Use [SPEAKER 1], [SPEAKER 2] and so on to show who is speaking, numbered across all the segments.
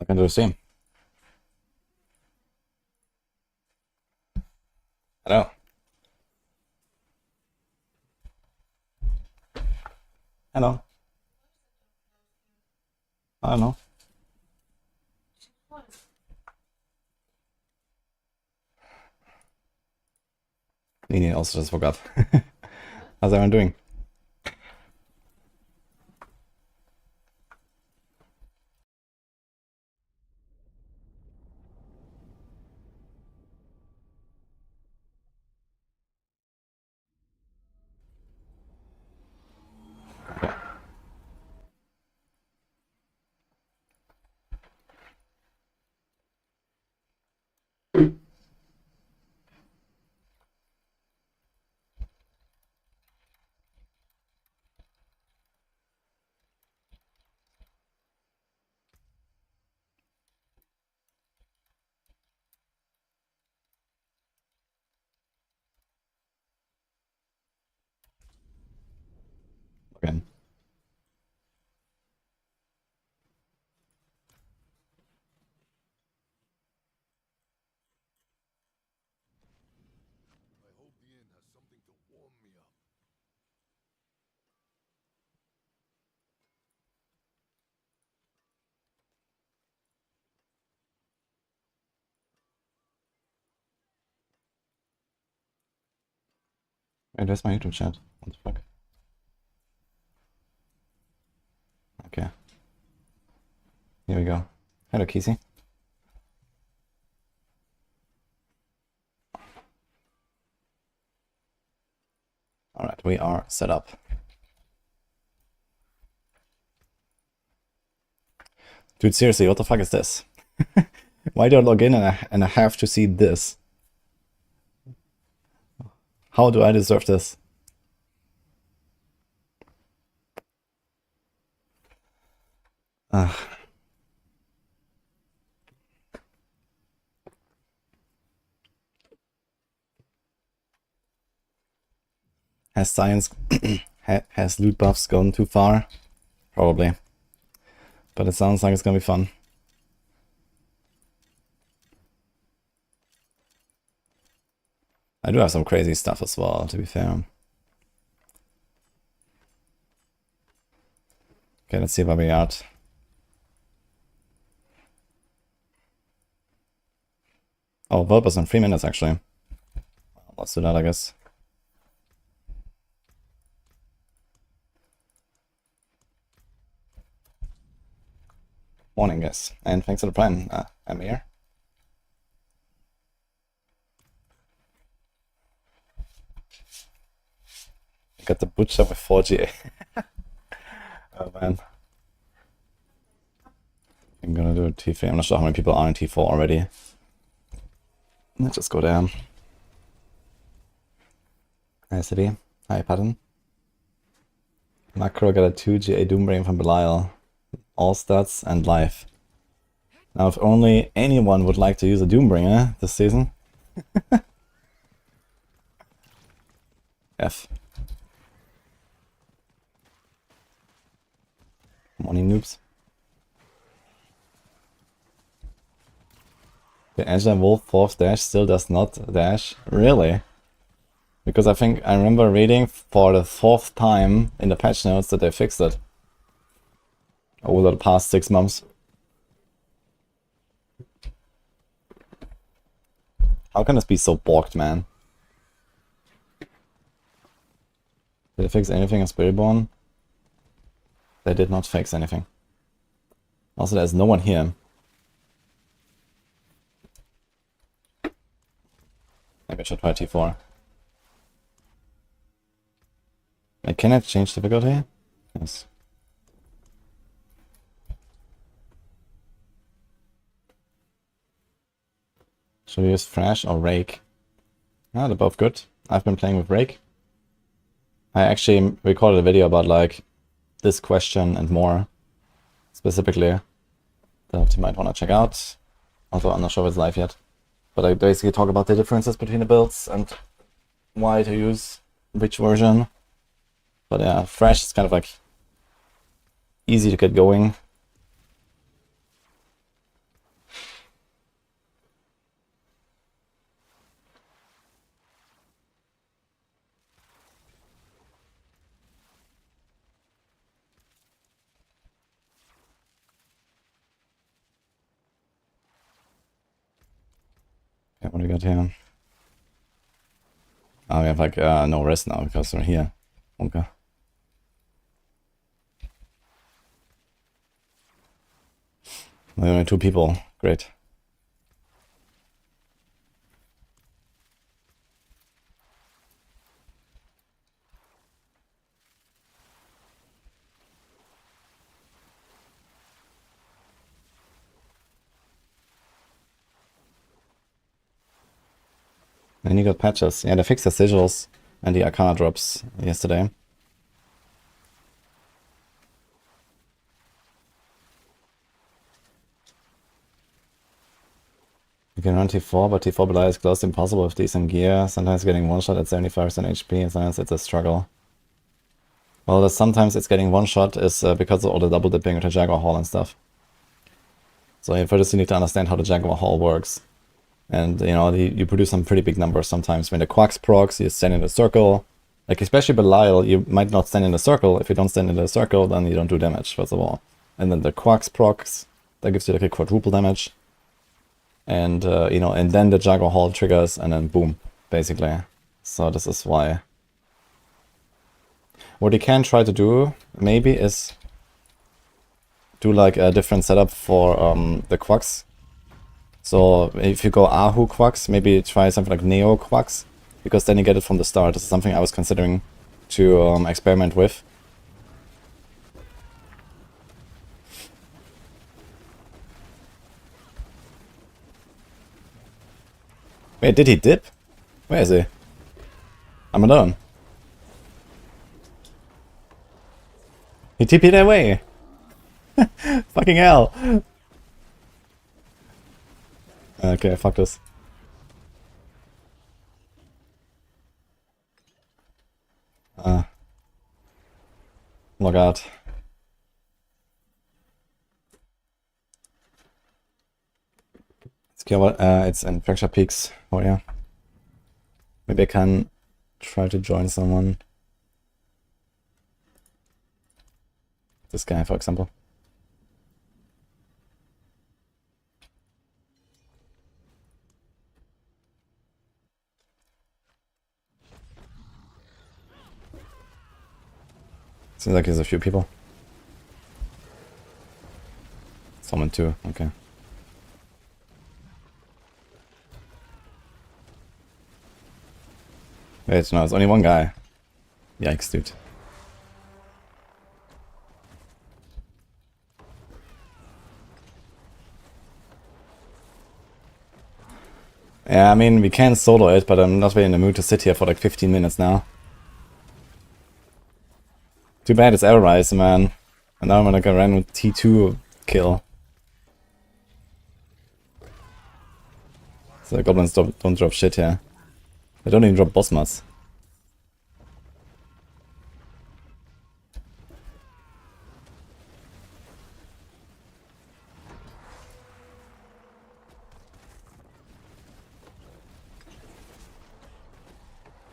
[SPEAKER 1] I can do the same. Hello. Hello. I don't know. Nini also just woke up. How's everyone doing? Okay. Wait, where's my YouTube chat? What the fuck? Okay. Here we go. Hello, Casey. Alright, we are set up. Dude, seriously, what the fuck is this? Why do I log in and I have to see this? How do I deserve this? Ugh. Has science, has loot buffs gone too far? Probably. But it sounds like it's gonna be fun. I do have some crazy stuff as well, to be fair. Okay, let's see where we are at. Oh, Bulb is in 3 minutes, actually. Let's do that, I guess. Morning, guys. And thanks for the prime, I'm here. Got the butcher with 4GA. Oh man. I'm gonna do a T3. I'm not sure how many people are in T4 already. Let's just go there. Hi, City. Hi, Patton. Macro got a 2GA Doombrain from Belial. All stats and life. Now, if only anyone would like to use a Doombringer this season. F. Morning, noobs. The Agile Wolf 4th dash still does not dash? Really? Because I think I remember reading for the 4th time in the patch notes that they fixed it. Over the past 6 months. How can this be so borked, man? Did they fix anything in Spiritborn? They did not fix anything. Also, there's no one here. Maybe I should try T4. Wait, can I change difficulty? Yes. Should we use Thrash or Rake? Ah, they're both good. I've been playing with Rake. I actually recorded a video about like this question and more specifically that you might want to check out. Although I'm not sure if it's live yet. But I basically talk about the differences between the builds and why to use which version. But yeah, Thrash is kind of like easy to get going. Okay, what do we got here? Oh, we have like no rest now because we're here. Okay. There are only 2 people. Great. Then you got patches. Yeah, they fixed the sigils and the Arcana drops yesterday. You can run T4, but T4 Belay is close to impossible with decent gear. Sometimes getting one shot at 75% HP, and sometimes it's a struggle. Well, sometimes it's getting one shot is because of all the double dipping with the Jaguar Hall and stuff. So you first need to understand how the Jaguar Hall works. And, you know, you produce some pretty big numbers sometimes. When the Quacks procs, you stand in a circle. Like, especially Belial, you might not stand in a circle. If you don't stand in a circle, then you don't do damage, first of all. And then the Quacks procs, that gives you like a quadruple damage. And, you know, and then the Jaguar Hall triggers, and then boom, basically. So this is why. What you can try to do, maybe, is do like a different setup for the Quacks. So if you go Ahu Quacks, maybe try something like Neo Quacks, because then you get it from the start. This is something I was considering to experiment with. Wait, did he dip? Where is he? I'm alone. He TP'd away! Fucking hell! Okay, fuck this. Log out. Let's care what it's in Fracture Peaks. Oh yeah. Maybe I can try to join someone. This guy, for example. Seems like there's a few people. Someone too, okay. Wait, no, it's only one guy. Yikes, dude. Yeah, I mean, we can solo it, but I'm not really in the mood to sit here for like 15 minutes now. Too bad it's Airrise, man. And now I'm like a random T2 kill. So the goblins don't drop shit here. They don't even drop boss mods.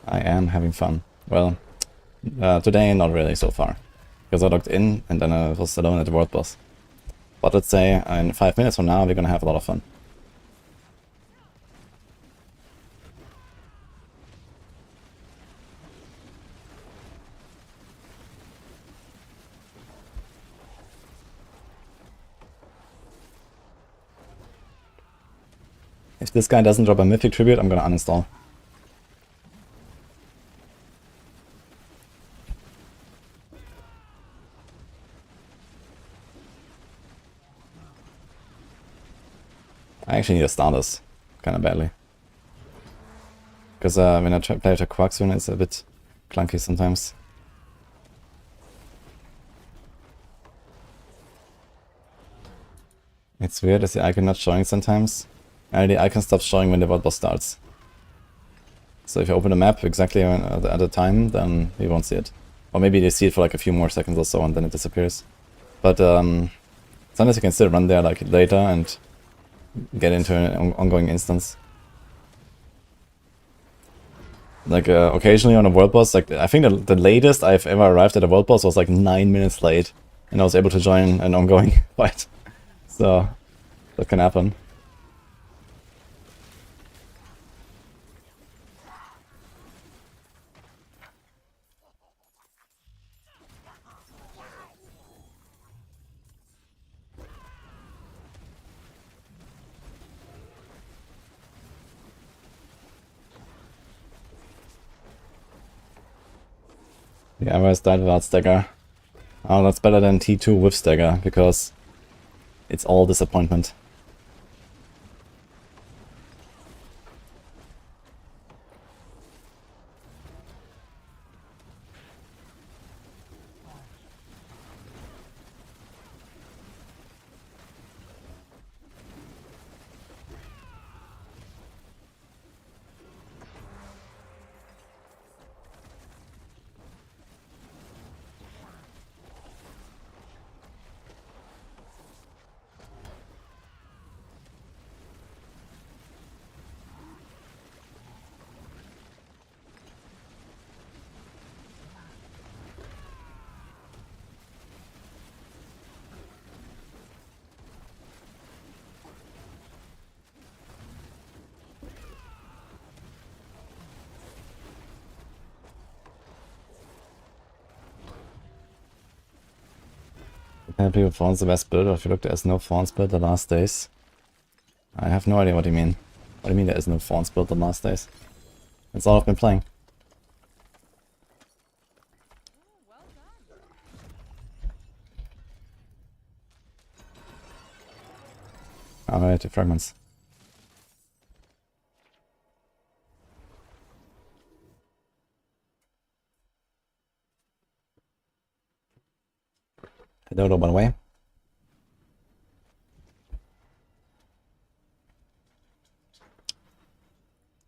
[SPEAKER 1] I am having fun. Well, today not really so far. Because I logged in and then I was alone at the world boss. But let's say in 5 minutes from now we're gonna have a lot of fun. If this guy doesn't drop a mythic tribute, I'm gonna uninstall. I actually need to start this kinda badly. Because when I play with a Quaxun, it's a bit clunky sometimes. It's weird, is the icon not showing sometimes? And the icon stops showing when the world boss starts. So if you open the map exactly at the time, then you won't see it. Or maybe you see it for like a few more seconds or so and then it disappears. But sometimes you can still run there like later and get into an ongoing instance. Like occasionally on a world boss, like I think the latest I've ever arrived at a world boss was like 9 minutes late. And I was able to join an ongoing fight. So that can happen. The Everest died without stagger. Oh, that's better than T2 with stagger, because it's all disappointment. Apparently Thorn's the best build, or if you look, there's no Thorns build the last days. I have no idea what you mean. What do you mean there is no Thorns build the last days? That's all I've been playing. Alright, the fragments. I don't know, by the way.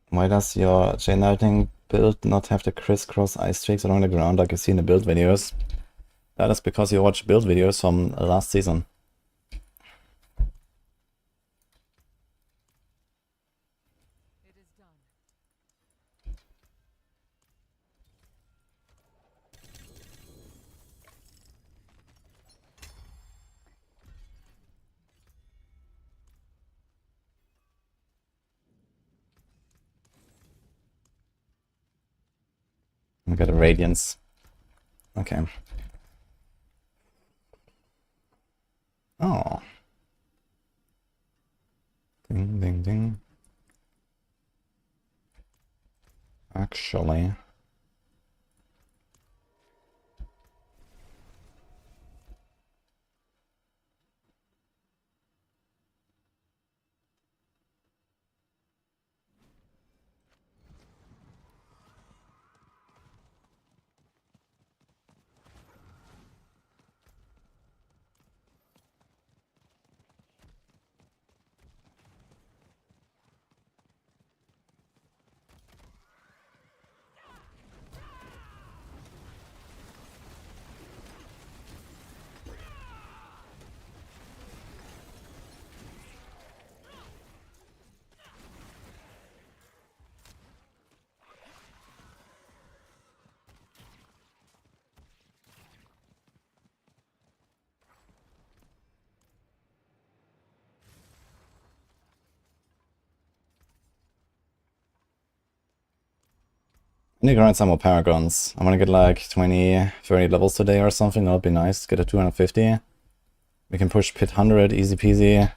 [SPEAKER 1] Why does your chain lightning build not have the crisscross ice streaks along the ground like you see in the build videos? That is because you watch build videos from last season. We got a Radiance. Okay. Oh. Ding, ding, ding. Actually. I need to grind some more Paragons. I want to get like 20, 30 levels today or something. That would be nice. Get a 250. We can push pit 100, easy peasy.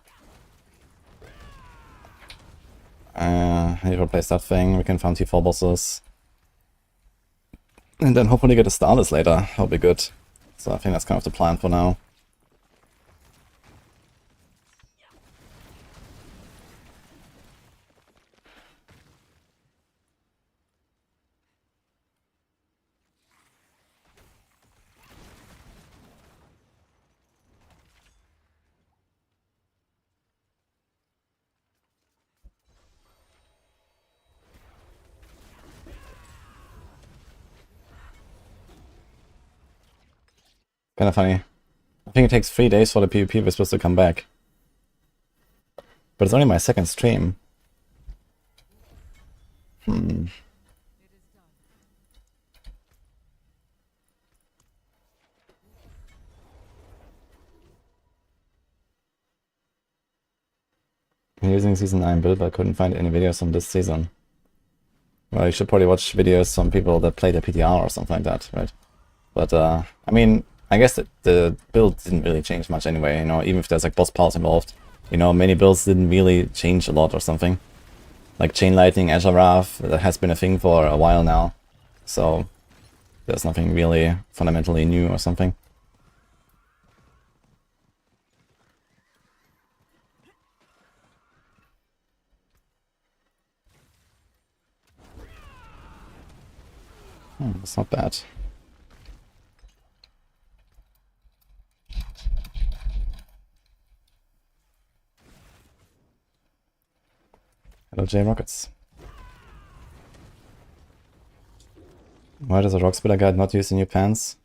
[SPEAKER 1] I need to replace that thing. We can farm T4 bosses. And then hopefully get a Starless later. That'll be good. So I think that's kind of the plan for now. Kind of funny. I think it takes 3 days for the PvP whispers to come back. But it's only my second stream. I'm using Season 9 build, but I couldn't find any videos from this season. Well, you should probably watch videos from people that play the PTR or something like that, right? But, I mean, I guess that the build didn't really change much anyway, you know, even if there's like boss powers involved. You know, many builds didn't really change a lot or something. Like Chain Lightning, Azure Wrath, that has been a thing for a while now. So, There's nothing really fundamentally new or something. That's not bad. Hello, J-Rockets. Why does a Rock Splitter guide not use the new pants?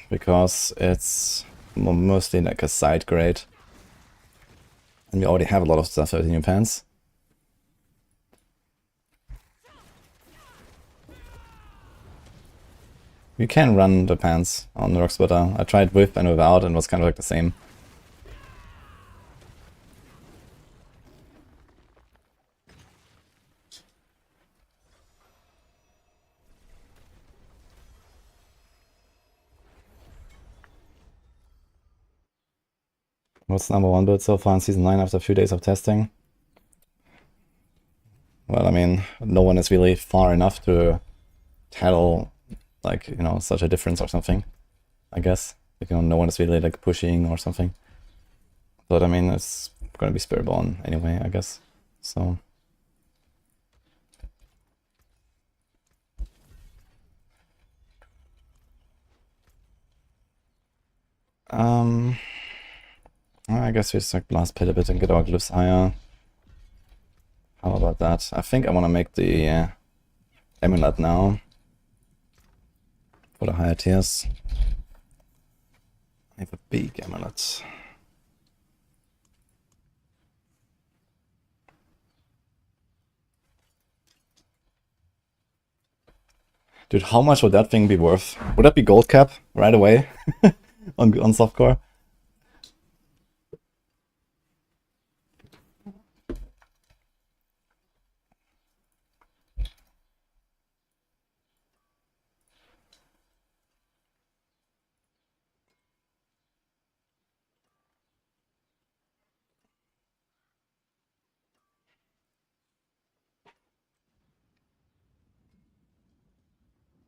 [SPEAKER 1] Because it's mostly like a side grade. And we already have a lot of stuff with the new pants. You can run the pants on the Rock Splitter. I tried with and without and it was kind of like the same. What's number 1 build so far in Season 9 after a few days of testing? Well, I mean, no one is really far enough to tell, like, you know, such a difference or something, I guess. Like, you know, no one is really, like, pushing or something. But, I mean, it's gonna be Spiritborn anyway, I guess. So... I guess we just like blast pit a bit and get our glyphs higher. How about that? I think I want to make the amulet now for the higher tiers. I have a big amulet. Dude, how much would that thing be worth? Would that be gold cap right away on softcore?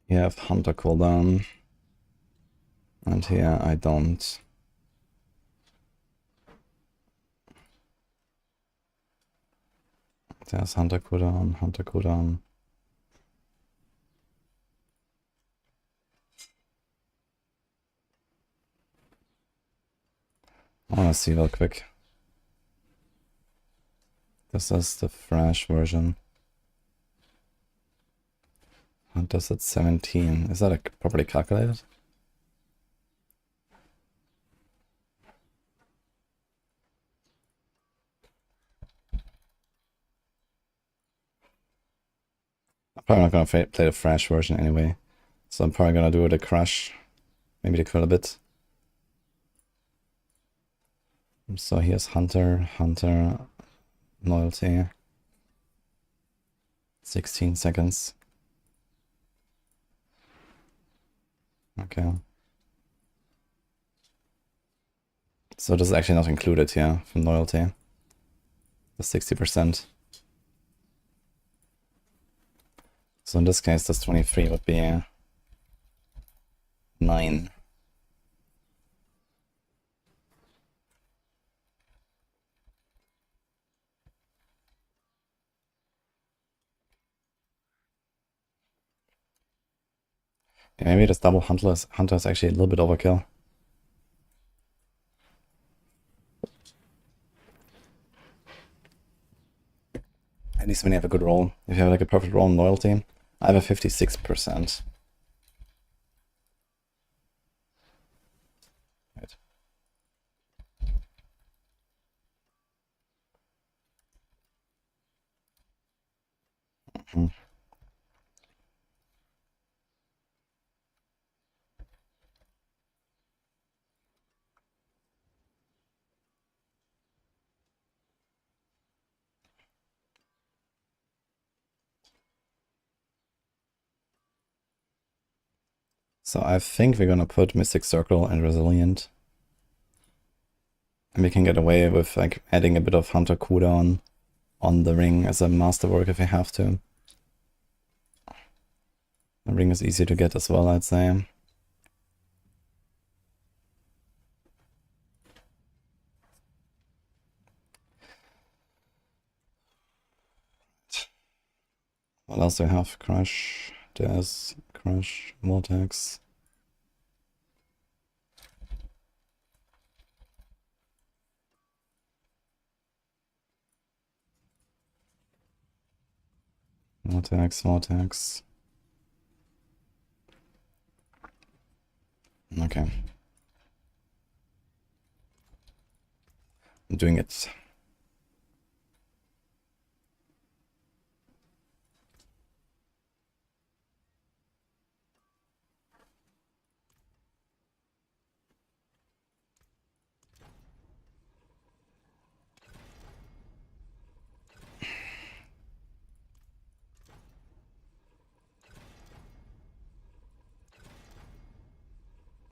[SPEAKER 1] You have Hunter cooldown. And here I don't. There's Hunter cooldown, Hunter cooldown. I wanna see real quick. This is the fresh version. Hunter's at 17. Is that properly calculated? I'm probably not gonna play the fresh version anyway. So I'm probably gonna do the crush. Maybe the kill a bit. So here's Hunter, loyalty. 16 seconds. Okay. So this is actually not included here from loyalty. The 60%. So in this case, this 23 would be 9. Yeah, maybe this double hunter is actually a little bit overkill. At least when you have a good roll. If you have like a perfect roll in loyalty, I have a 56%. Right. So I think we're gonna put Mystic Circle and Resilient. And we can get away with like adding a bit of Hunter cooldown on the ring as a masterwork if we have to. The ring is easy to get as well, I'd say. What else do we have? Crush, Dash, Crush, Vortex. Vortex, Vortex. Okay. I'm doing it.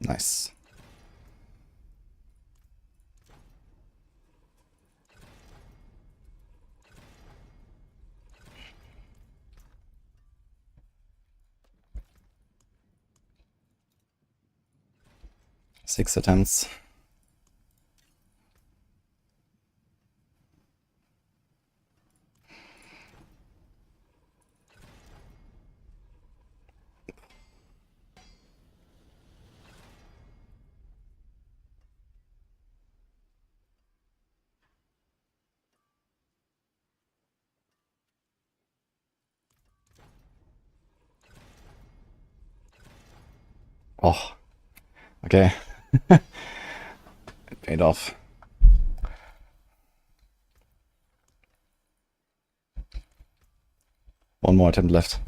[SPEAKER 1] Nice. Six attempts. Oh, okay. It paid off. One more attempt left.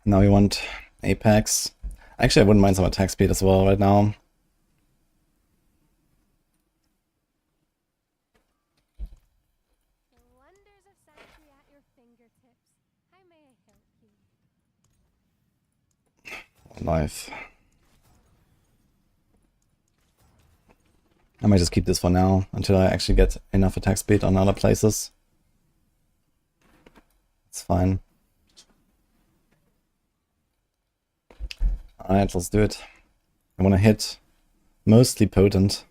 [SPEAKER 1] Now we want Apex. Actually, I wouldn't mind some attack speed as well right now. Life. I might just keep this for now until I actually get enough attack speed on other places. It's fine. Alright, let's do it. I want to hit mostly potent.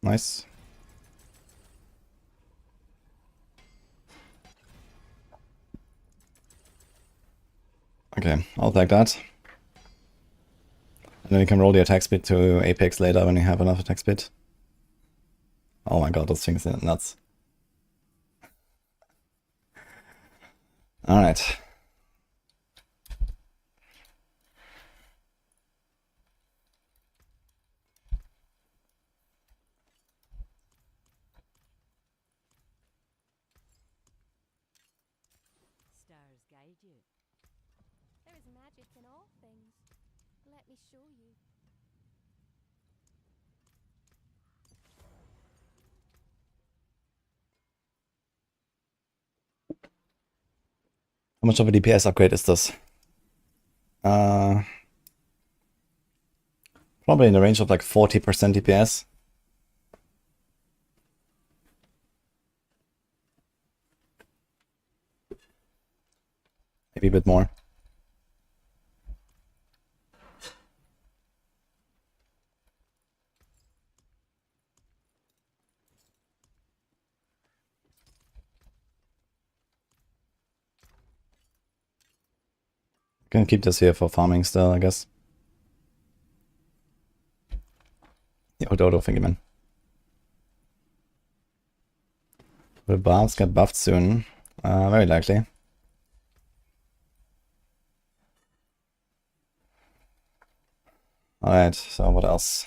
[SPEAKER 1] Nice. Okay, I'll take that. And then you can roll the attack speed to Apex later when you have enough attack speed. Oh my god, those things are nuts. Alright.
[SPEAKER 2] Stars guide you. There is magic in all things. Let me show you.
[SPEAKER 1] How much of a DPS upgrade is this? Probably in the range of like 40% DPS. Maybe a bit more. Can keep this here for farming still, I guess. Yo, Dodo, thank you, man. Will Barbs get buffed soon? Very likely. Alright, so what else?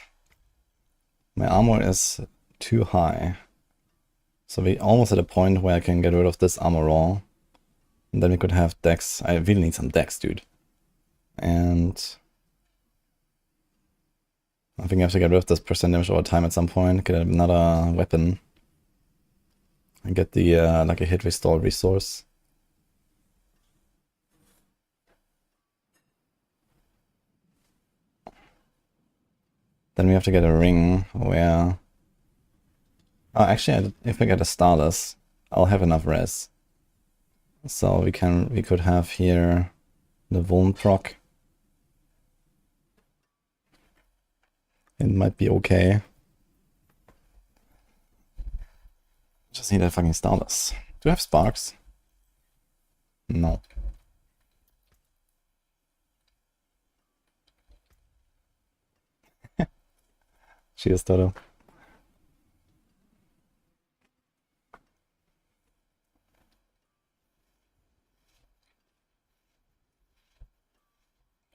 [SPEAKER 1] My armor is too high. So we almost at a point where I can get rid of this armor roll. And then we could have dex. I really need some dex, dude. And I think I have to get rid of this percent damage over time at some point. Get another weapon. And get the like a hit restore resource. Then we have to get a ring where Oh, actually, if I get a Starless, I'll have enough res. So we could have here the Vuln proc. It might be okay. Just need a fucking Starless. Do I have Sparks? No. Cheers, Toto.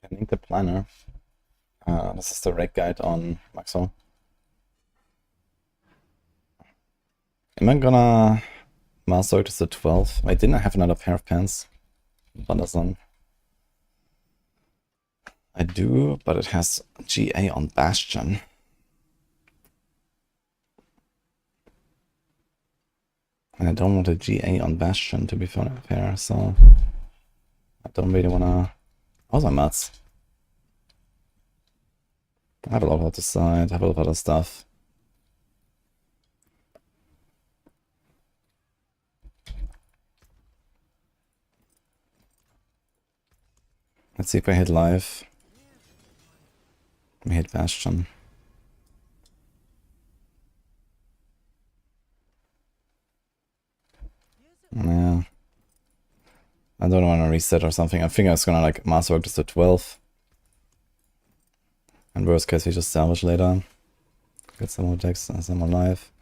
[SPEAKER 1] I link the planner. This is the reg guide on Maxo. Am I gonna master to the 12? Wait, didn't I have another pair of pants? Wonderson. I do, but it has GA on Bastion. And I don't want a GA on Bastion, to be fair, so I don't really wanna... How's my mats? I have a lot of other side, I have a lot of other stuff. Let's see if I hit live. I hit Bastion. Yeah. I don't want to reset or something. I think I was gonna like masterwork just to 12. And worst case we just salvage later. Get some more decks and some more life.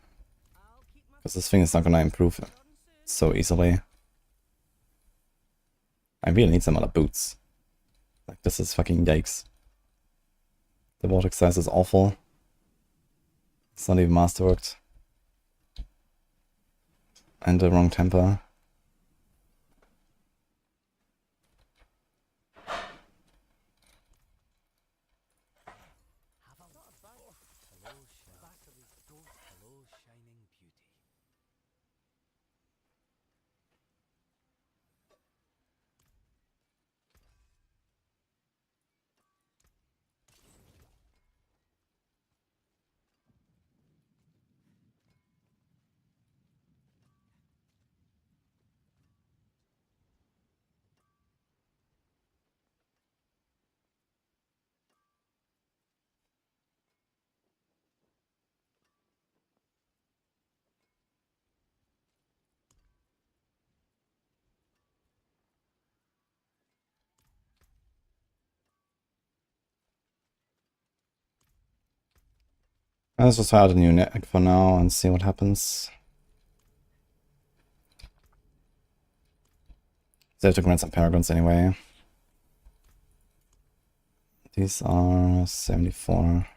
[SPEAKER 1] Because this thing is not gonna improve so easily. I really need some other boots. Like this is fucking yikes. The vortex size is awful. It's not even masterworked. And the wrong temper. Let's just try out a new neck for now and see what happens. So I have to grant some Paragons anyway. These are 74.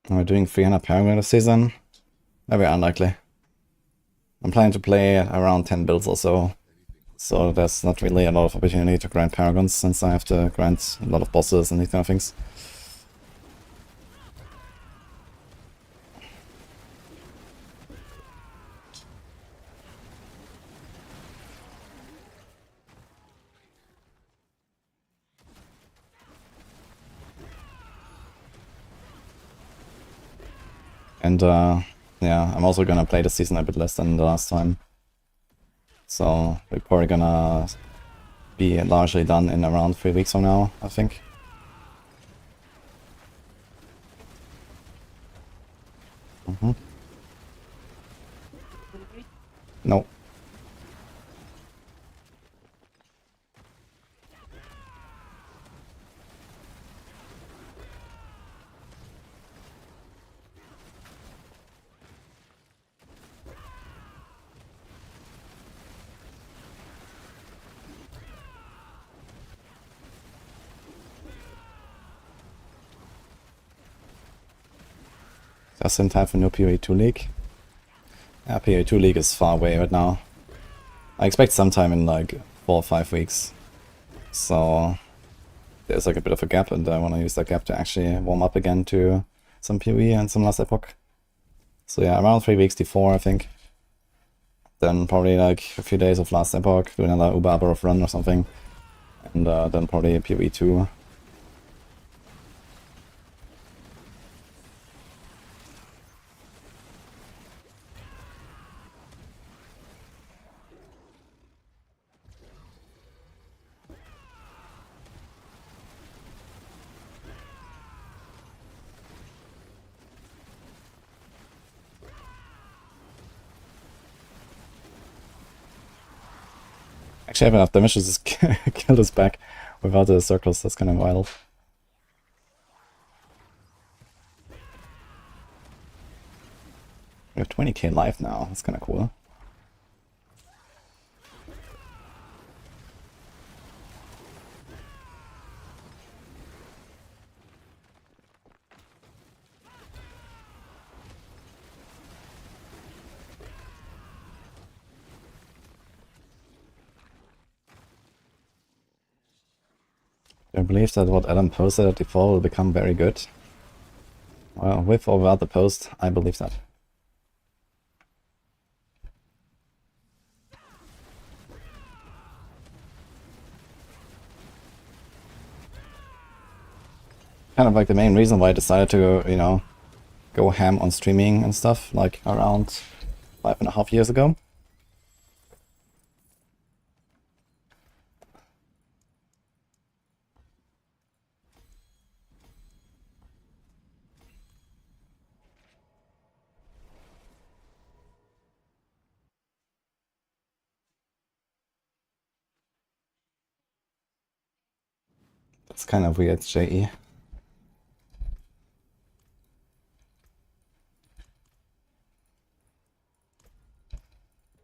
[SPEAKER 1] Am I doing 300 Paragon this season? Very unlikely. I'm planning to play around 10 builds or so. So there's not really a lot of opportunity to grind Paragons since I have to grind a lot of bosses and these kind of things. And yeah, I'm also gonna play this season a bit less than the last time. So we're probably gonna be largely done in around 3 weeks from now, I think. No. Just in time for no PoE2 League. Yeah, PoE2 League is far away right now. I expect sometime in like 4 or 5 weeks. So there's like a bit of a gap, and I want to use that gap to actually warm up again to some PoE and some last Epoch. So yeah, around 3 weeks to 4, I think. Then probably like a few days of last Epoch, do another Uber Aberov run or something. And then probably a PoE2. Actually, I have enough damage to just kill this back without the circles. That's kind of wild. We have 20k life now. That's kind of cool. I believe that what Adam posted at default will become very good. Well, with or without the post, I believe that. Kind of like the main reason why I decided to, you know, go ham on streaming and stuff, like around 5.5 years ago. It's kind of weird, JE.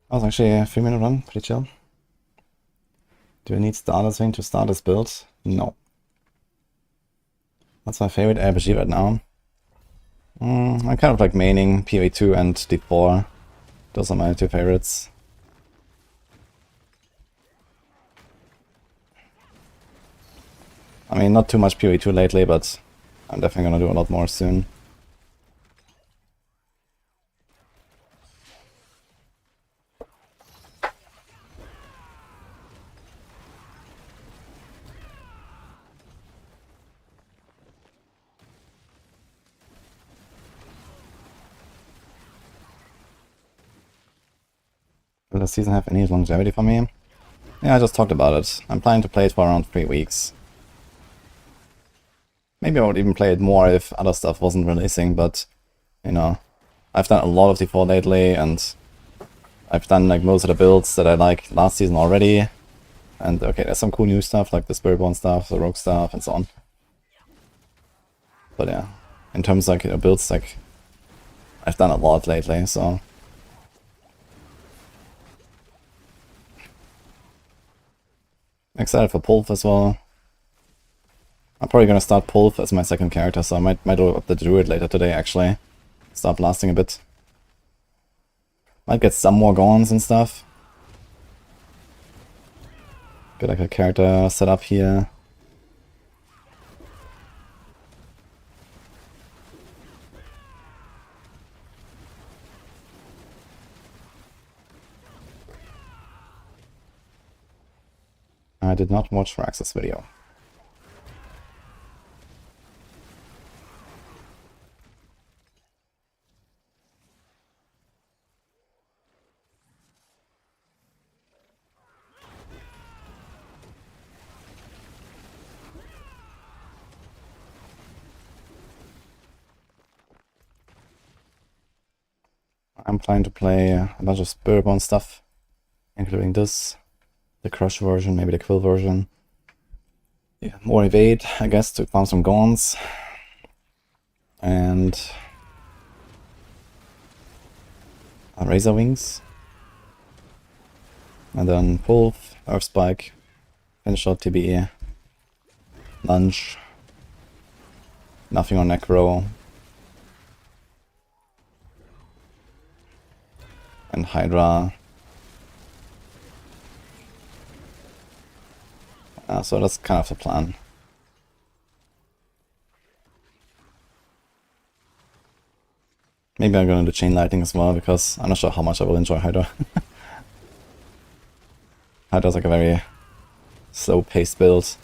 [SPEAKER 1] That was actually a 3-minute run, pretty chill. Do I need starter swing to start this build? No. That's my favorite RPG right now. I'm kind of like maining PoE2 and D4. Those are my two favorites. I mean, not too much PoE2 lately, but I'm definitely gonna do a lot more soon. Will the season have any longevity for me? Yeah, I just talked about it. I'm planning to play it for around 3 weeks. Maybe I would even play it more if other stuff wasn't releasing, but, you know, I've done a lot of D4 lately, and I've done like most of the builds that I like last season already. And okay, there's some cool new stuff, like the Spiritborn stuff, the Rogue stuff, and so on. But yeah, in terms of like, you know, builds, like, I've done a lot lately, so... Excited for Pulf as well. I'm probably gonna start Pulf as my second character, so I might do up the Druid later today, actually. Start blasting a bit. Might get some more Gorns and stuff. Get like a character set up here. I did not watch Rax's video. I'm planning to play a bunch of Spiritborn stuff, including this, the Crush version, maybe the Quill version. Yeah, more evade, I guess, to farm some Gorns. And Razor Wings. And then Pulf, Earth Spike, Finish Shot TBE, Lunge, nothing on Necro, and Hydra. So that's kind of the plan. Maybe I'm gonna do Chain Lightning as well, because I'm not sure how much I will enjoy Hydra. Hydra's like a very slow paced build.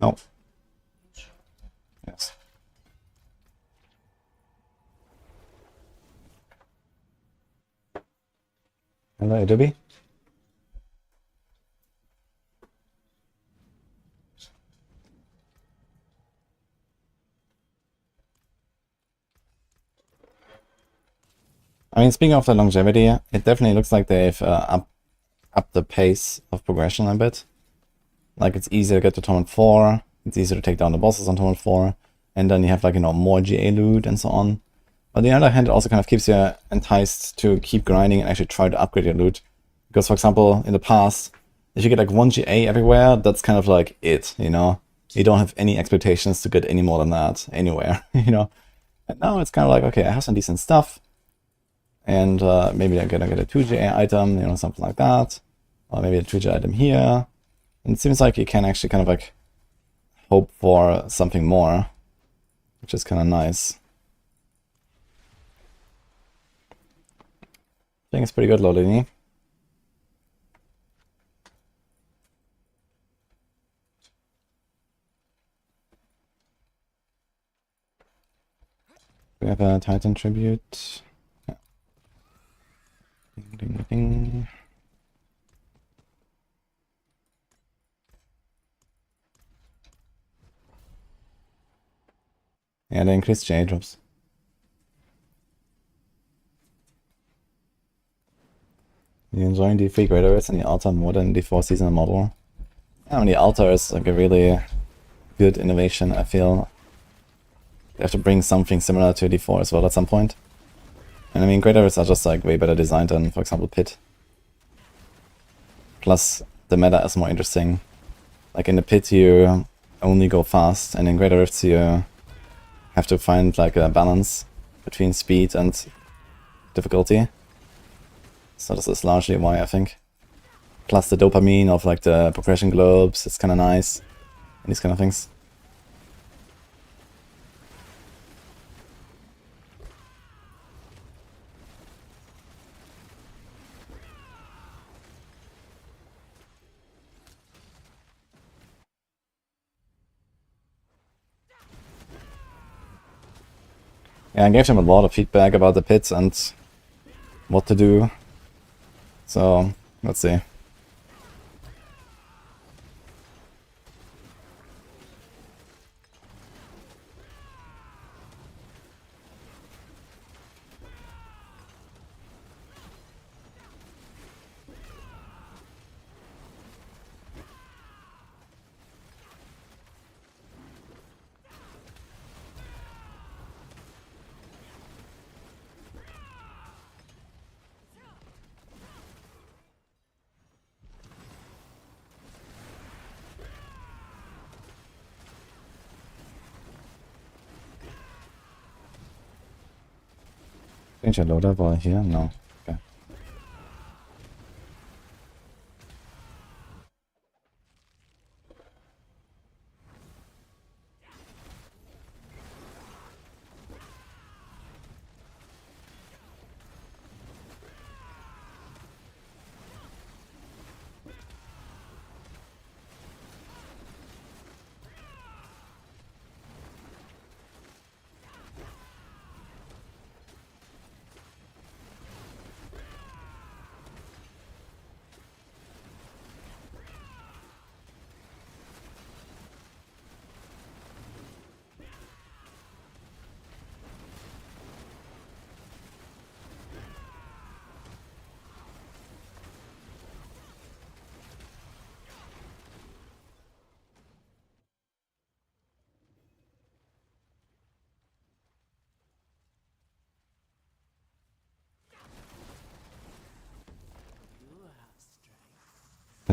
[SPEAKER 1] No. Yes. Hello, Adobe. I mean, speaking of the longevity, it definitely looks like they've upped the pace of progression a bit. Like, it's easier to get to Torment 4, it's easier to take down the bosses on Torment 4, and then you have, like, you know, more GA loot and so on. But on the other hand, it also kind of keeps you enticed to keep grinding and actually try to upgrade your loot. Because, for example, in the past, if you get like 1 GA everywhere, that's kind of like it, you know? You don't have any expectations to get any more than that anywhere, you know? And now it's kind of like, okay, I have some decent stuff, and maybe I'm gonna get a 2 GA item, you know, something like that. Or maybe a 2 GA item here. And it seems like you can actually kind of like hope for something more, which is kind of nice. I think it's pretty good, Lolini. We have a Titan tribute. Yeah. Ding, ding, ding. Yeah, they increased GA drops. You enjoying the 3 greater rates and the altar more than the 4 seasonal model? Yeah, I mean, the altar is like a really good innovation, I feel. They have to bring something similar to D4 as well at some point. And I mean, greater rates are just like way better designed than, for example, Pit. Plus, the meta is more interesting. Like in the Pit, you only go fast, and in greater rifts, you have to find like a balance between speed and difficulty. So this is largely why, I think. Plus the dopamine of like the progression globes, it's kind of nice. And these kind of things. Yeah, I gave them a lot of feedback about the pits and what to do. So, let's see. Change a loader while here? No. Okay.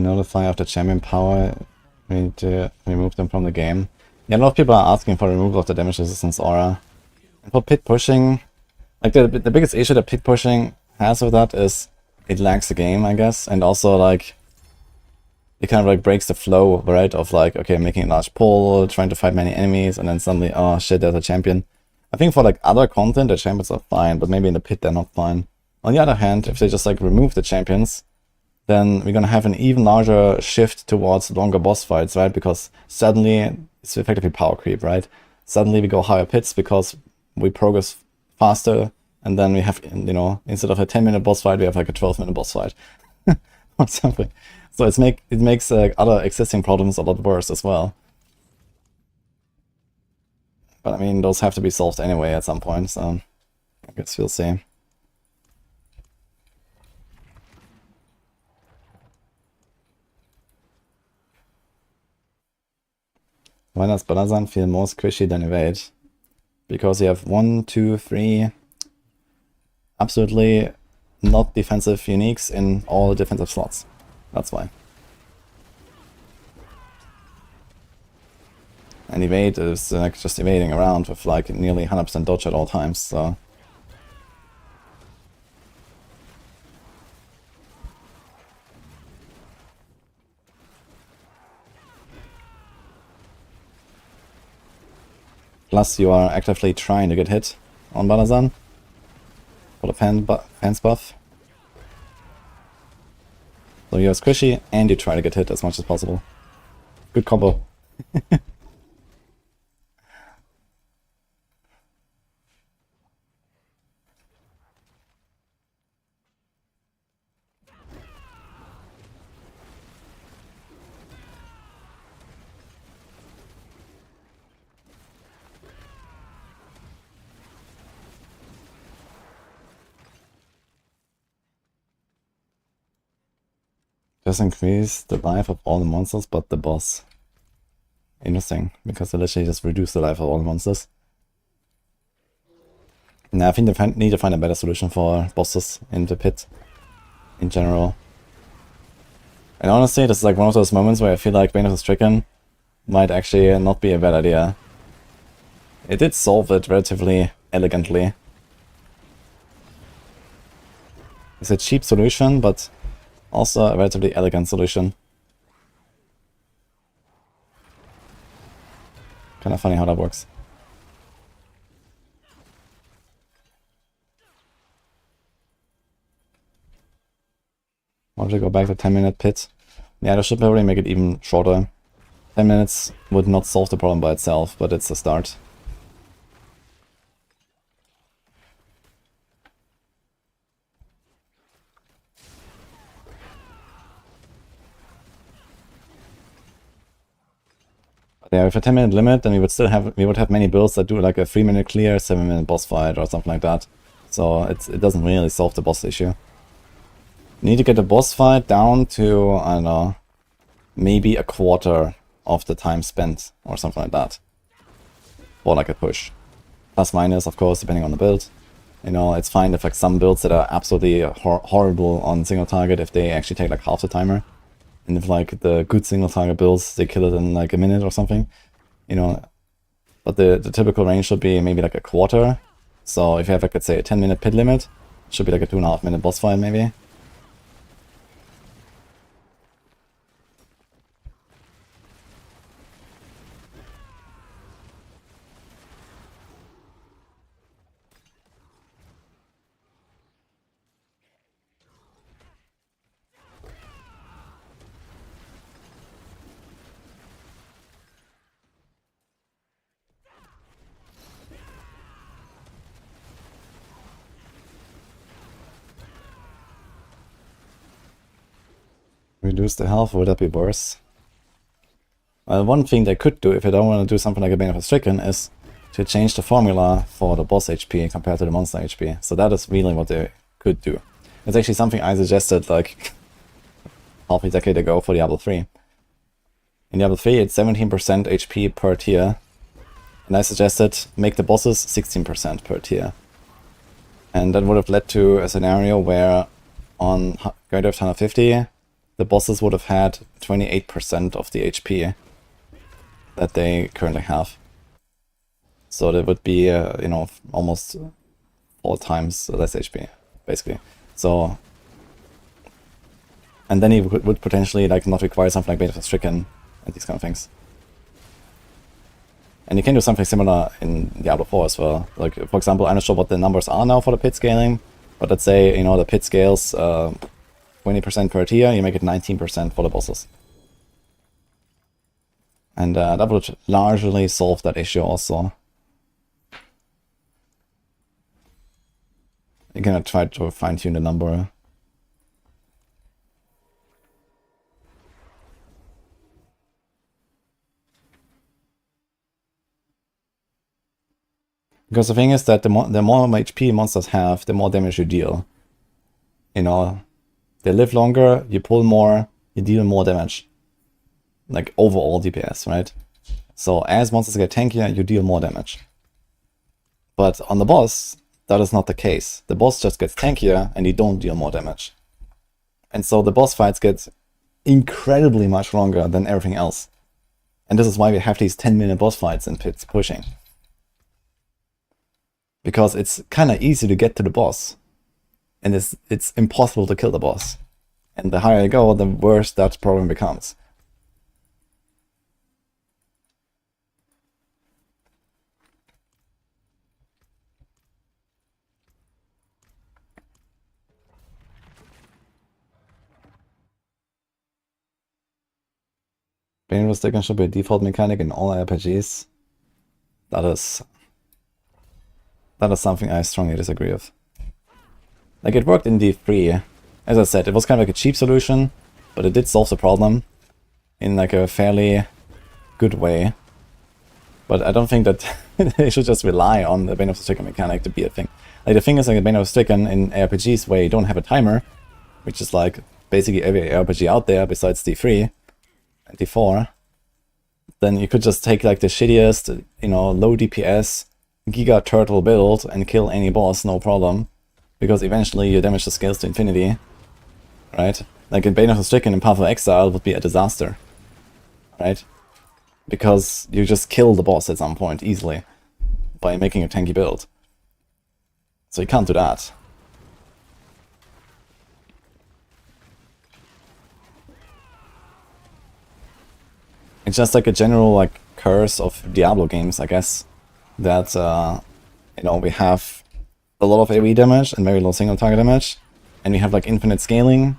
[SPEAKER 1] notify of the champion power. We need to remove them from the game. Yeah, a lot of people are asking for removal of the damage resistance aura. And for pit pushing, like the biggest issue that pit pushing has with that is it lags the game, I guess, and also like it kind of like breaks the flow, right? Of like, okay, making a large pull, trying to fight many enemies, and then suddenly, oh shit, there's a champion. I think for like other content, the champions are fine, but maybe in the pit they're not fine. On the other hand, if they just like remove the champions, then we're gonna have an even larger shift towards longer boss fights, right? Because suddenly it's effectively power creep, right? Suddenly we go higher pits because we progress faster, and then we have, you know, instead of a 10-minute boss fight, we have like a 12-minute boss fight or something. So it makes other existing problems a lot worse as well. But I mean, those have to be solved anyway at some point, so I guess we'll see. Why does Balazan feel more squishy than Evade? Because you have 1, 2, 3 absolutely not defensive uniques in all the defensive slots. That's why. And Evade is like just evading around with like nearly 100% dodge at all times, so... Plus you are actively trying to get hit on Balazan for the fans buff. So you're squishy and you try to get hit as much as possible. Good combo. Just increase the life of all the monsters but the boss. Interesting, because they literally just reduce the life of all the monsters. Now I think they need to find a better solution for bosses in the pit in general. And honestly, this is like one of those moments where I feel like Bane of the Stricken might actually not be a bad idea. It did solve it relatively elegantly. It's a cheap solution, but also a relatively elegant solution. Kind of funny how that works. Why don't we go back to 10-minute pit? Yeah, they should probably make it even shorter. 10 minutes would not solve the problem by itself, but it's a start. Yeah, with a 10-minute limit, then we would have many builds that do like a 3-minute clear, 7-minute boss fight or something like that. So it doesn't really solve the boss issue. You need to get the boss fight down to, I don't know, maybe a quarter of the time spent or something like that. Or like a push. Plus minus, of course, depending on the build. You know, it's fine if like some builds that are absolutely horrible on single target, if they actually take like half the timer. And if like the good single target builds, they kill it in like a minute or something, you know. But the typical range should be maybe like a quarter. So if you have like, let's say, a 10-minute pit limit, it should be like a 2.5-minute boss fight maybe. Reduce the health, would that be worse? Well, one thing they could do, if they don't want to do something like a Bane of the Stricken, is to change the formula for the boss HP compared to the monster HP. So that is really what they could do. It's actually something I suggested like half a decade ago for Diablo 3. In Diablo 3 it's 17% HP per tier, and I suggested make the bosses 16% per tier. And that would have led to a scenario where on Great Rift 150, the bosses would have had 28% of the HP that they currently have. So that would be, you know, almost 4 times less HP, basically. So, and then he would potentially like not require something like Bane of the Stricken and these kind of things. And you can do something similar in Diablo 4 as well. Like, for example, I'm not sure what the numbers are now for the pit scaling, but let's say, you know, the pit scales 20% per tier, you make it 19% for the bosses. And that would largely solve that issue also. You're gonna try to fine-tune the number. Because the thing is that the more HP monsters have, the more damage you deal. You know, they live longer, you pull more, you deal more damage. Like overall DPS, right? So as monsters get tankier, you deal more damage. But on the boss, that is not the case. The boss just gets tankier and you don't deal more damage. And so the boss fights get incredibly much longer than everything else. And this is why we have these 10-minute boss fights in pits pushing. Because it's kind of easy to get to the boss. And it's impossible to kill the boss. And the higher you go, the worse that problem becomes. Bane of Stricken should be a default mechanic in all RPGs. That is something I strongly disagree with. Like, it worked in D3. As I said, it was kind of like a cheap solution, but it did solve the problem in like a fairly good way. But I don't think that they should just rely on the Bane of the Stricken mechanic to be a thing. Like, the thing is, like, the Bane of the Stricken in RPGs where you don't have a timer, which is like basically every RPG out there besides D3 and D4, then you could just take like the shittiest, you know, low DPS, Giga Turtle build and kill any boss, no problem. Because eventually you damage the scales to infinity, right? Like in Bane of the Stricken in Path of Exile would be a disaster, right? Because you just kill the boss at some point easily by making a tanky build. So you can't do that. It's just like a general like curse of Diablo games, I guess, that you know, we have a lot of AoE damage and very low single target damage, and we have like infinite scaling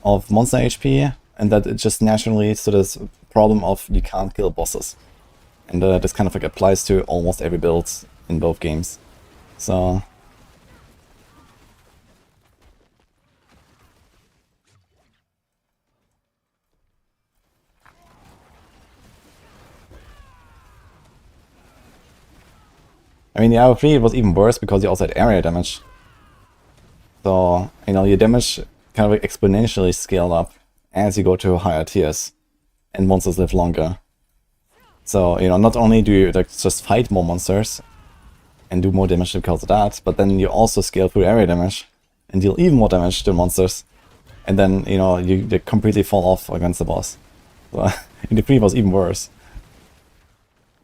[SPEAKER 1] of monster HP, and that it just naturally leads to this problem of you can't kill bosses. And this kind of like applies to almost every build in both games. So I mean, the Diablo 3 was even worse because you also had area damage. So, you know, your damage kind of like exponentially scaled up as you go to higher tiers and monsters live longer. So, you know, not only do you like just fight more monsters and do more damage because of that, but then you also scale through area damage and deal even more damage to monsters. And then, you know, you completely fall off against the boss. So, in the pre was even worse.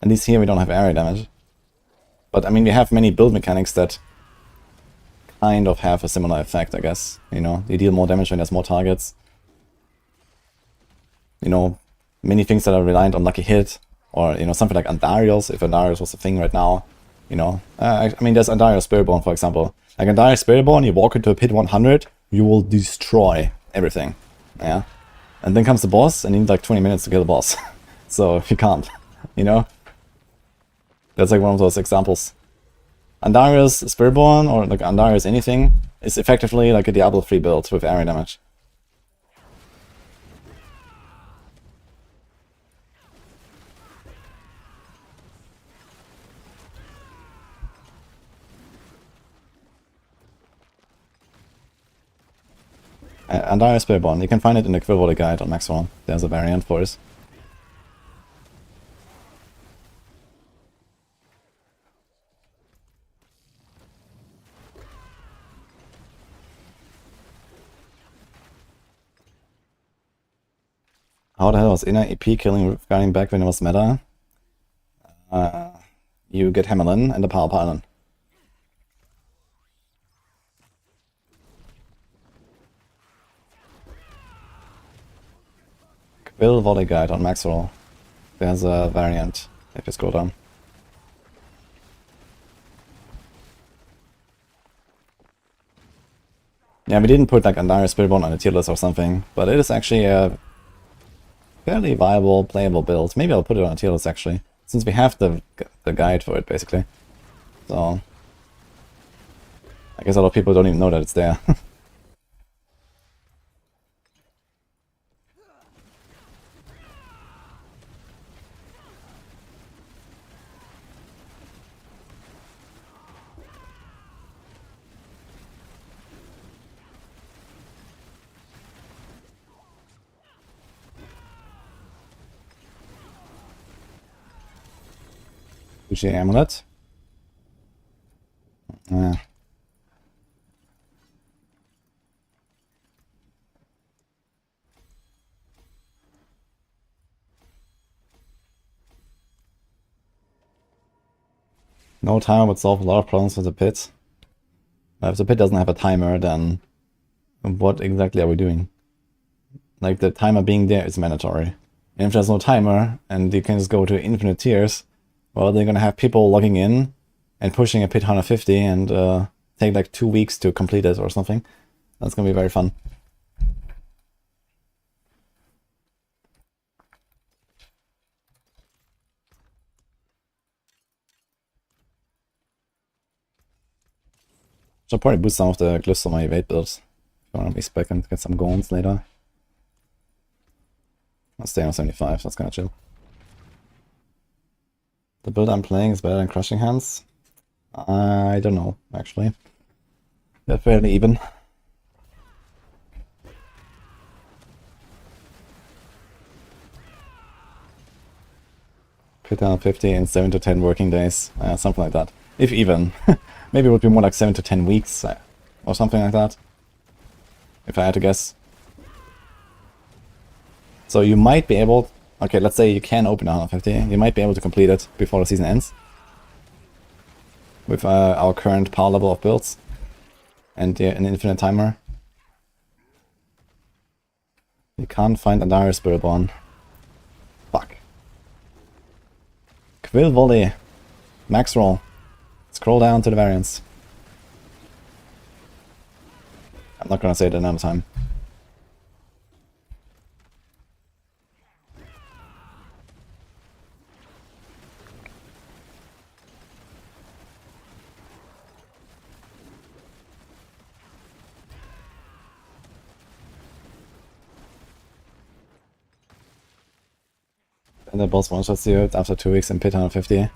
[SPEAKER 1] At least here we don't have area damage. But I mean, we have many build mechanics that kind of have a similar effect, I guess. You know, you deal more damage when there's more targets. You know, many things that are reliant on lucky hit, or, you know, something like Andarios, if Andarios was a thing right now. You know, I mean, there's Andarios Spiritborn, for example. Like Andarios Spiritborn, you walk into a pit 100, you will destroy everything. Yeah. And then comes the boss, and you need like 20 minutes to kill the boss. So, you can't, you know? That's like one of those examples. Andarios Spiritborn, or like Andarios anything, is effectively like a Diablo 3 build with area damage. Andarios Spiritborn, you can find it in the Quill guide on Maximum. There's a variant for it. How the hell was inner EP killing Guardian back when it was meta? You get Hammerlin and the Power Pylon. Quill Volley Guide on max roll. There's a variant if you scroll down. Yeah, we didn't put like Andara Spiritborn on a tier list or something, but it is actually a fairly viable, playable build. Maybe I'll put it on a tier list actually, since we have the guide for it basically. So I guess a lot of people don't even know that it's there. Uchi Amulet. No timer would solve a lot of problems with the pit. If the pit doesn't have a timer, then what exactly are we doing? Like, the timer being there is mandatory. And if there's no timer, and you can just go to infinite tiers, well, they're gonna have people logging in and pushing a pit 150 and take like 2 weeks to complete it or something. That's gonna be very fun. Should probably boost some of the glyphs on my evade builds. If I wanna be spec and get some goons later. I'll stay on 75, that's kinda chill. The build I'm playing is better than Crushing Hands? I don't know, actually. They're fairly even. Pit down 50 in 7 to 10 working days, something like that. If even. Maybe it would be more like 7 to 10 weeks, or something like that. If I had to guess. So you might be able... Okay, let's say you can open 150. You might be able to complete it before the season ends. With our current power level of builds. And an infinite timer. You can't find Andara Spiritborn. Fuck. Quill Volley. Max roll. Scroll down to the variants. I'm not gonna say it another time. And the boss one-shots you after 2 weeks in pit 150.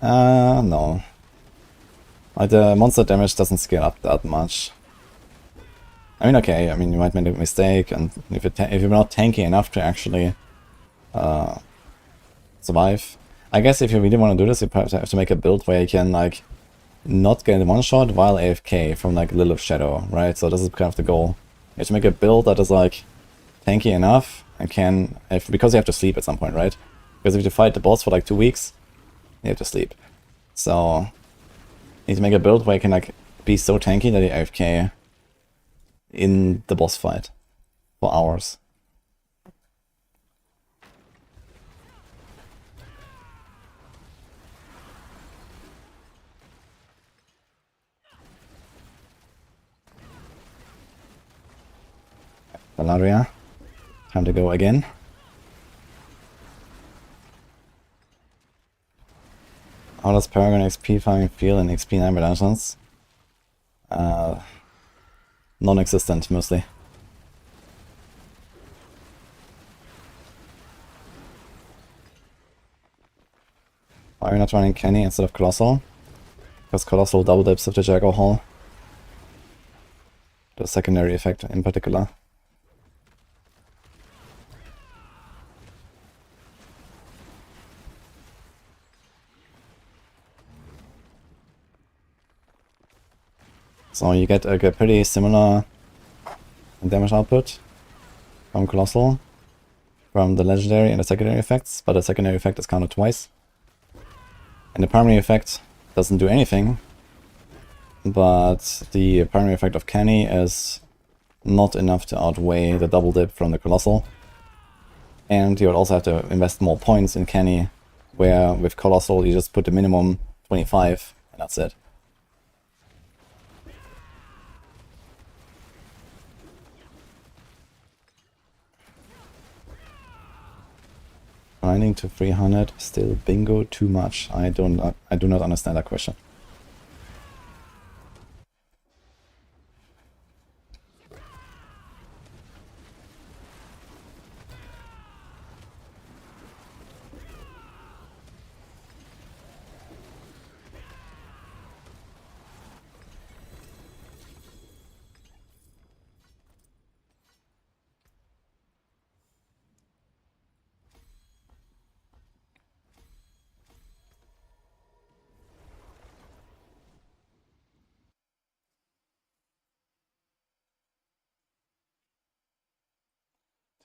[SPEAKER 1] No. Like, the monster damage doesn't scale up that much. I mean, okay, I mean, you might make a mistake, and if you're not tanky enough to actually survive. I guess if you really want to do this, you perhaps have to make a build where you can, like, not get one shot while AFK from, like, Lilith Shadow, right? So this is kind of the goal. You have to make a build that is, like, tanky enough and can... because you have to sleep at some point, right? Because if you fight the boss for, like, 2 weeks, you have to sleep. So... you need to make a build where you can, like, be so tanky that you AFK in the boss fight for hours. Valaria, time to go again. How does Paragon XP farming feel in XP 9 dungeons? Non-existent, mostly. Why are we not running Kenny instead of Colossal? Because Colossal double dips with the Jago Hall. The secondary effect in particular. So you get a pretty similar damage output from Colossal. from the legendary and the secondary effects, but the secondary effect is counted twice. And the primary effect doesn't do anything, but the primary effect of Canny is not enough to outweigh the double dip from the Colossal. And you would also have to invest more points in Canny, where with Colossal you just put the minimum 25 and that's it. Grinding to 300, still bingo too much. I do not understand that question.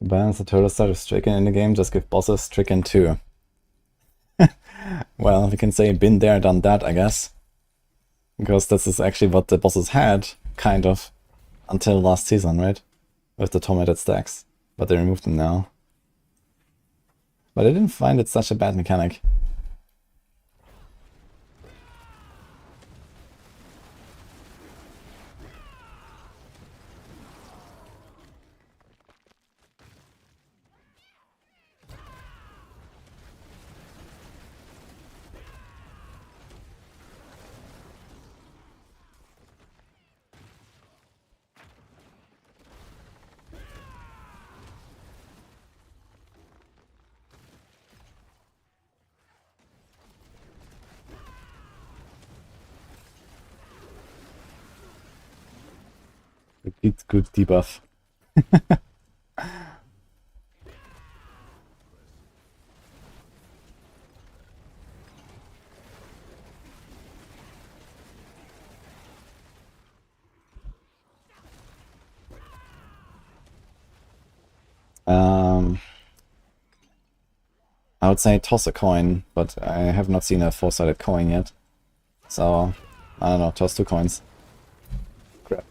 [SPEAKER 1] To balance the total start of Stricken in the game, just give bosses Stricken too. Well, we can say been there, done that, I guess. Because this is actually what the bosses had, kind of, until last season, right? With the automated stacks. But they removed them now. But I didn't find it such a bad mechanic. Good debuff. I would say toss a coin, but I have not seen a 4-sided coin yet. So, I don't know, toss 2 coins. Crap.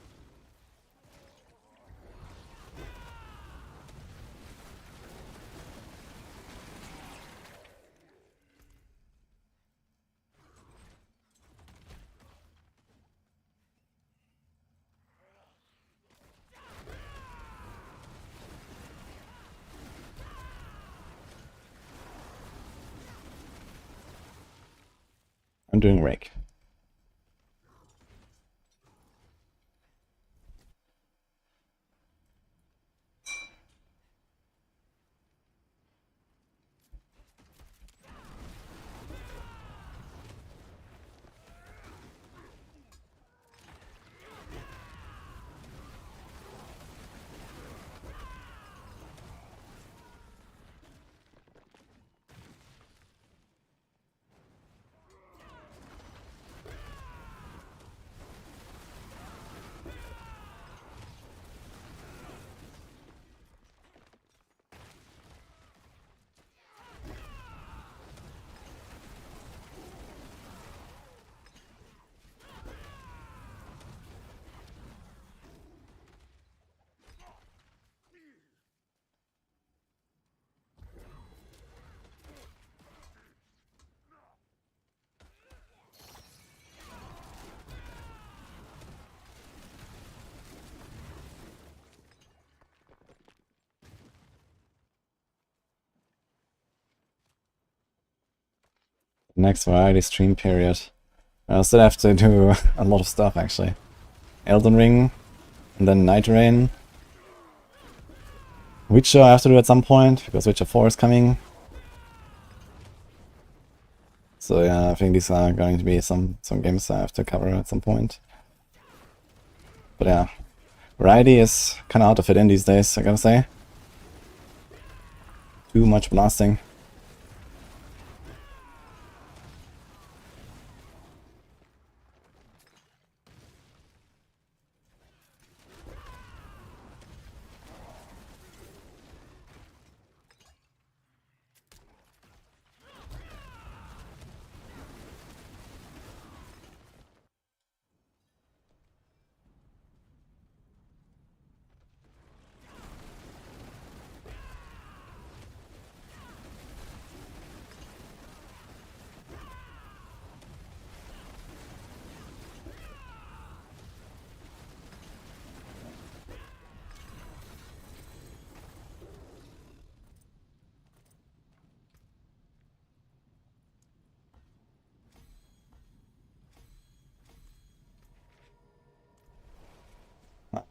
[SPEAKER 1] I'm doing rake. Next variety stream period. I still have to do a lot of stuff actually. Elden Ring, and then Night Rain. Witcher I have to do at some point, because Witcher 4 is coming. So yeah, I think these are going to be some games I have to cover at some point. But yeah, variety is kinda hard to fit in these days, I gotta say. Too much blasting.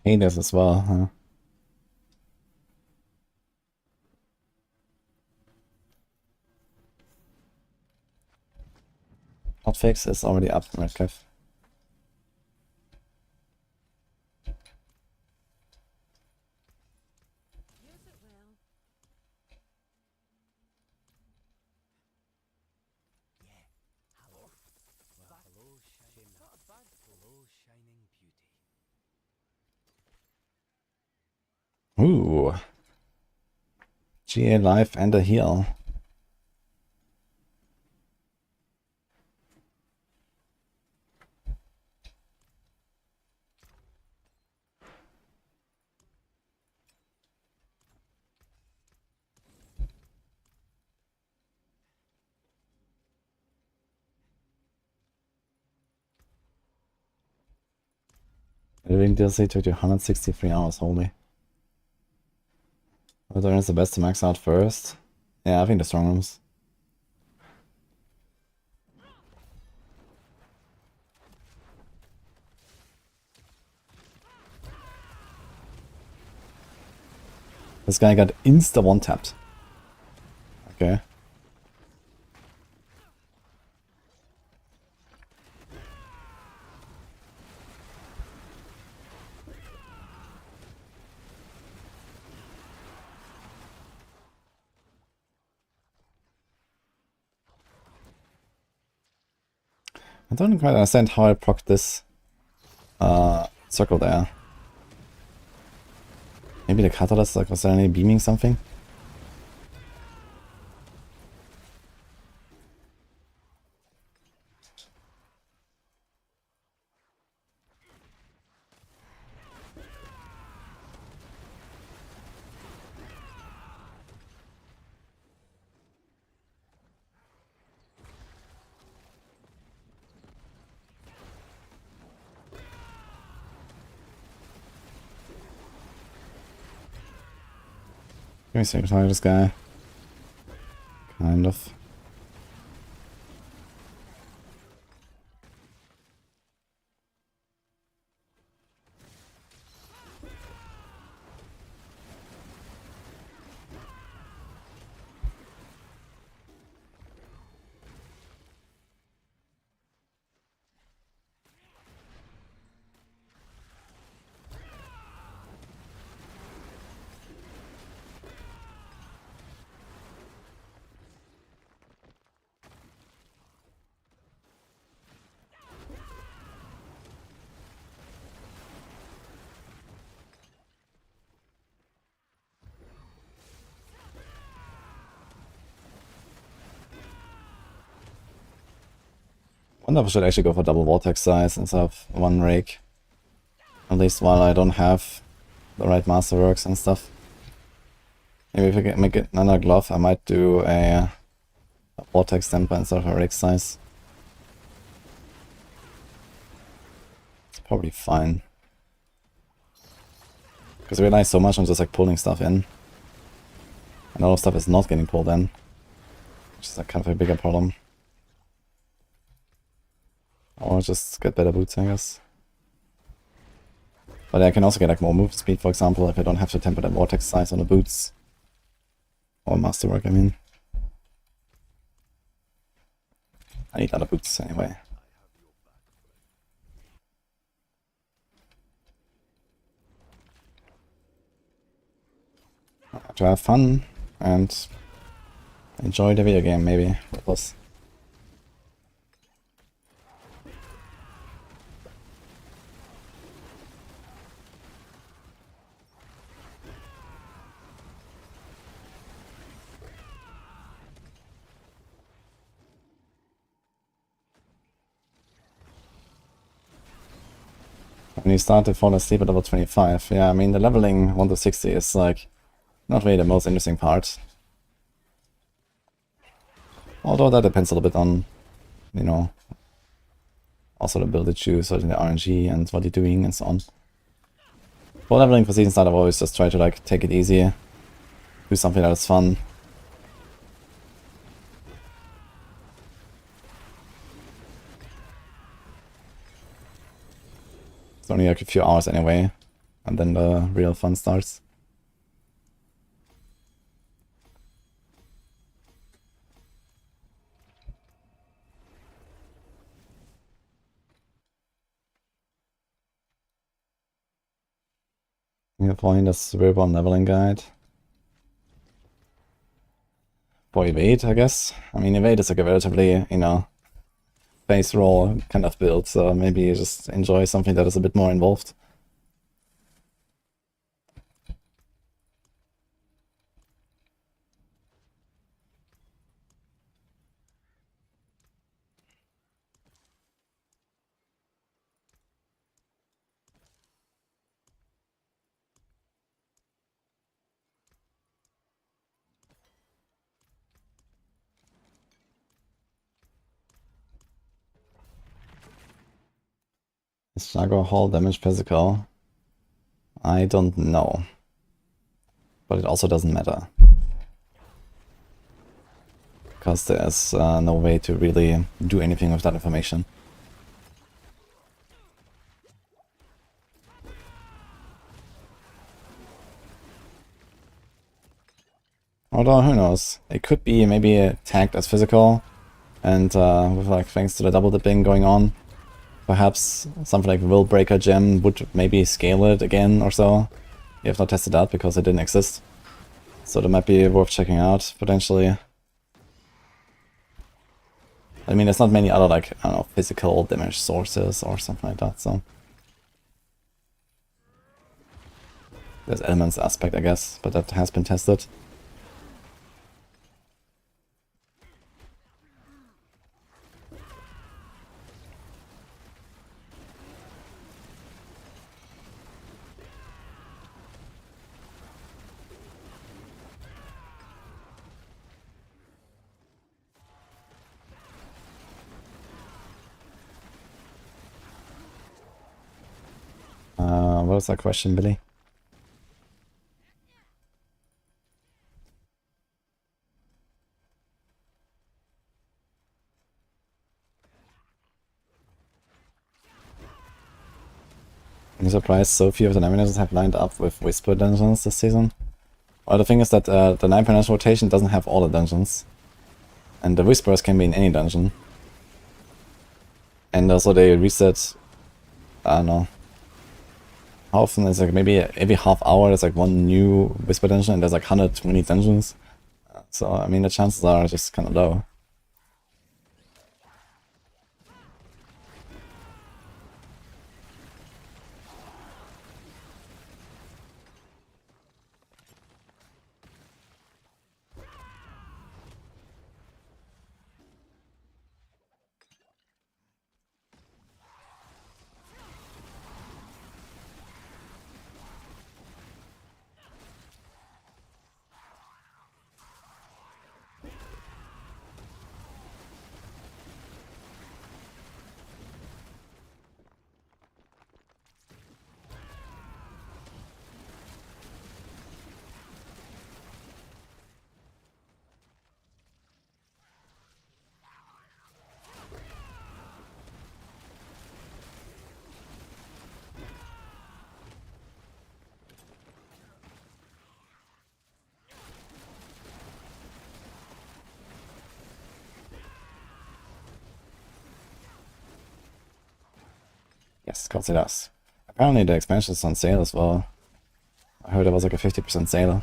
[SPEAKER 1] Hades as well, huh? Hotfix is already up, Redcliffe. Ooh. GA life and a heal. Living DLC took you 163 hours, holy. Whether it's the best to max out first? Yeah, I think the strong rooms. This guy got insta one-tapped. Okay. I don't quite understand how I proc this circle there. Maybe the catalyst, like, was there any beaming something? Give me a second to target this guy. Kind of. I wonder if I should actually go for double vortex size instead of one rake. At least while I don't have the right masterworks and stuff. Maybe if I can make it another glove, I might do a vortex temper instead of a rake size. It's probably fine. Because I rely so much on just like pulling stuff in. And all of stuff is not getting pulled in. Which is like kind of a bigger problem. Or just get better boots, I guess. But I can also get like more move speed, for example, if I don't have to temper the vortex size on the boots. Or masterwork, I mean. I need other boots anyway. To have fun and enjoy the video game, maybe, with us. When you start to fall asleep at level 25, yeah, I mean the leveling 1 to 60 is like not really the most interesting part. Although that depends a little bit on, you know, also the build you choose, or the RNG and what you're doing and so on. For leveling for season start, I've always just tried to like take it easy, do something that is fun. It's only like a few hours anyway, and then the real fun starts. You'll find a Spiritborn leveling guide. For evade, I guess. I mean, evade is like a relatively, you know, face roll kind of build, so maybe you just enjoy something that is a bit more involved. Is Jaguar Hall damage physical? I don't know. But it also doesn't matter. Because there's no way to really do anything with that information. Although, who knows? It could be maybe tagged as physical, and with like thanks to the double dipping going on, perhaps something like Will Breaker Gem would maybe scale it again or so. You have not tested that because it didn't exist. So that might be worth checking out, potentially. I mean, there's not many other, like, I don't know, physical damage sources or something like that, so... There's elements aspect, I guess, but that has been tested. What was that question, Billy? I'm surprised so few of the nominations have lined up with Whisper dungeons this season. Well, the thing is that the 9.9 rotation doesn't have all the dungeons. And the Whispers can be in any dungeon. And also they reset, I don't know, how often is like maybe every half hour there's like one new Whisper dungeon and there's like 120 dungeons. So, I mean, the chances are just kind of low. Yes, God say that. Apparently the expansion is on sale as well. I heard it was like a 50% sale.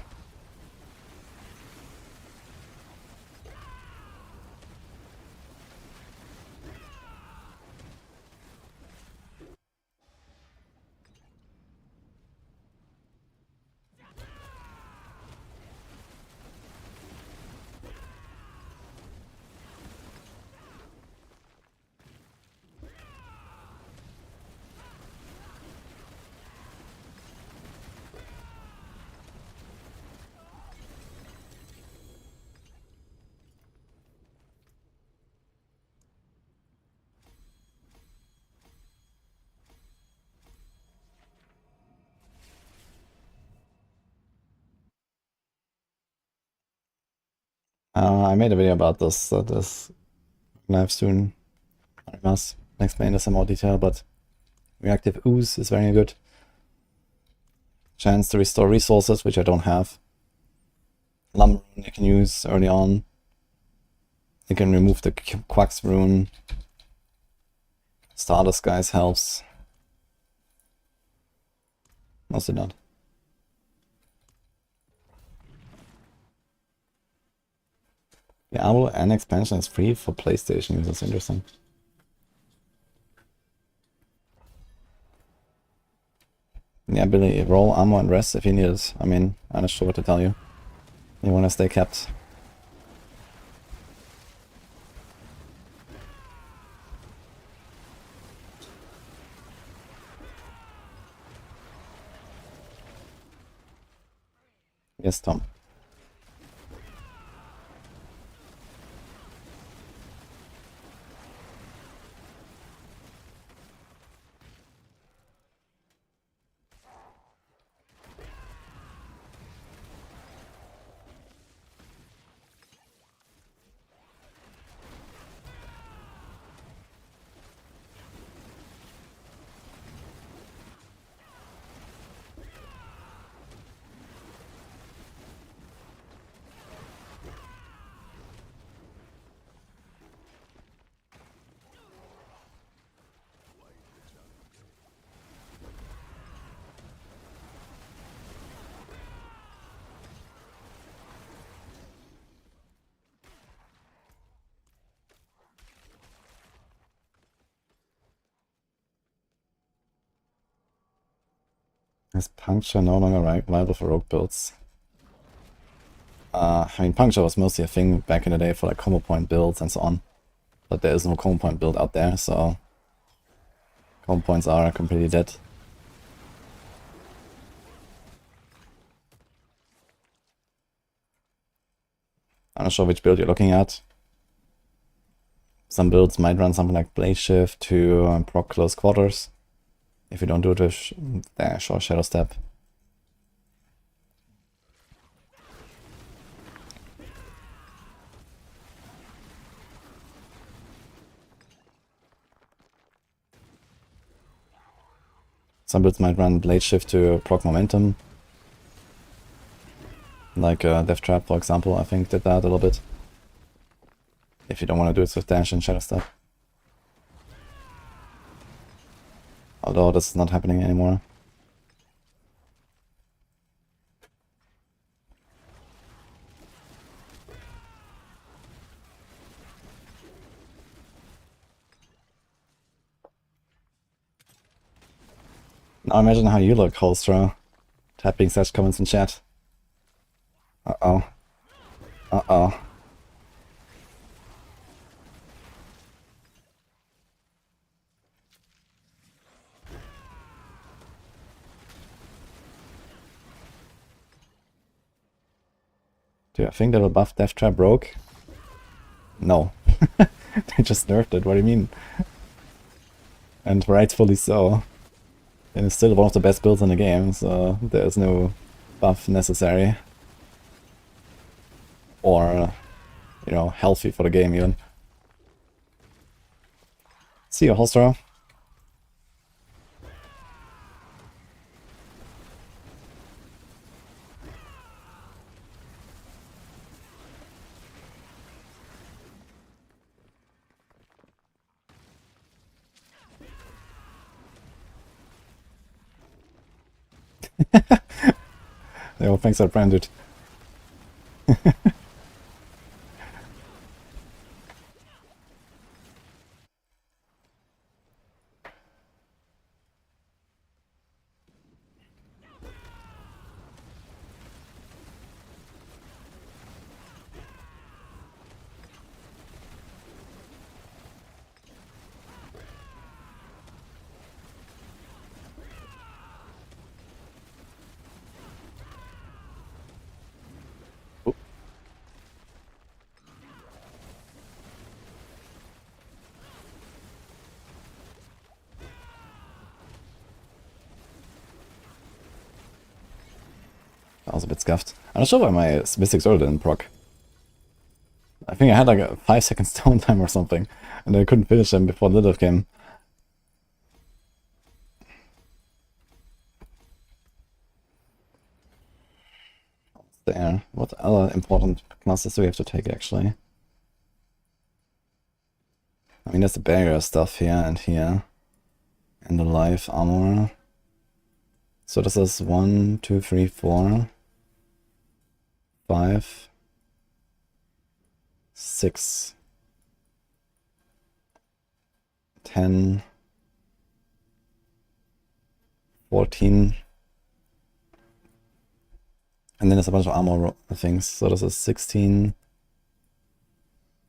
[SPEAKER 1] I made a video about this that is live soon. I must explain this in more detail, but reactive ooze is very good. chance to restore resources, which I don't have. Lumber rune I can use early on. I can remove the Quacks rune. Stardust guys helps. Mostly not. Diablo and expansion is free for PlayStation users. Interesting. Yeah, Billy, roll armor and rest if you need it. I mean, I'm not sure what to tell you. You wanna stay kept. Yes, Tom. Is Puncture no longer viable for rogue builds? I mean, Puncture was mostly a thing back in the day for like combo point builds and so on. But there is no combo point build out there, so combo points are completely dead. I'm not sure which build you're looking at. Some builds might run something like Blade Shift to proc close quarters. If you don't do it with Dash or Shadow Step. Some builds might run Blade Shift to proc momentum. Like Death Trap, for example, I think did that a little bit. If you don't want to do it with Dash and Shadow Step. Although this is not happening anymore. Now imagine how you look, Holstra, typing such comments in chat. Uh-oh. Uh-oh. Do you think they will buff Death Trap Rogue? No. They just nerfed it, what do you mean? And rightfully so. And it's still one of the best builds in the game, so there's no buff necessary. Or, you know, healthy for the game even. See you, Holstra. Yo, thanks for friend, dude. That was a bit scuffed. I'm not sure why my Mystic Sword didn't proc. I think I had like a 5-second stone time or something, and I couldn't finish them before Lilith came. there. What other important classes do we have to take actually? I mean, there's the barrier stuff here and here. And the life armor. So this is 1, 2, 3, 4, 5, 6, 10, 14. And then there's a bunch of armor things. So this is 16,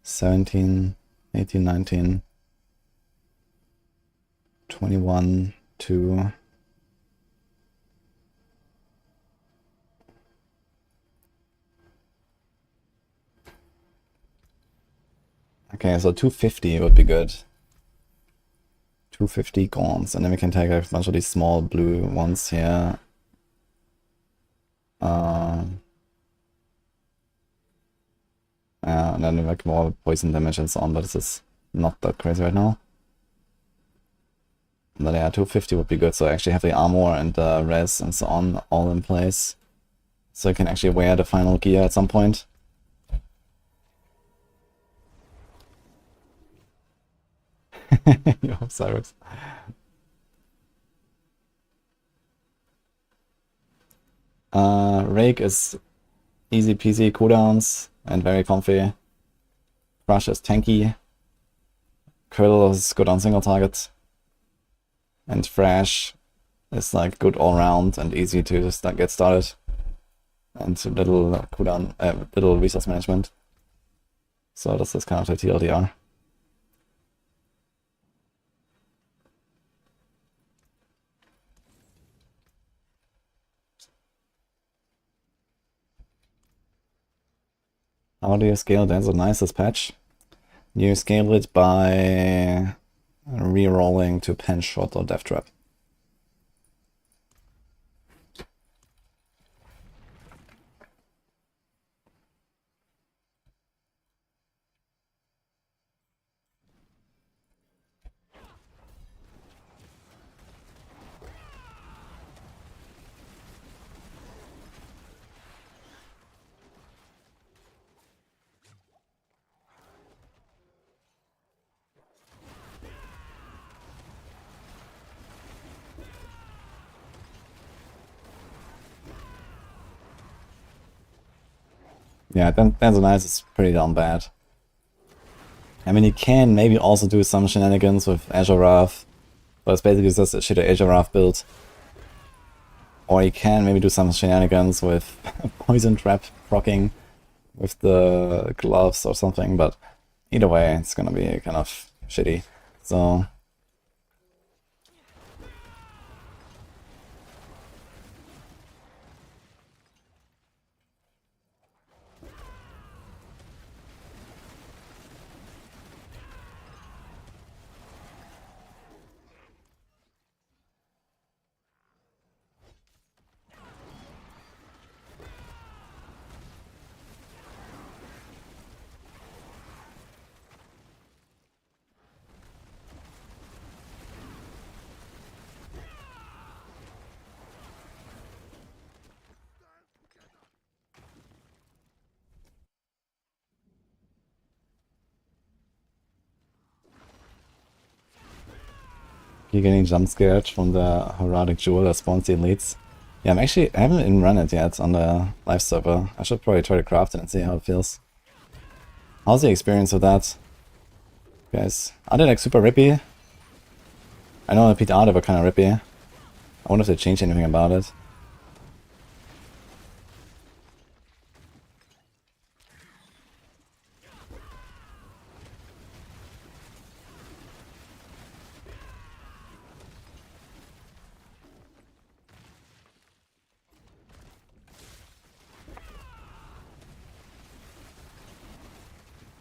[SPEAKER 1] 17, 18, 19, 21, 2. Okay, so 250 would be good. 250 gaunts, and then we can take a bunch of these small blue ones here. Yeah, and then like more poison damage and so on, but this is not that crazy right now. But yeah, 250 would be good, so I actually have the armor and the res and so on all in place. So I can actually wear the final gear at some point. Yo, Cyrus. Rake is easy peasy cooldowns and very comfy. Crush is tanky. Curl is good on single target. And Thrash is like good all round and easy to get started. And little cooldown, little resource management. So this is kind of the TLDR. How do you scale that? So nice this patch. You scale it by re-rolling to pen shot or death trap. Yeah, Nice is pretty damn bad. I mean, you can maybe also do some shenanigans with Azure Wrath, but it's basically just a shitty Azure Wrath build. Or you can maybe do some shenanigans with Poison Trap proccing with the gloves or something, but either way, it's gonna be kind of shitty. So you're getting jump scared from the Herodic Jewel that spawns the elites. Yeah, I haven't even run it yet on the live server. I should probably try to craft it and see how it feels. How's the experience with that? Guys, are they like super rippy? I know the PR they were kinda rippy. I wonder if they changed anything about it.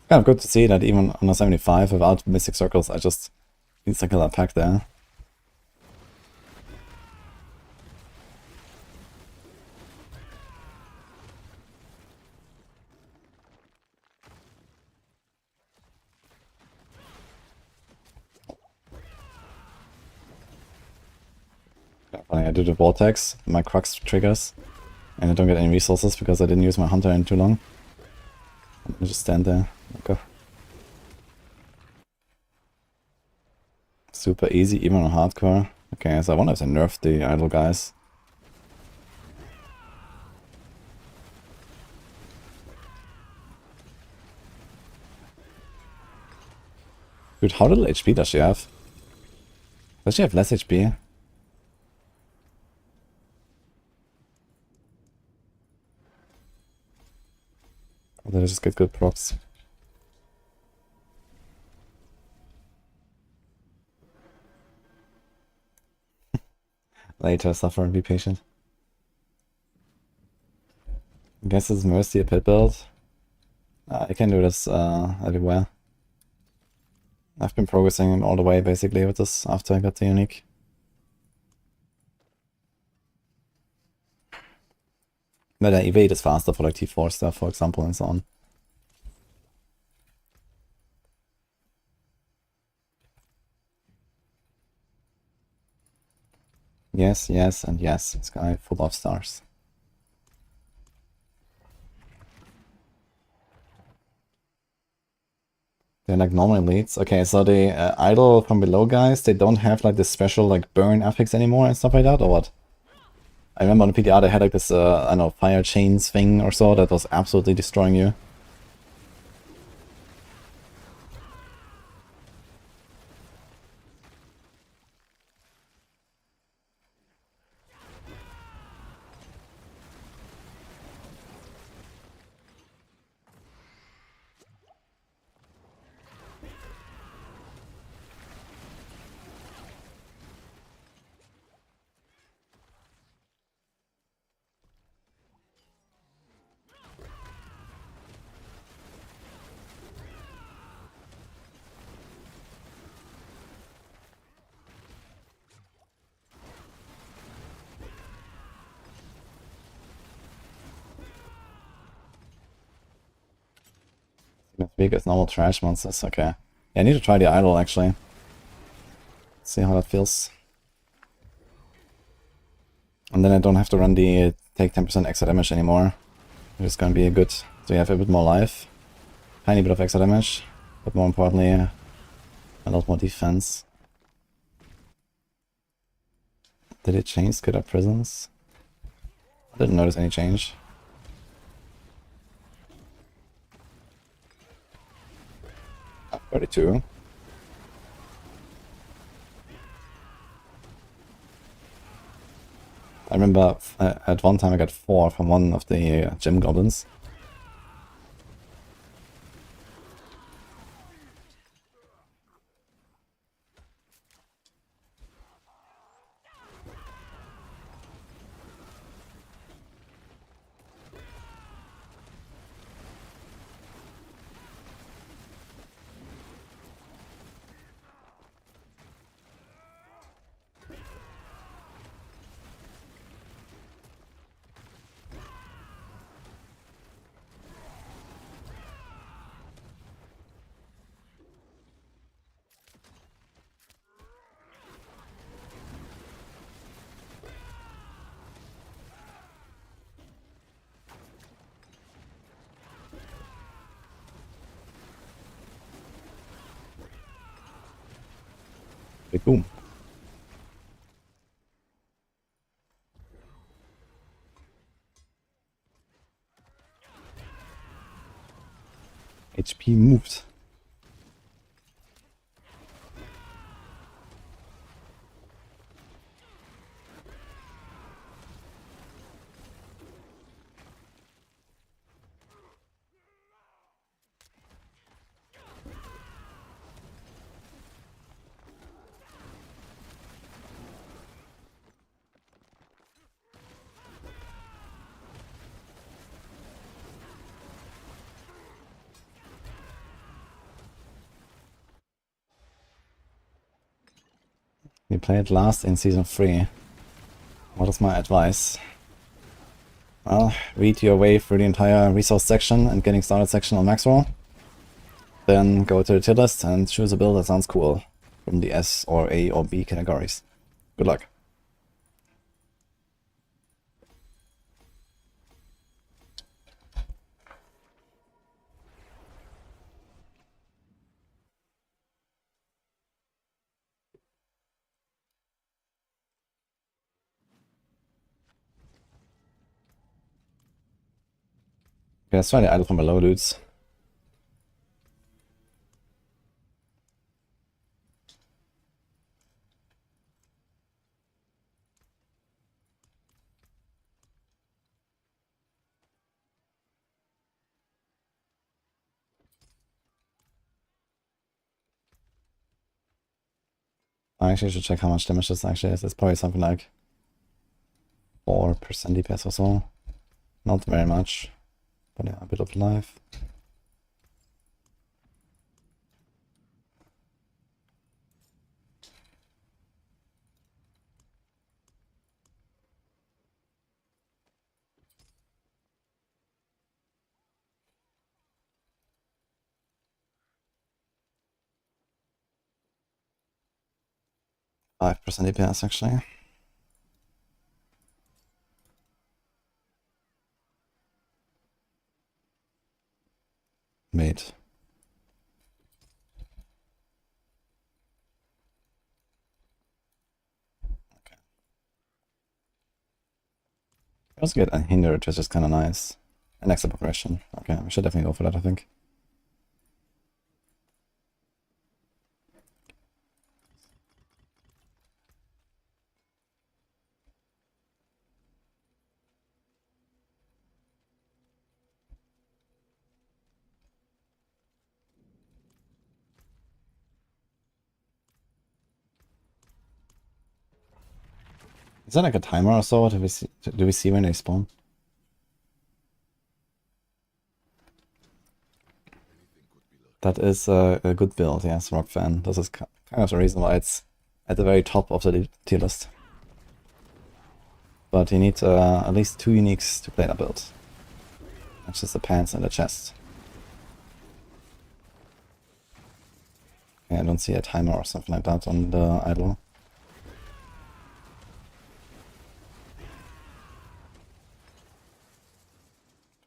[SPEAKER 1] Kind of good to see that even on a 75 without Mystic Circles, I just insta-kill that pack there. I do the Vortex, my Crux triggers, And I don't get any resources because I didn't use my hunter in too long. I just stand there. Okay. Super easy, even on hardcore. Okay, so I wonder if they nerfed the idle guys. Dude, how little HP does she have? Does she have less HP? Or did I just get good procs? Later, suffer and be patient. I guess this is Mercy a pit build. I can do this everywhere. I've been progressing all the way basically with this after I got the unique. But evade is faster for like T4 stuff, for example, and so on. Yes, yes, and yes. This guy full of stars. They're like normal elites. Okay, so the idle from below guys, they don't have like this special like burn affix anymore and stuff like that, or what? I remember on the PDR they had like this, I don't know, fire chains thing or so that was absolutely destroying you. As big as normal trash monsters, okay. Yeah, I need to try the idol actually. See how that feels. And then I don't have to run the take 10% extra damage anymore. It's gonna be good. So you have a bit more life. Tiny bit of extra damage. But more importantly, a lot more defense. Did it change Skid Up Prisons? I didn't notice any change. Ah, 32. I remember at one time I got 4 from one of the gym goblins. Big boom. HP moved. We played last in Season 3. What is my advice? Well, read your way through the entire resource section and getting started section on Maxwell. Then go to the tier list and choose a build that sounds cool from the S or A or B categories. Good luck. Okay, let's try the idol from below, dudes. I actually should check how much damage this actually is. It's probably something like 4% DPS or so. Not very much, but yeah, a bit of life. %5 DPS actually. Wait. Okay. I also get unhindered, which is kind of nice. An extra progression. Okay, we should definitely go for that, I think. Is that like a timer or so? Do we see when they spawn? That is a good build, yes, Rock fan. This is kind of the reason why it's at the very top of the tier list. But you need at least 2 uniques to play that build. That's just the pants and the chest. Okay, I don't see a timer or something like that on the idol.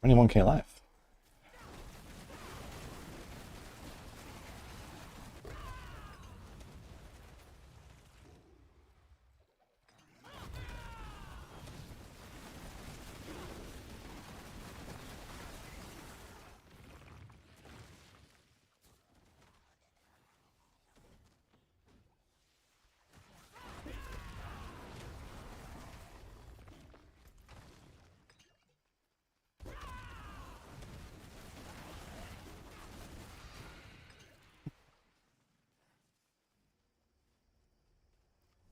[SPEAKER 1] 21k life.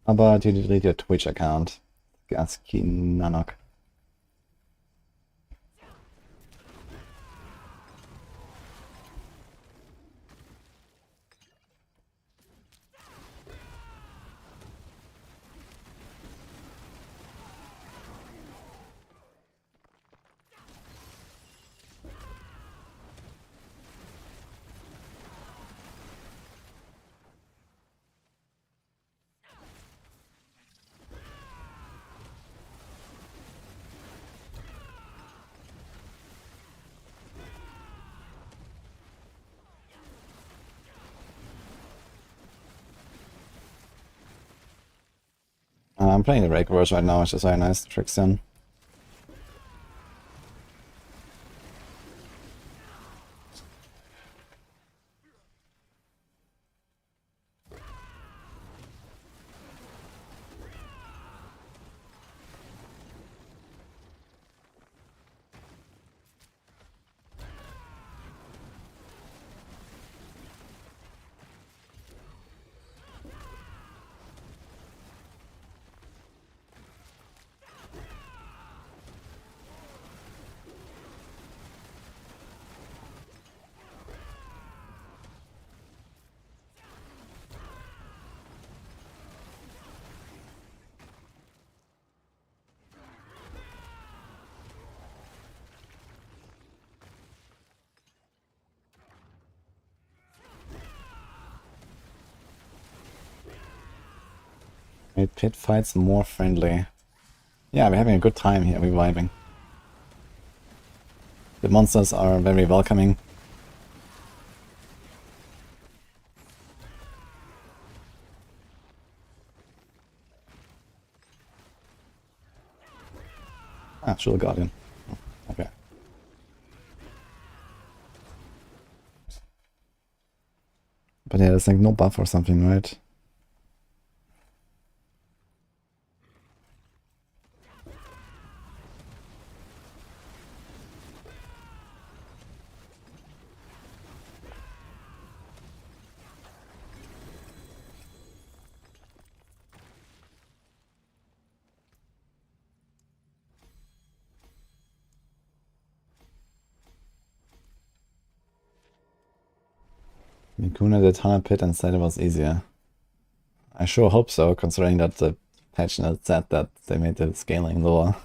[SPEAKER 1] How about you delete your Twitch account? Gaski Nanok. I'm playing the Rake version right now, which is very nice. Tricks in. Made pit fights more friendly. Yeah, we're having a good time here, we're vibing. The monsters are very welcoming. Ah, Shield Guardian. Okay. But yeah, there's like no buff or something, right? Mikuna did 100 pit and said it was easier. I sure hope so, considering that the patch note said that they made the scaling lower.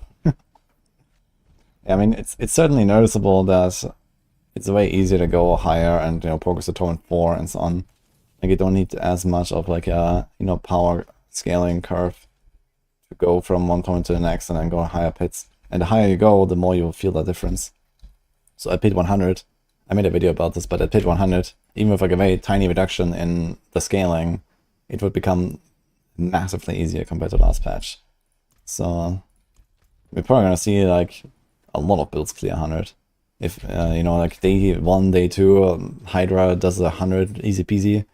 [SPEAKER 1] I mean, it's certainly noticeable that it's way easier to go higher and, you know, progress to torrent 4 and so on. Like, you don't need as much of like a, you know, power scaling curve to go from one torrent to the next and then go higher pits. And the higher you go, the more you'll feel that difference. So at pit 100, I made a video about this, but at pit 100, even with like a very tiny reduction in the scaling, it would become massively easier compared to last patch. So we're probably gonna see like a lot of builds clear 100. If, you know, like day 1, day 2, Hydra does 100 easy peasy.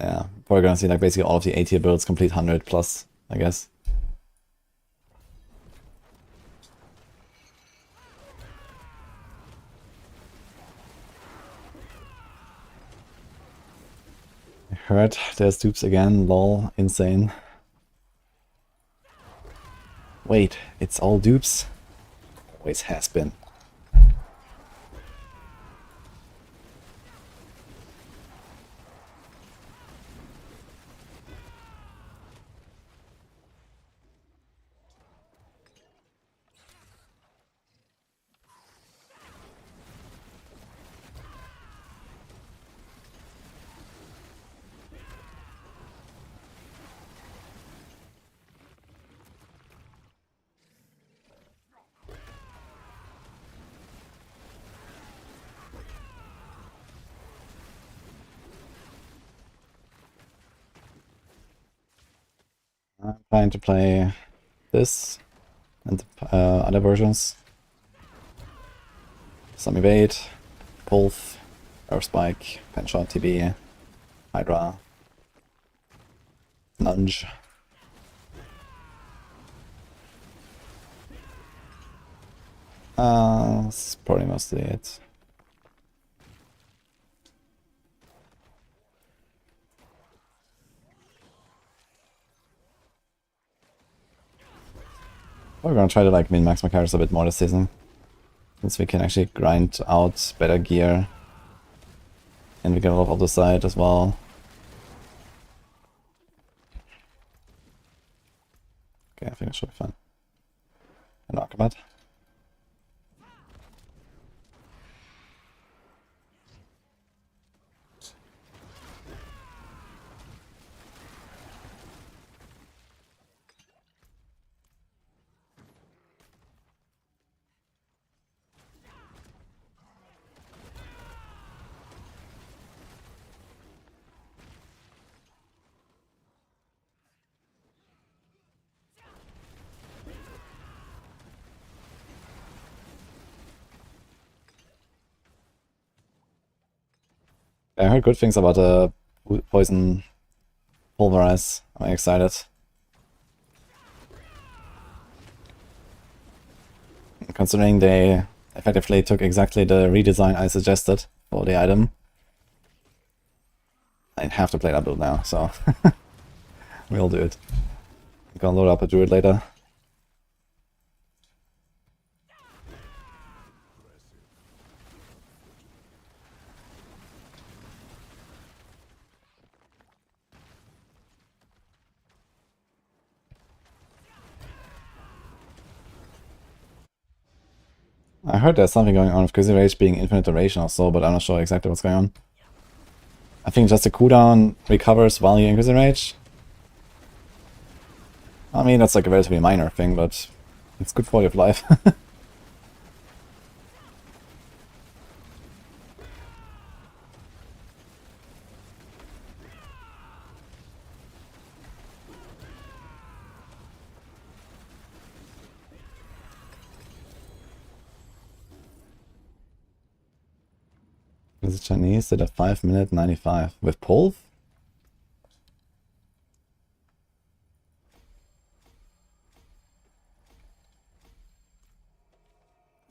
[SPEAKER 1] Yeah, probably gonna see like basically all of the A-tier builds complete 100 plus, I guess. I heard there's dupes again, lol, insane. Wait, it's all dupes? Always has been. I'm planning to play this and the other versions. Some evade, Pulse, Earth Spike, Penshot, TB, Hydra, Lunge. That's probably mostly it. We're gonna try to like min-max my characters a bit more this season, since we can actually grind out better gear, and we get a lot of the side as well. Okay, I think it should be fine. And Archibald. I heard good things about the poison pulverize. I'm excited. Considering they effectively took exactly the redesign I suggested for the item. I have to play that build now, so we'll do it. I'm gonna load up a Druid later. I heard there's something going on with Crazy Rage being infinite duration or so, but I'm not sure exactly what's going on. I think just the cooldown recovers while you're in Crazy Rage. I mean, that's like a relatively minor thing, but it's good quality of life. Is it Chinese? Did a 5-minute 95 with Pulv?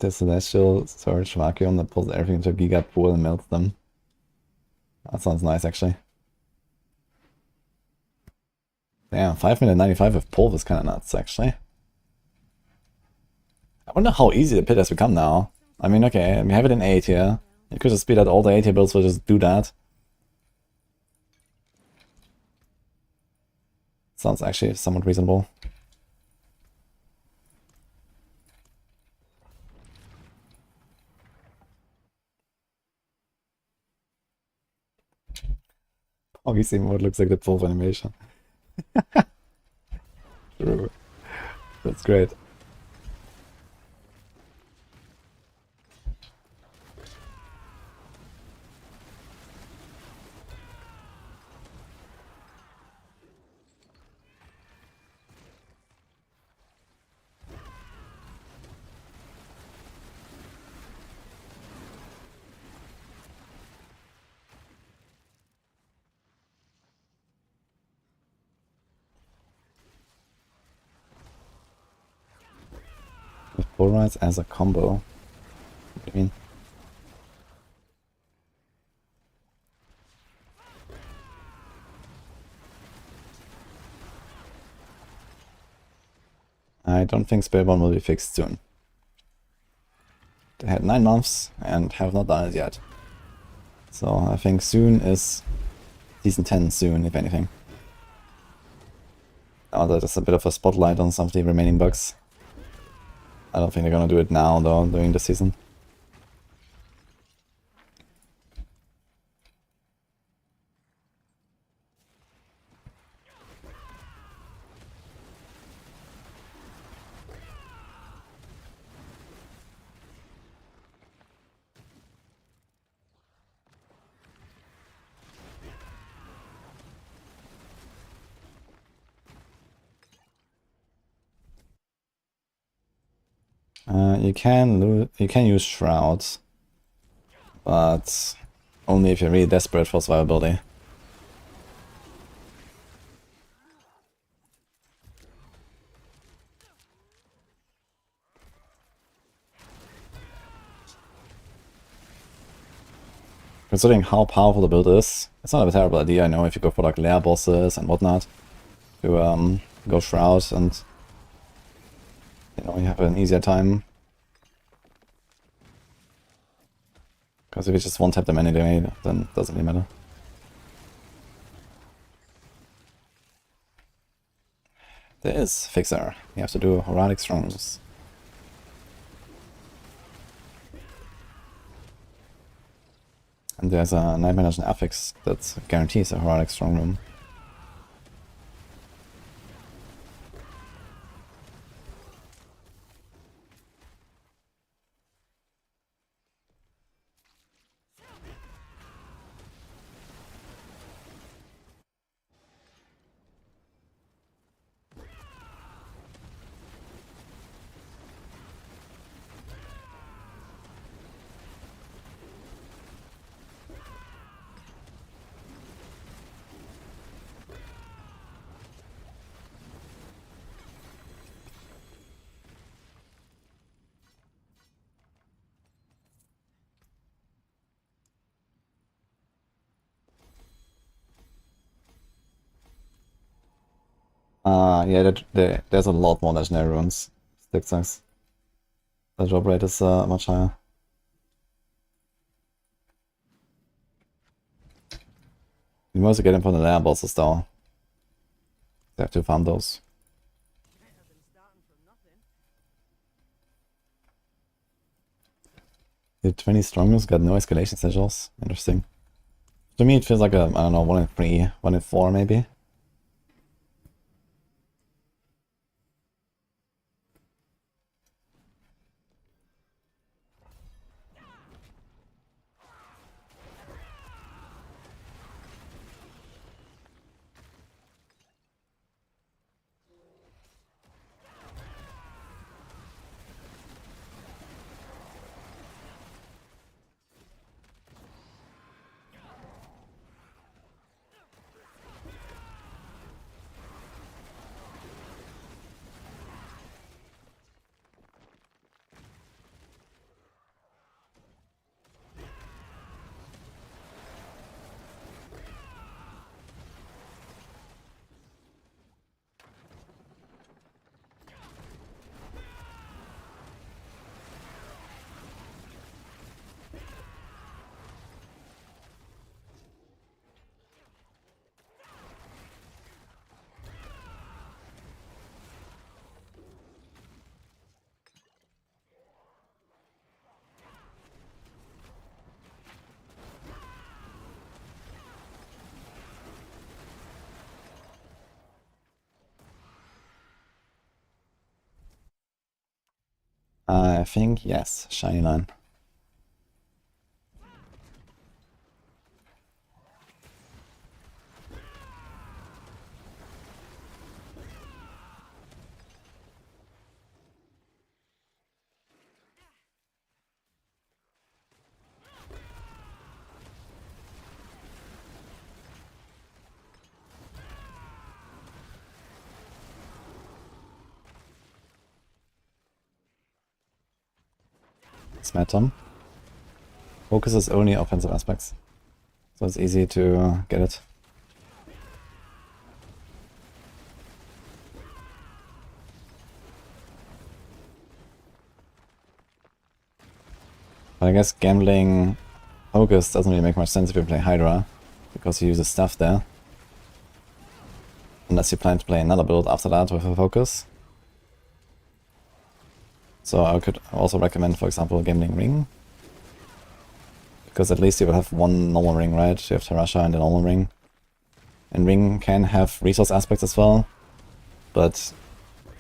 [SPEAKER 1] The celestial Sorc vacuum that pulls everything into a giga pool and melts them. That sounds nice, actually. Damn, 5-minute 95 with Pulv is kind of nuts, actually. I wonder how easy the pit has become now. I mean, okay, we have it in 8 here. You could just speed out all the 8 here builds will just do that. Sounds actually somewhat reasonable. Obviously, what looks like the Pulv animation. True. That's great. Polarize as a combo. What do you mean? I don't think Spiritborn will be fixed soon. They had 9 months and have not done it yet. So I think soon is Season 10 soon, if anything. Now that is a bit of a spotlight on some of the remaining bugs. I don't think they're gonna do it now though, during the season. You can use Shrouds, but only if you're really desperate for survivability. Considering how powerful the build is, it's not a terrible idea, I know, if you go for like lair bosses and whatnot, to go Shroud and, you know, you have an easier time. Because if you just one-tap them anyway, then it doesn't really matter. There is Fixer. You have to do Horadic Strongs. And there's a Night Manager affix that guarantees a Horadic Strong Room. Yeah, there's a lot more legendary runes. Stick size. The drop rate is much higher. You mostly get them from the lair bosses though. You have to farm those. The 20 strongest got no escalation sigils. Interesting. To me it feels like a, I don't know, 1 in 3, 1 in 4 maybe. I think yes, shiny line. Smatter. Focus is only offensive aspects, so it's easy to get it. But I guess gambling focus doesn't really make much sense if you play Hydra, because you use stuff there. Unless you plan to play another build after that with a focus. So I could also recommend, for example, gambling Ring. Because at least you will have one normal ring, right? You have Tarasha and a normal ring. And Ring can have resource aspects as well, but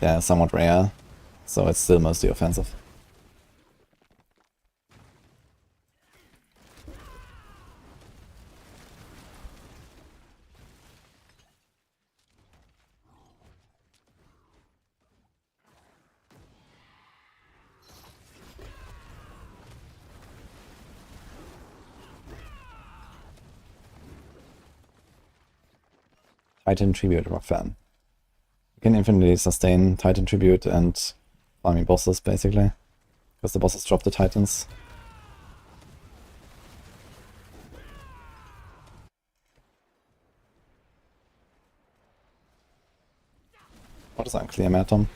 [SPEAKER 1] they're somewhat rare, so it's still mostly offensive. Titan Tribute, rock fan. You can infinitely sustain Titan Tribute and farming bosses, basically. Because the bosses drop the Titans. What is unclear, Matom?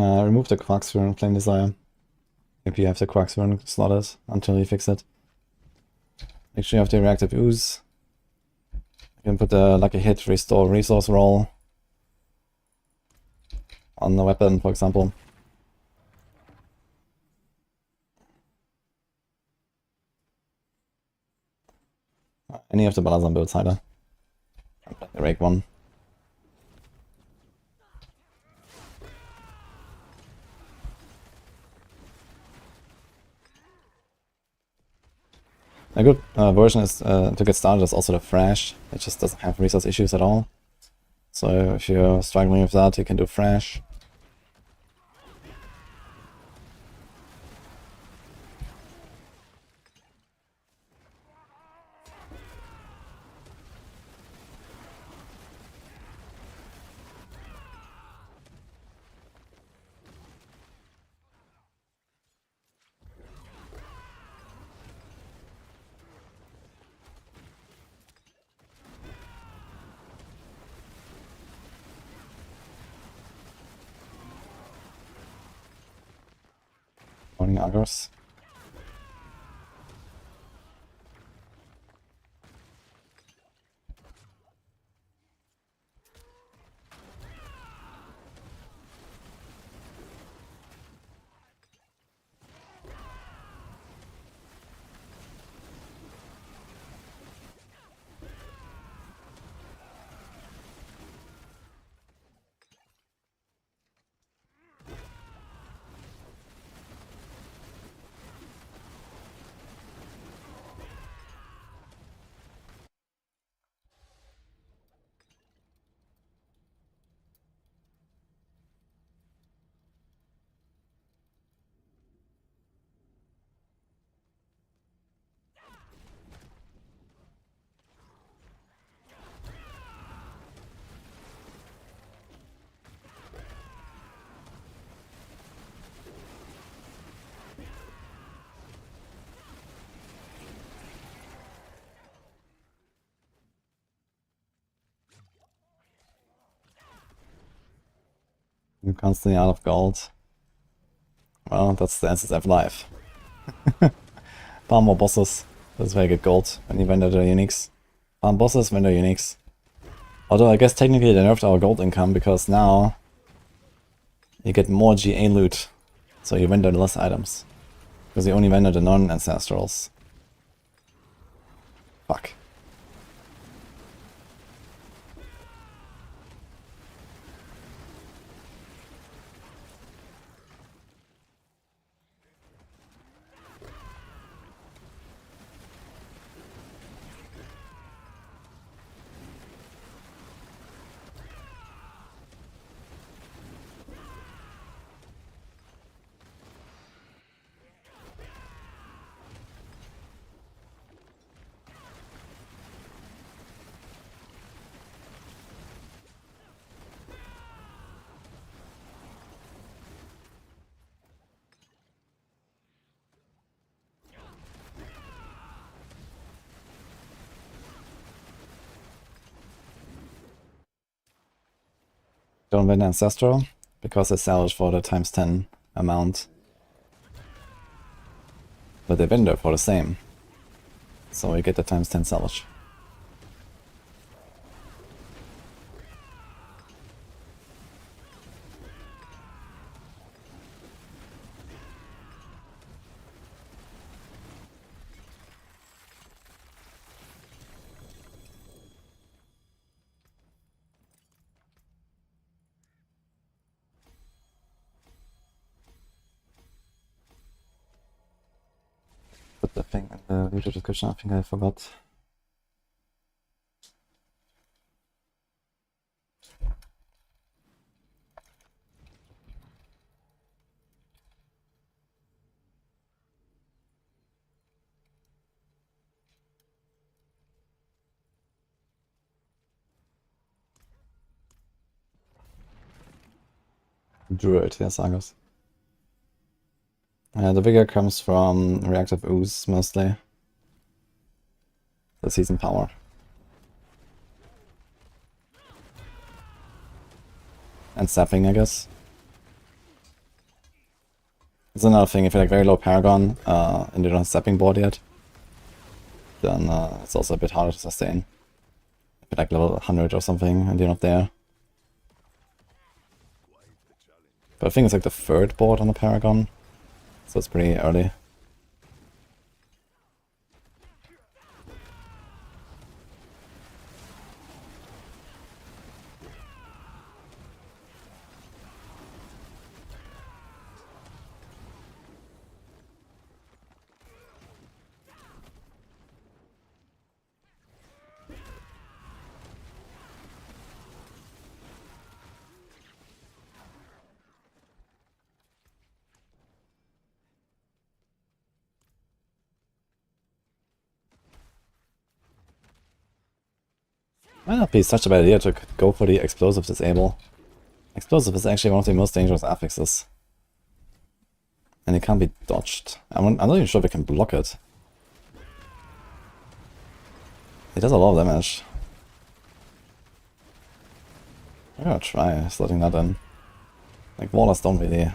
[SPEAKER 1] Remove the Quarksphere and Flame Desire. If you have the Quarksphere slotted until you fix it. Make sure you have the reactive ooze. You can put the lucky hit, restore resource roll on the weapon, for example. Any of the Balazan builds either. I'm playing the Rake one. A good version is to get started is also the Thrash. It just doesn't have resource issues at all. So if you're struggling with that, you can do Thrash. Morning Argos. I'm constantly out of gold. Well, that's the NSF life. Farm more bosses. That's where you get gold when you vendor the uniques. Farm bosses, vendor uniques. Although I guess technically they nerfed our gold income because now you get more GA loot. So you vendor less items. Because you only vendor the non-ancestrals. Fuck. Don't vendor ancestral because they sell it for the times 10 amount. But they vendor for the same. So we get the times 10 salvage. Put the thing in the video description, I think I forgot. Druid, yes, Argos. The vigor comes from reactive ooze mostly. The season power. And sapping, I guess. It's another thing, if you're like very low Paragon and you don't have sapping board yet, then it's also a bit harder to sustain. If you're like level 100 or something and you're not there. But I think it's like the third board on the Paragon, so it's pretty early. Might not be such a bad idea to go for the explosive disable. Explosive is actually one of the most dangerous affixes. And it can't be dodged. I'm not even sure if it can block it. It does a lot of damage. I'm gonna try slotting that in. Like, wallers don't really.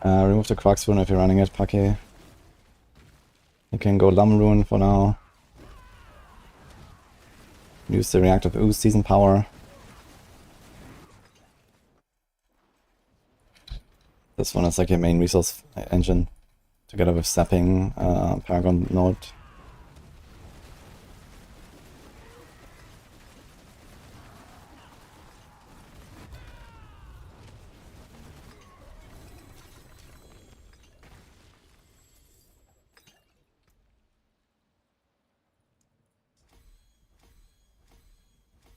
[SPEAKER 1] Remove the Quarks rune if you're running it, Pake. You can go Lum rune for now. Use the reactive ooze season power. This one is like your main resource engine, together with sapping Paragon node.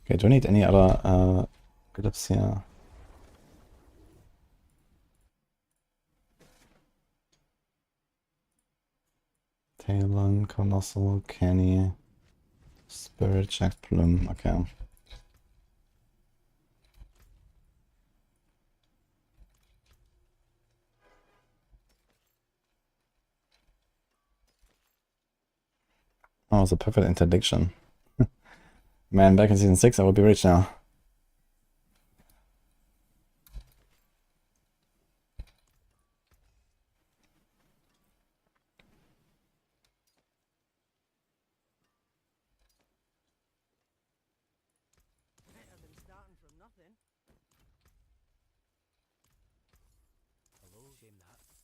[SPEAKER 1] Okay, do I need any other glyphs here? Talon, Colossal, Canny, Spirit, Jack Plume, okay. Oh, it's a perfect interdiction. Man, back in Season 6 I would be rich now.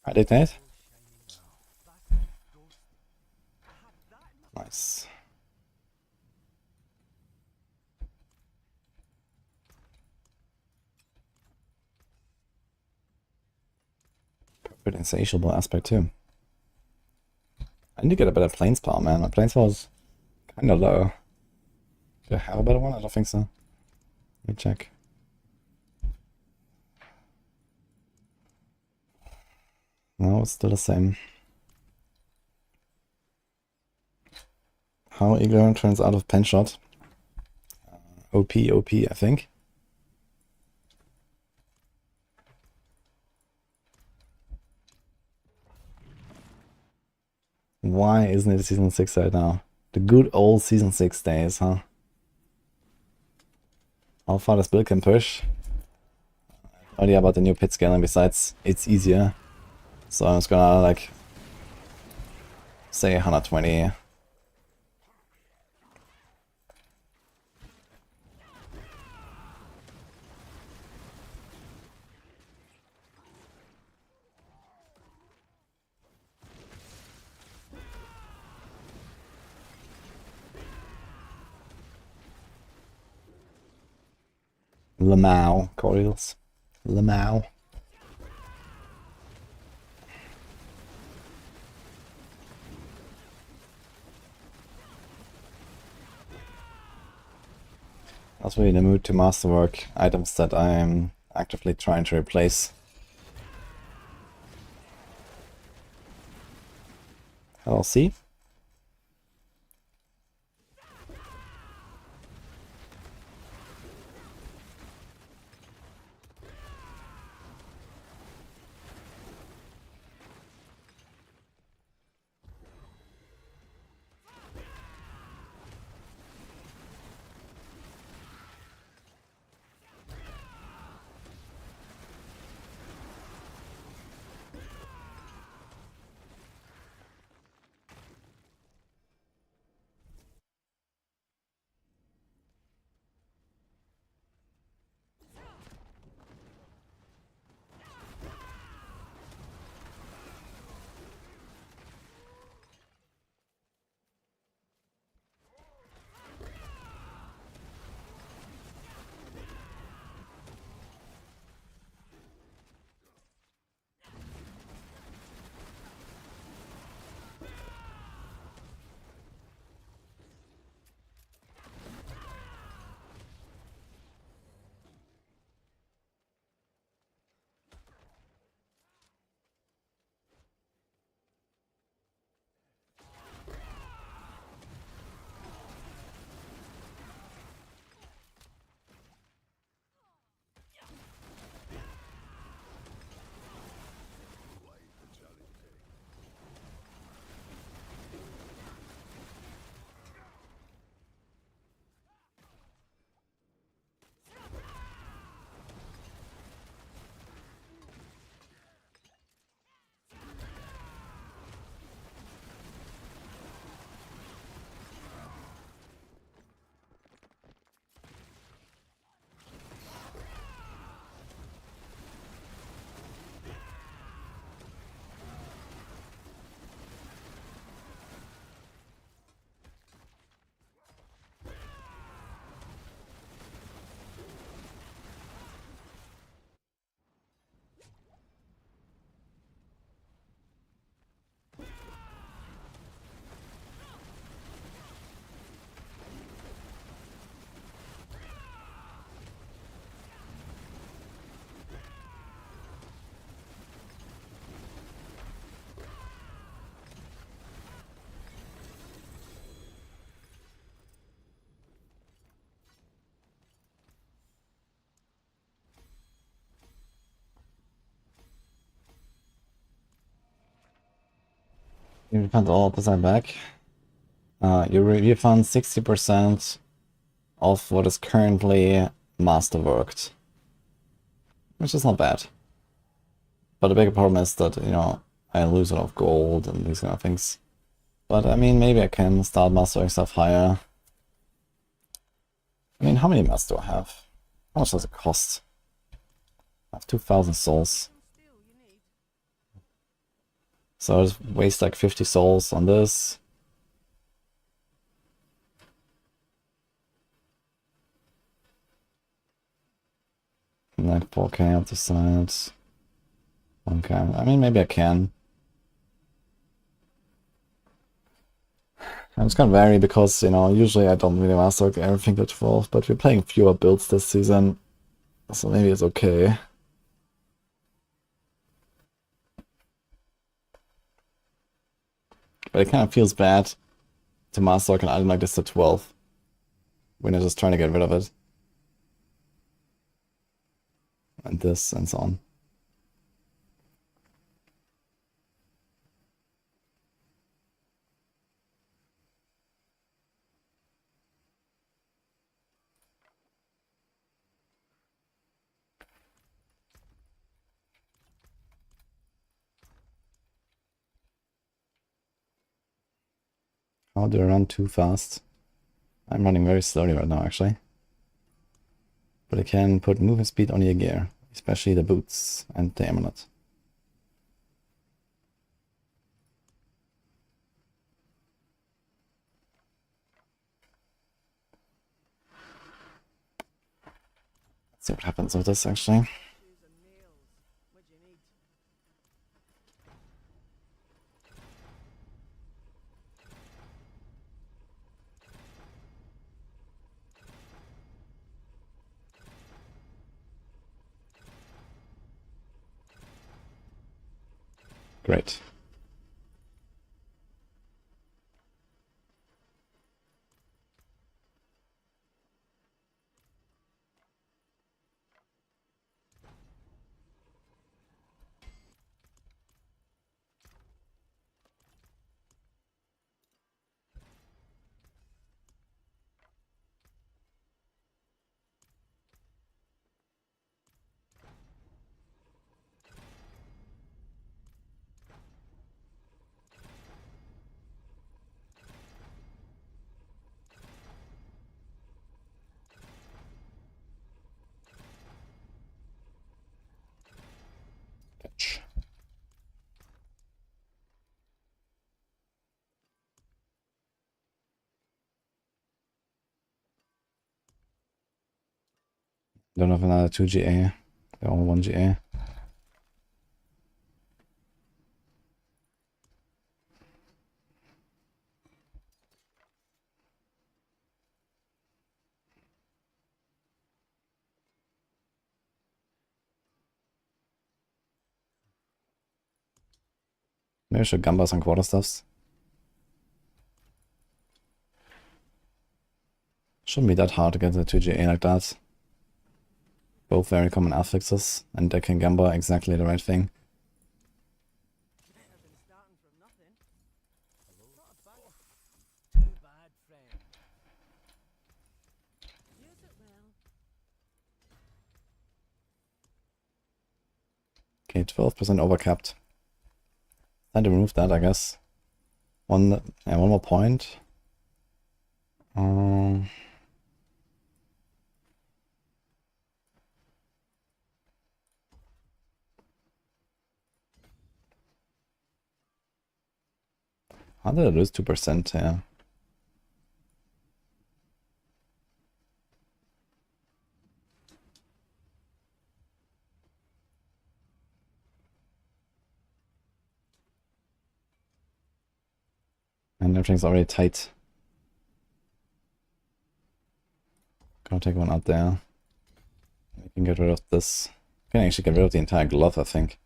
[SPEAKER 1] I did that. Nice. Perfect insatiable aspect too. I need to get a better planes power, man. My planes power is kinda low. Do I have a better one? I don't think so. Let me check. No, it's still the same. How Eaglehorn turns out of pen shot. OP, I think. Why isn't it Season 6 right now? The good old Season 6 days, huh? How far this build can push? No idea about the new pit scaling, besides it's easier. So I'm just gonna like say 120. Lamau, Coils. Lamau. I was really in the mood to masterwork items that I'm actively trying to replace. I'll see. You refund all percent back. You refund 60% of what is currently masterworked, which is not bad. But the bigger problem is that, you know, I lose a lot of gold and these kind of things. But I mean, maybe I can start mastering stuff higher. I mean, how many masks do I have? How much does it cost? I have 2,000 souls. So I just waste like 50 souls on this. And like 4k off the sides. 1k. I mean, maybe I can. It's gonna vary because, you know, usually I don't really master everything that evolves, but we're playing fewer builds this season, so maybe it's okay. But it kind of feels bad to master an item like this to 12 when you're just trying to get rid of it. And this and so on. How do I run too fast? I'm running very slowly right now, actually. But I can put movement speed on your gear, especially the boots and the amulet. Let's see what happens with this, actually. Great. Catch. Don't have another 2 GA. They're all 1 GA. Maybe I should gamba some quarterstaffs. Shouldn't be that hard to get the 2 GA like that. Both very common affixes, and I can gamba exactly the right thing. Okay, 12% overcapped. Time to remove that, I guess. One more point. How did I lose 2%? Yeah. And everything's already tight. Gonna take one out there. We can get rid of this. We can actually get rid of the entire glove, I think.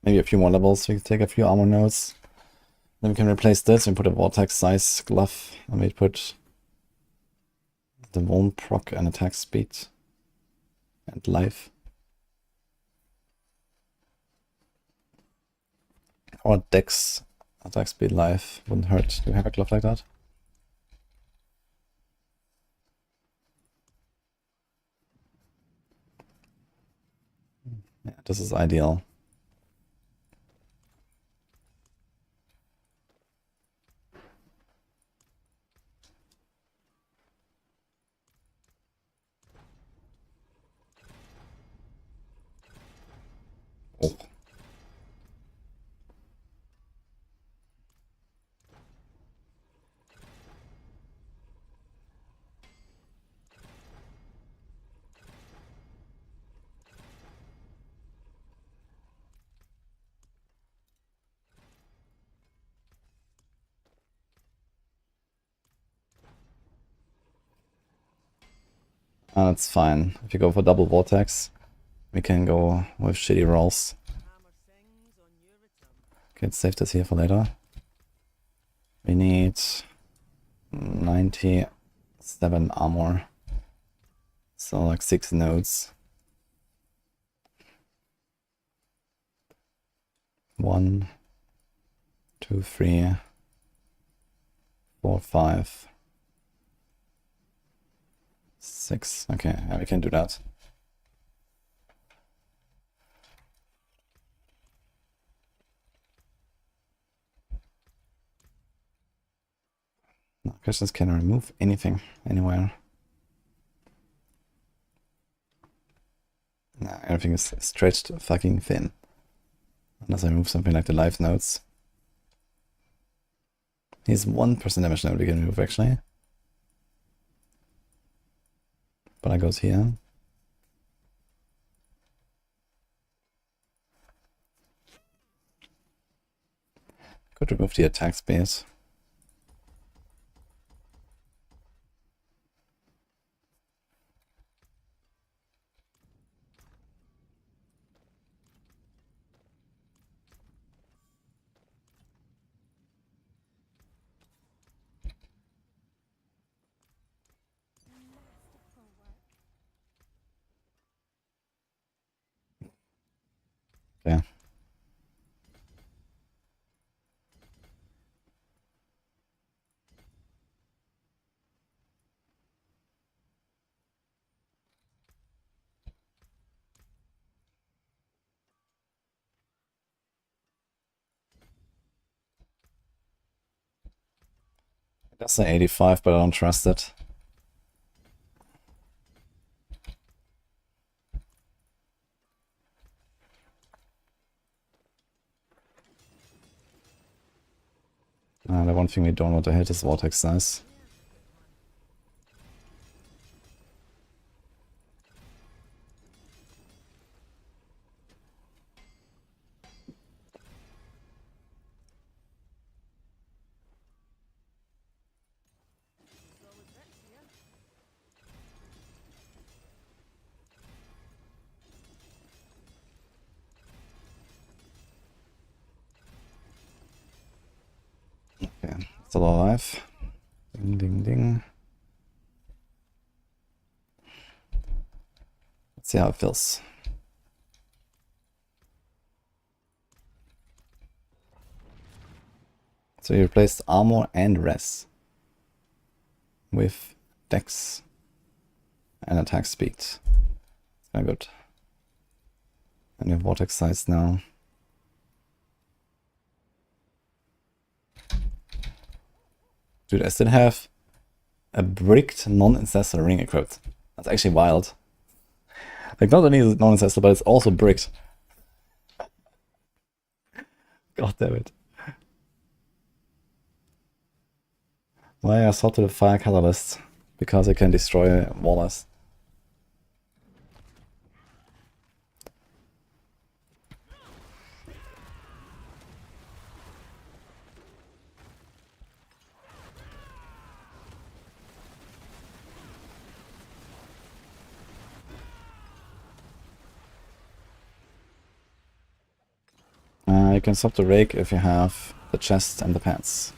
[SPEAKER 1] Maybe a few more levels. We can take a few armor nodes. Then we can replace this and put a vortex size glove. And we put the won't proc and attack speed and life. Our dex Attack speed life wouldn't hurt. Do we have a glove like that? Yeah, this is ideal. Oh. That's fine. If you go for double vortex, we can go with shitty rolls. Okay, let's save this here for later. We need 97 armor. So like 6 nodes. 1, 2, 3, 4, 5, 6. Okay, yeah, we can do that. No, questions can I remove anything, anywhere. Nah, everything is stretched fucking thin. Unless I move something like the life nodes. He's 1% damage node we can remove actually. But I goes here. Could remove the attack space.
[SPEAKER 2] Masterful work.
[SPEAKER 1] Yeah. It does say 85, but I don't trust it. The one thing we don't want to hit is vortex size. Okay, still alive. Ding ding ding. Let's see how it feels. So you replaced armor and res with dex and attack speed. It's very good. And you have vortex size now. Dude, I still have a bricked non-ancestral ring equipped. That's actually wild. Like, not only is it non-ancestral, but it's also bricked. God damn it. Why I sought to the fire catalyst? Because it can destroy wallers. You can stop the rake if you have the chest and the pants.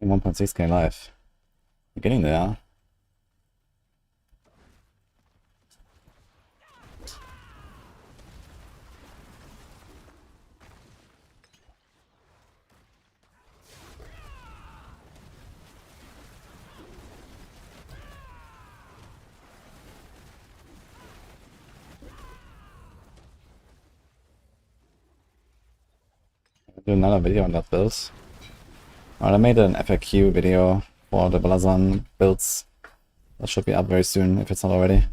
[SPEAKER 1] 1.6k live. We're getting there. Do another video on that build. Alright, I made an FAQ video for the Blazon builds. That should be up very soon if it's not already.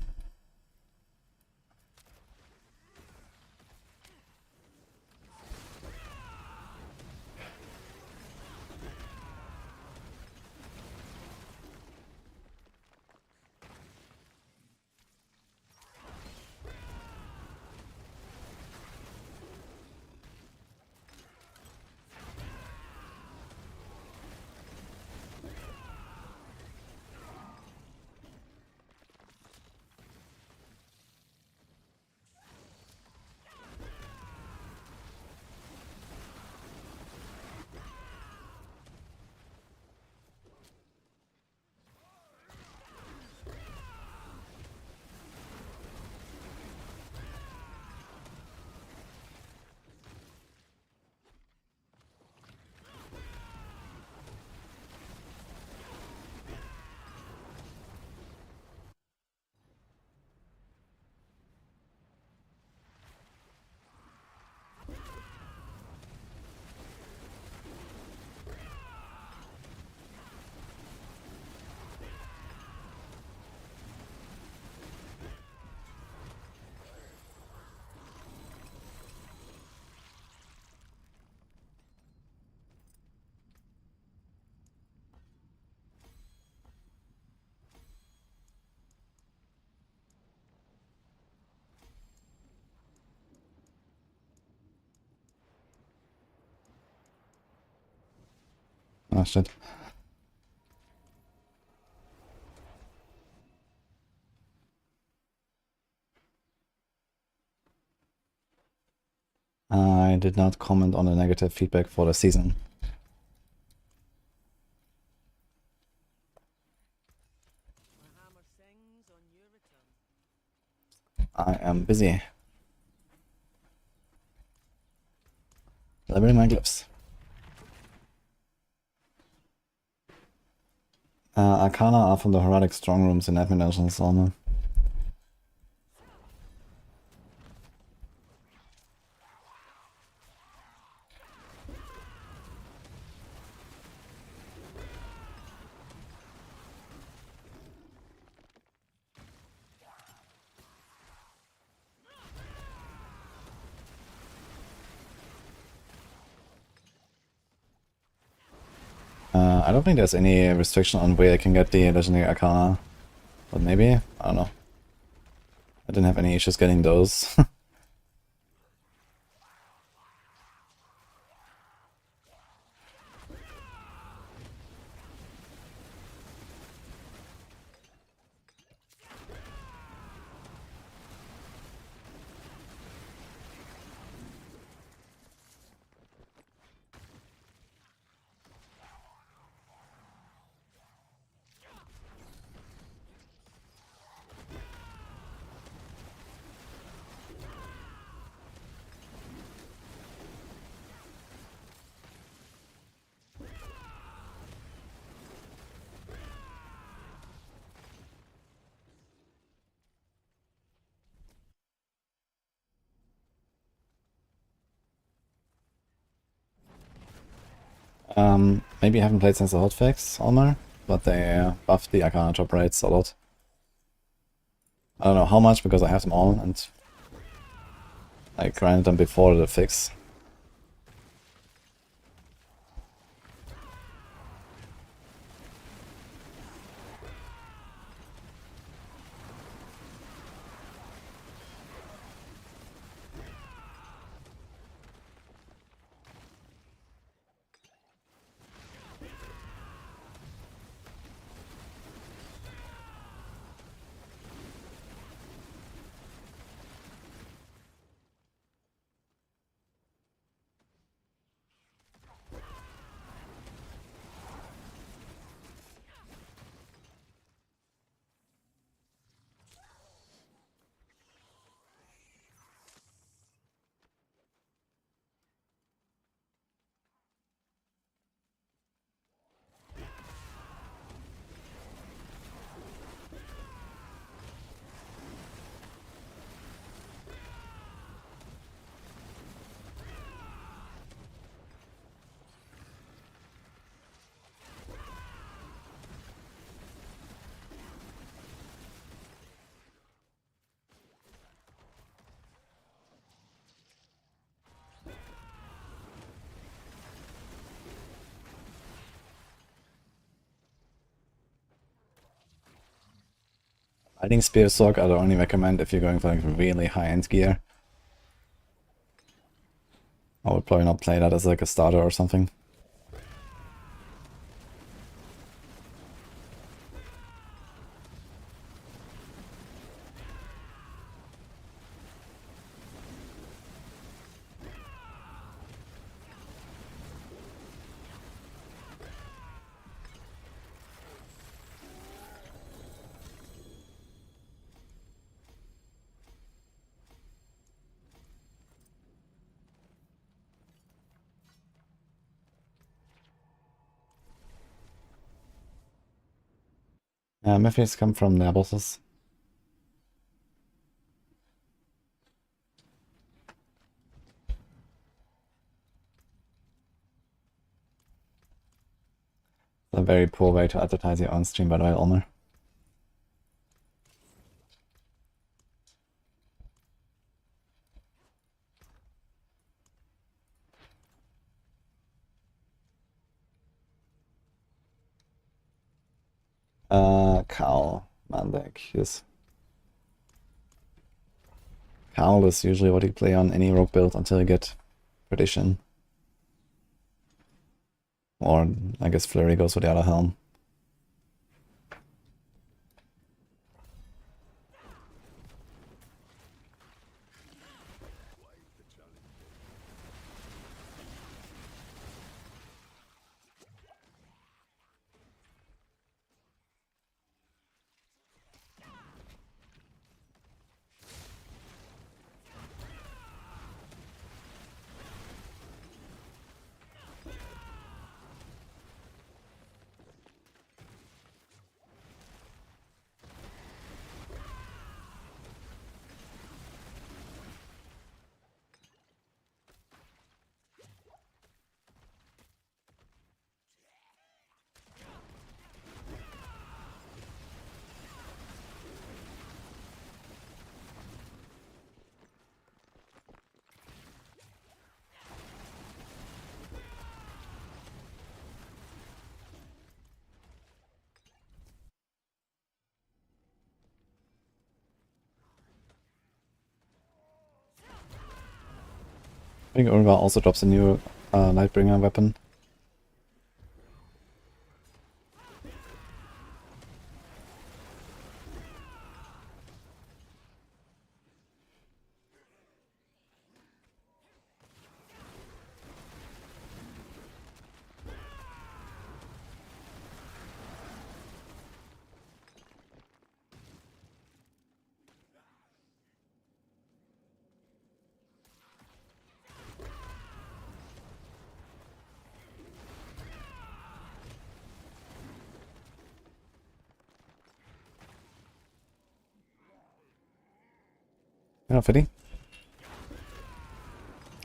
[SPEAKER 1] Oh shit. I did not comment on the negative feedback for the season. I am busy. Delivering my glyphs. Arcana are from the Heraldic strong rooms in Admiration's armor. I don't think there's any restriction on where I can get the legendary Arcana, but maybe? I don't know. I didn't have any issues getting those. Maybe I haven't played since the hotfix, Almar, but they buffed the Arcana drop rates a lot. I don't know how much, because I have them all, and I grinded them before the fix. Lightning Spear Sorc I'd only recommend if you're going for like really high-end gear. I would probably not play that as like a starter or something. Mythics come from the bosses. A very poor way to advertise your own stream, by the way, Ulmer. Cowl. Mandek, yes. Cowl is usually what you play on any rogue build until you get Perdition. Or, I guess Flurry goes for the other helm. I think Urva also drops a new Lightbringer weapon. You know, Fiddy?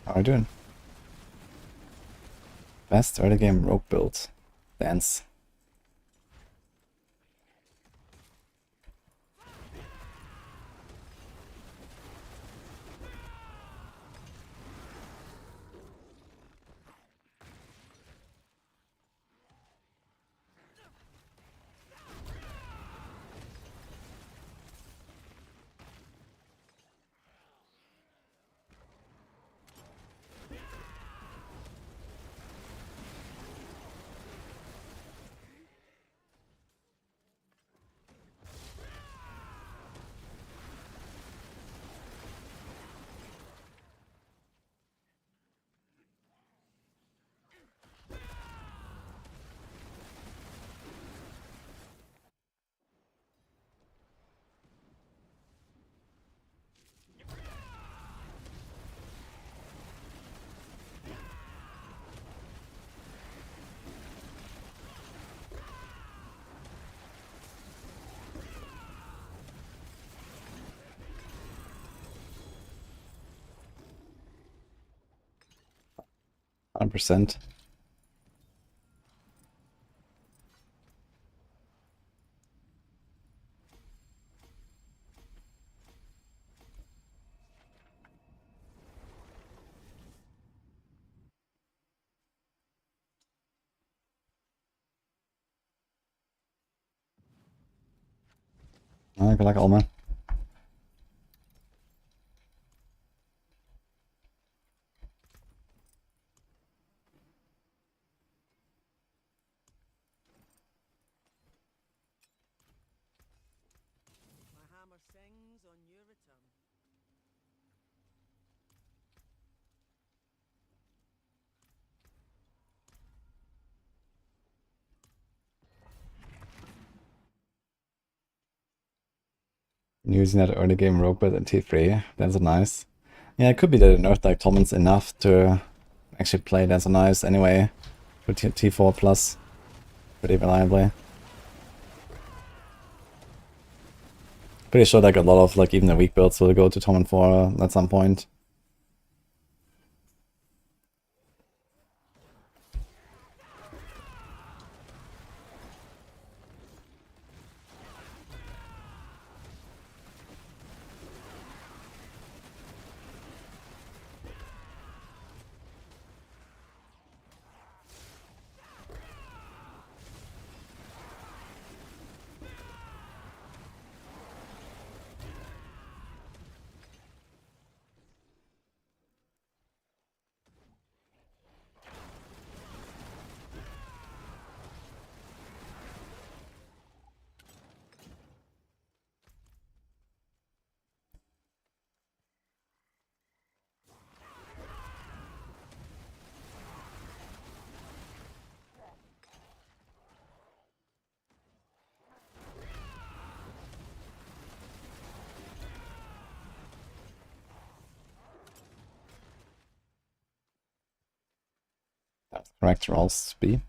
[SPEAKER 1] How are you doing? Best early game rogue build. Dance. %. Good luck, Alma.
[SPEAKER 3] My hammer sings on your return.
[SPEAKER 1] Using that early game rogue build in T3. That's nice. Yeah, it could be that it nerfed like Tommen's enough to actually play That's nice anyway. For T4 plus. Pretty reliably. Pretty sure like a lot of like even the weak builds will go to Tommen 4 at some point. That's correct rolls to be.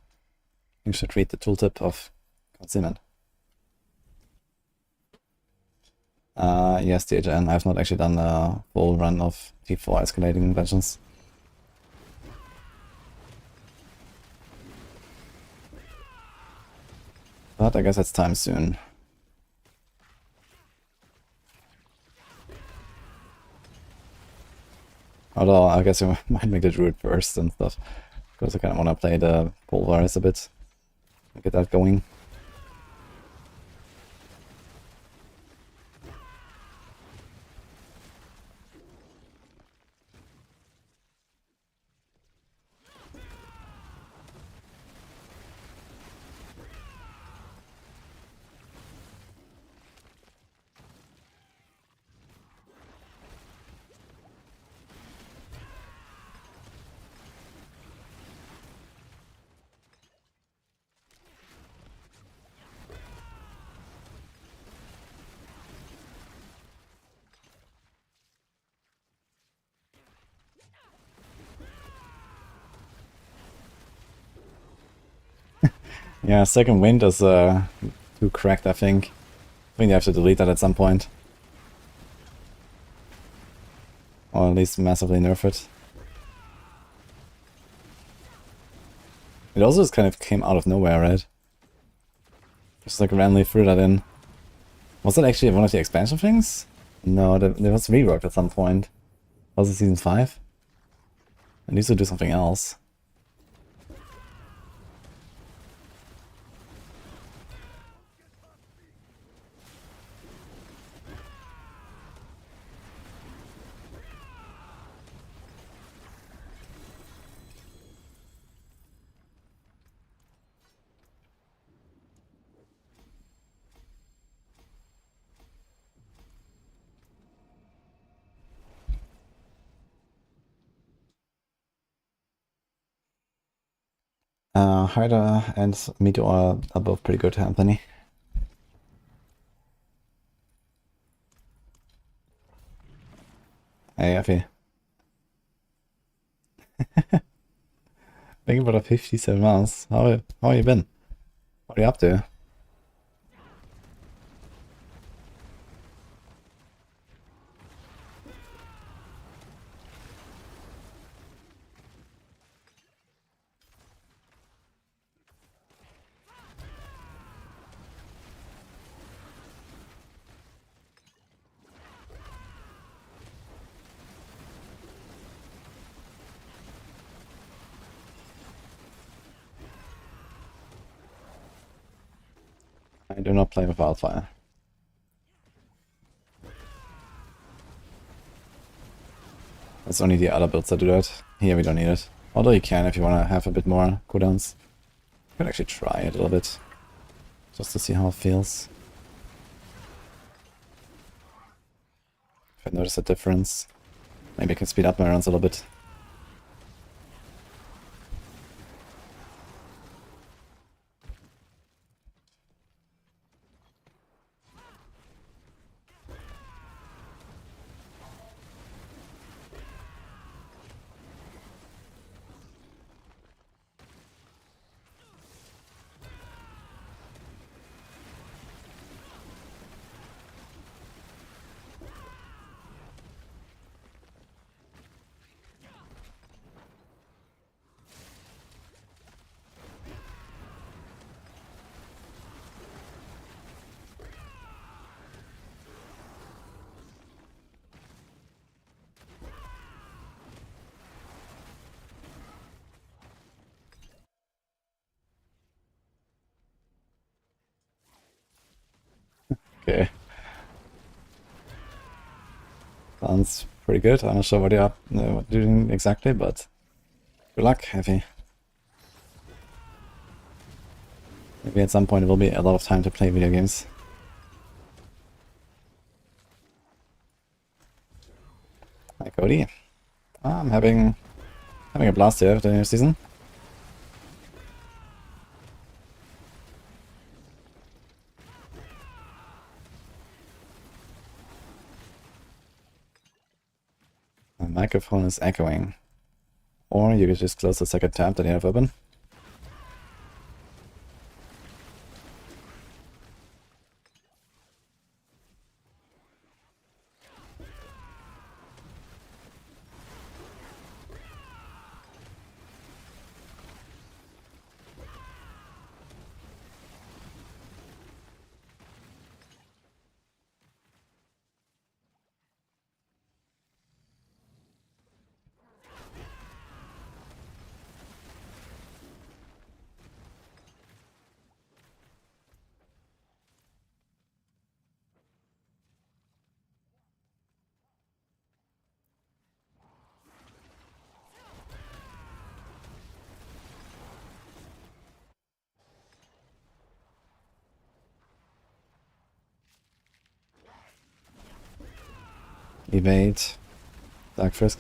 [SPEAKER 1] You should read the tooltip of Judgement. Yes, DHN. I've not actually done a full run of T4 escalating legends. But I guess it's time soon. Although I guess I might make the Druid first and stuff. Because I kind of want to play the Pulverized a bit. Get that going. Yeah, second wind is too cracked, I think. I think you have to delete that at some point. Or at least massively nerf it. It also just kind of came out of nowhere, right? Just like randomly threw that in. Was that actually one of the expansion things? No, there was reworked at some point. Was it season 5? It needs to do something else. Hyder and Meteor are both pretty good, Anthony. Hey, Effie. Thank you for the 57 months. How you been? What are you up to? I do not play with Wildfire. It's only the other builds that do that. Here we don't need it. Although you can if you want to have a bit more cooldowns. You could actually try it a little bit. Just to see how it feels. If I notice a difference. Maybe I can speed up my runs a little bit. Okay. Sounds pretty good. I'm not sure what you're doing exactly, but good luck, Heavy. Maybe at some point it will be a lot of time to play video games. Hi Cody. I'm having a blast here with the new season. My microphone is echoing. Or you could just close the second tab that you have open. Evade. Dark Frisk.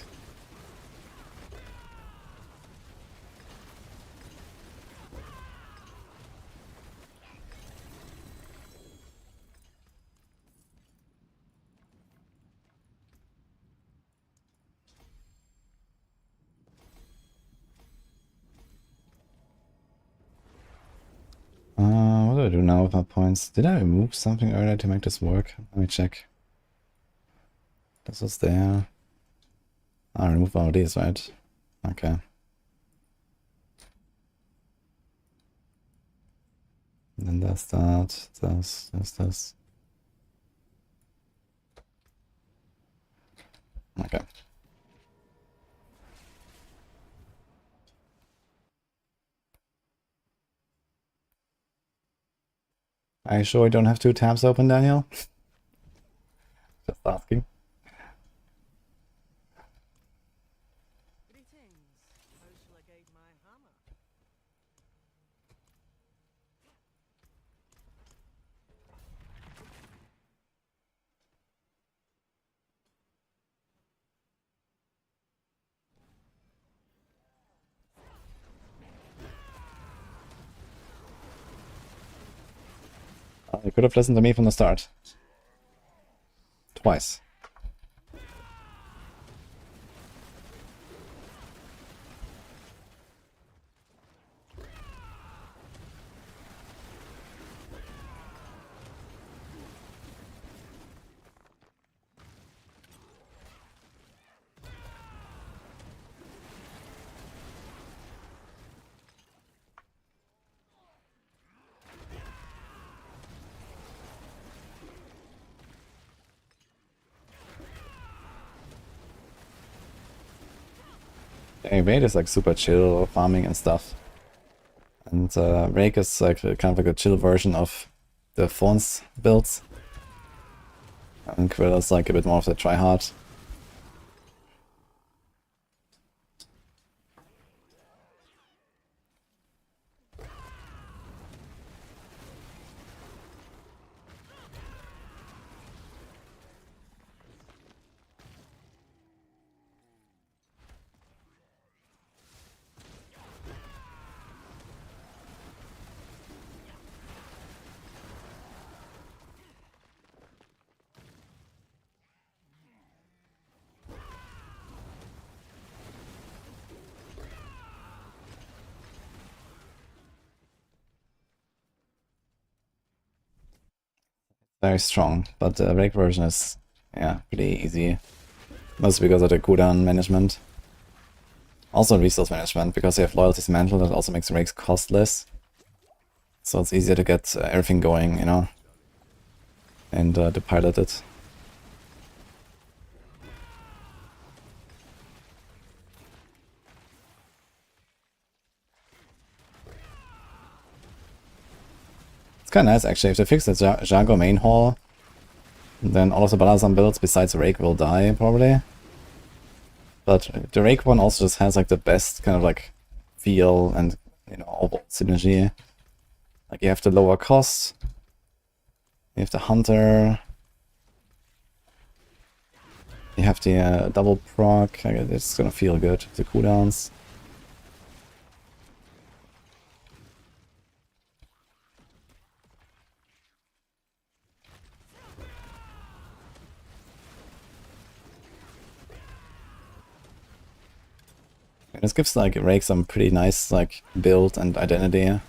[SPEAKER 1] What do I do now with my points? Did I remove something earlier to make this work? Let me check. This was there. I removed one of these, right? Okay. And then there's that, there's this. Okay. Are you sure you don't have two tabs open, Daniel? Just asking.
[SPEAKER 3] Greetings. How shall I guide my hammer?
[SPEAKER 1] You could have listened to me from the start. Twice. Evade is like super chill, farming and stuff. And Rake is like kind of like a chill version of the Thorns builds. And Quill is like a bit more of the tryhard. very strong, but the rake version is, yeah, pretty easy. Mostly because of the cooldown management. Also resource management, because you have Loyalty's Mantle, that also makes rakes costless. So it's easier to get everything going, you know, and to pilot it. It's kind of nice actually, if they fix the Jago main hall, then all of the Balazan builds besides Rake will die, probably. But the Rake one also just has like the best kind of like feel and, you know, overall synergy. Like you have the lower cost, you have the Hunter, you have the double proc, like, it's gonna feel good, the cooldowns. And this gives like Rake some pretty nice like build and identity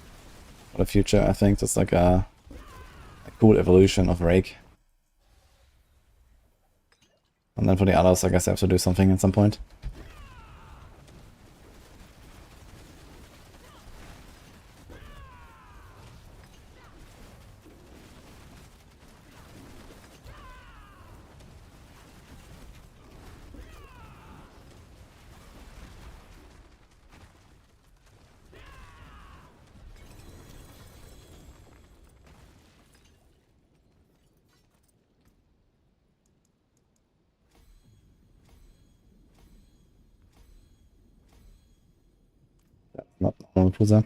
[SPEAKER 1] for the future, I think. That's like a cool evolution of Rake. And then for the others, I guess I have to do something at some point. Not normal Pusa.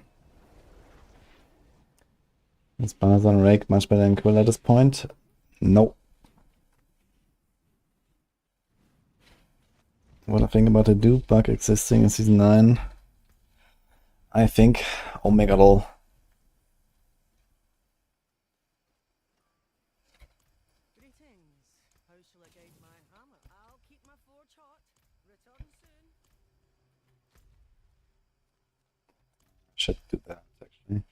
[SPEAKER 1] Is Balazan Rake much better than Quill at this point? No. What I think about the dupe bug existing in Season 9? I think Omega Lol.
[SPEAKER 3] Greetings. How shall I guide my hammer? I'll keep my forge hot. Return soon.
[SPEAKER 1] Should do that actually.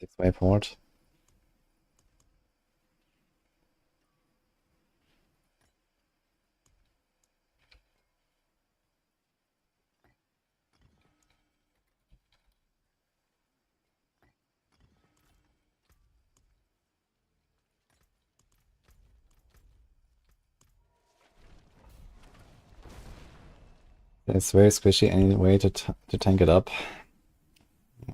[SPEAKER 1] Six-way port. It's very squishy. Any way to tank it up?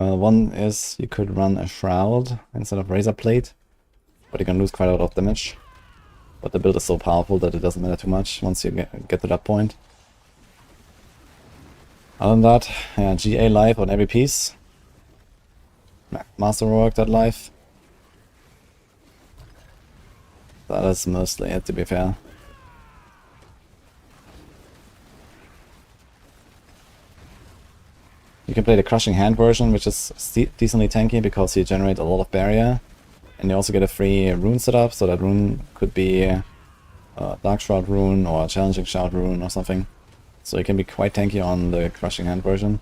[SPEAKER 1] Well, one is you could run a Shroud instead of Razor Plate, but you can lose quite a lot of damage. But the build is so powerful that it doesn't matter too much once you get to that point. Other than that, yeah, GA life on every piece. Masterwork that life. That is mostly it, to be fair. You can play the Crushing Hand version, which is decently tanky because you generate a lot of barrier. And you also get a free rune setup, so that rune could be a Dark Shroud rune or a Challenging Shroud rune or something. So you can be quite tanky on the Crushing Hand version.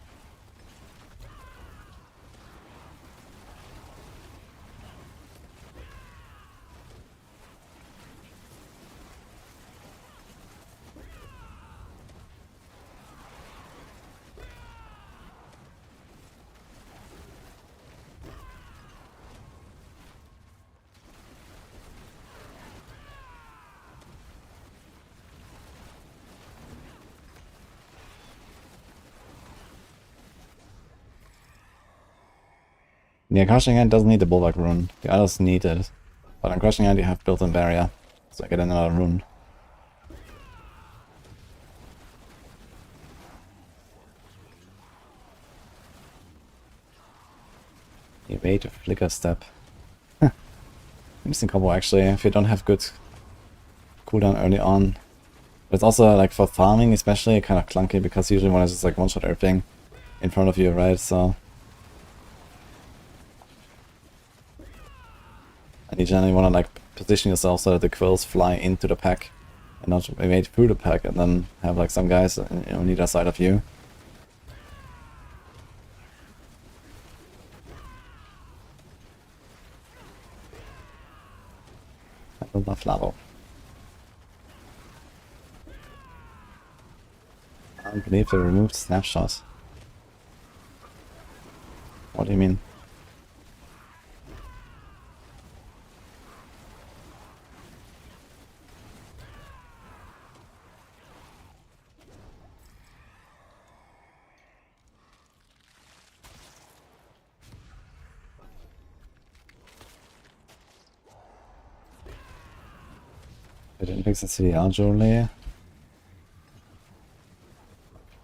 [SPEAKER 1] Yeah, Crushing Hand doesn't need the Bulwark rune. The others need it. But on Crushing Hand you have built-in barrier. So I get another rune. Evade a Flicker Step. Interesting combo actually, if you don't have good cooldown early on. But it's also like for farming especially kind of clunky because usually one is just like one-shot everything in front of you, right? So and you generally want to like position yourself so that the quills fly into the pack and not evade through the pack and then have like some guys on either side of you. I love Lavo. I can't believe they removed snapshots. What do you mean? They didn't fix the CDR jewelry.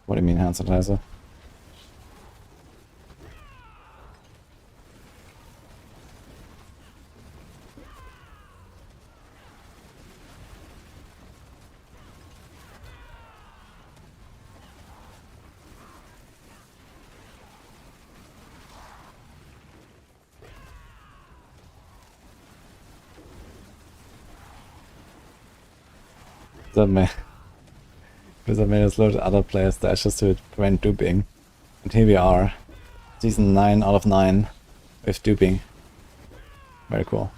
[SPEAKER 1] What do you mean hand sanitizer? That may because I made us load other players dashes to prevent duping. And here we are. Season 9 out of 9 with duping. Very cool.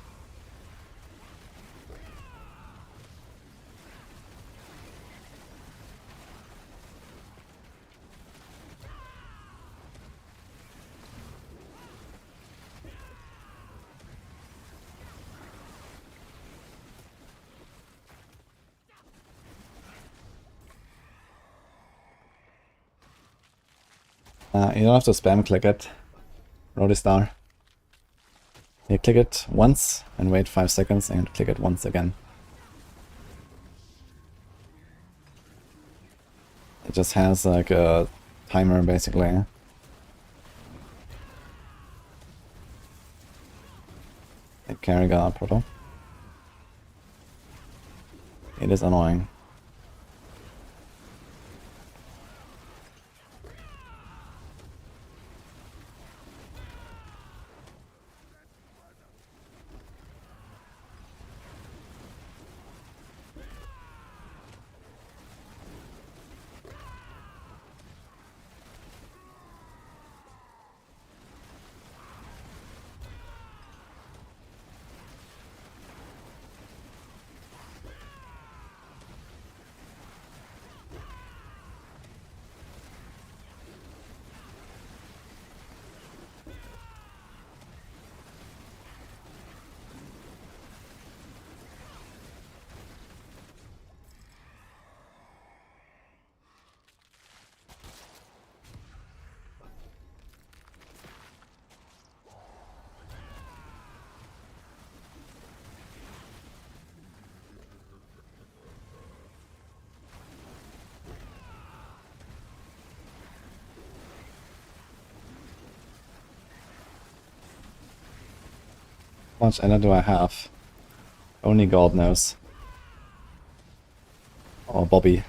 [SPEAKER 1] You don't have to spam click it. Roadie star. You click it once and wait 5 seconds and click it once again. It just has like a timer basically. A carry guard proto. It is annoying. How much energy do I have? Only God knows. Or Bobby.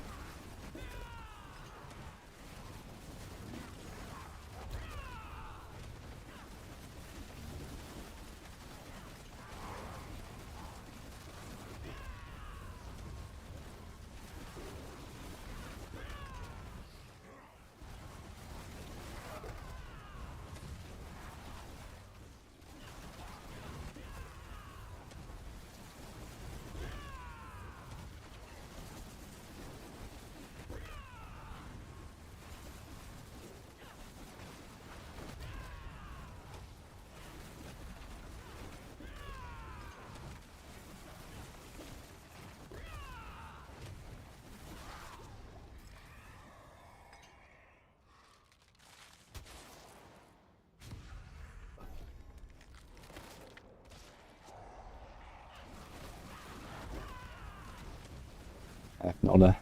[SPEAKER 1] I have no idea.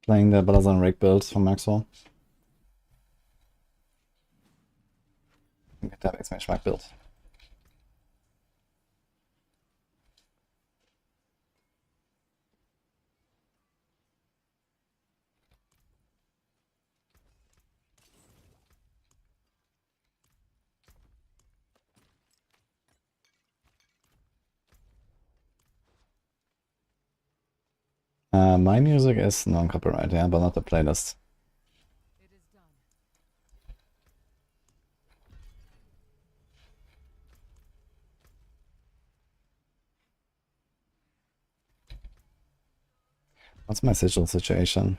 [SPEAKER 1] Playing the Balazan Rake build from Maxwell. Get that Experimentation Rack build. My music is non-copyright, yeah, but not the playlist.
[SPEAKER 3] It is done.
[SPEAKER 1] What's my sigil situation?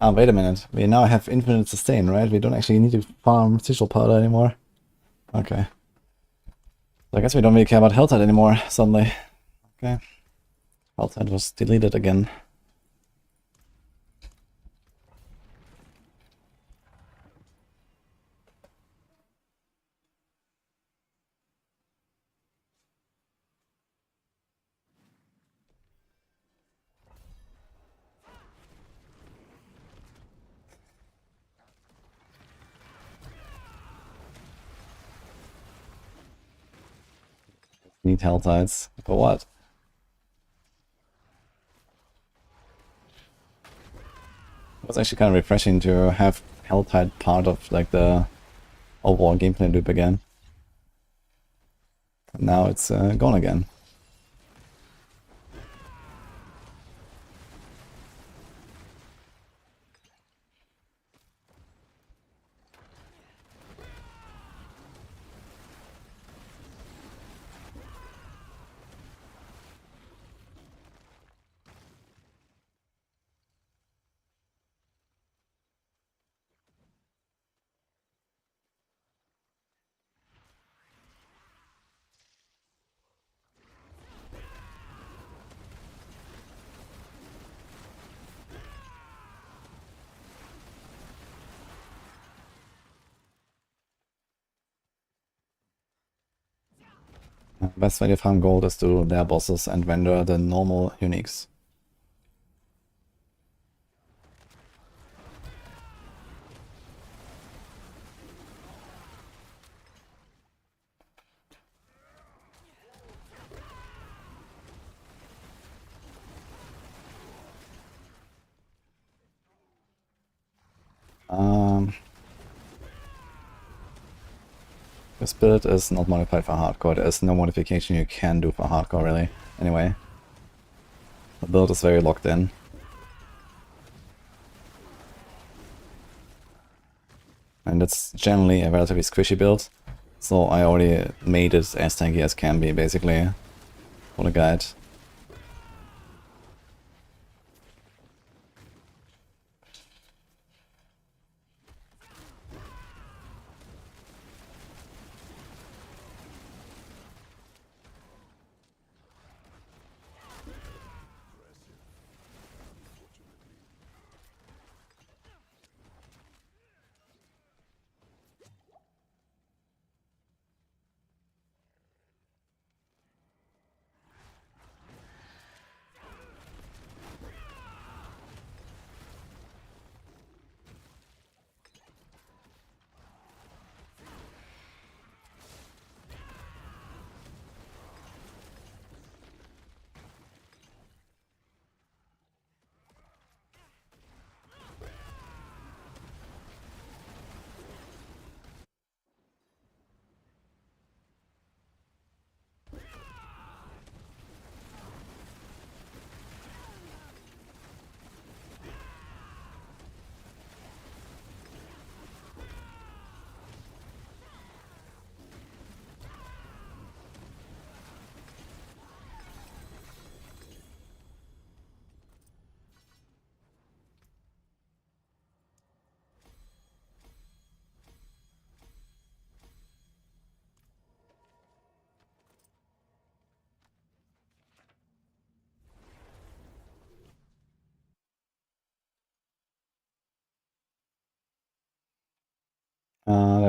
[SPEAKER 1] Ah, wait a minute. We now have infinite sustain, right? We don't actually need to farm sigil powder anymore. Okay. So I guess we don't really care about health anymore, suddenly. Okay. Health was deleted again. Need health tides. For what? It was actually kind of refreshing to have health tide part of like the overall gameplay loop again. But now it's gone again. Best way to farm gold is to their bosses and render the normal uniques. This build is not modified for hardcore. There is no modification you can do for hardcore, really. Anyway, the build is very locked in. And it's generally a relatively squishy build, so I already made it as tanky as can be, basically, for the guide.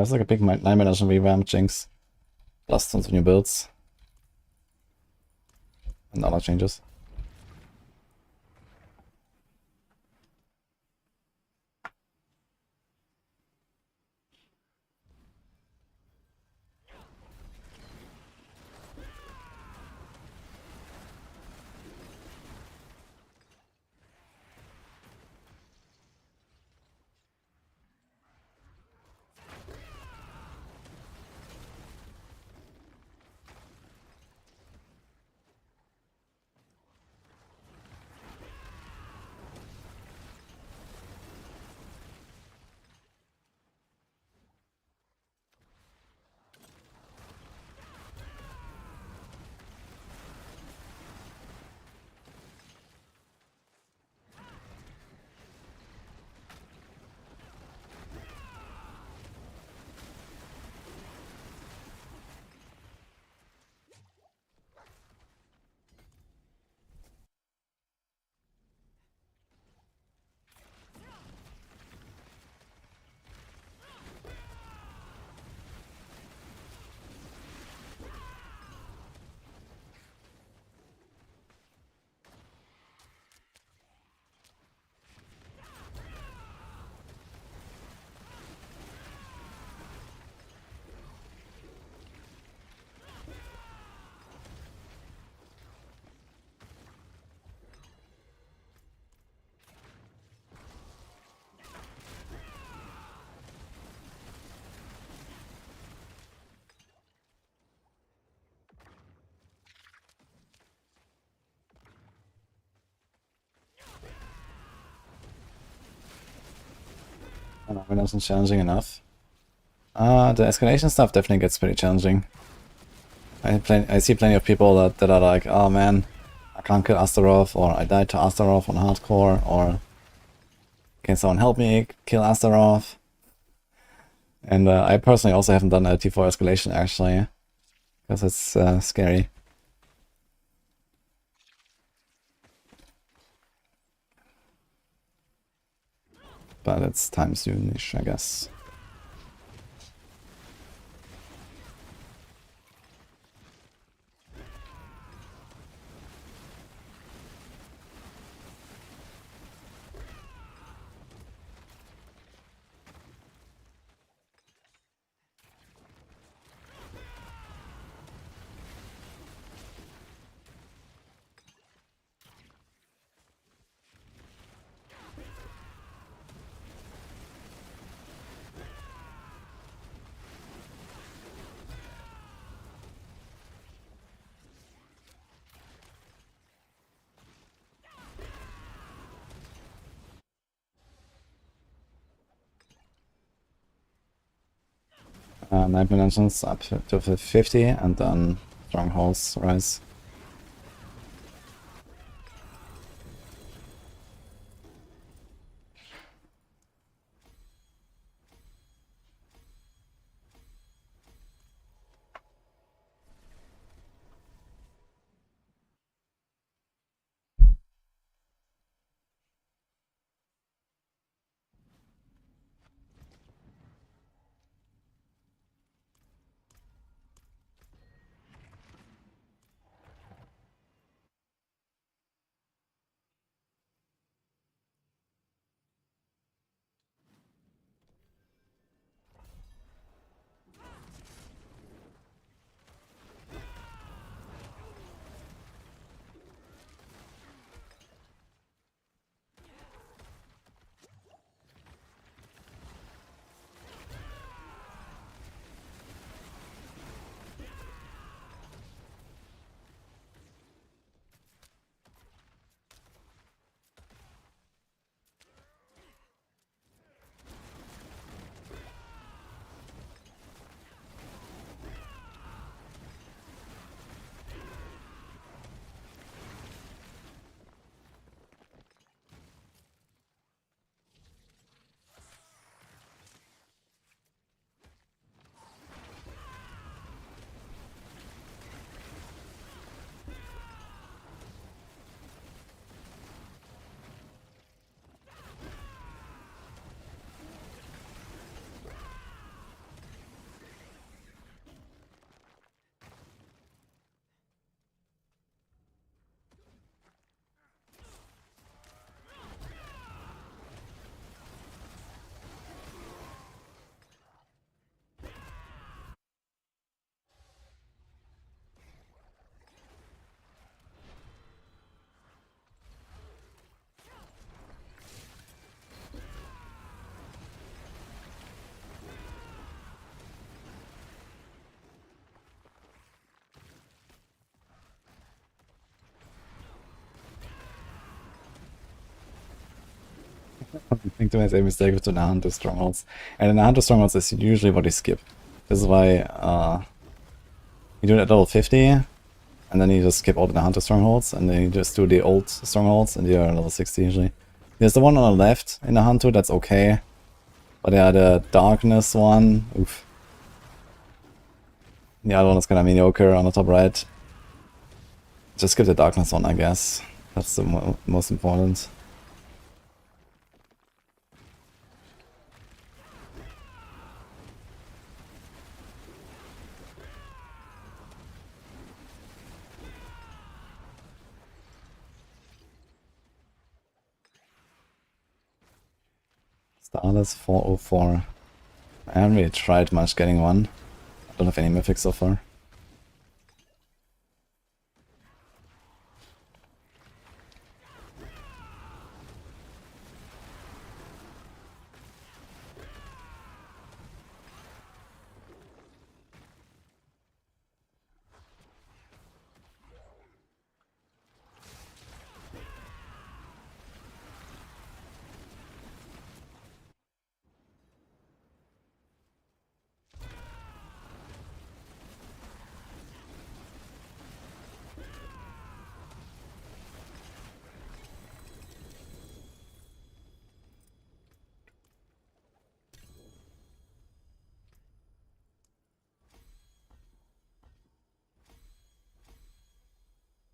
[SPEAKER 1] There's like a big Nightmare Dungeon revamp, Jinx. Plus tons of new builds. And other changes. I don't know, it wasn't challenging enough. The escalation stuff definitely gets pretty challenging. I see plenty of people that are like, oh man, I can't kill Astaroth, or I died to Astaroth on hardcore, or can someone help me kill Astaroth? And I personally also haven't done a T4 escalation actually, because it's scary. But it's time soonish, I guess. Night Dimensions up to 50, and then Strongholds rise. I think the same mistake with the Hunter Strongholds. And in the Hunter Strongholds is usually what you skip. This is why you do it at level 50, and then you just skip all the Hunter Strongholds, and then you just do the old Strongholds, and you're at level 60 usually. There's the one on the left in the Hunter, that's okay. But yeah, the Darkness one, oof. The other one is kinda mediocre on the top right. Just skip the Darkness one, I guess. That's the most important. Starless 404. I haven't really tried much getting one. I don't have any mythics so far.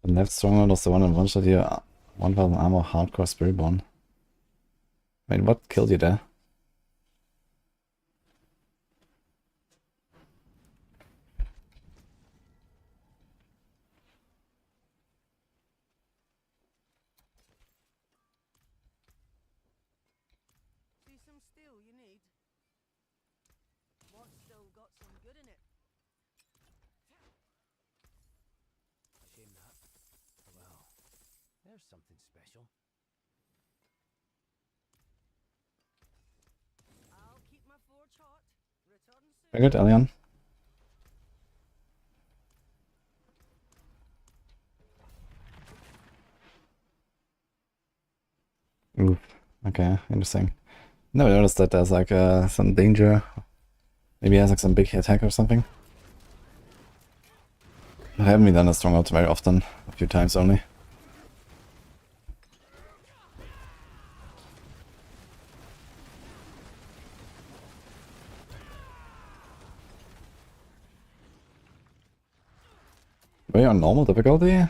[SPEAKER 1] The left stronghold was the one in one shot here. 1000 armor, hardcore Spiritborn. Wait, what killed you there?
[SPEAKER 3] See some steel you need? What's still got some good in it? Shame that. Well, there's something special. I'll keep my forge hot. Return soon.
[SPEAKER 1] Very good, Elion. Oof. Okay, interesting. Never noticed that there's like some danger. Maybe he has like some big attack or something. I haven't done a stronghold very often, a few times only. Were you on normal difficulty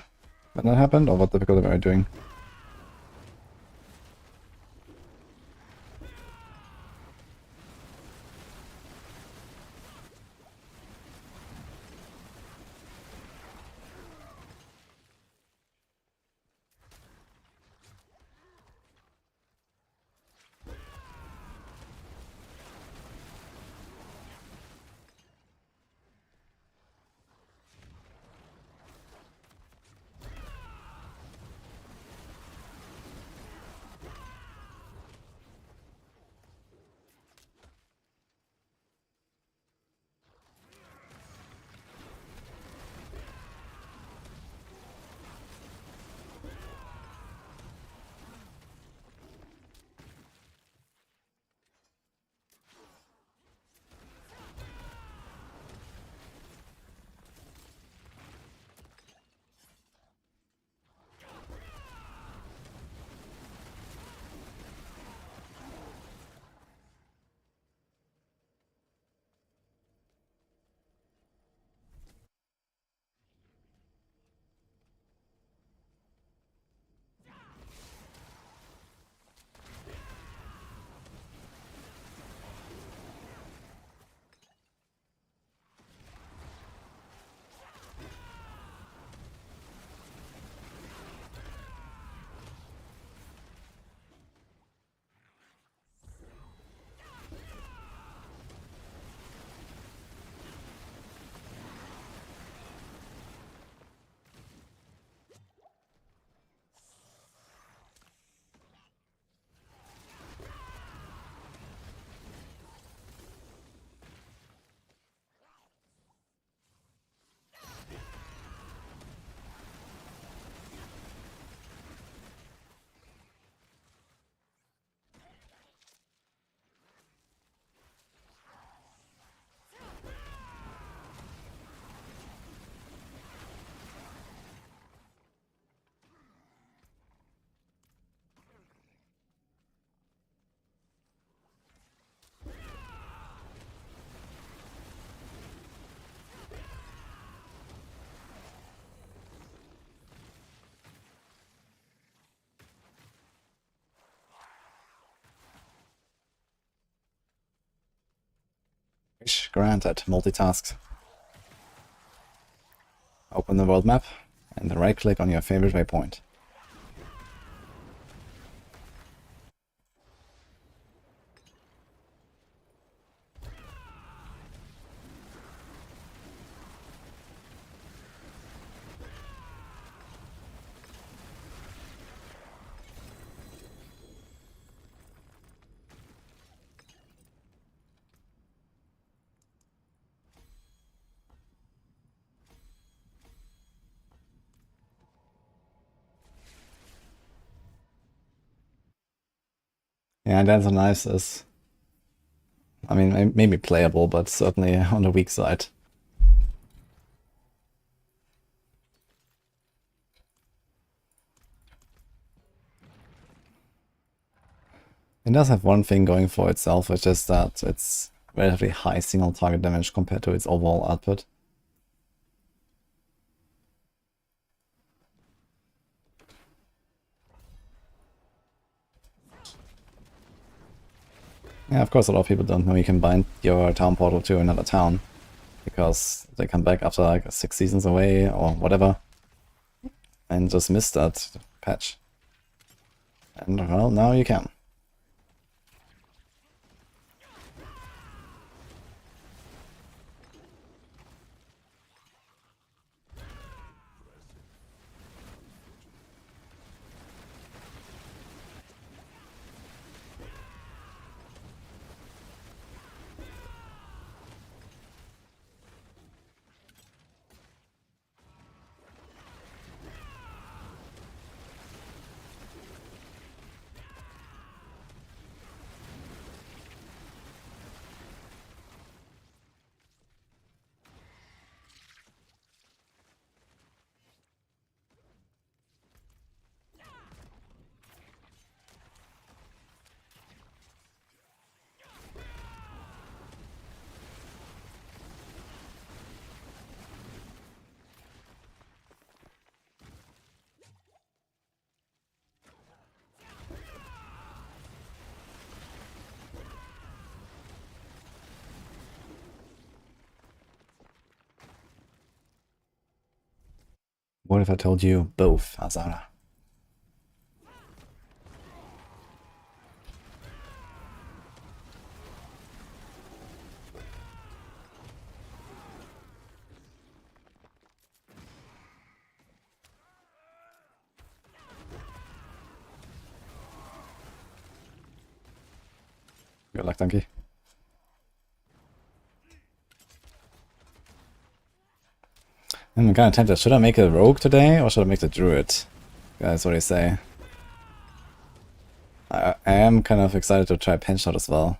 [SPEAKER 1] when that happened, or what difficulty were you doing? Wish granted, multitask. Open the world map and right click on your favorite waypoint. Yeah, Dancer Knives is, I mean, maybe playable, but certainly on the weak side. It does have one thing going for itself, which is that it's relatively high single target damage compared to its overall output. Yeah, of course a lot of people don't know you can bind your town portal to another town, because they come back after like 6 seasons away or whatever, and just missed that patch. And well, now you can. What if I told you both, Azara? Good luck, Donkey. I'm kinda tempted. Should I make a rogue today or should I make the druid? Guys, what do you say? I am kind of excited to try pinch shot as well.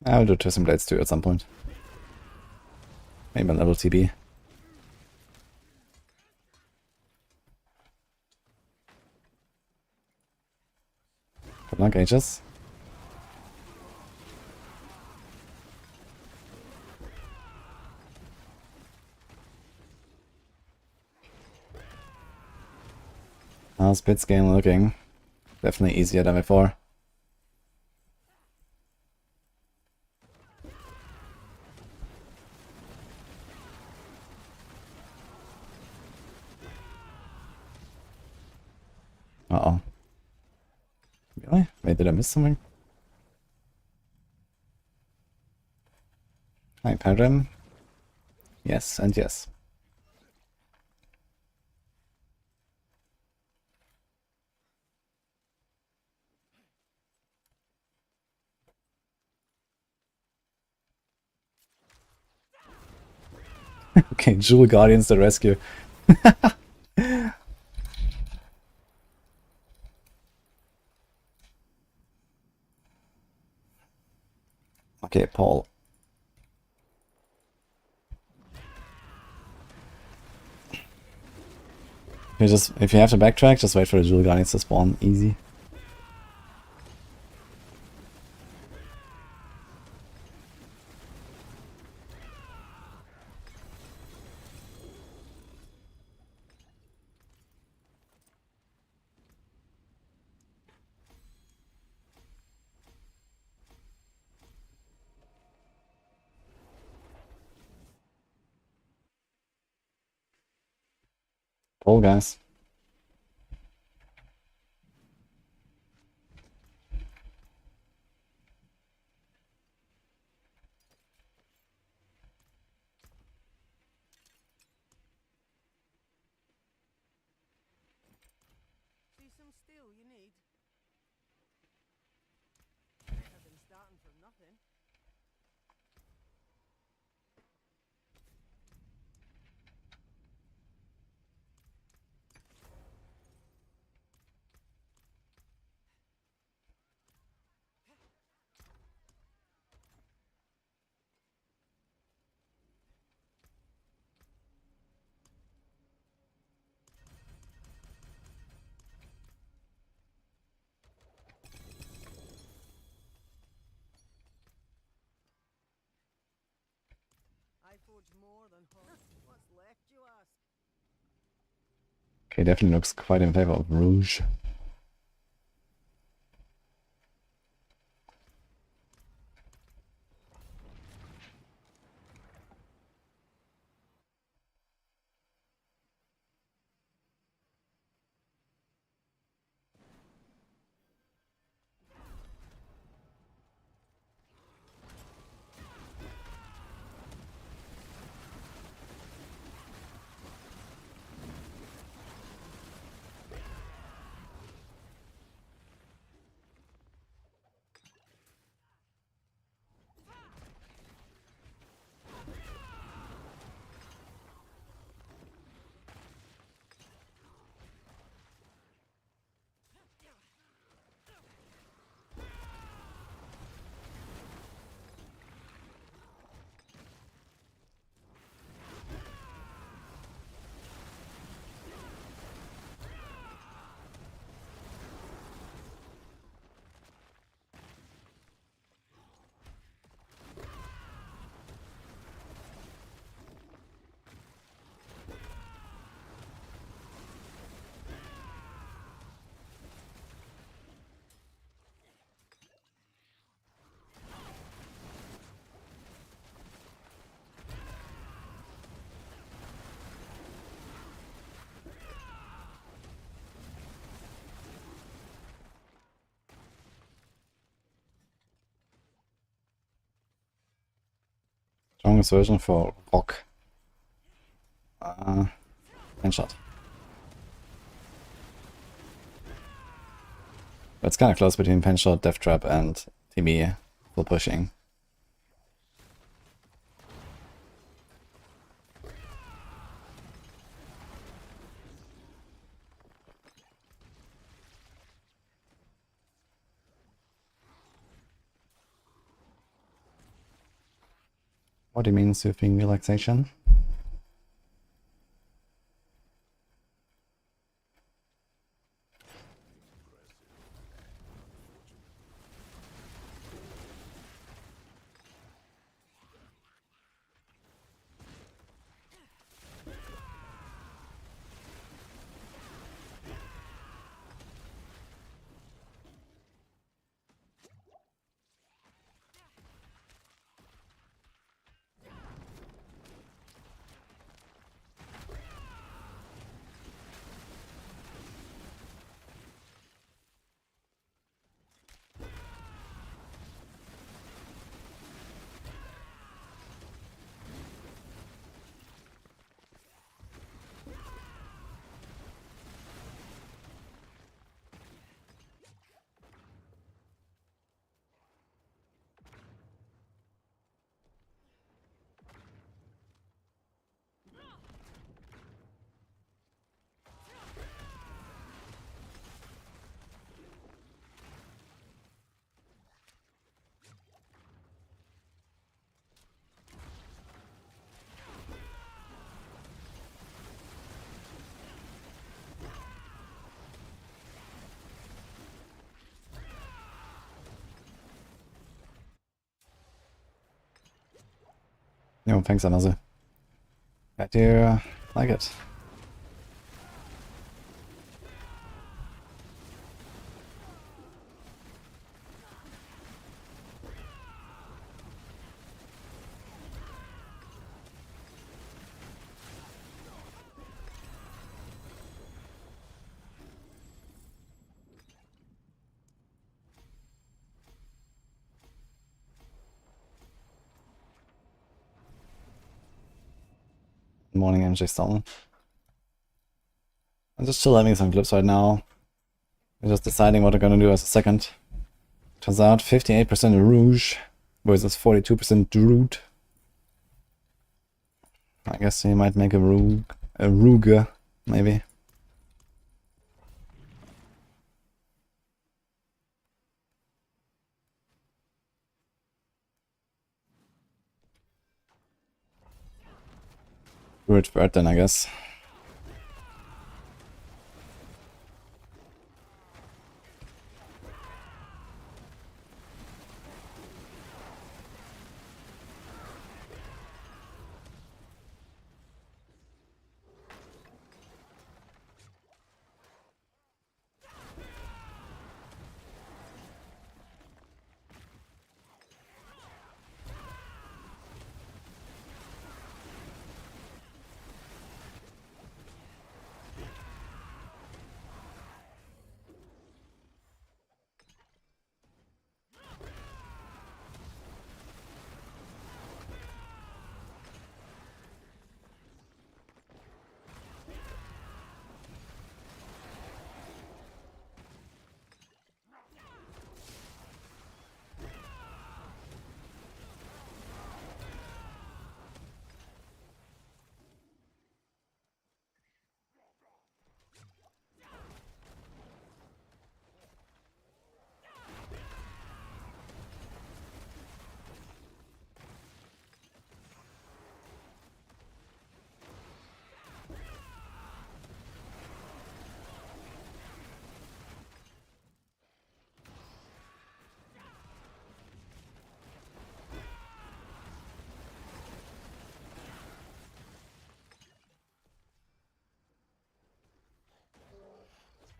[SPEAKER 1] I'll do Twisting Blades too at some point. Maybe a level TB. Good luck, Aegis. How's Bitscale looking? Definitely easier than before. Uh-oh. Really? Wait, did I miss something? Hi, Paragon. Yes, and yes. Okay, Jewel Guardians to rescue. Okay, Paul. If you have to backtrack, just wait for the Jewel Guardians to spawn. Easy. Paul, guys.
[SPEAKER 3] See some steel you need? I've been starting from nothing. Forge more than what's left, you ask?
[SPEAKER 1] Okay, definitely looks quite in favor of Rouge. Strongest version for Rock. Shot. But it's kind of close between Penshot, Death Trap, and TB for pushing. What do you mean soothing relaxation? No, thanks, Another. I do like it. Morning, MJ Stone. I'm just still having some clips right now. I'm just deciding what I'm gonna do as a second. Turns out 58% Rouge versus 42% Druid. I guess he might make a Ruger, maybe. Druid Bird then, I guess.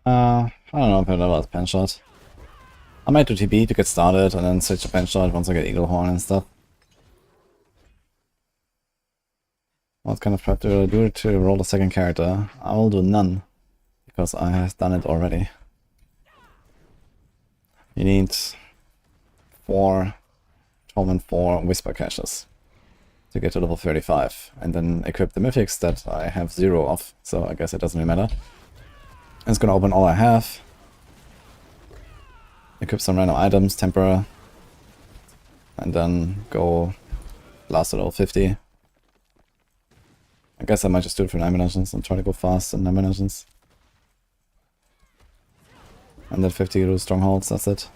[SPEAKER 1] I don't know if I know about pen shot. I might do TB to get started and then switch to pen shot once I get Eaglehorn and stuff. What kind of prep do I do to roll a second character? I will do none, because I have done it already. You need 4 Torment 4 Whisper Caches to get to level 35, and then equip the mythics that I have 0 of, so I guess it doesn't really matter. And it's gonna open all I have. Equip some random items, temper, and then go blast at level 50. I guess I might just do it for 9 dimensions and try to go fast in 9 dimensions. And then 50 to strongholds, that's it.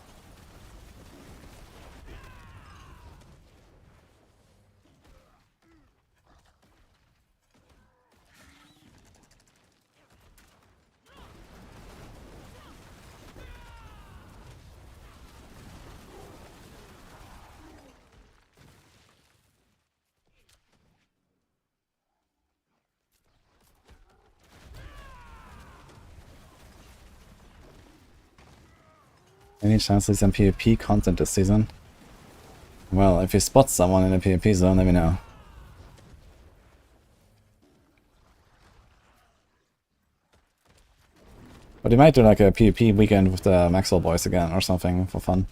[SPEAKER 1] Any chance there's some PvP content this season? Well, if you spot someone in a PvP zone, let me know. But you might do like a PvP weekend with the Maxwell boys again or something for fun.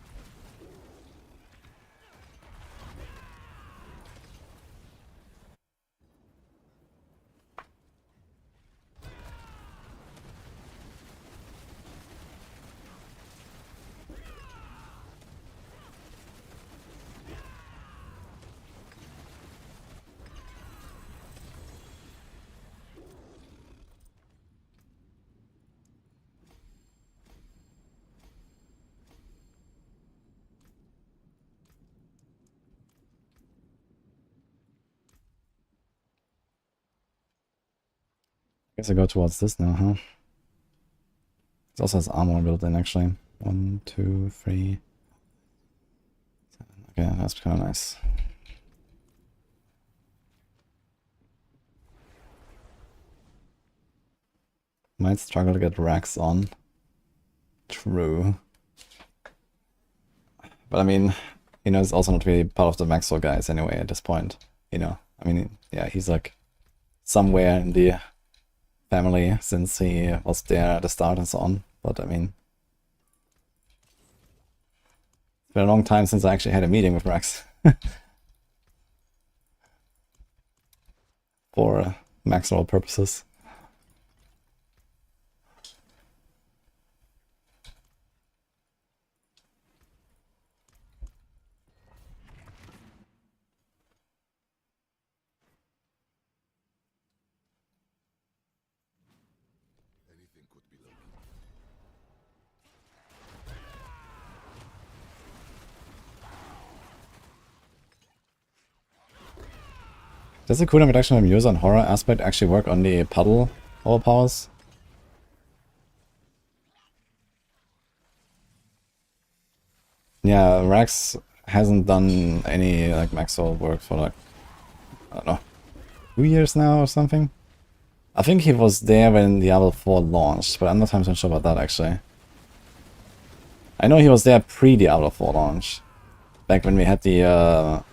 [SPEAKER 1] Guess I go towards this now, huh? It also has armor built in, actually. 1, 2, 3. Okay, that's kind of nice. Might struggle to get racks on. True. But I mean, you know, it's also not really part of the Maxwell guys anyway at this point. You know, I mean, yeah, he's like somewhere in the family since he was there at the start and so on. But I mean, it's been a long time since I actually had a meeting with Rex. For Maxwell purposes. Does the cooldown reduction from user and horror aspect actually work on the puddle overpowers? Yeah, Rex hasn't done any like Maxwell work for like, I don't know, 2 years now or something. I think he was there when Diablo 4 launched, but I'm not 100% sure about that actually. I know he was there pre-Diablo 4 launch, back when we had the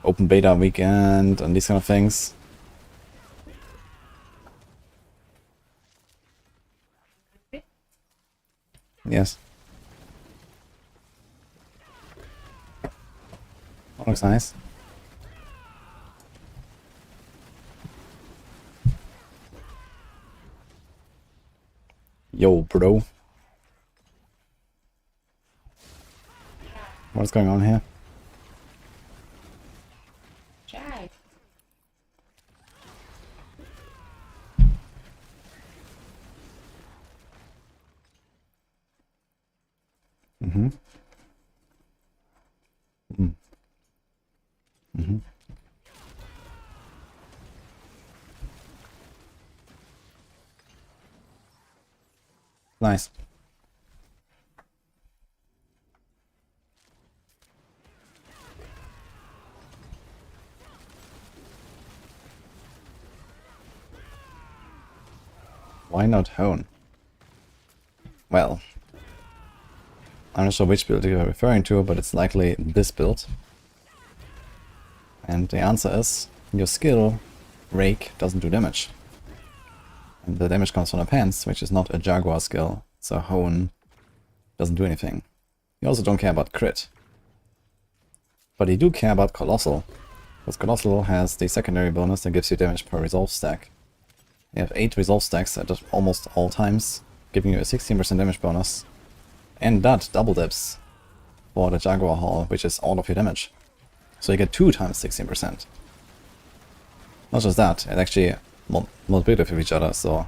[SPEAKER 1] open beta weekend and these kind of things. Yes. That looks nice. Yo, bro. What's going on here?
[SPEAKER 4] Jack.
[SPEAKER 1] Mm-hmm. Mm. Mm-hmm. Nice. Why not Hone? Well, I'm not sure which build you're referring to, but it's likely this build. And the answer is, your skill, Rake, doesn't do damage. And the damage comes from the pants, which is not a Jaguar skill, so Hone doesn't do anything. You also don't care about crit. But you do care about Colossal, because Colossal has the secondary bonus that gives you damage per resolve stack. You have 8 resolve stacks at almost all times, giving you a 16% damage bonus. And that double dips for the Jaguar Hall, which is all of your damage. So you get 2 times 16%. Not just that, it actually multiplies with each other, so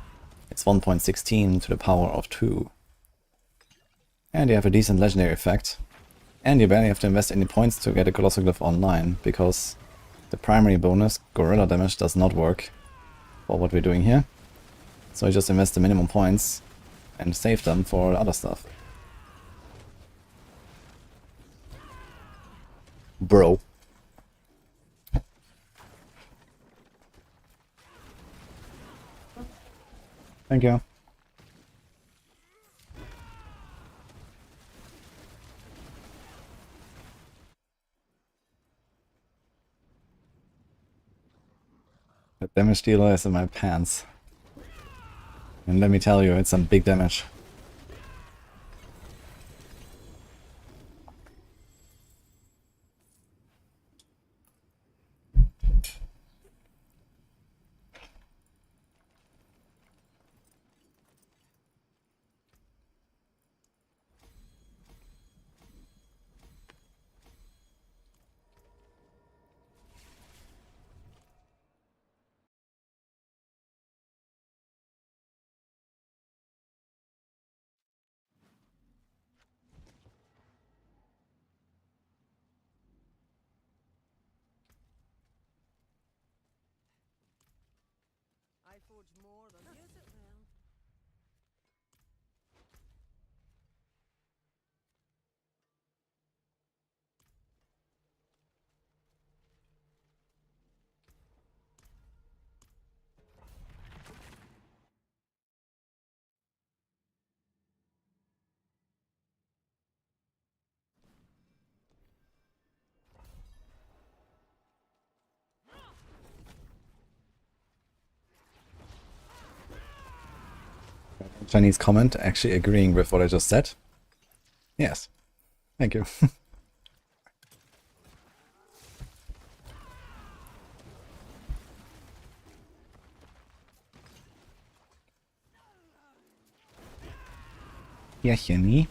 [SPEAKER 1] it's 1.16 to the power of 2. And you have a decent legendary effect. And you barely have to invest any points to get a Colossal Glyph online, because the primary bonus, Gorilla Damage, does not work for what we're doing here. So you just invest the minimum points and save them for other stuff. Bro. Thank you. The damage dealer is in my pants. And let me tell you, it's some big damage.
[SPEAKER 3] I forge more than use it well.
[SPEAKER 1] Chinese comment actually agreeing with what I just said. Yes. Thank you. Ja, Jenny.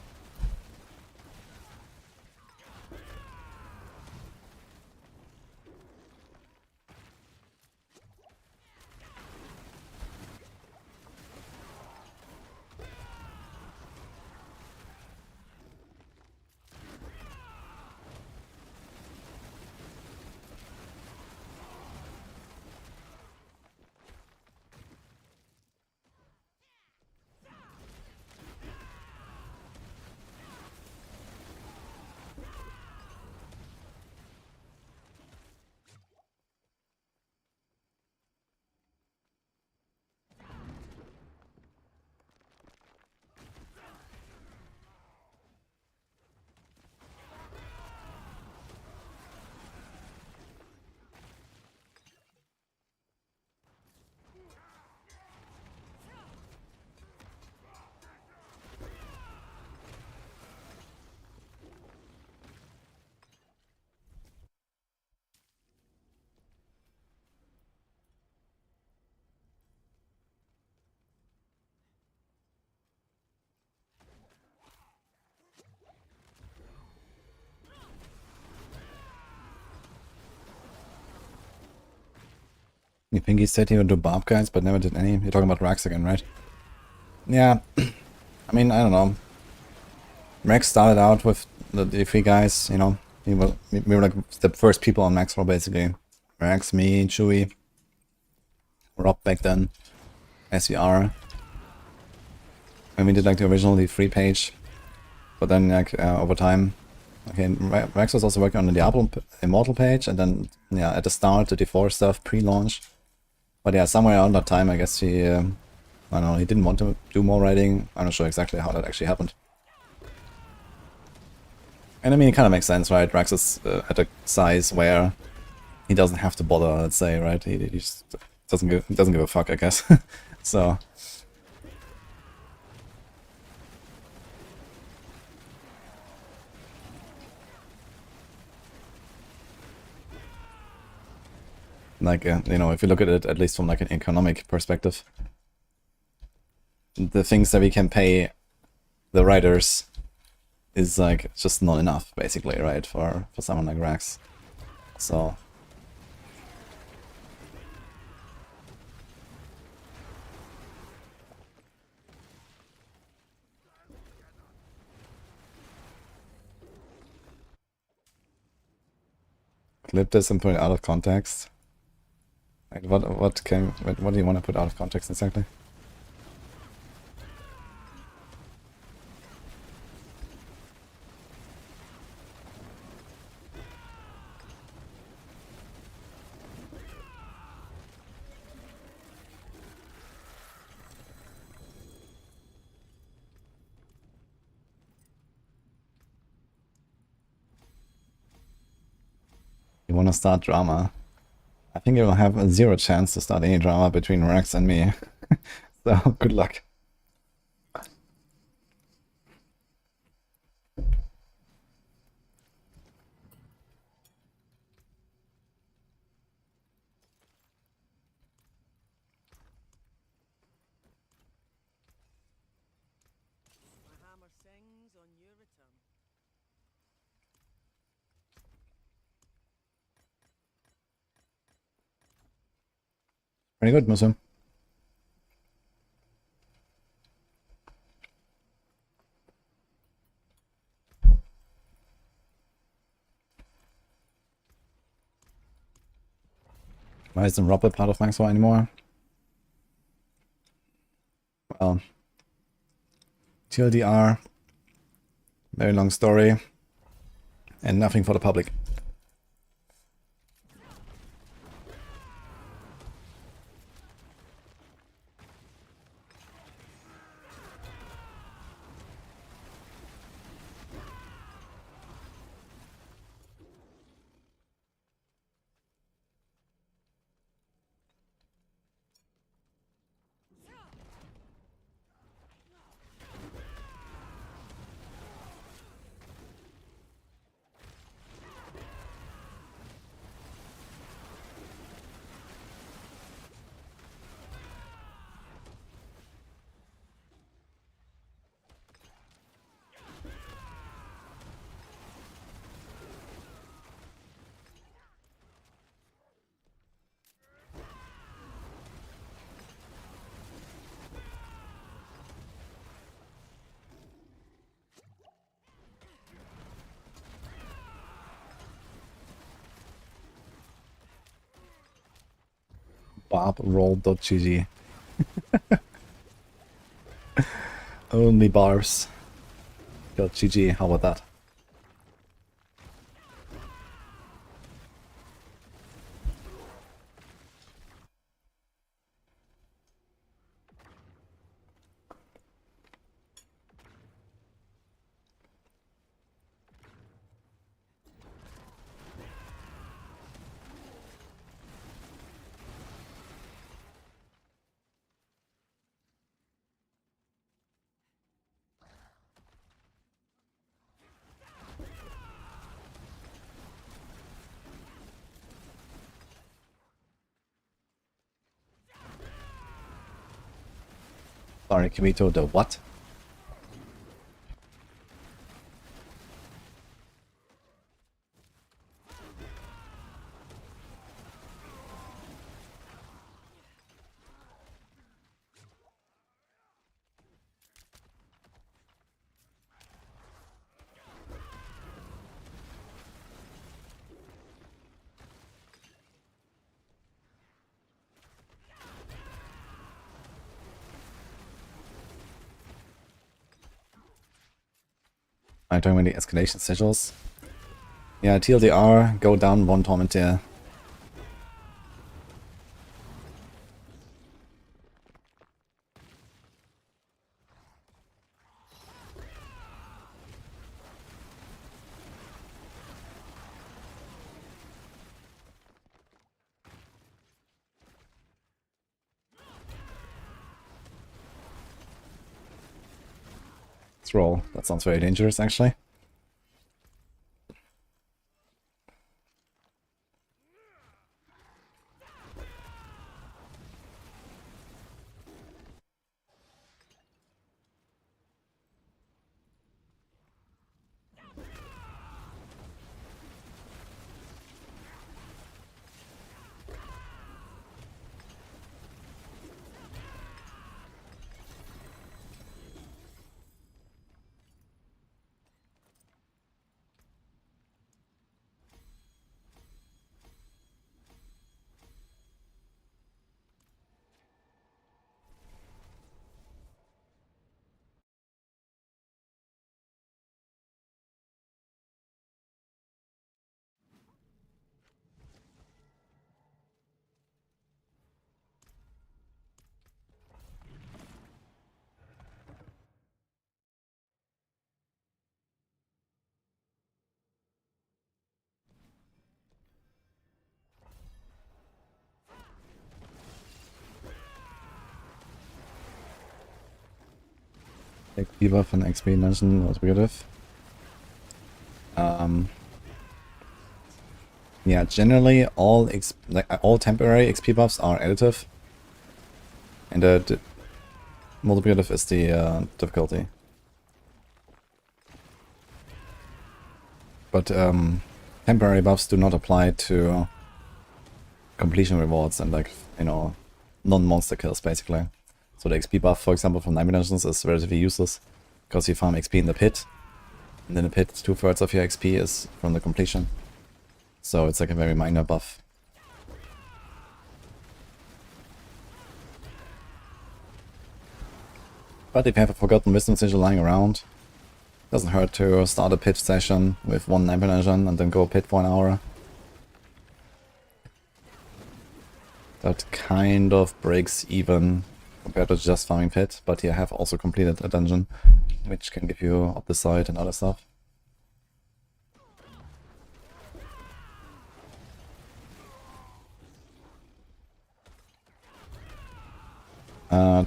[SPEAKER 1] You think he said he would do Barb guides, but never did any? You're talking about Rax again, right? Yeah. I mean, I don't know. Rex started out with the 3 guys, you know. We were like the first people on Maxwell, basically. Rex, me, Chewy, Rob back then, SVR. And we did like the original, the 3 page. But then, like, over time... Okay, Rex was also working on the Diablo Immortal page, and then, yeah, at the start, the D4 stuff, pre-launch. But yeah, somewhere around that time, I guess he I don't know, he didn't want to do more raiding. I'm not sure exactly how that actually happened. And I mean, it kind of makes sense, right? Rax is at a size where he doesn't have to bother, let's say, right? He just doesn't give a fuck, I guess. So like, you know, if you look at it at least from like an economic perspective, the things that we can pay the writers is like just not enough, basically, right, for someone like Rax. So clip this and put it out of context. Like, what do you want to put out of context exactly? You want to start drama? I think you will have a 0 chance to start any drama between Rax and me. So good luck.
[SPEAKER 3] My hammer sings on your return.
[SPEAKER 1] Pretty good, Muslim. Why isn't Robert part of Maxwell anymore? Well, TLDR, very long story, and nothing for the public. Barb roll.gg. Only barbs. .gg, how about that? Sorry, Kimito, the what? Are you talking about the escalation sigils? Yeah, TLDR, go down 1 torment tier. Troll. That sounds very dangerous, actually. Debuff and experimentation was weird. Yeah, generally all all temporary XP buffs are additive, and the multiplicative is the difficulty. But temporary buffs do not apply to completion rewards and, like, you know, non-monster kills basically. So the XP buff, for example, from Nightmare Dungeons is relatively useless because you farm XP in the pit, and in the pit 2/3 of your XP is from the completion. So it's like a very minor buff. But if you have a Forgotten Wisdom sigil lying around, doesn't hurt to start a pit session with 1 Nightmare Dungeon and then go pit for an hour. That kind of breaks even compared to just farming pit, but you have also completed a dungeon, which can give you up the side and other stuff.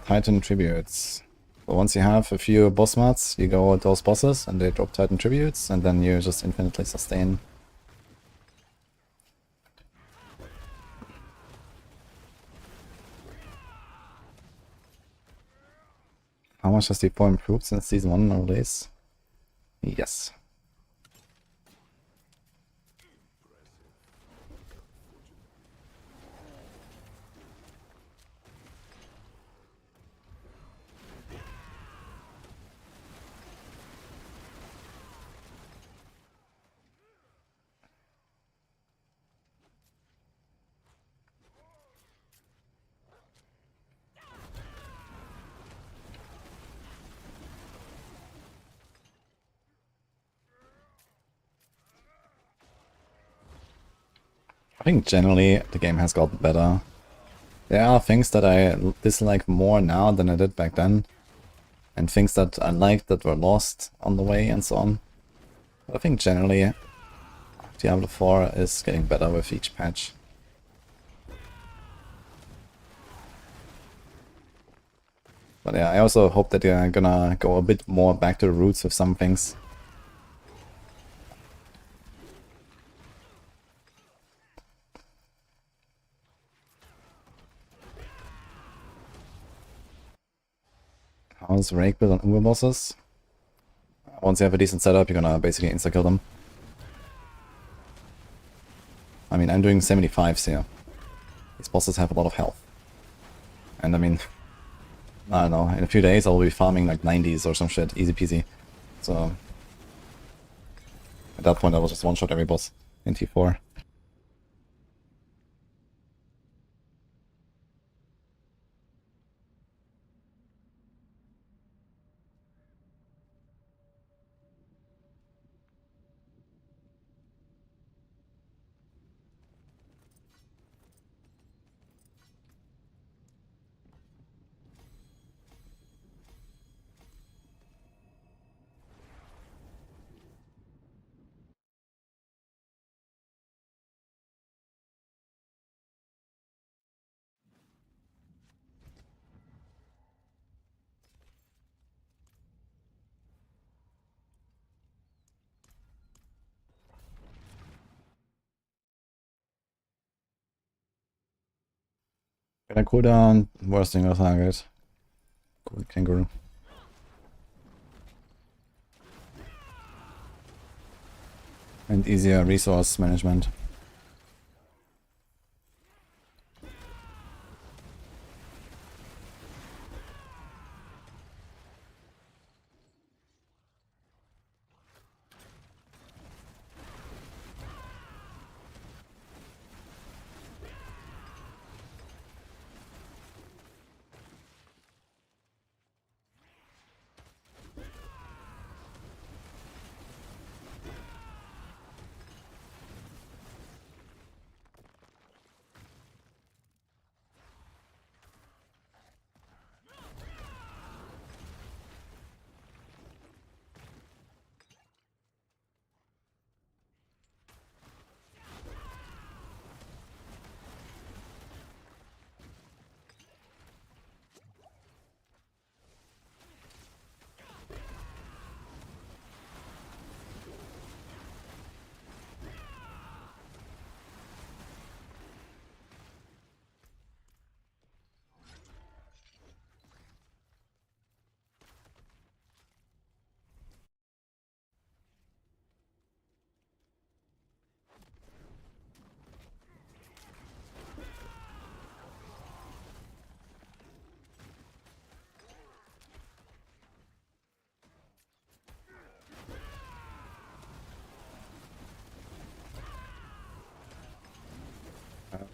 [SPEAKER 1] Titan Tributes. So once you have a few boss mats, you go at those bosses and they drop Titan Tributes, and then you just infinitely sustain. How much has D4 improved since Season 1 release? Yes. I think generally the game has gotten better. There are things that I dislike more now than I did back then, and things that I liked that were lost on the way and so on. But I think generally Diablo 4 is getting better with each patch. But yeah, I also hope that they're gonna go a bit more back to the roots with some things. How's Rake build on Uber bosses? Once you have a decent setup, you're gonna basically insta-kill them. I mean, I'm doing 75s here. These bosses have a lot of health. And I mean, I don't know, in a few days I'll be farming like 90s or some shit, easy peasy. So, at that point I will just one-shot every boss in T4. Gonna cooldown, worsting your target. Cool kangaroo. And easier resource management.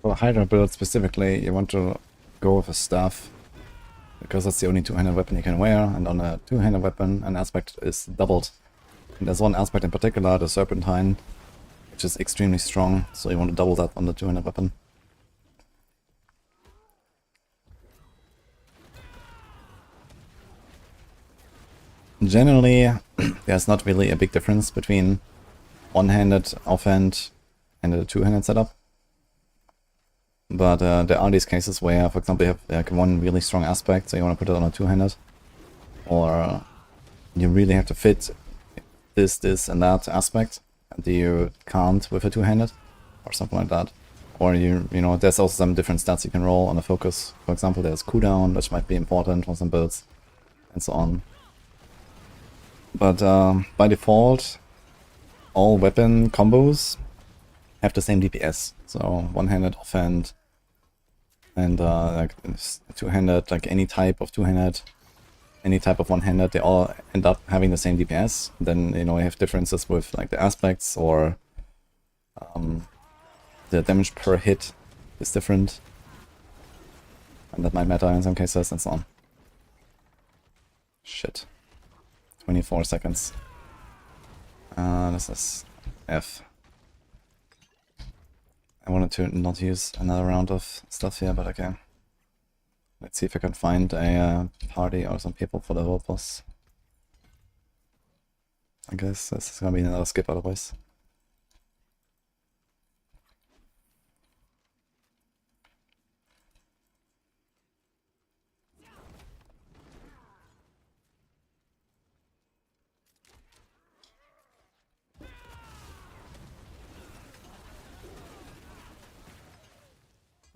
[SPEAKER 1] For Hydra build specifically, you want to go with a staff, because that's the only two-handed weapon you can wear, and on a two-handed weapon an aspect is doubled. And there's one aspect in particular, the Serpentine, which is extremely strong, so you want to double that on the two-handed weapon. Generally, there's not really a big difference between one-handed offhand and a two-handed setup. But there are these cases where, for example, you have like one really strong aspect, so you want to put it on a two-handed. Or you really have to fit this, and that aspect, and you can't with a two-handed, or something like that. Or you know, there's also some different stats you can roll on a focus. For example, there's cooldown, which might be important for some builds, and so on. But by default, all weapon combos have the same DPS. So one-handed, offhand, and like two-handed, like any type of two-handed, any type of one-handed, they all end up having the same DPS. Then, you know, you have differences with like the aspects, or the damage per hit is different, and that might matter in some cases, and so on. Shit. 24 seconds. This is F. I wanted to not use another round of stuff here, but okay. Let's see if I can find a party or some people for the whole boss. I guess this is gonna be another skip otherwise.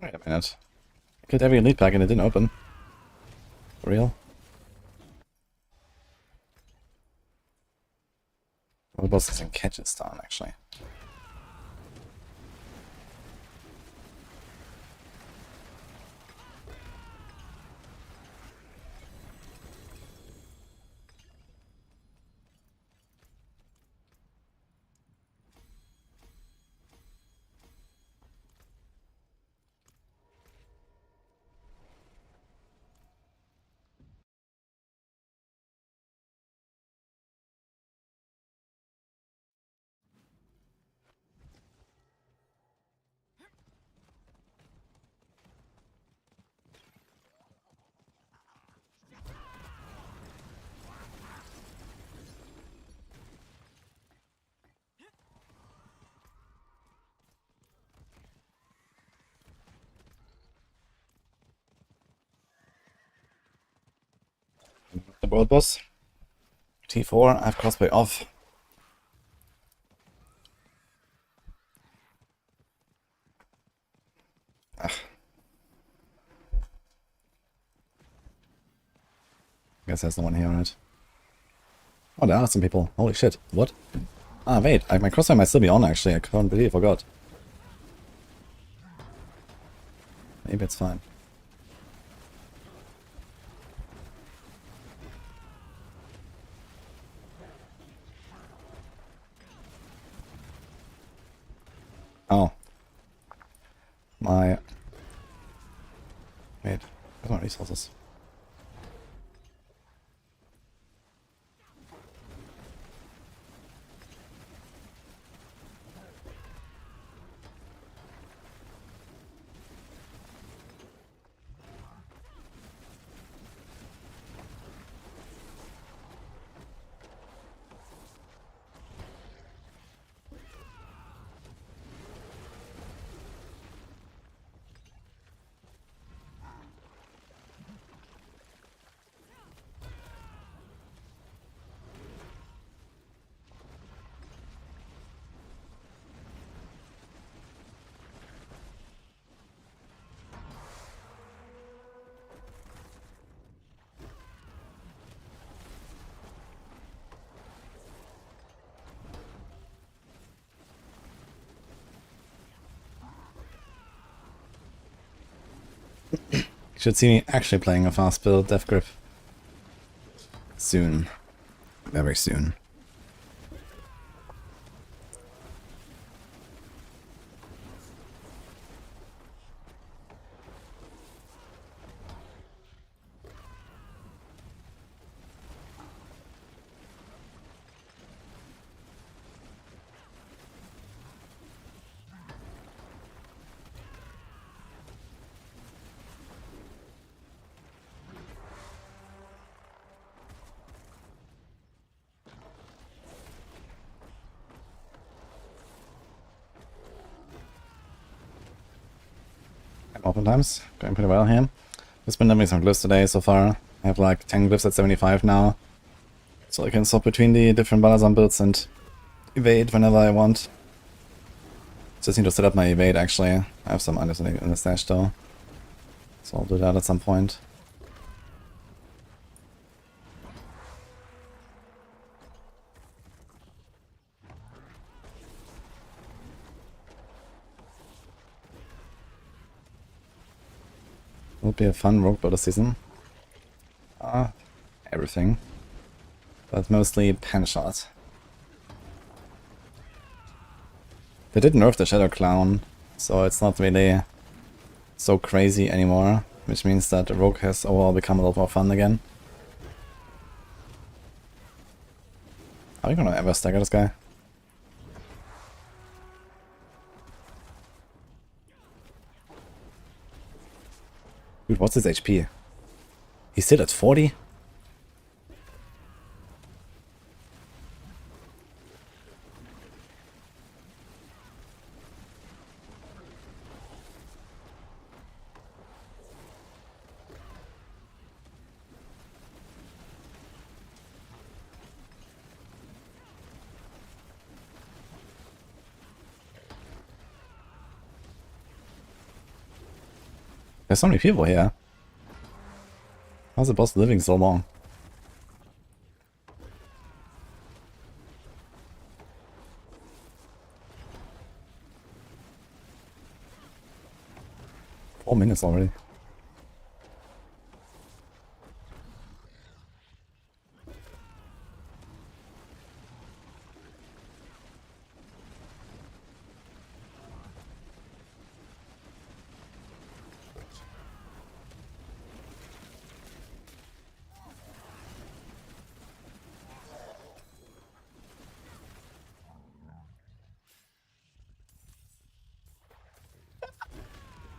[SPEAKER 1] Wait a minute. I killed every elite pack and it didn't open. For real? Well, the boss is in Kyrgyzstan, actually. The world boss. T4, I have crossplay off. I guess there's no one here, right? Oh, there are some people. Holy shit. What? Ah, wait. My crossfire might still be on, actually. I can't believe I forgot. Maybe it's fine. Oh. My... Wait. Where's my resources? You should see me actually playing a fast build Death Grip. Soon. Very soon. Oftentimes, going pretty well here. Just been doing some glyphs today so far. I have like 10 glyphs at 75 now. So I can swap between the different Balazan builds and evade whenever I want. Just need to set up my evade actually. I have some others in the stash though. So I'll do that at some point. Will be a fun rogue builder season. Everything. But mostly pen shot. They did nerf the Shadow Clown, so it's not really so crazy anymore, which means that the rogue has overall become a lot more fun again. Are we gonna ever stagger this guy? Dude, what's his HP? He's still at 40? There's so many people here. How's the boss living so long? Four minutes already.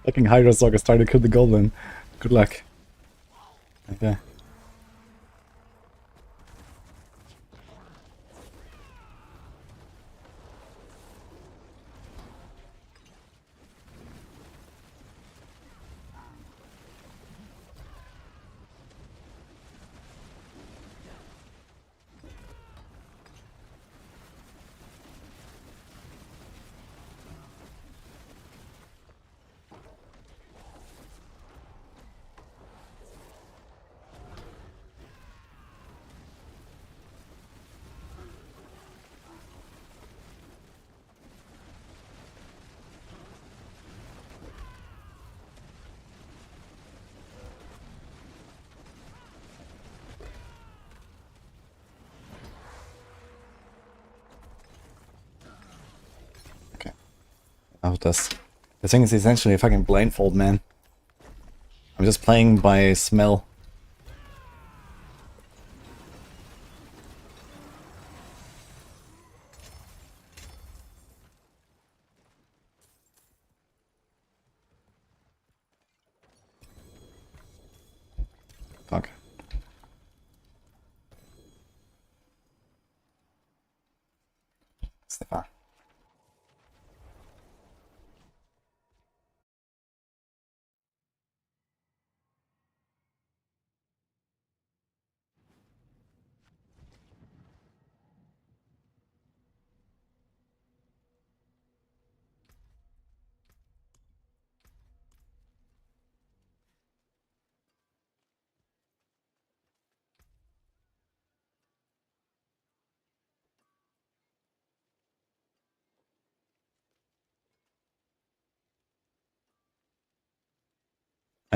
[SPEAKER 1] Fucking Hydra Sorc is trying to kill the goblin. Good luck. Okay. of this. The thing is essentially a fucking blindfold, man. I'm just playing by smell. Fuck. Stefan.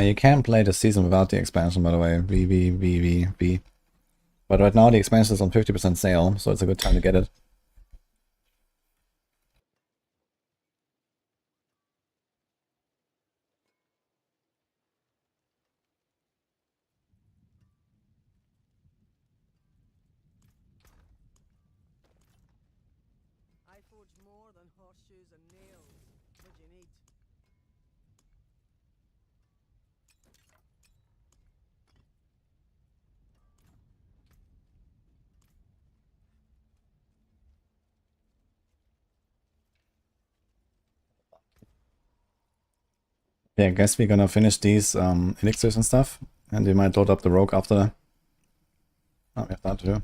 [SPEAKER 1] You can play the season without the expansion, by the way. V. But right now the expansion is on 50% sale, so it's a good time to get it.
[SPEAKER 3] I forge more than horseshoes and nails. What do you need?
[SPEAKER 1] Yeah, I guess we're gonna finish these elixirs and stuff, and we might load up the rogue after that. Oh, we have that too.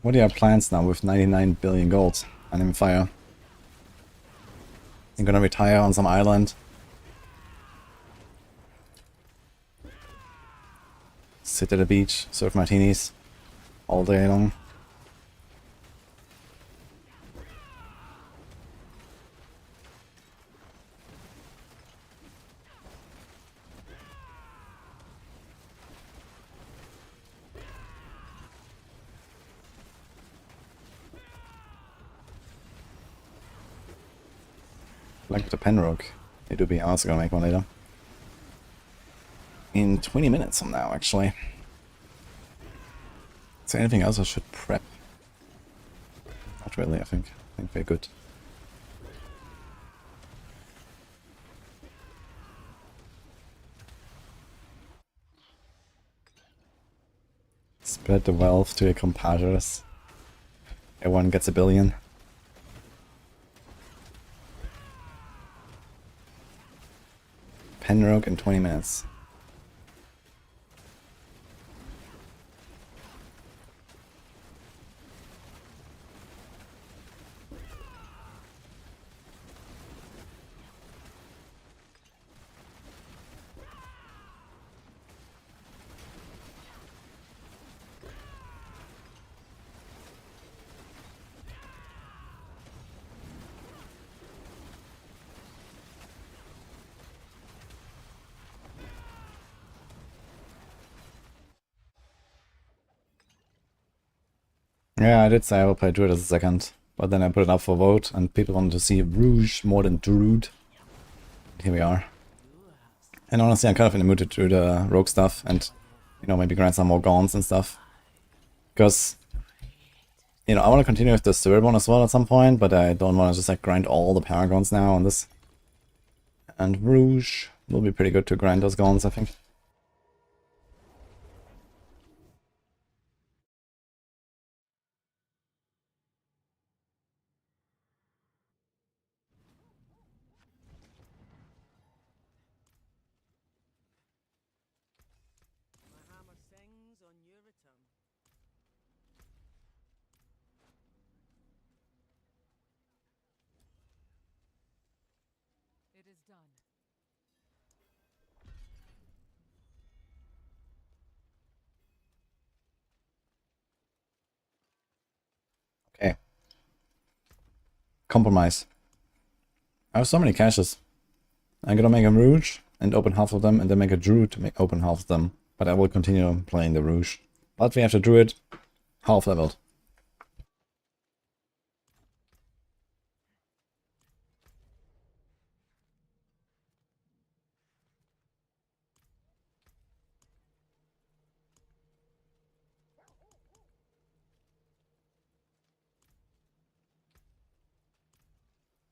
[SPEAKER 1] What are your plans now with 99 billion gold? Anime Fire. You're gonna retire on some island. Sit at the beach, surf martinis all day long. Like the Penrogue. They do be also gonna make one later. In 20 minutes from now, actually. Is there anything else I should prep? Not really, I think. I think we're good. Spread the wealth to your competitors. Everyone gets a billion. Penrogue in 20 minutes. Yeah, I did say I will play Druid as a second, but then I put it up for vote, and people wanted to see Rouge more than Druid. Here we are. And honestly, I'm kind of in the mood to do the rogue stuff, and, you know, maybe grind some more gaunts and stuff. Because, you know, I want to continue with the Spiritborn as well at some point, but I don't want to just like grind all the Paragons now on this. And Rouge will be pretty good to grind those gaunts, I think.
[SPEAKER 3] My hammer sings on your return.
[SPEAKER 2] It is done.
[SPEAKER 1] Okay. Compromise. I have so many caches. I'm gonna make a Rouge and open half of them, and then make a Druid to open half of them. But I will continue playing the Rouge. But we have the Druid half leveled.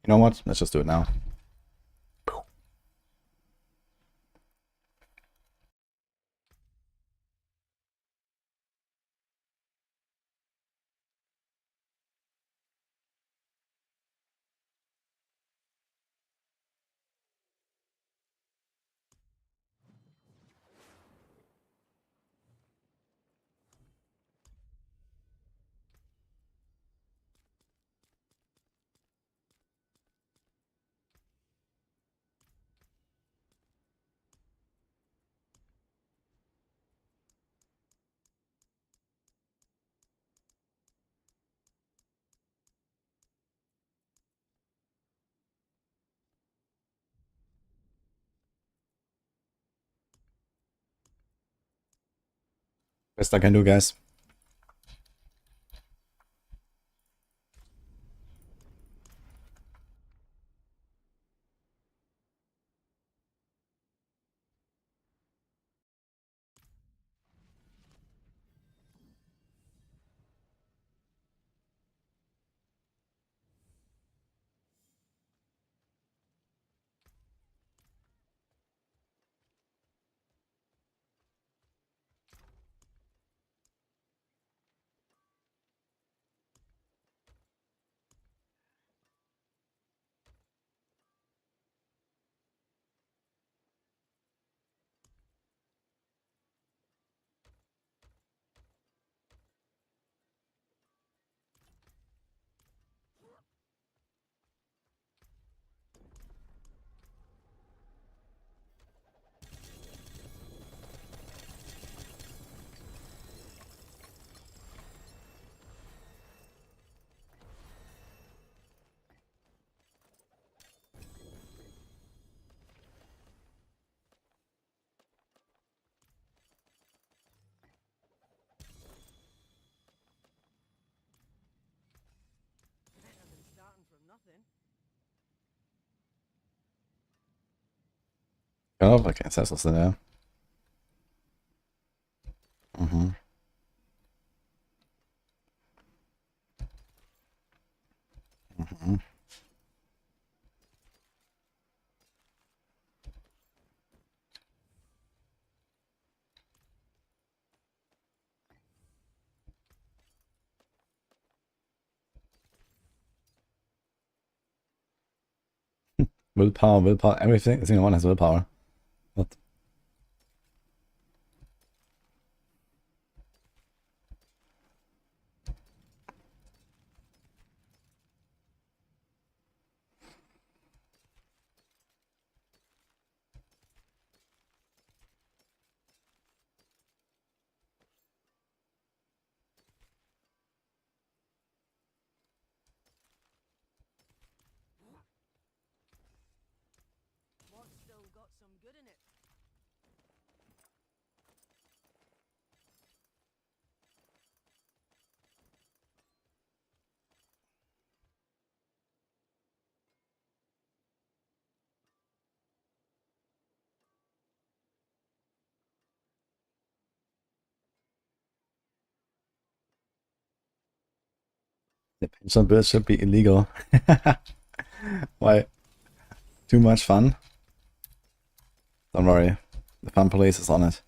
[SPEAKER 1] You know what? Let's just do it now. Best I can do, guys.
[SPEAKER 3] Better than starting from nothing.
[SPEAKER 1] Oh, okay, ça c'est là. Mhm. Mhm. Willpower, willpower, everything. Single one has willpower. What?
[SPEAKER 3] What's still got some good in it?
[SPEAKER 1] The pension bill should be illegal. Why? Too much fun? Don't worry. The fun police is on it.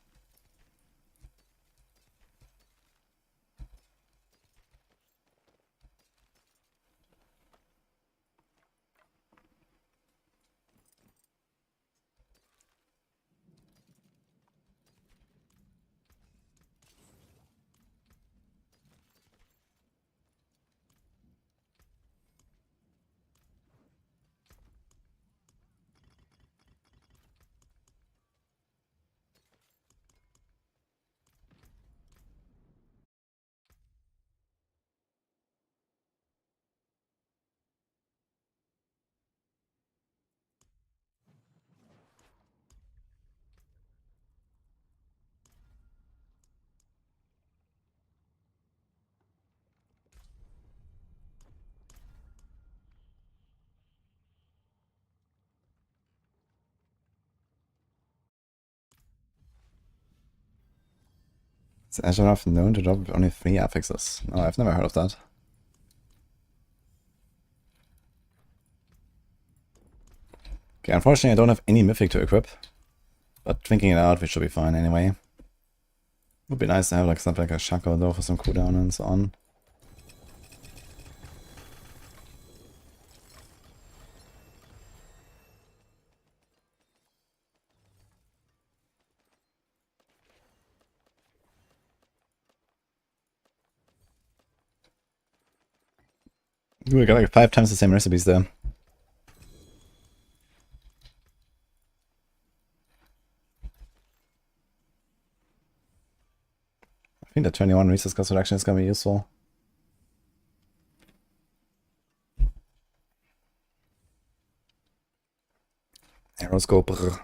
[SPEAKER 1] Is Azure known to drop with only 3 affixes? No, I've never heard of that. Okay, unfortunately I don't have any mythic to equip. But thinking it out, we should be fine anyway. Would be nice to have like something like a Shackle though for some cooldown and so on. We got like 5 times the same recipes there. I think the 21 resource cost reduction is gonna be useful. Arrows go brr.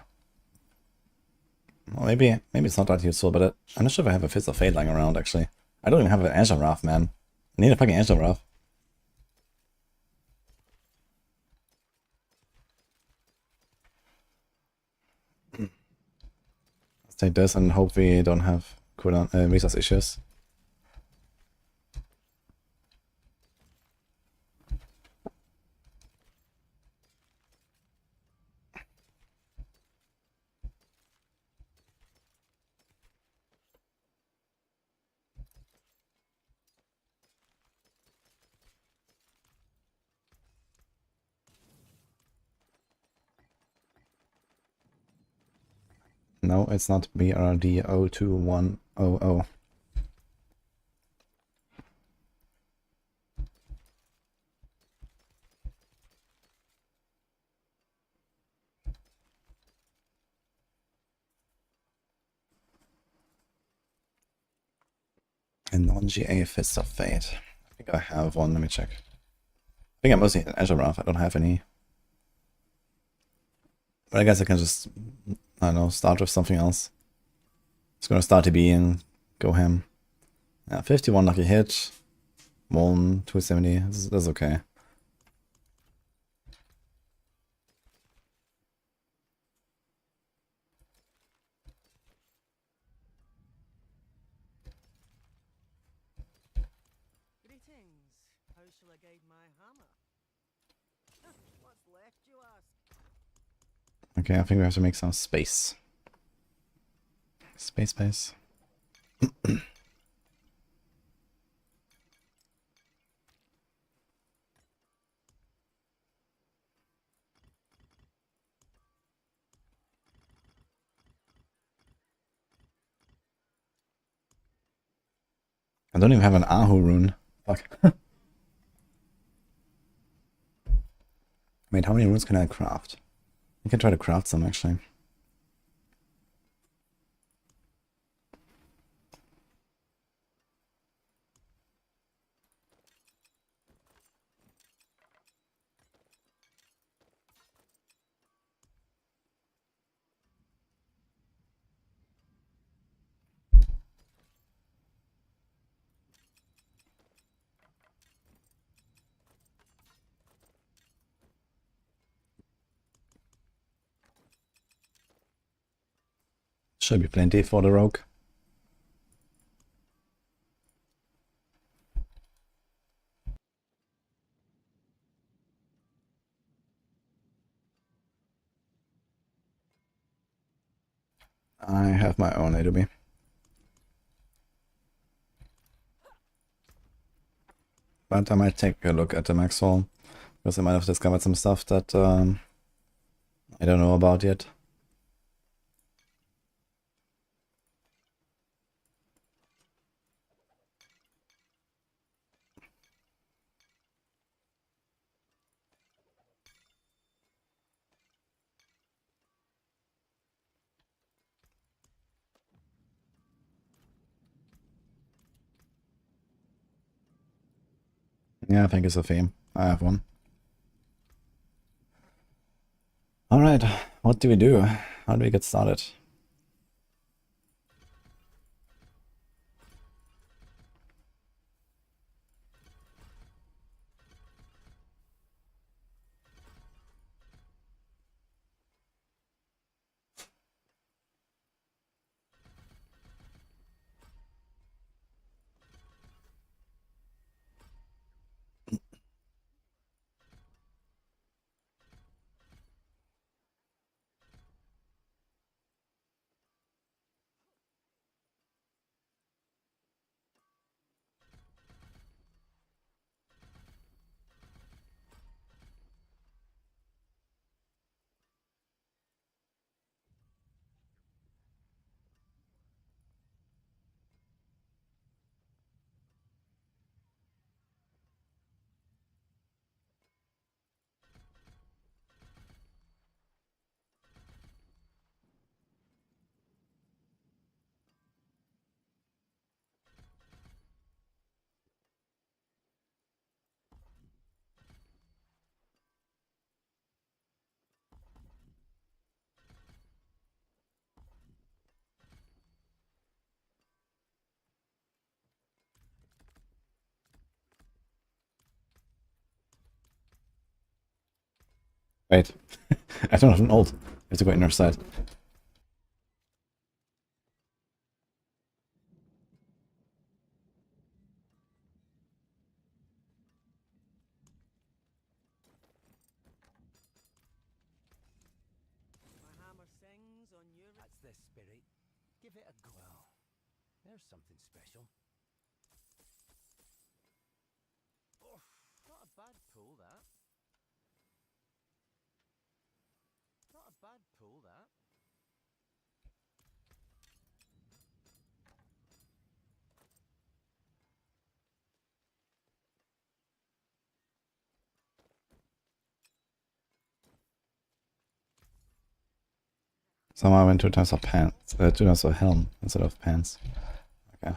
[SPEAKER 1] Well, maybe it's not that useful, but I'm not sure if I have a Fist of Fate lying around actually. I don't even have an Azure Wrath, man. I need a fucking Azure Wrath. Let's take this and hope we don't have cooldown resource issues. No, it's not BRD02100. A non-GA Fist of Fate. I think I have one, let me check. I think I'm mostly an Azure Wrath, I don't have any. But I guess I can just, I don't know, start with something else. Just gonna start TB and go ham. Yeah, 51 lucky hit. 270, that's okay.
[SPEAKER 3] Greetings. How shall I guide my hammer? What's left, you ask?
[SPEAKER 1] Okay, I think we have to make some space. Space. I don't even have an Ahu rune. Fuck. Wait, how many runes can I craft? I can try to craft some actually. Should be plenty for the rogue. I have my own AWB. But I might take a look at the Maxwell, because I might have discovered some stuff that I don't know about yet. Yeah, thank you, Sophie. I have one. Alright, what do we do? How do we get started? Wait, I don't have an ult. I have to go inner side.
[SPEAKER 3] My hammer sings on your...
[SPEAKER 4] That's the spirit. Give it a go. Well, there's something special. Oh, not a bad pull, that. Not a bad pull, that.
[SPEAKER 1] Somehow I went 2 times of pants, 2 times of helm instead of pants. Okay.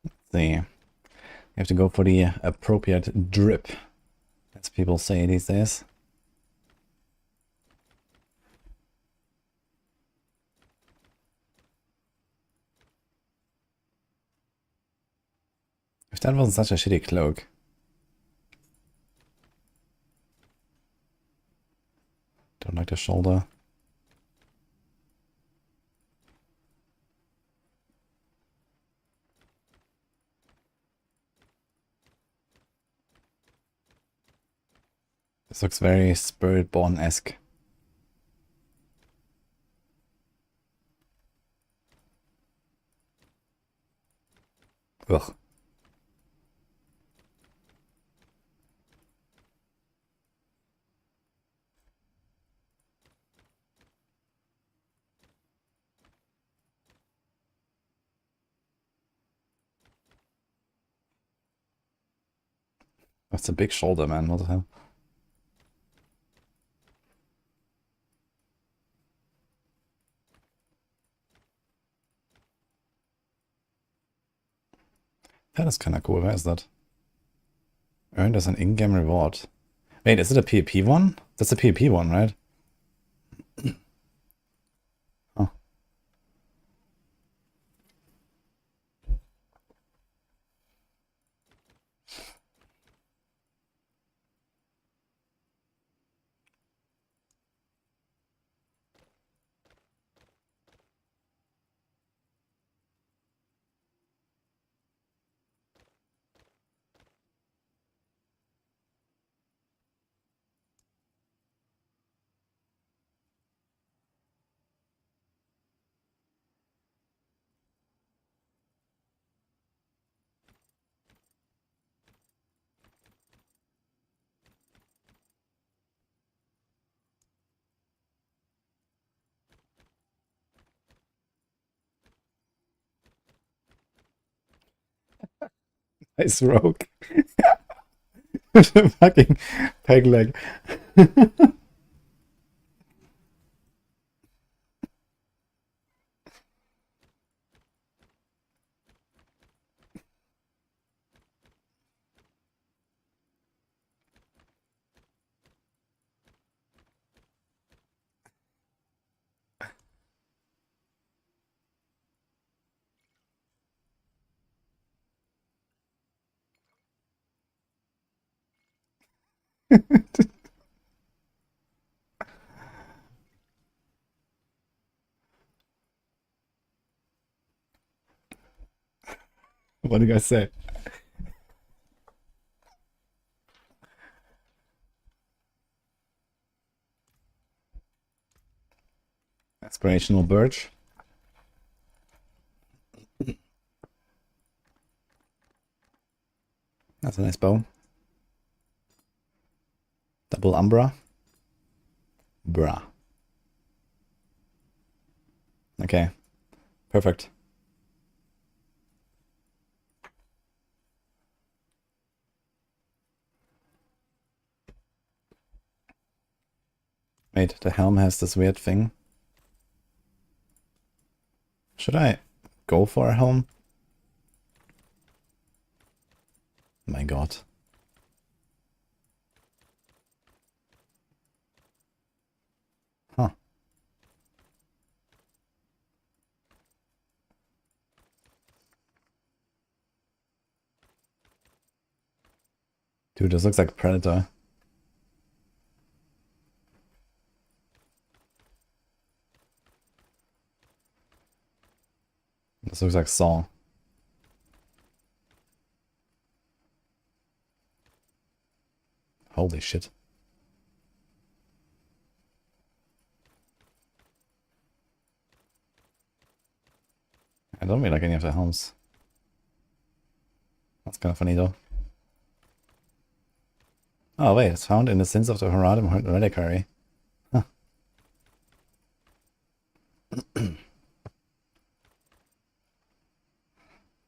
[SPEAKER 1] Let's see. You have to go for the appropriate drip, as people say these days. If that wasn't such a shitty cloak. Don't like the shoulder. This looks very Spiritborn-esque. Ugh. That's a big shoulder, man. What the hell? That is kind of cool. Where is that? Earned as an in-game reward. Wait, is it a PvP one? That's a PvP one, right? Oh. Nice rogue. Fucking peg leg. What do you guys say? Aspirational birch. That's a nice bow. Double Umbra. Bruh. Okay. Perfect. Wait, the helm has this weird thing. Should I go for a helm? My god. Huh. Dude, this looks like a Predator. This looks like Saw. Holy shit. I don't really like any of the helms. That's kind of funny though. Oh wait, it's found in the Sins of the Heartseeker Reliquary. Huh.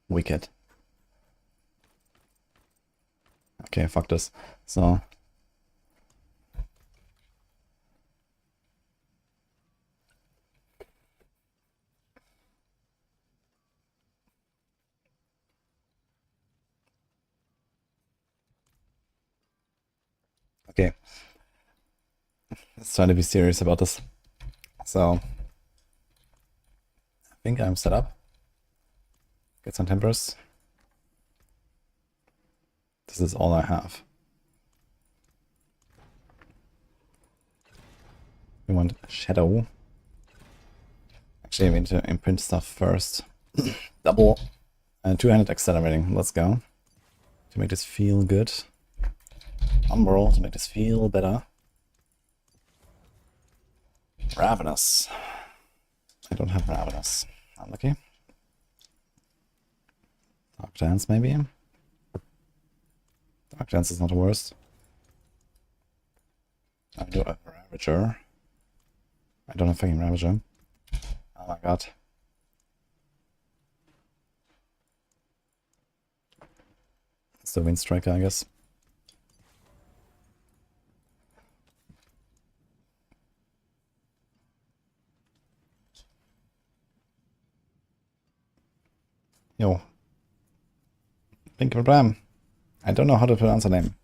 [SPEAKER 1] Wicked. Okay, fuck this. So... Okay. Let's try to be serious about this. So... I think I'm set up. Get some tempers. This is all I have. We want shadow. Actually, we need to imprint stuff first. Double two-handed accelerating. Let's go. To make this feel good. Umbral to make this feel better. Ravenous. I don't have Ravenous. Unlucky. Dark Dance maybe. Dark Dance is not the worst. I do a Ravager. I don't have fucking Ravager. Oh my god. It's the Wind Striker, I guess. Yo. Thank you for Prime. I don't know how to pronounce her name.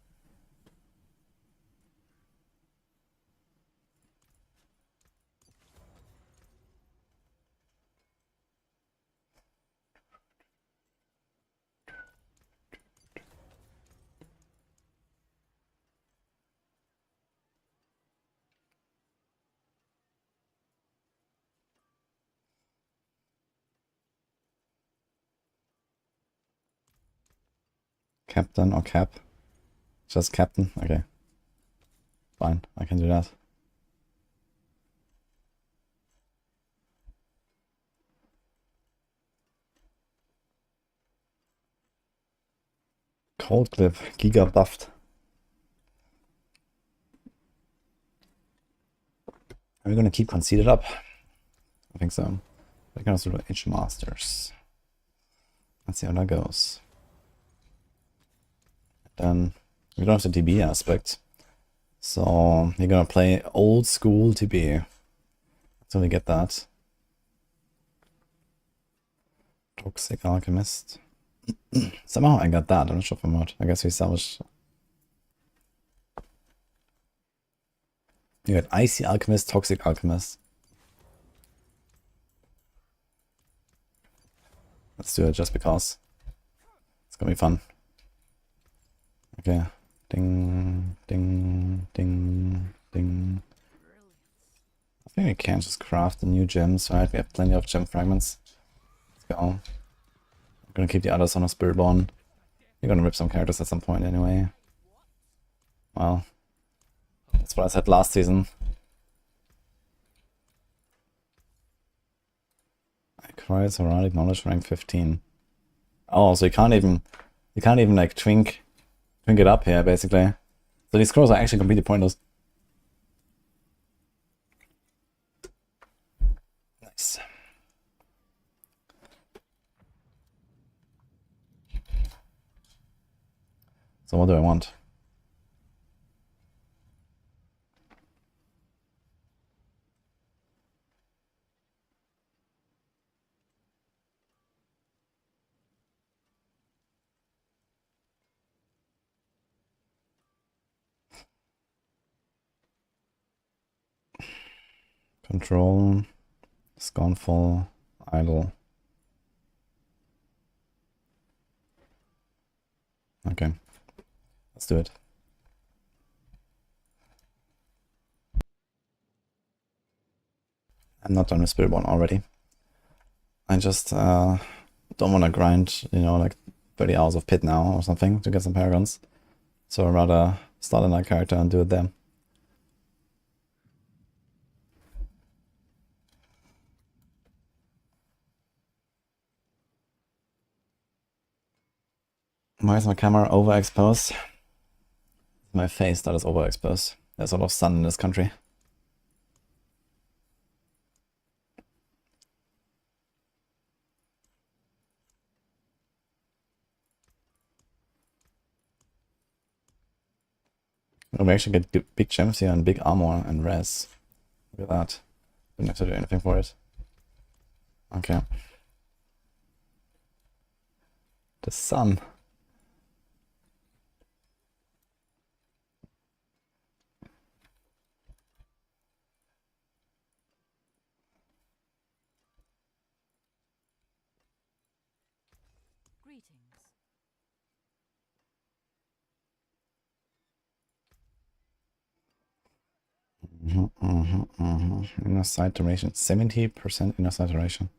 [SPEAKER 1] Captain or Cap? Just Captain? Okay. Fine, I can do that. Cold Cliff, Giga buffed. Are we gonna keep Conceded up? I think so. We can also do H Masters. Let's see how that goes. Then we don't have the TB aspect. So you're gonna play old school TB. Until we get that. Toxic Alchemist. Somehow I got that, I'm not sure from what. I guess we salvaged. You got Icy Alchemist, Toxic Alchemist. Let's do it just because. It's gonna be fun. Okay. Ding, ding, ding, ding. I think we can just craft the new gems, right? We have plenty of gem fragments. Let's go. I'm gonna keep the others on a Spiritborn. You're gonna rip some characters at some point anyway. Well, that's what I said last season. Acquired Heraldic Knowledge rank 15. Oh, so you can't even like twink it up here basically. So these scrolls are actually completely pointless. Nice. So what do I want? Control, Scornful, Idle. Okay, let's do it. I'm not done with Spiritborn already. I just don't want to grind, you know, like 30 hours of pit now or something to get some Paragons. So I'd rather start another character and do it then. Why is my camera overexposed? My face that is overexposed. There's a lot of sun in this country. Oh, we actually get big gems here and big armor and res. Look at that. Didn't have to do anything for it. Okay. The sun.
[SPEAKER 2] Greetings.
[SPEAKER 1] Inner sight duration. 70% inner sight duration.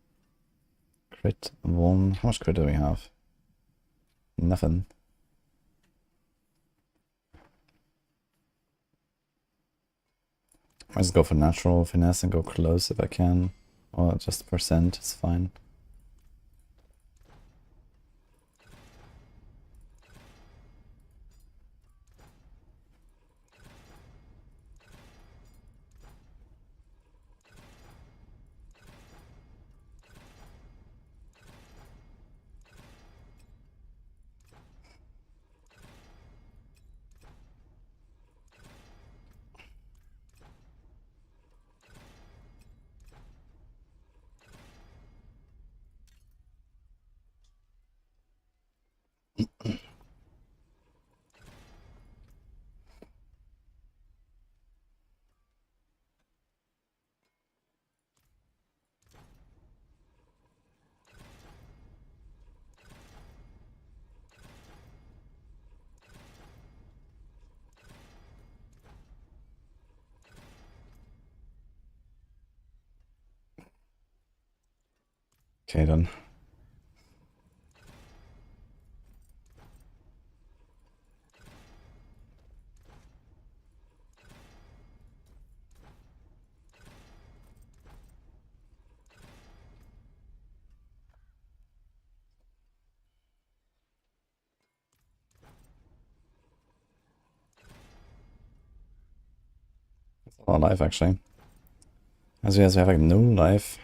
[SPEAKER 1] Crit 1. How much crit do we have? Nothing. I just go for natural finesse and go close if I can. Or just percent is fine. Okay then. That's a lot of life actually. As we have like no life.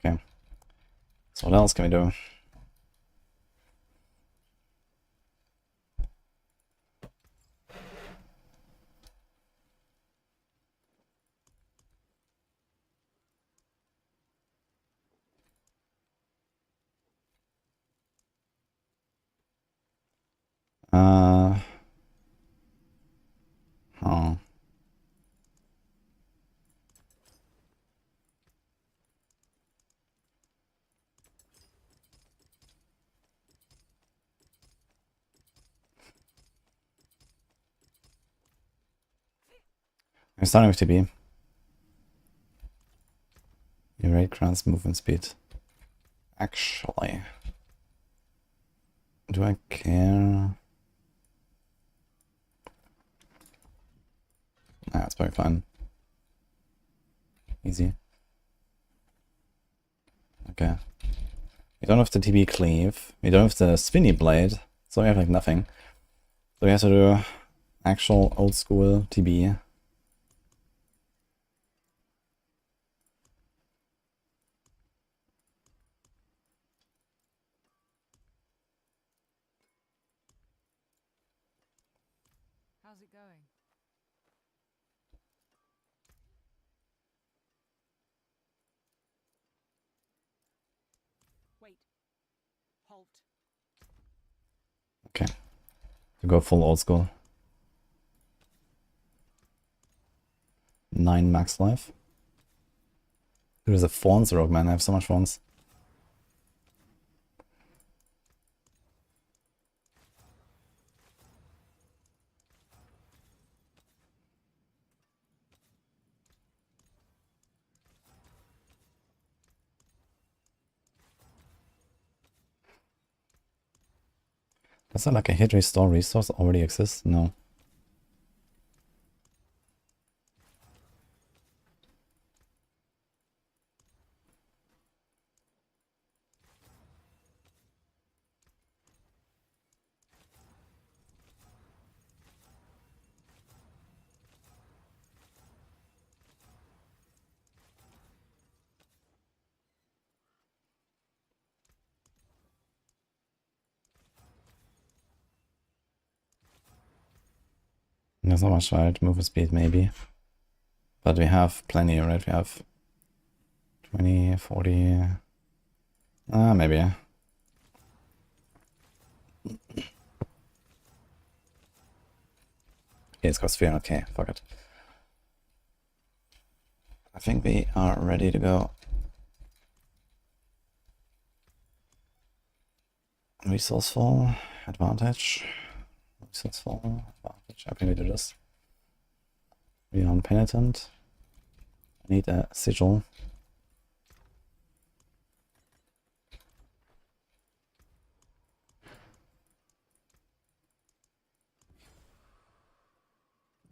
[SPEAKER 1] Okay. So what else can we do? Oh. I'm starting with TB. Your rate grants movement speed. Actually, do I care? Nah, it's probably fine. Easy. Okay. We don't have the TB cleave. We don't have the spinny blade. So we have like nothing. So we have to do actual old school TB.
[SPEAKER 3] How's it going? Wait. Halt.
[SPEAKER 1] Okay. To go full old school. 9 max life. There's a Fawns rogue, man. I have so much Fawns. Does that like a hit restore resource already exist? No. There's not much, right? Movement speed maybe. But we have plenty, right? We have 20, 40... maybe. Okay, it's cost 300k. Fuck it. I think we are ready to go. Resourceful, advantage. Resourceful, advantage. I think we do this. We are on penitent. I need a sigil.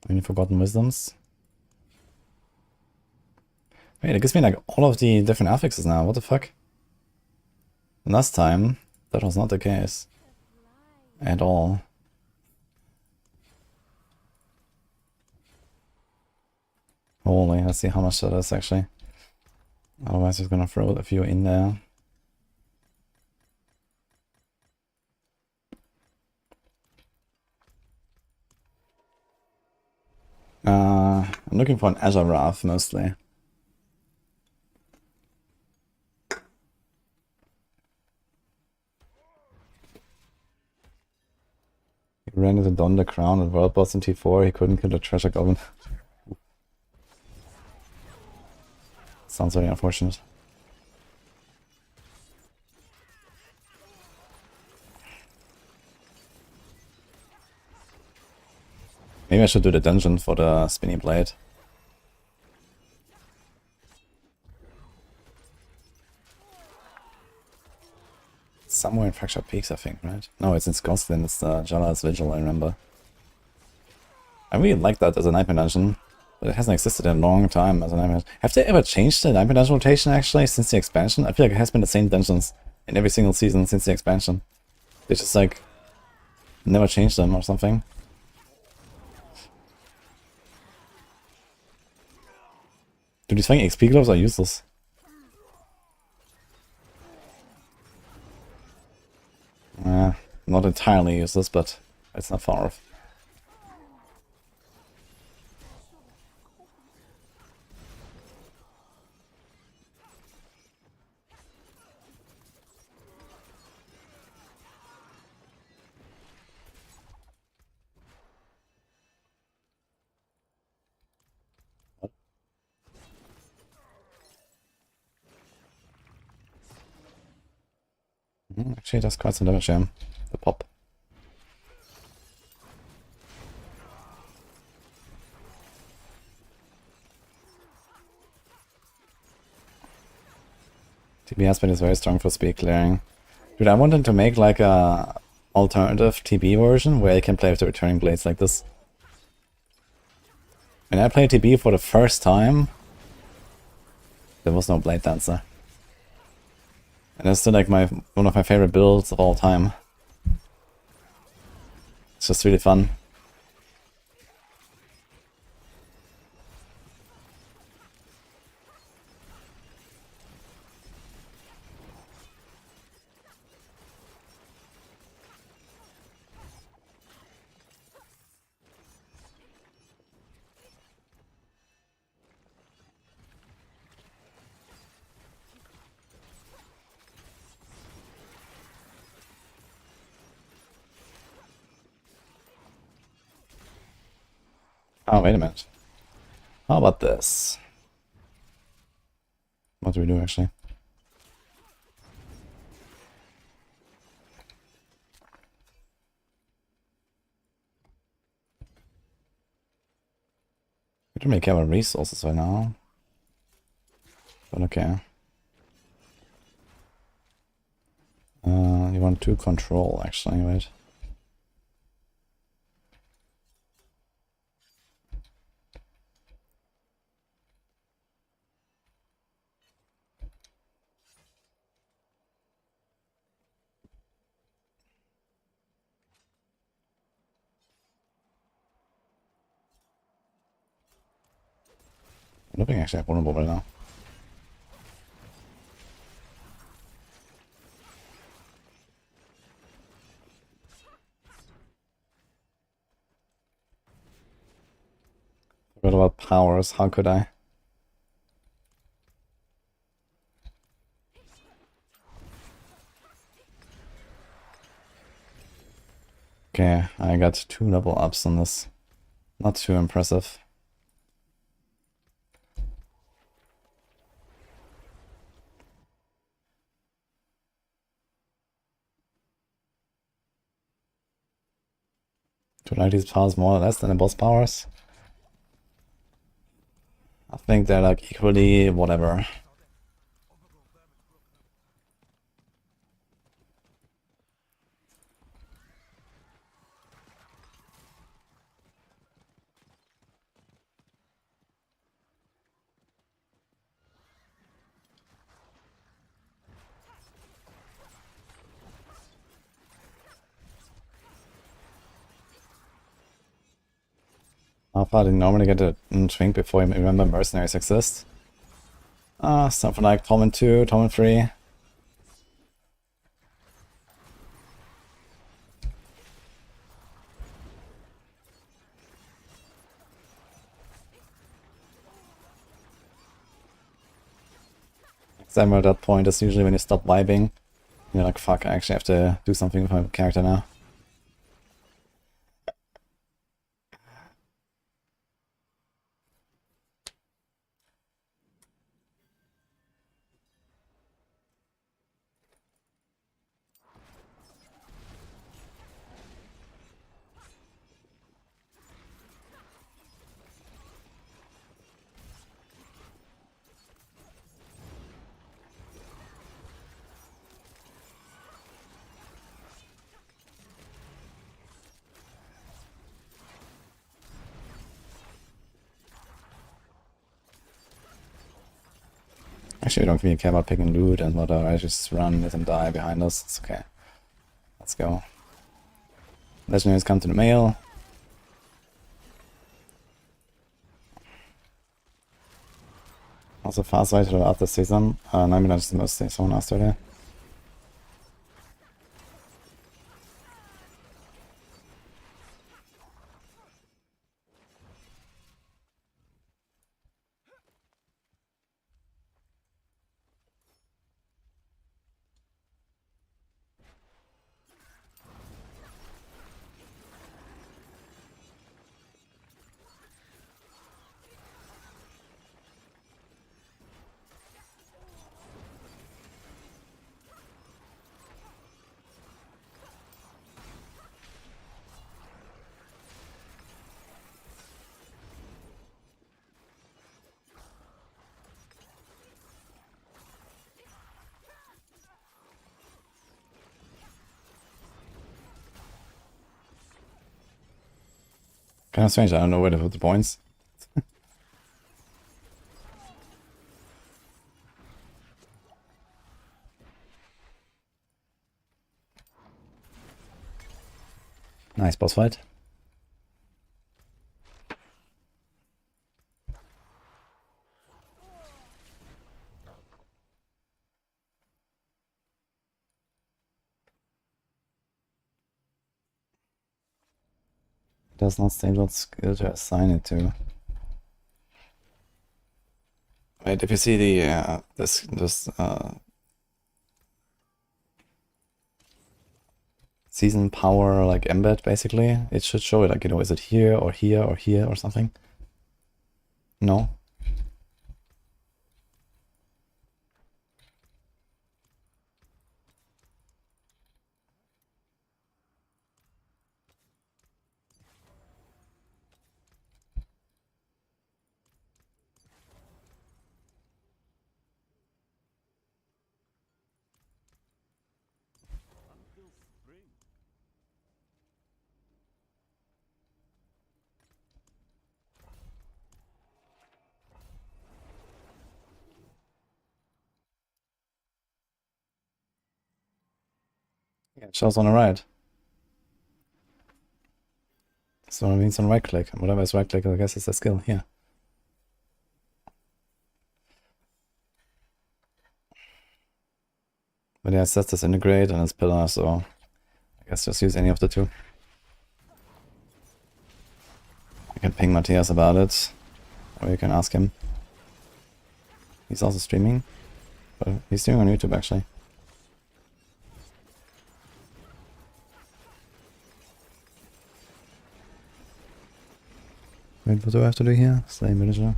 [SPEAKER 1] Any forgotten wisdoms? Wait, it gives me like all of the different affixes now. What the fuck? Last time, that was not the case. At all. Holy, let's see how much that is actually. Otherwise, it's gonna throw a few in there. I'm looking for an Azure Wrath mostly. He ran into Don the Crown and World Boss in T4, he couldn't kill the Treasure Goblin. Sounds very unfortunate. Maybe I should do the dungeon for the spinny blade. Somewhere in Fractured Peaks, I think, right? No, it's in Scotland, it's the Jala's Vigil, I remember. I really like that as a Nightmare Dungeon, but it hasn't existed in a long time as a Nightmare Dungeon. Have they ever changed the Nightmare Dungeon rotation, actually, since the expansion? I feel like it has been the same dungeons in every single season since the expansion. They just, like, never changed them or something. Dude, these fucking XP gloves are useless. Not entirely useless, but it's not far off. Actually, that's quite some damage, yeah. The pop. TB aspect is very strong for speed clearing. Dude, I wanted to make like a alternative TB version where I can play with the returning blades like this. When I played TB for the first time, there was no Blade Dancer. And it's still like one of my favorite builds of all time. It's just really fun. Oh, wait a minute. How about this? What do we do, actually? We don't really care about resources right now. But okay. You want to control, actually, right? I don't think I actually have vulnerable right now. Forgot about powers, how could I? Okay, I got 2 level ups on this. Not too impressive. Do I like these powers more or less than the boss powers? I think they're like equally whatever. How far do you normally get a drink before you remember mercenaries exist? Something like Tom and 2, Tom and 3. Exile at that point is usually when you stop vibing. You're like, fuck, I actually have to do something with my character now. Actually, we don't really care about picking loot and whatever. I just run, let them die behind us. It's okay. Let's go. Legendaries come to the mail. Also fast weiter after season. Nein, mir das ist die Saison after there. Kind of strange, I don't know where to put the points. Nice boss fight. Does not state what skill to assign it to. Wait, if you see the this season power like embed basically, it should show it like, you know, is it here or here or here or something? No. Yeah, it shows on the right. So it means on right click. And whatever is right click, I guess it's a skill here. But yeah, it says disintegrate and it's pillar, so I guess just use any of the two. You can ping Matthias about it, or you can ask him. He's also streaming, but he's doing on YouTube actually. Wait, what do I have to do here? Slay villager.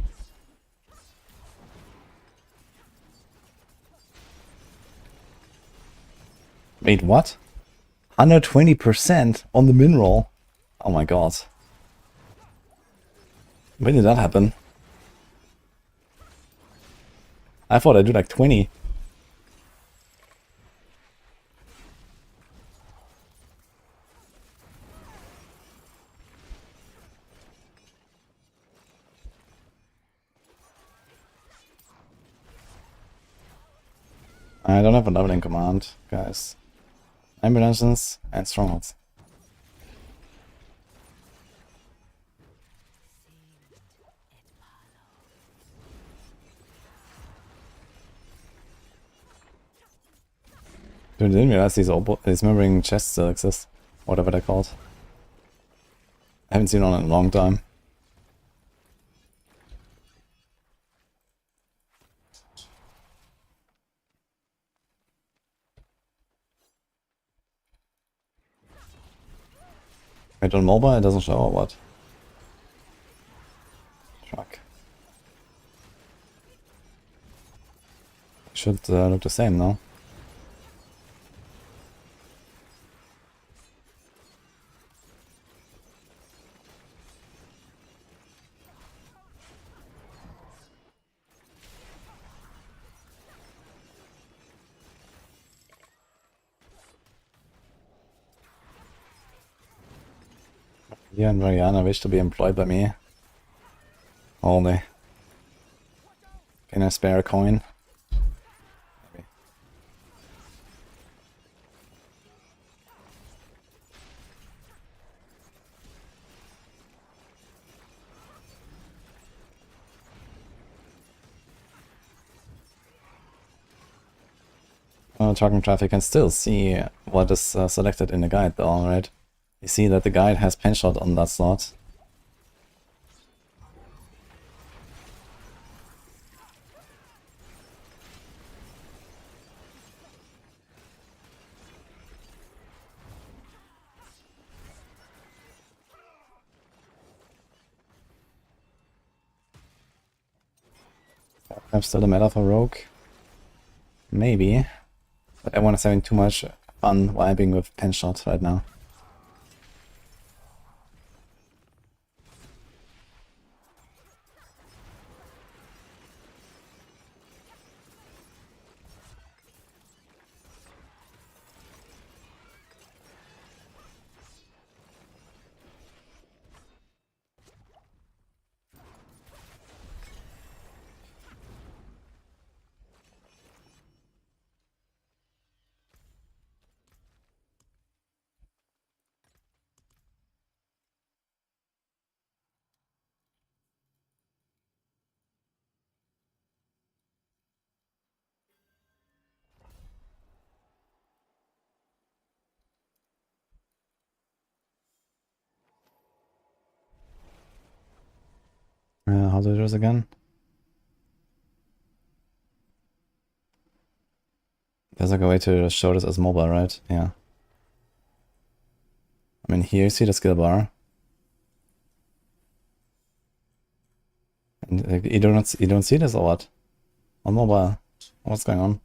[SPEAKER 1] Wait, what? 120% on the mineral? Oh my god. When did that happen? I thought I'd do like 20. I don't have a leveling command, guys. Ambulances and strongholds. Dude, I didn't realize these mirroring chests still exist. Whatever they're called. I haven't seen one in a long time. Wait, on mobile it doesn't show or what? Truck. Should look the same, no? You and Mariana wish to be employed by me. Only. Can I spare a coin? Talking traffic can still see what is selected in the guide though, right? You see that the guide has pen shot on that slot. I'm still a meta for Rogue. Maybe. But everyone is having too much fun vibing with pen shots right now. How do I do this again? There's like a way to show this as mobile, right? Yeah. I mean, here you see the skill bar. And you don't see this or what? On mobile. What's going on?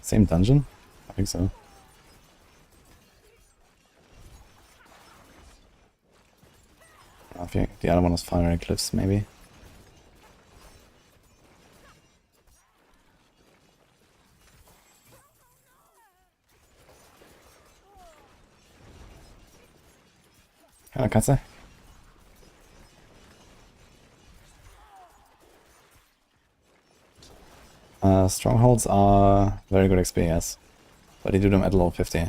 [SPEAKER 1] Same dungeon? I think so. I think the other one was Fire Eclipse, maybe. Hello, Katze. Strongholds are very good XP, yes. But you do them at level 50.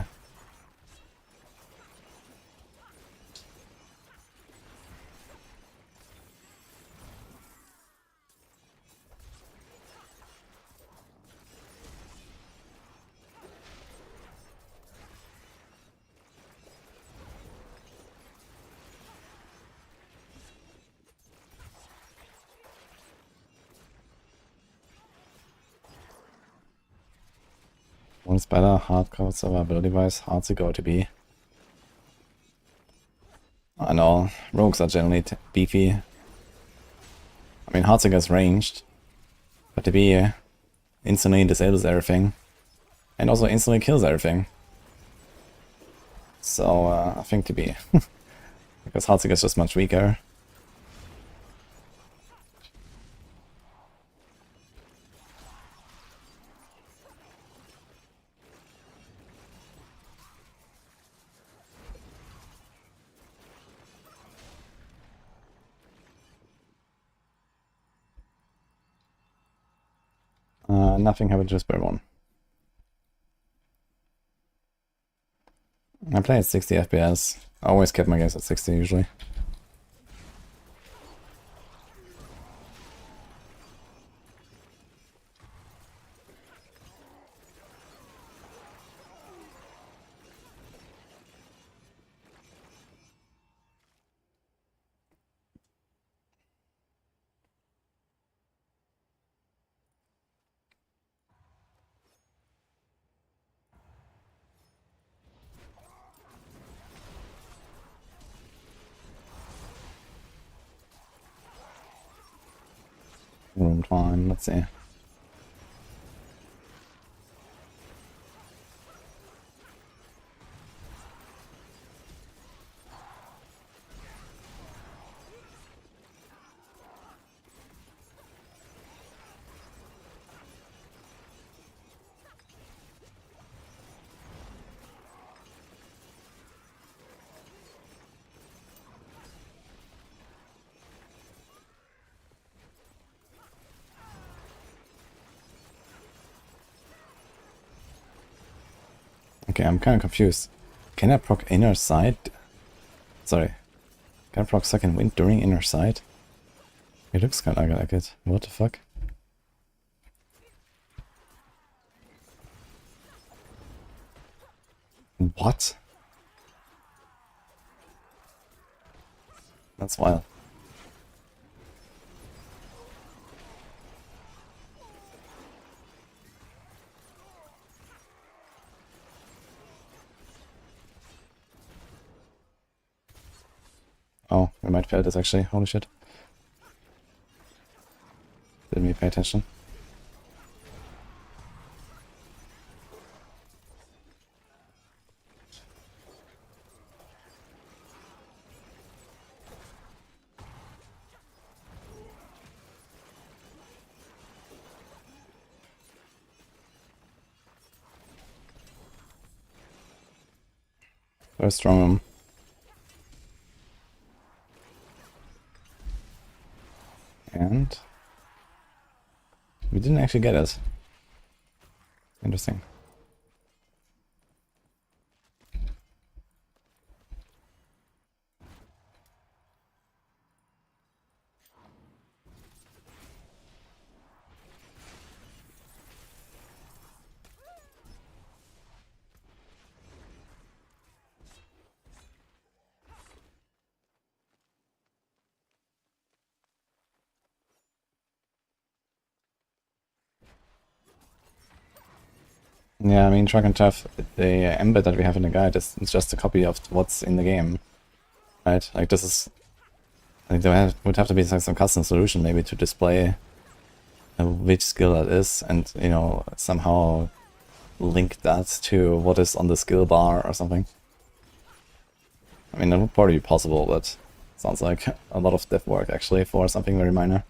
[SPEAKER 1] One is better, hardcore survivability-wise, Heartseeker to be. I know, rogues are generally beefy. I mean, Heartseeker is ranged, but to be instantly disables everything, and also instantly kills everything. So, I think to be. Because Heartseeker is just much weaker. Nothing happened to Spiritborn. I play at 60 FPS. I always kept my games at 60 usually. Room time, let's see. Okay, I'm kind of confused. Can I proc inner sight? Sorry. Can I proc second wind during inner sight? It looks kind of like it. What the fuck? What? That's wild. Oh, we might fail this actually. Holy shit. Didn't we pay attention? Very strong room. And we didn't actually get it. Interesting. Yeah, I mean, Truck and Tough, the embed that we have in the guide is just a copy of what's in the game, right? Like, this is... I think there would have to be some custom solution maybe to display which skill that is and, you know, somehow link that to what is on the skill bar or something. I mean, that would probably be possible, but sounds like a lot of dev work actually for something very minor.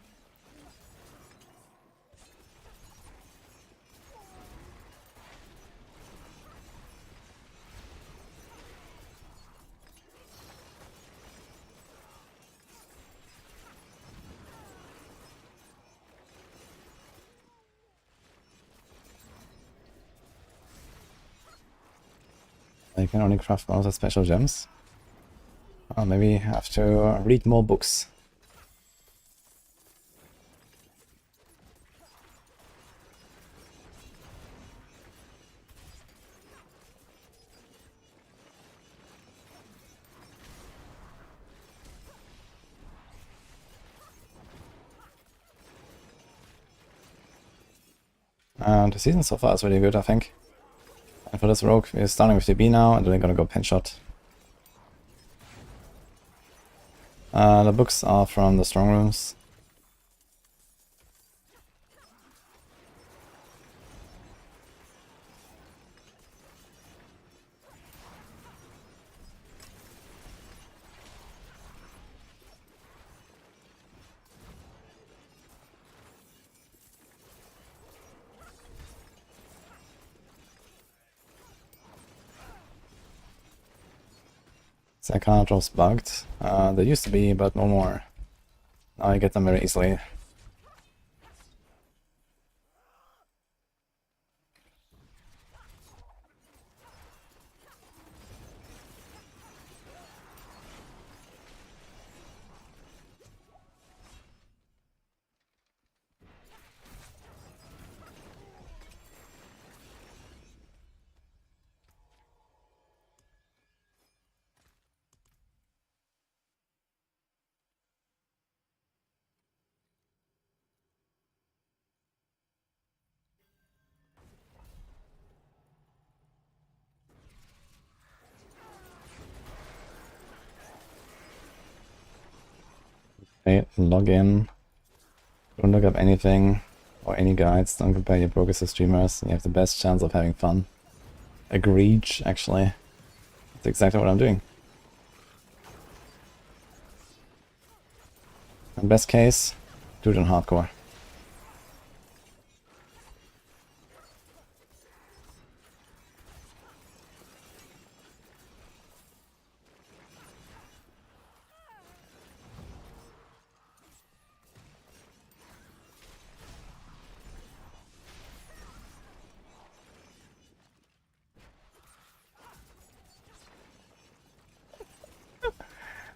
[SPEAKER 1] You can only craft one of the special gems. Oh, maybe have to read more books. And the season so far is really good, I think. And for this rogue, we're starting with the B now, and then we're gonna go pen shot. The books are from the strong rooms. Second drops bugged. They used to be, but no more. Now I get them very easily. Okay, log in. Don't look up anything or any guides. Don't compare your progress to streamers. You have the best chance of having fun. Agreed, actually. That's exactly what I'm doing. In best case, do it on hardcore.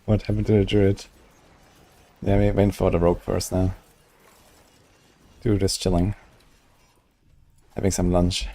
[SPEAKER 1] What happened to the Druid? Yeah, we went for the rogue first now. Dude is chilling. Having some lunch.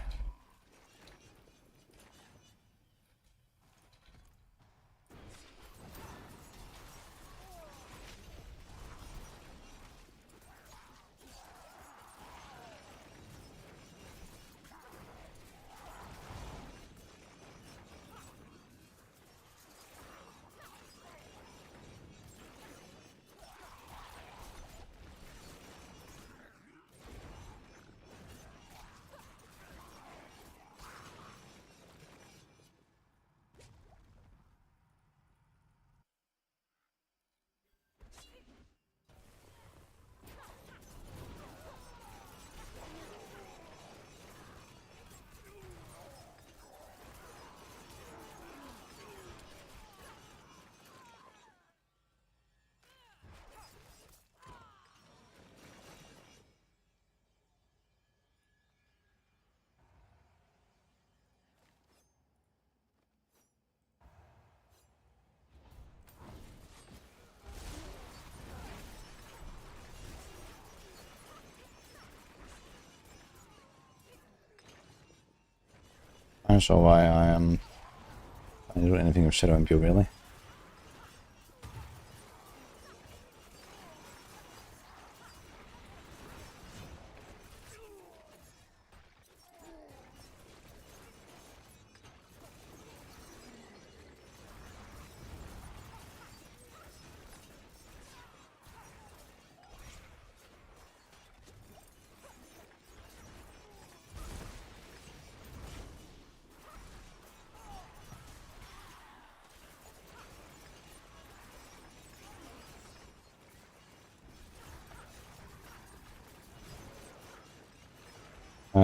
[SPEAKER 1] I'm not sure why I didn't do anything with Shadow Imbue really.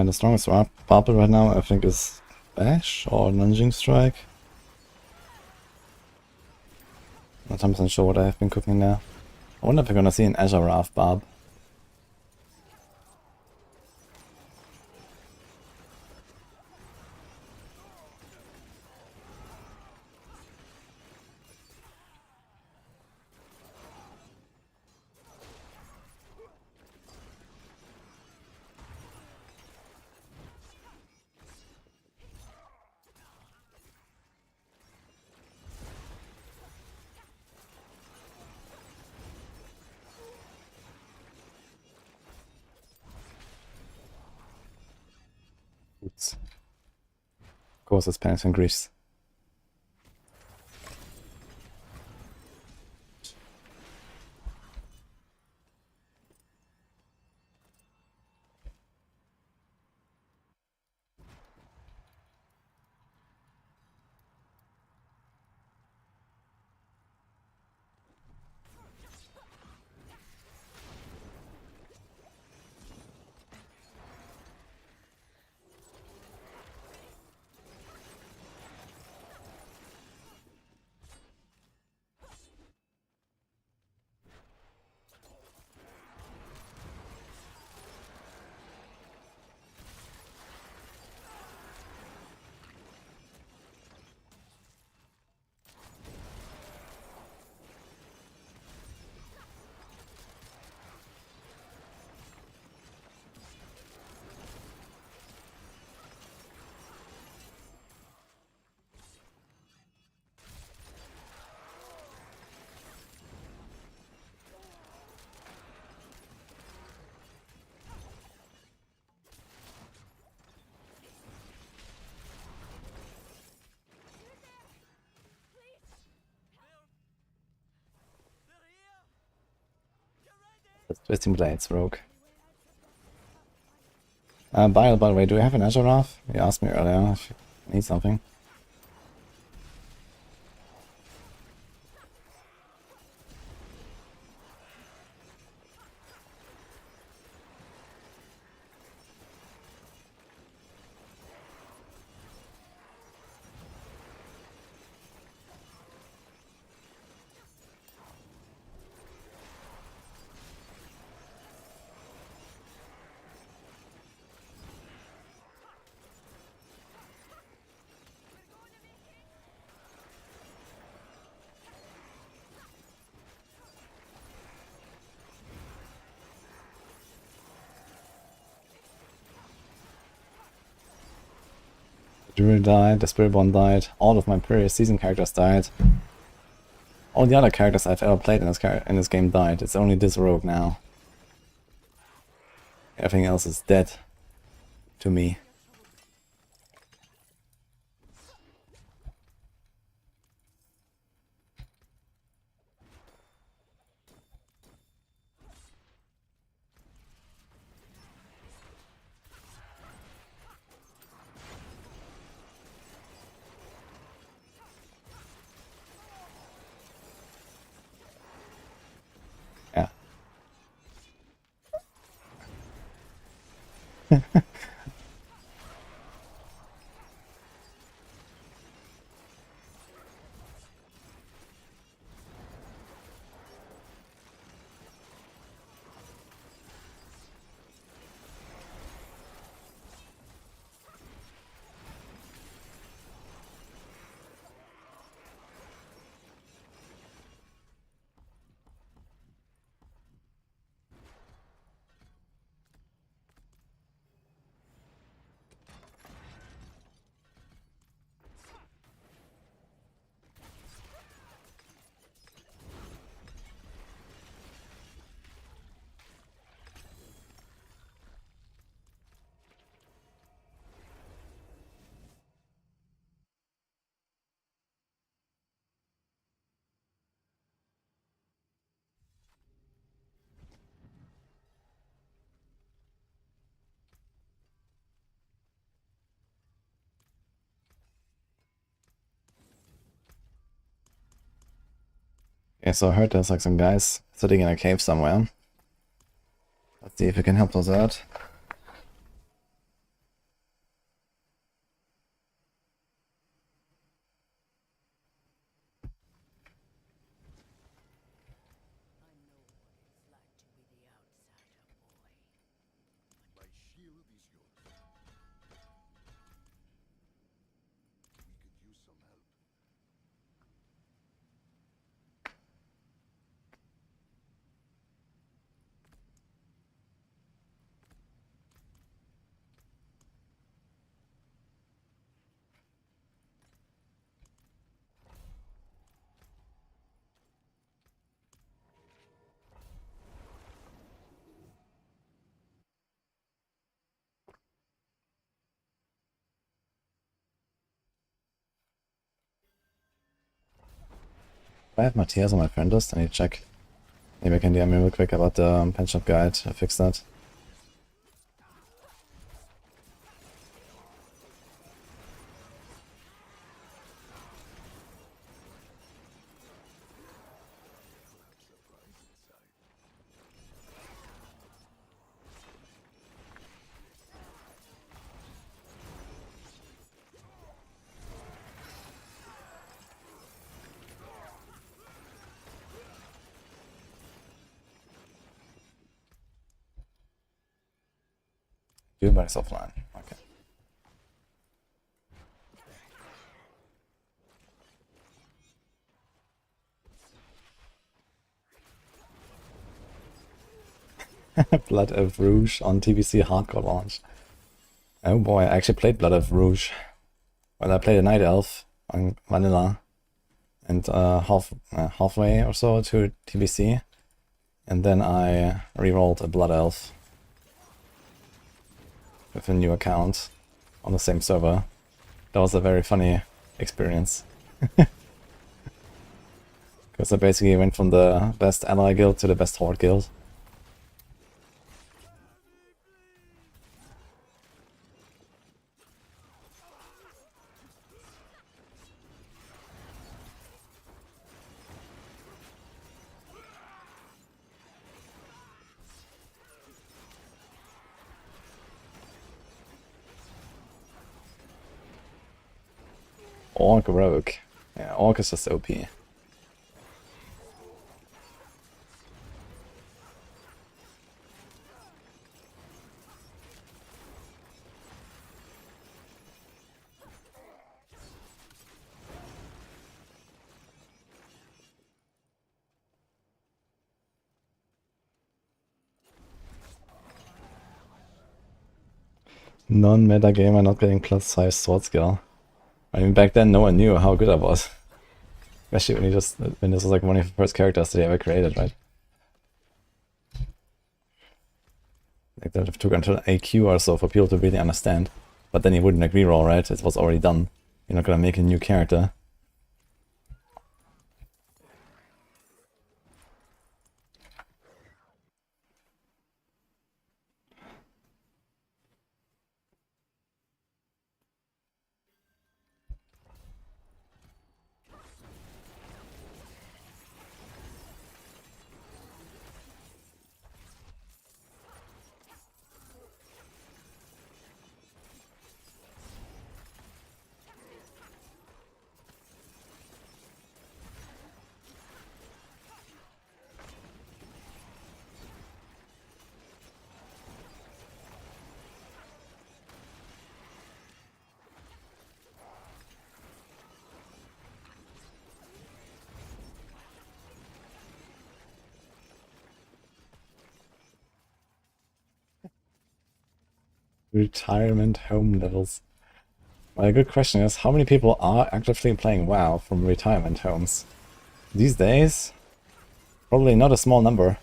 [SPEAKER 1] The strongest Barb right now I think is Bash or Lunging Strike. Not 100% sure what I have been cooking there. I wonder if we're gonna see an Azure Wrath Barb. Oops. Of course it's Panics and Griefs. Twisting Blades, Rogue. Bile, by the way, do we have an Azure Wrath? You asked me earlier if you need something. Druid died, the Spiritborn died, all of my previous season characters died. All the other characters I've ever played in this game died. It's only this rogue now. Everything else is dead to me. Yeah. Yeah, so I heard there's like some guys sitting in a cave somewhere. Let's see if we can help those out.
[SPEAKER 5] My shield is yours. We could use some help.
[SPEAKER 1] I have Matthias on my friend list. I need to check. Maybe I can DM him real quick about the pension guide. I fixed that. Do by offline. Okay. Blood of Rouge on TBC hardcore launch. Oh boy, I actually played Blood of Rouge. Well, I played a Night Elf on Vanilla, and halfway or so to TBC, and then I rerolled a Blood Elf with a new account on the same server. That was a very funny experience. Because I basically went from the best ally guild to the best horde guild. Orc Rogue. Yeah, Orc is just OP. Non-meta gamer not getting plus 5 sword skill. I mean, back then no one knew how good I was. Especially when when this was like one of the first characters that they ever created, right? Like that took until AQ or so for people to really understand. But then you wouldn't like reroll, right? It was already done. You're not gonna make a new character. Retirement home levels. Well, a good question is, how many people are actively playing WoW from retirement homes? These days, probably not a small number.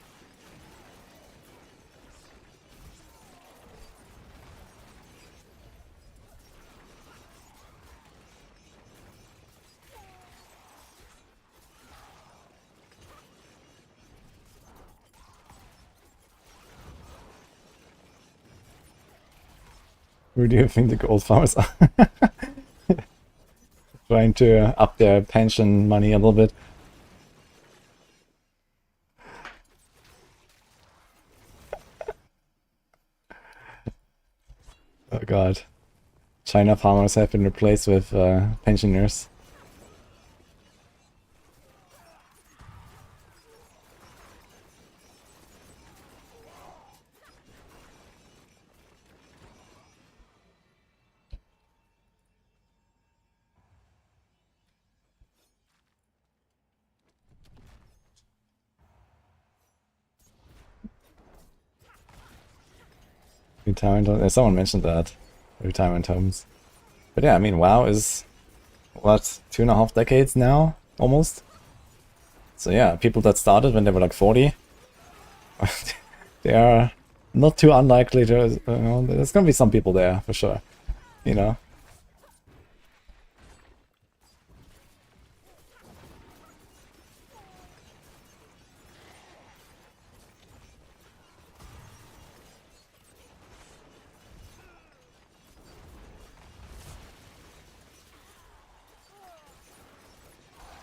[SPEAKER 1] Who do you think the gold farmers are? Trying to up their pension money a little bit. Oh god. China farmers have been replaced with pensioners. Someone mentioned that. Retirement homes. But yeah, I mean, WoW is, what, 2.5 decades now? Almost? So yeah, people that started when they were like 40, they are not too unlikely to, there's gonna be some people there, for sure. You know?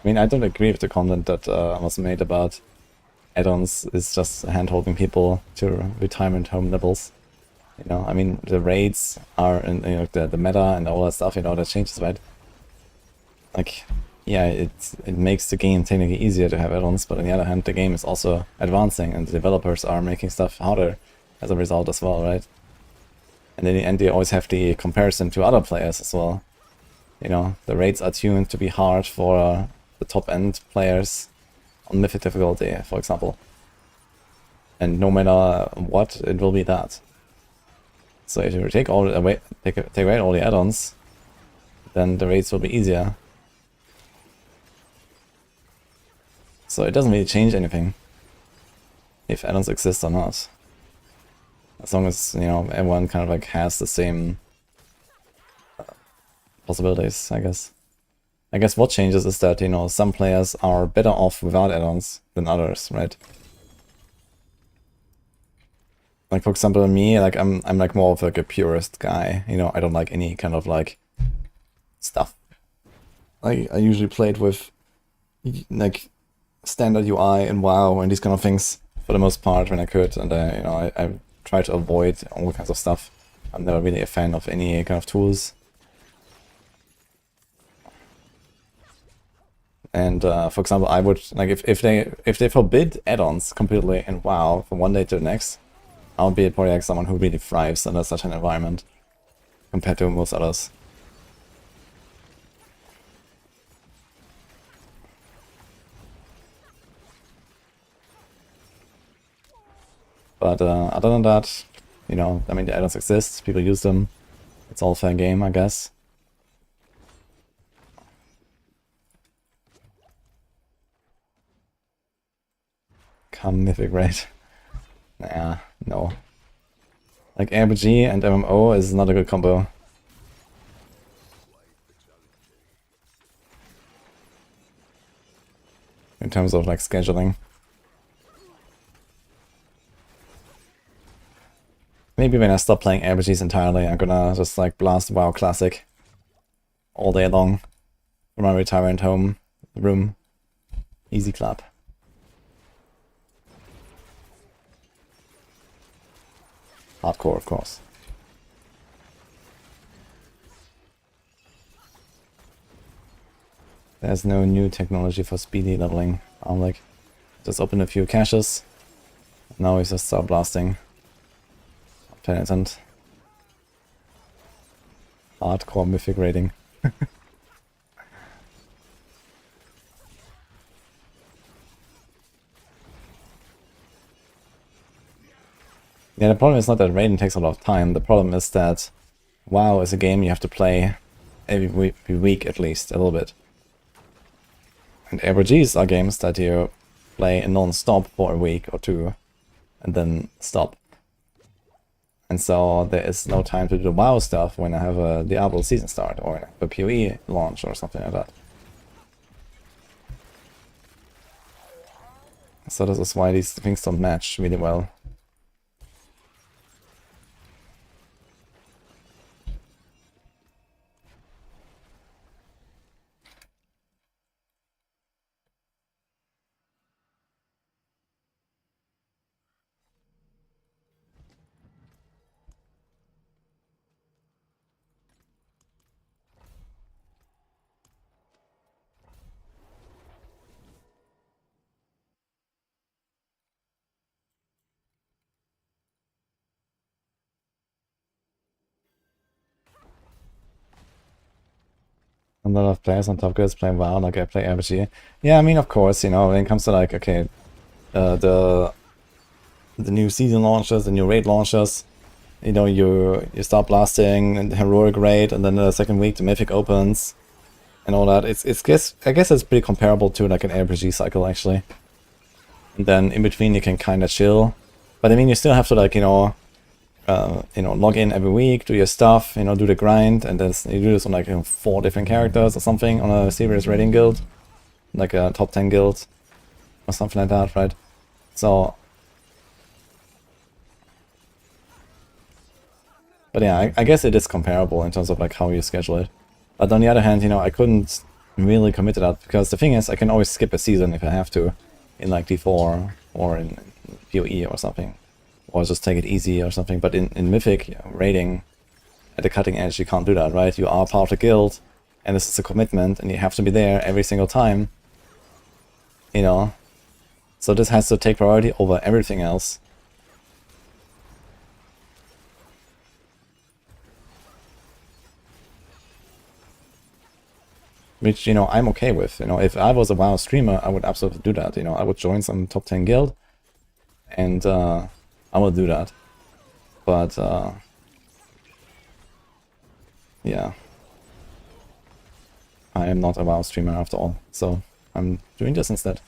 [SPEAKER 1] I mean, I don't agree with the content that was made about add-ons is just hand-holding people to retirement home levels. You know, I mean, the raids are, in, you know, the meta and all that stuff, you know, that changes, right? Like, yeah, it makes the game technically easier to have add-ons, but on the other hand, the game is also advancing, and the developers are making stuff harder as a result as well, right? And in the end, you always have the comparison to other players as well. You know, the raids are tuned to be hard for the top-end players on Mythic difficulty, for example. And no matter what, it will be that. So if you take away all the add-ons, then the raids will be easier. So it doesn't really change anything if add-ons exist or not. As long as, you know, everyone kind of like has the same possibilities, I guess. I guess what changes is that, you know, some players are better off without add-ons than others, right? Like, for example, me, like, I'm like more of like a purist guy, you know, I don't like any kind of like stuff. I usually played with like standard UI and WoW and these kind of things for the most part when I could, and you know, I try to avoid all kinds of stuff. I'm never really a fan of any kind of tools. And for example, I would like if they forbid add-ons completely in WoW from one day to the next, I would be probably like someone who really thrives under such an environment compared to most others. But other than that, you know, I mean, the add-ons exist, people use them. It's all fair game, I guess. become mythic, right? Nah, no. Like RPG and MMO is not a good combo. In terms of like scheduling. Maybe when I stop playing RPGs entirely, I'm gonna just like blast WoW Classic all day long from my retirement home room. Easy clap. Hardcore, of course. There's no new technology for speedy leveling. I'm like, just open a few caches. Now we just start blasting. Penitent. Hardcore mythic rating. Yeah, the problem is not that raiding takes a lot of time. The problem is that WoW is a game you have to play every week at least, a little bit. And RPGs are games that you play non-stop for a week or two, and then stop. And so there is no time to do the WoW stuff when I have a Diablo season start, or a PoE launch or something like that. So this is why these things don't match really well. A lot of players on top guilds play WoW like I play RPG. Yeah, I mean, of course, you know, when it comes to like, okay, the new season launches, the new raid launches, you know, you start blasting and heroic raid, and then the second week the mythic opens, and all that. I guess it's pretty comparable to like an RPG cycle actually. And then in between you can kind of chill, but I mean, you still have to like, you know, log in every week, do your stuff, you know, do the grind, and then you do this on like 4 different characters or something on a serious raiding guild, like a top 10 guild or something like that, right? So, but yeah, I guess it is comparable in terms of like how you schedule it. But on the other hand, you know, I couldn't really commit to that because the thing is, I can always skip a season if I have to, in like D4 or in PoE or something. Or just take it easy or something, but in Mythic, raiding at the cutting edge, you can't do that, right? You are part of the guild, and this is a commitment, and you have to be there every single time, you know? So this has to take priority over everything else. Which, you know, I'm okay with. You know, if I was a WoW streamer, I would absolutely do that, you know? I would join some top 10 guild, and I will do that. But, yeah. I am not a WoW streamer after all, so I'm doing this instead.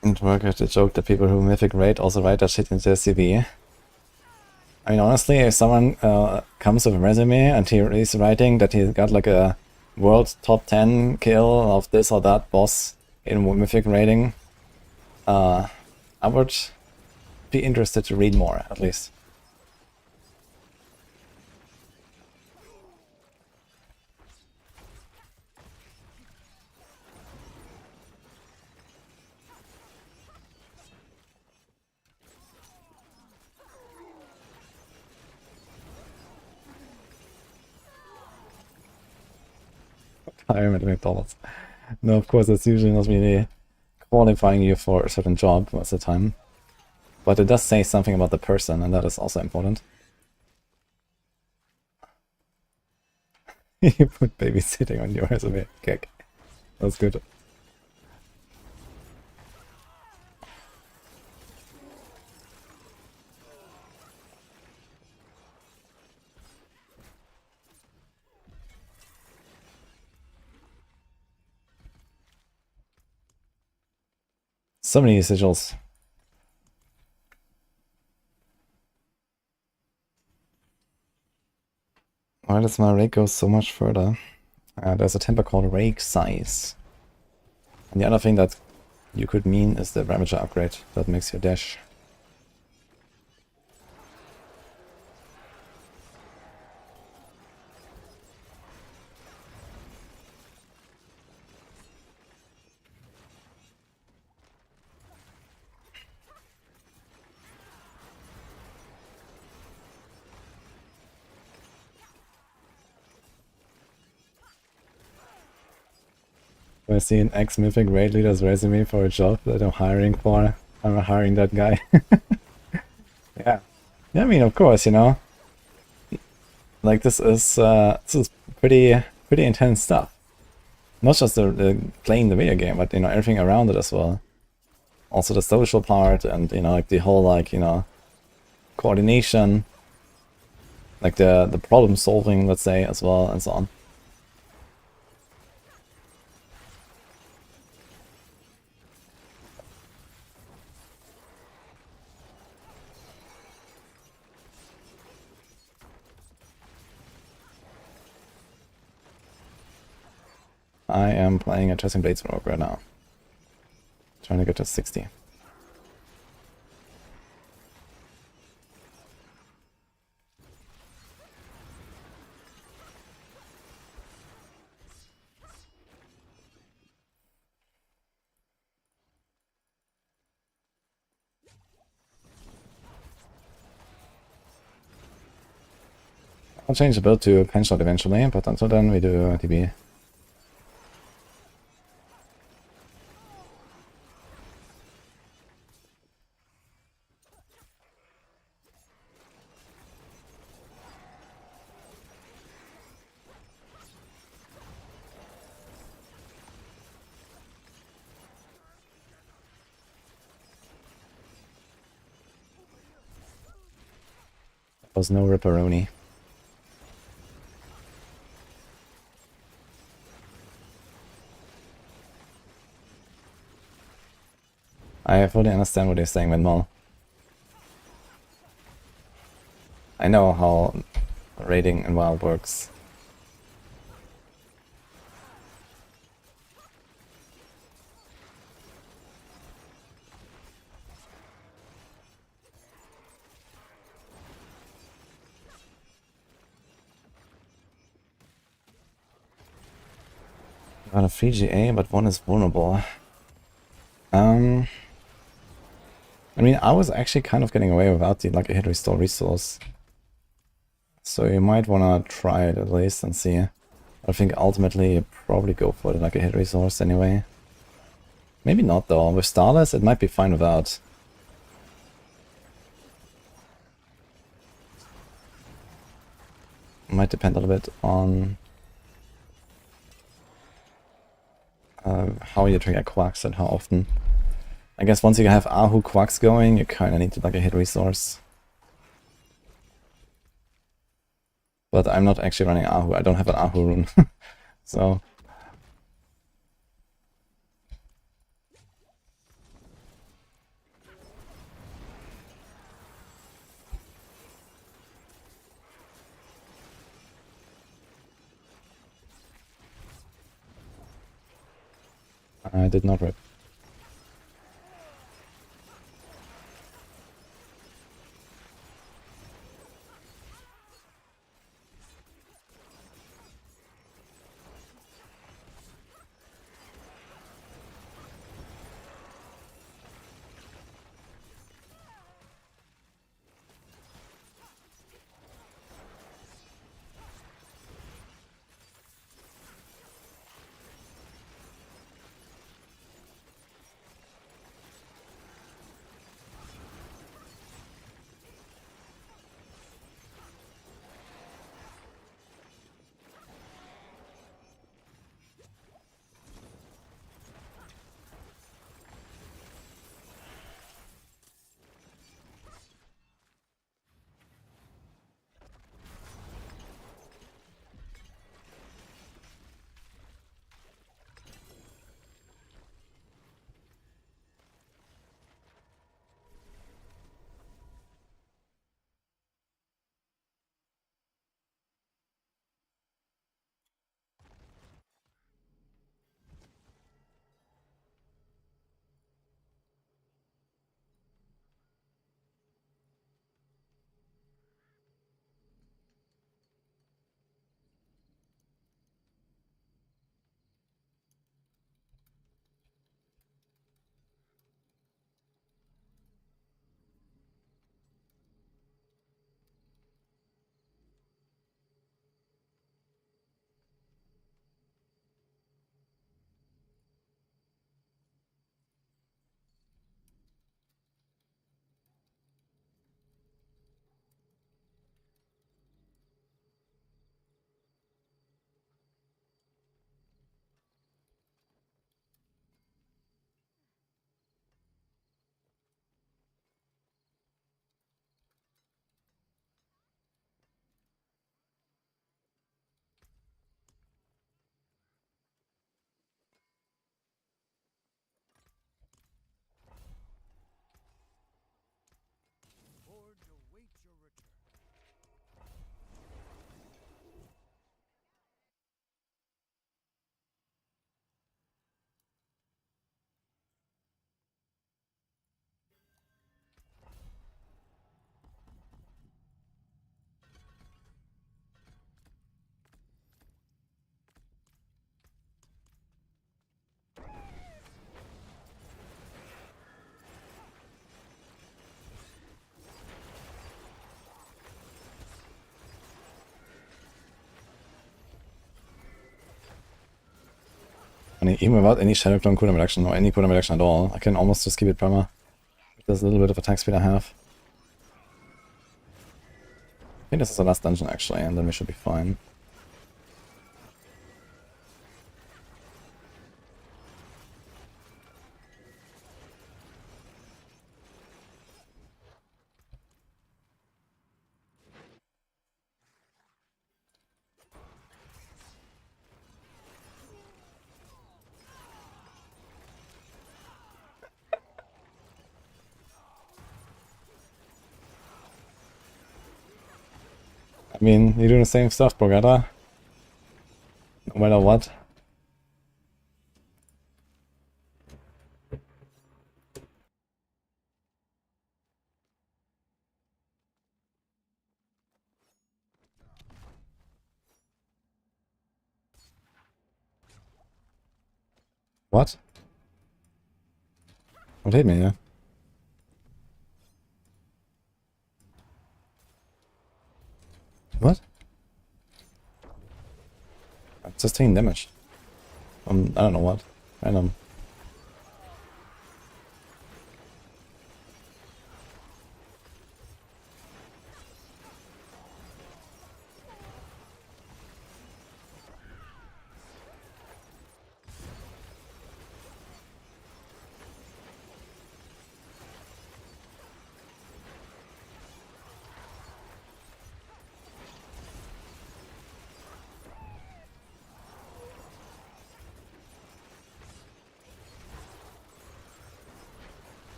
[SPEAKER 1] And work at the joke that people who mythic raid also write that shit in their CV. I mean, honestly, if someone comes with a resume and he is writing that he got like a world top 10 kill of this or that boss in mythic raiding, I would be interested to read more, at least. time at McDonald's. No, of course, that's usually not really qualifying you for a certain job most of the time. But it does say something about the person, and that is also important. You put babysitting on your resume. Kick. That's good. So many sigils. Why does my rake go so much further? There's a temper called rake size. And the other thing that you could mean is the Ravager upgrade that makes your dash. If I see an ex-mythic raid leader's resume for a job that I'm hiring for, I'm hiring that guy. Yeah. Yeah, I mean, of course, you know. Like, this is pretty intense stuff. Not just the playing the video game, but, you know, everything around it as well. Also the social part and, you know, like the whole, like, you know, coordination. Like the problem solving, let's say, as well, and so on. I am playing a Chasing Blades Rogue right now. Trying to get to 60. I'll change the build to pen shot eventually, but until then we do TB. There was no ripperoni. I fully understand what you're saying, Windmill. I know how raiding in WoW works. Got a free GA, but one is vulnerable. I mean, I was actually kind of getting away without the like a hit restore resource. So you might wanna try it at least and see. I think ultimately you probably go for the like a hit resource anyway. Maybe not though. With Starless it might be fine without. Might depend a little bit on how you trigger quacks and how often. I guess once you have Ahu quacks going, you kind of need to like a hit resource. But I'm not actually running Ahu. I don't have an Ahu rune. So I did not rip. And even without any Shadow Clone cooldown reduction or any cooldown reduction at all, I can almost just keep it perma. With this little bit of attack speed I have. I think this is the last dungeon actually, and then we should be fine. I mean, you're doing the same stuff, Brogata. No matter what. What? What hit me, yeah? What? I'm just taking damage. I don't know what. Random.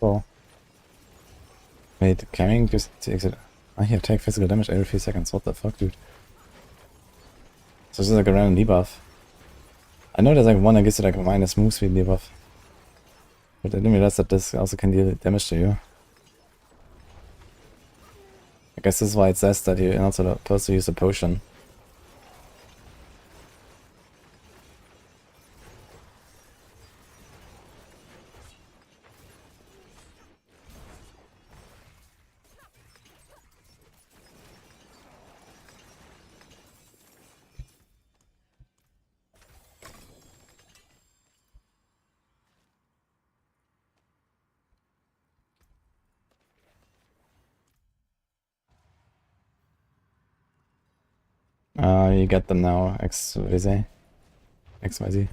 [SPEAKER 1] Oh. Wait, carrying just takes it. I have take physical damage every few seconds. What the fuck, dude? So this is like a random debuff. I know there's like one that gives you like a minus move speed debuff. But I didn't realize that this also can deal damage to you. I guess this is why it says that you're not supposed to use a potion. You get them now, XYZ. XYZ.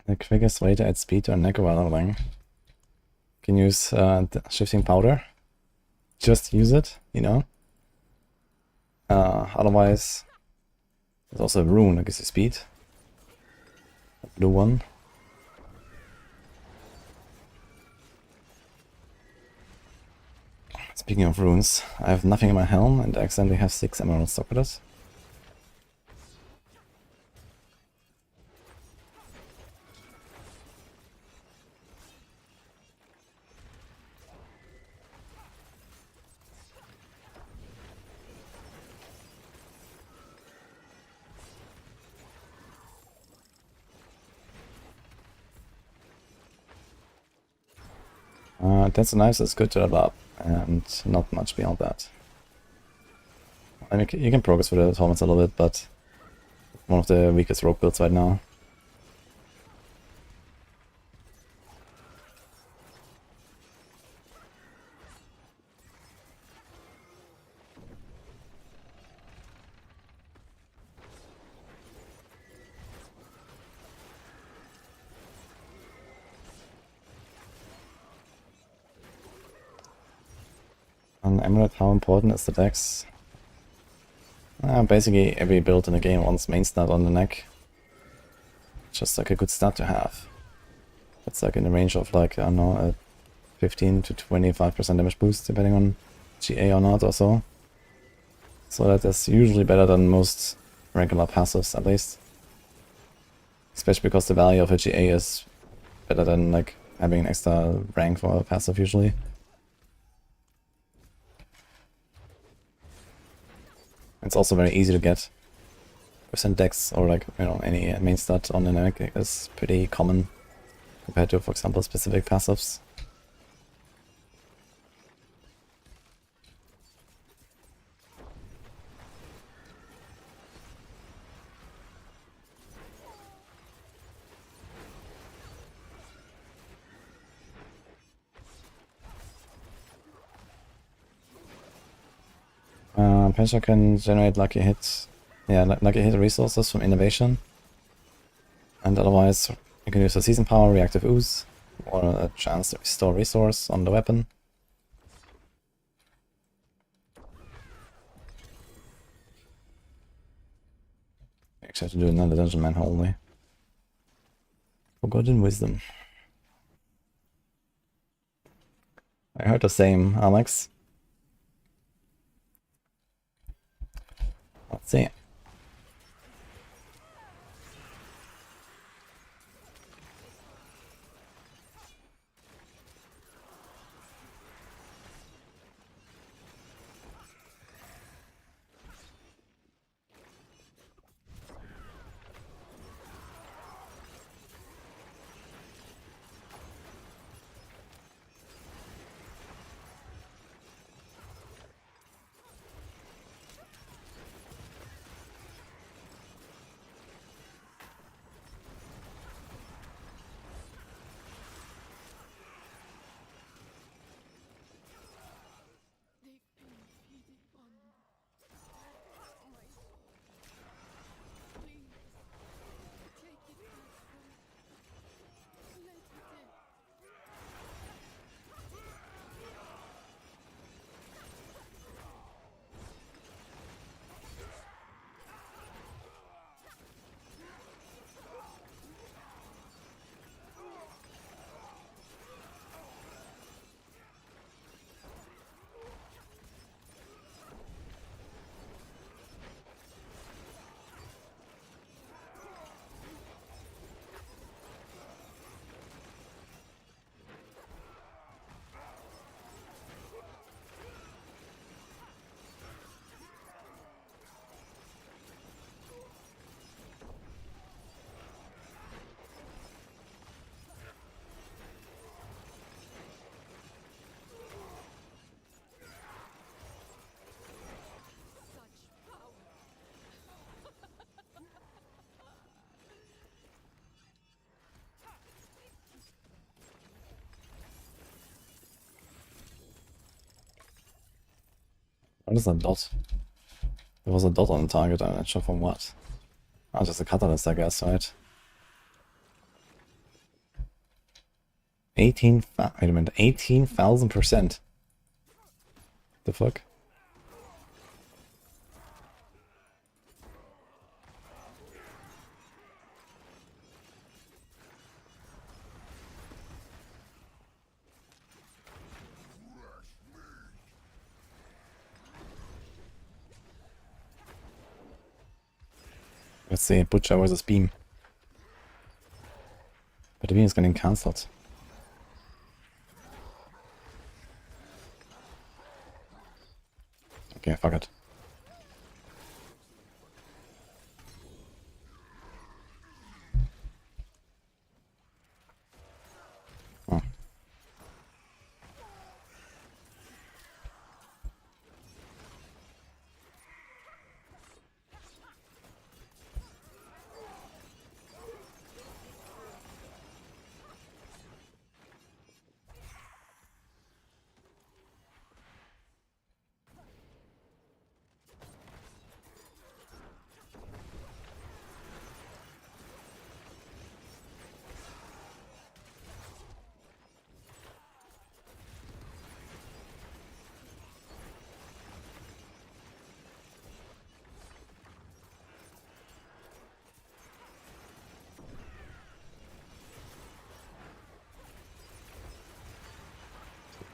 [SPEAKER 1] The quickest way to add speed to a Necro leveling. Can use shifting powder. Just use it, you know. Otherwise, there's also a rune that gives you speed. A blue one. Speaking of runes, I have nothing in my helm and I accidentally have 6 emerald sockets. That's nice, it's good to level up, and not much beyond that. I mean, you can progress with the performance a little bit, but one of the weakest rogue builds right now. Amulet, how important is the dex? Basically every build in the game wants main stat on the neck. Just like a good stat to have. It's like in the range of like, I don't know, a 15 to 25% damage boost depending on GA or not or so. So that is usually better than most regular passives at least. Especially because the value of a GA is better than like having an extra rank for a passive usually. It's also very easy to get. Percent dex or like, you know, any main stat on the neck is pretty common compared to, for example, specific passives. Pressure can generate lucky hits. Yeah, lucky hit resources from innovation. And otherwise, you can use a season power, reactive ooze, or a chance to restore resource on the weapon. Actually, have to do another dungeon man only. Forgotten wisdom. I heard the same, Alex. Let's see. What is a dot? There was a dot on the target, I'm not sure from what. Oh, just a catalyst, I guess, right? wait a minute, 18,000%. The fuck? Let's see, Butcher versus Beam. But the Beam is getting cancelled. Okay, fuck it. Oh.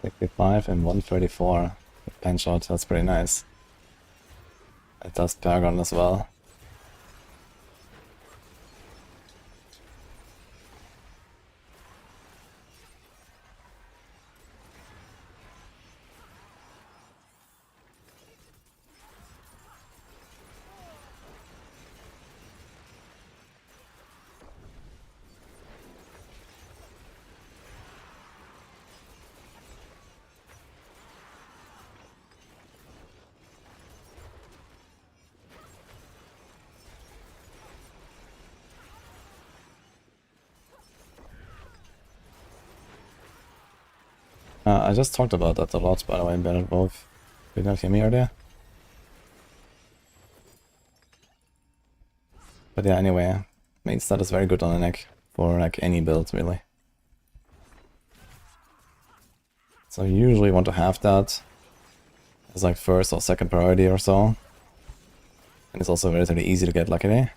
[SPEAKER 1] 65 and 134. Pen shot, that's pretty nice. It does Paragon as well. I just talked about that a lot, by the way, in Battle Wolf. Did you not hear me earlier? But yeah, anyway, main stat is very good on the neck for like any build, really. So you usually want to have that as like first or second priority or so. And it's also relatively easy to get luckily.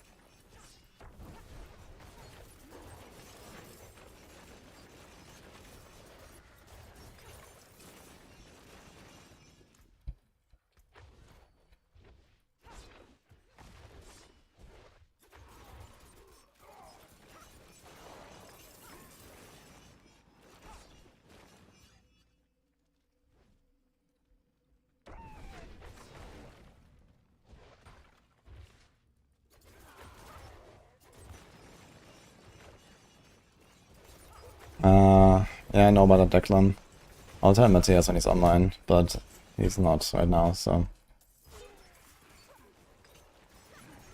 [SPEAKER 1] Yeah, I know about the Declan. I'll tell Matthias when he's online, but he's not right now, so...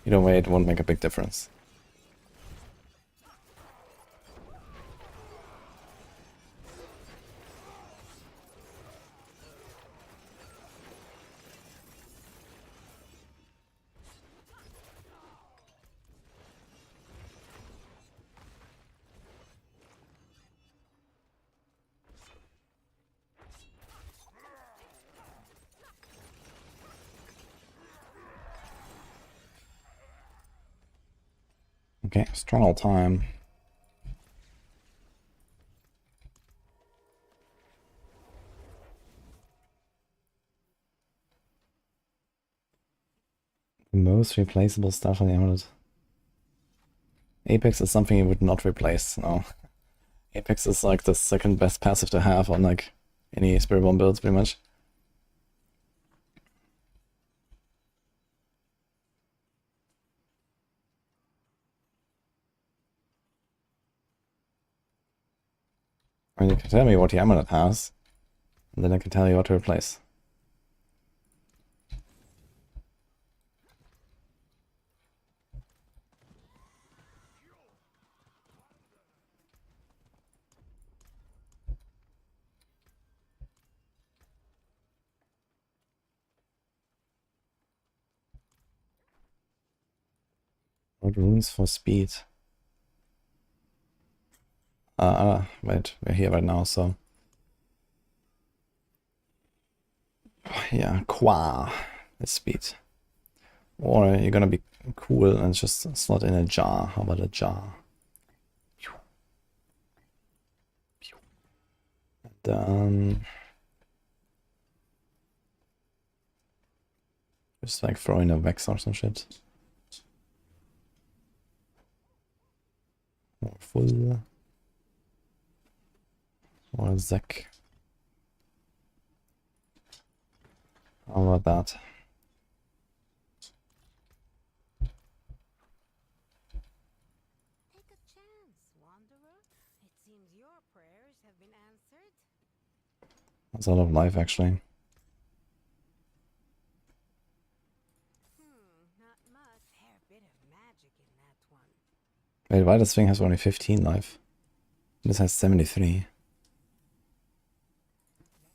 [SPEAKER 1] Either way, it won't make a big difference. Okay, strong all time. The most replaceable stuff on the amulet. Apex is something you would not replace, no. Apex is like the second best passive to have on like any Spiritborn builds, pretty much. I mean, you can tell me what the amulet has, and then I can tell you what to replace. What runes for speed? Wait, we're here right now, so... Yeah, Qua is speed. Or you're gonna be cool and just slot in a jar. How about a jar? And just like throw in a Vex or some shit. Or full. Or a Zek. How about that?
[SPEAKER 3] Take a chance, wanderer. It seems your prayers have been answered.
[SPEAKER 1] That's a lot of life, actually.
[SPEAKER 3] Not much. Fair bit of magic in that one.
[SPEAKER 1] Wait, why this thing has only 15 life? This has 73.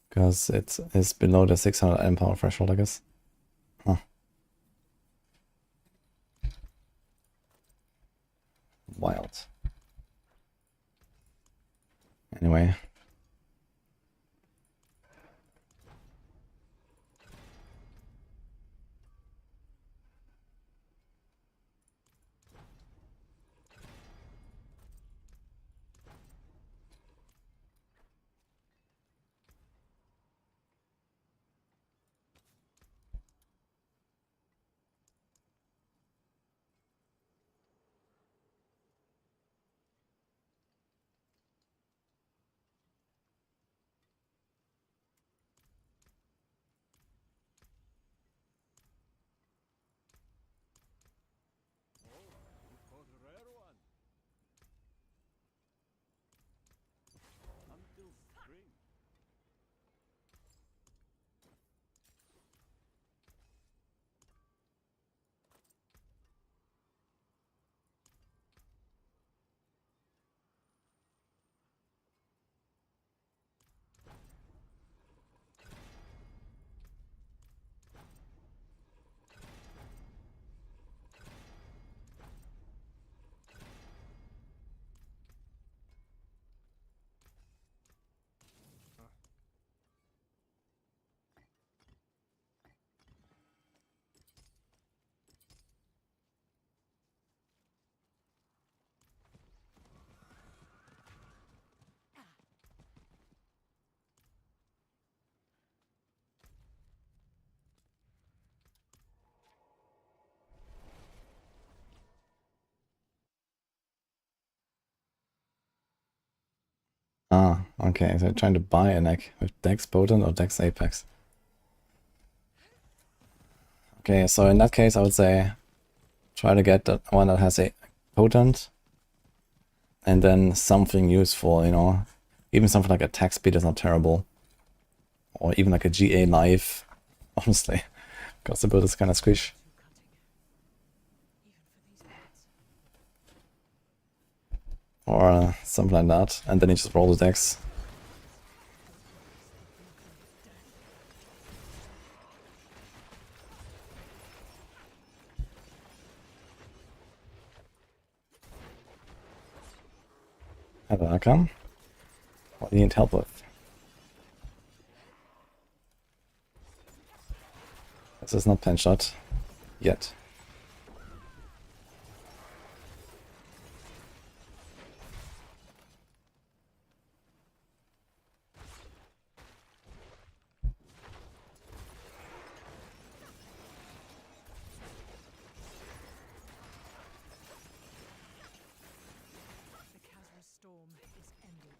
[SPEAKER 1] Because it is below the 600 M power threshold, I guess. Huh. Wild. Anyway. Ah, okay, so trying to buy a neck with Dex Potent or Dex Apex. Okay, so in that case I would say try to get that one that has a Potent and then something useful, you know. Even something like attack speed is not terrible. Or even like a GA knife, honestly, because the build is kind of squish. Or something like that, and then you just roll the decks. Hello, Akam. What do you need help with? This is not pen shot yet.
[SPEAKER 3] The Khazra storm is ended.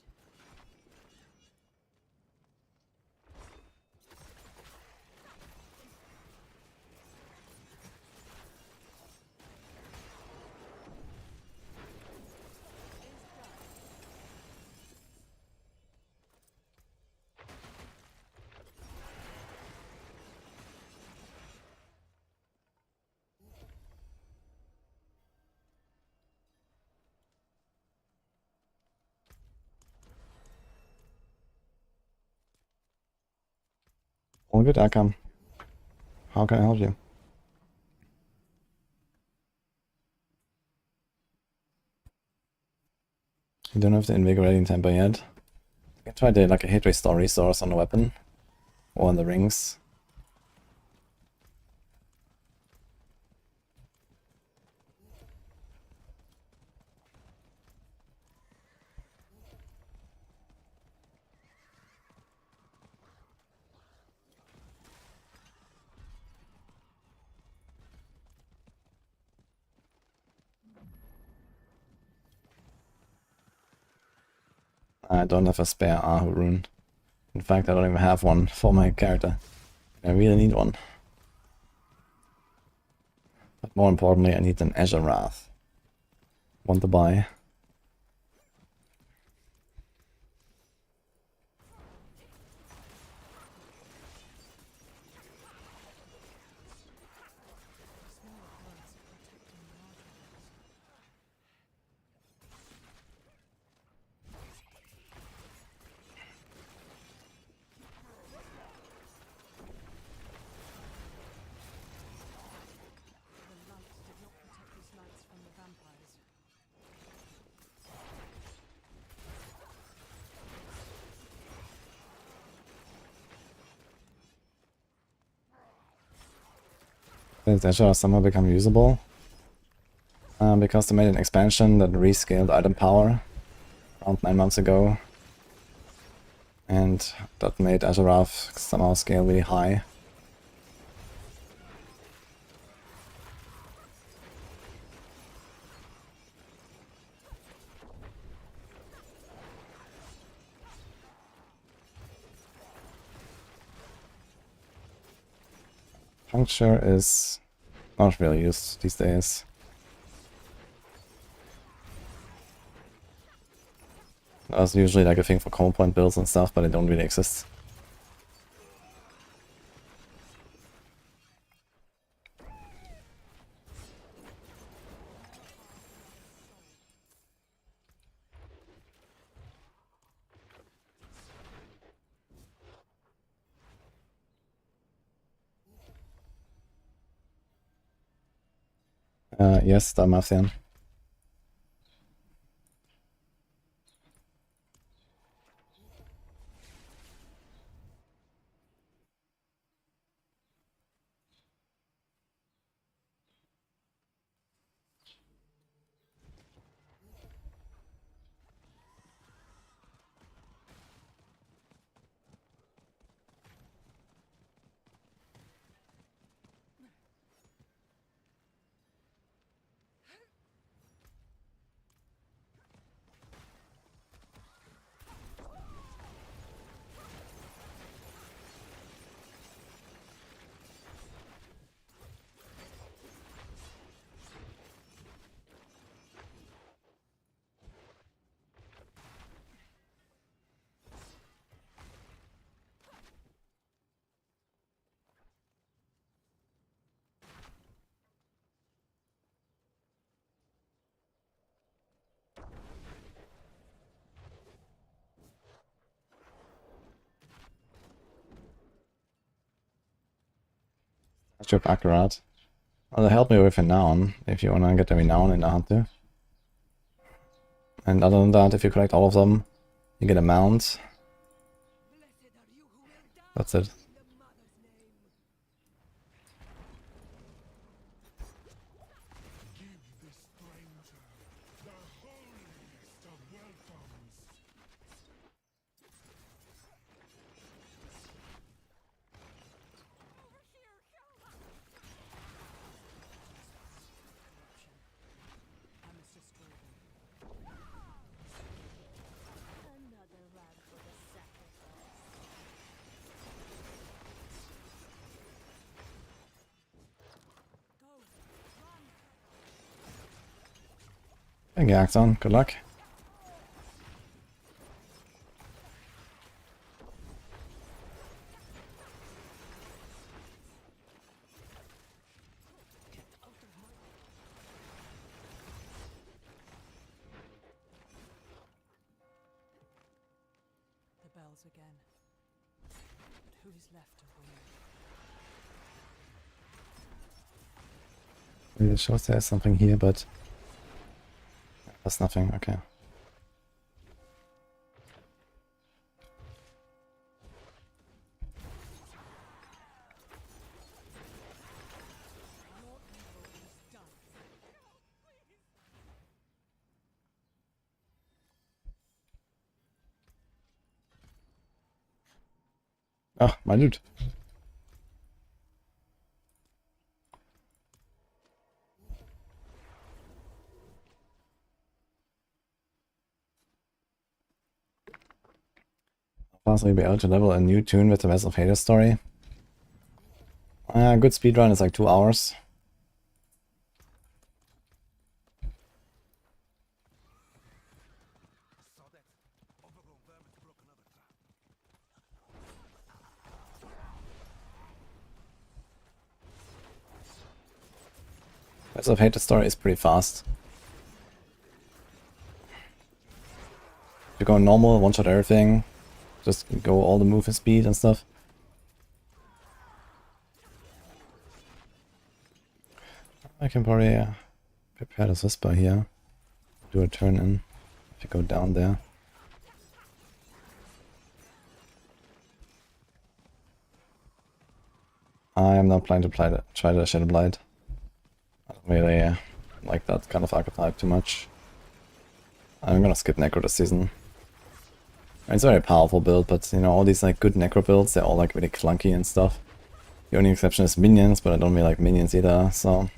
[SPEAKER 1] All good, Akam. How can I help you? You don't have the invigorating temper yet. I can try the like a hit restore resource on the weapon or on the rings. I don't have a spare Ahu rune. In fact, I don't even have one for my character. I really need one. But more importantly, I need an Azure Wrath. Want to buy.
[SPEAKER 3] The light did not protect his knights from the vampires.
[SPEAKER 1] Did Azure somehow become usable? Because they made an expansion that rescaled item power around 9 months ago. And that made Azure Wrath somehow scale really high. Puncture is not really used these days. That's usually like a thing for combo point builds and stuff, but it don't really exist. Yes, Dalmathian. Trip accurate. Well, help me with a noun if you wanna get a renown in the hunter. And other than that, if you collect all of them, you get a mount. That's it.
[SPEAKER 2] Another lamb for the sacrifice.
[SPEAKER 1] Thank you, Axon. Good luck.
[SPEAKER 3] The bells again. But who is left to win?
[SPEAKER 1] It shows there's something here, but there's nothing. Okay. Oh, my loot. Possibly be able to level a new tune with the Vessel of Hades story. Good speedrun is like 2 hours. Vessel of Hades story is pretty fast. If you go normal, one-shot everything, just go all the movement speed and stuff. I can probably prepare this whisper here. Do a turn in. If you go down there. I am not planning to try the Shadow Blight. I don't really like that kind of archetype too much. I'm gonna skip Necro this season. It's a very powerful build, but you know, all these like good Necro builds, they're all like really clunky and stuff. The only exception is minions, but I don't really like minions either, so...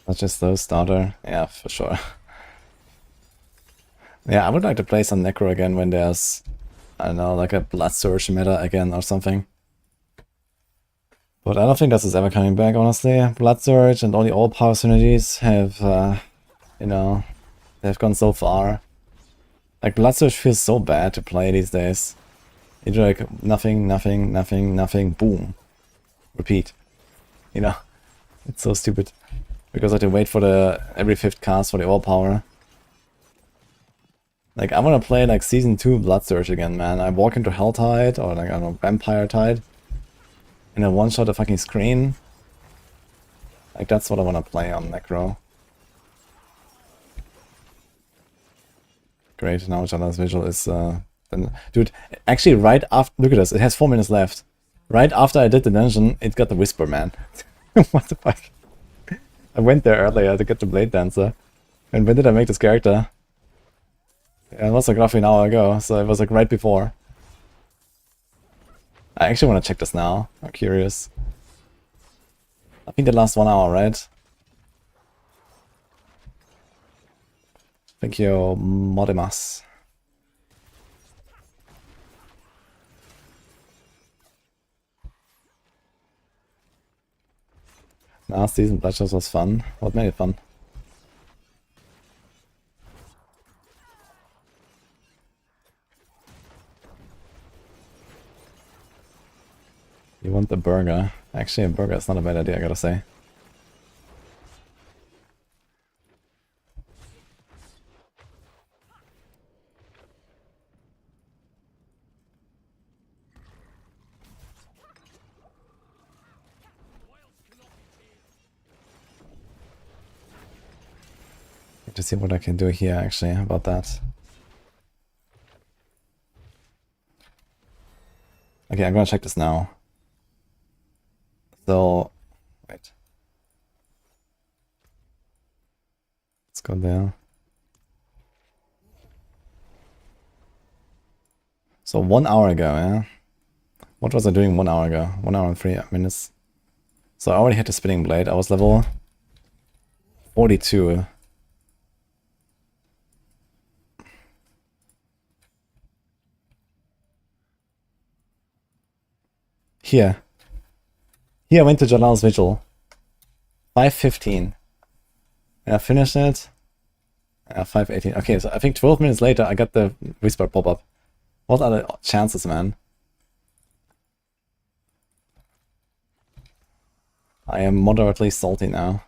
[SPEAKER 1] That's just the starter, yeah, for sure. Yeah, I would like to play some Necro again when there's, I don't know, like a Blood Surge meta again or something. But I don't think this is ever coming back, honestly. Blood Surge and all the all-power synergies have, you know, they've gone so far. Like, Blood Surge feels so bad to play these days. You do like nothing, nothing, nothing, nothing, boom. Repeat. You know? It's so stupid. Because I have to wait for the every 5th cast for the all-power. Like, I wanna play like Season 2 Blood Surge again, man. I walk into Helltide, or like, I don't know, Vampire Tide. And I one-shot a fucking screen. Like, that's what I wanna play on Necro. Great, now Jana's visual is, dude, actually right after, look at this, it has 4 minutes left. Right after I did the dungeon, it got the Whisper, man. What the fuck? I went there earlier to get the Blade Dancer. And when did I make this character? Yeah, it was like roughly an hour ago, so it was like right before. I actually want to check this now. I'm curious. I think it lasts 1 hour, right? Thank you, Modimas. Last season Bloodshot was fun. What made it fun? You want the burger? Actually, a burger is not a bad idea, I gotta say. To see what I can do here, actually. How about that? Okay, I'm gonna check this now. So, wait. Let's go there. So 1 hour ago, yeah? What was I doing 1 hour ago? 1 hour and 3 minutes. So I already had the spinning blade. I was level 42. Here. Here I went to Jalal's Vigil. 5:15. And I finished it. 5:18. Okay, so I think 12 minutes later I got the whisper pop-up. What are the chances, man? I am moderately salty now.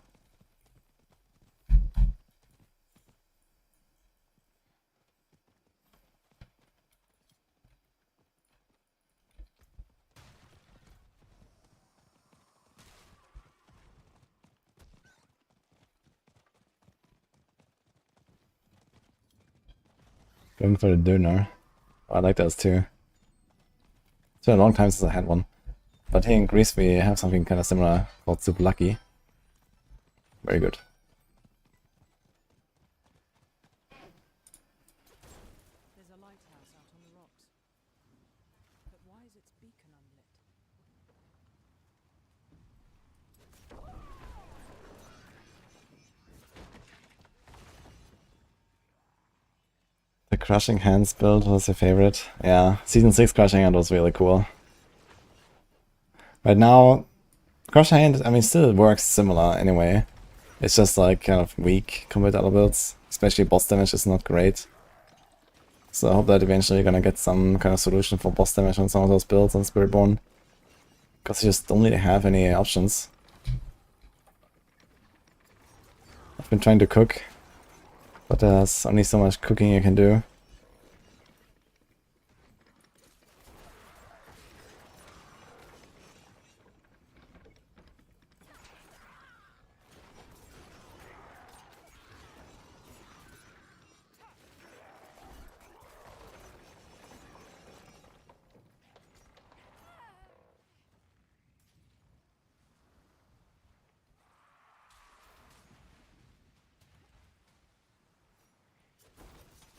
[SPEAKER 1] Going for the donor. I like those too. It's been a long time since I had one. But here in Greece we have something kind of similar called Super Lucky. Very good.
[SPEAKER 3] There's a lighthouse out on the rocks. But why is its beacon unlit?
[SPEAKER 1] The Crushing Hands build was your favorite. Yeah, Season 6 Crushing Hand was really cool. Right now, Crushing Hand, I mean, still works similar anyway. It's just like kind of weak compared to other builds. Especially boss damage is not great. So I hope that eventually you're gonna get some kind of solution for boss damage on some of those builds on Spiritborn. Because you just don't really have any options. I've been trying to cook, but there's only so much cooking you can do.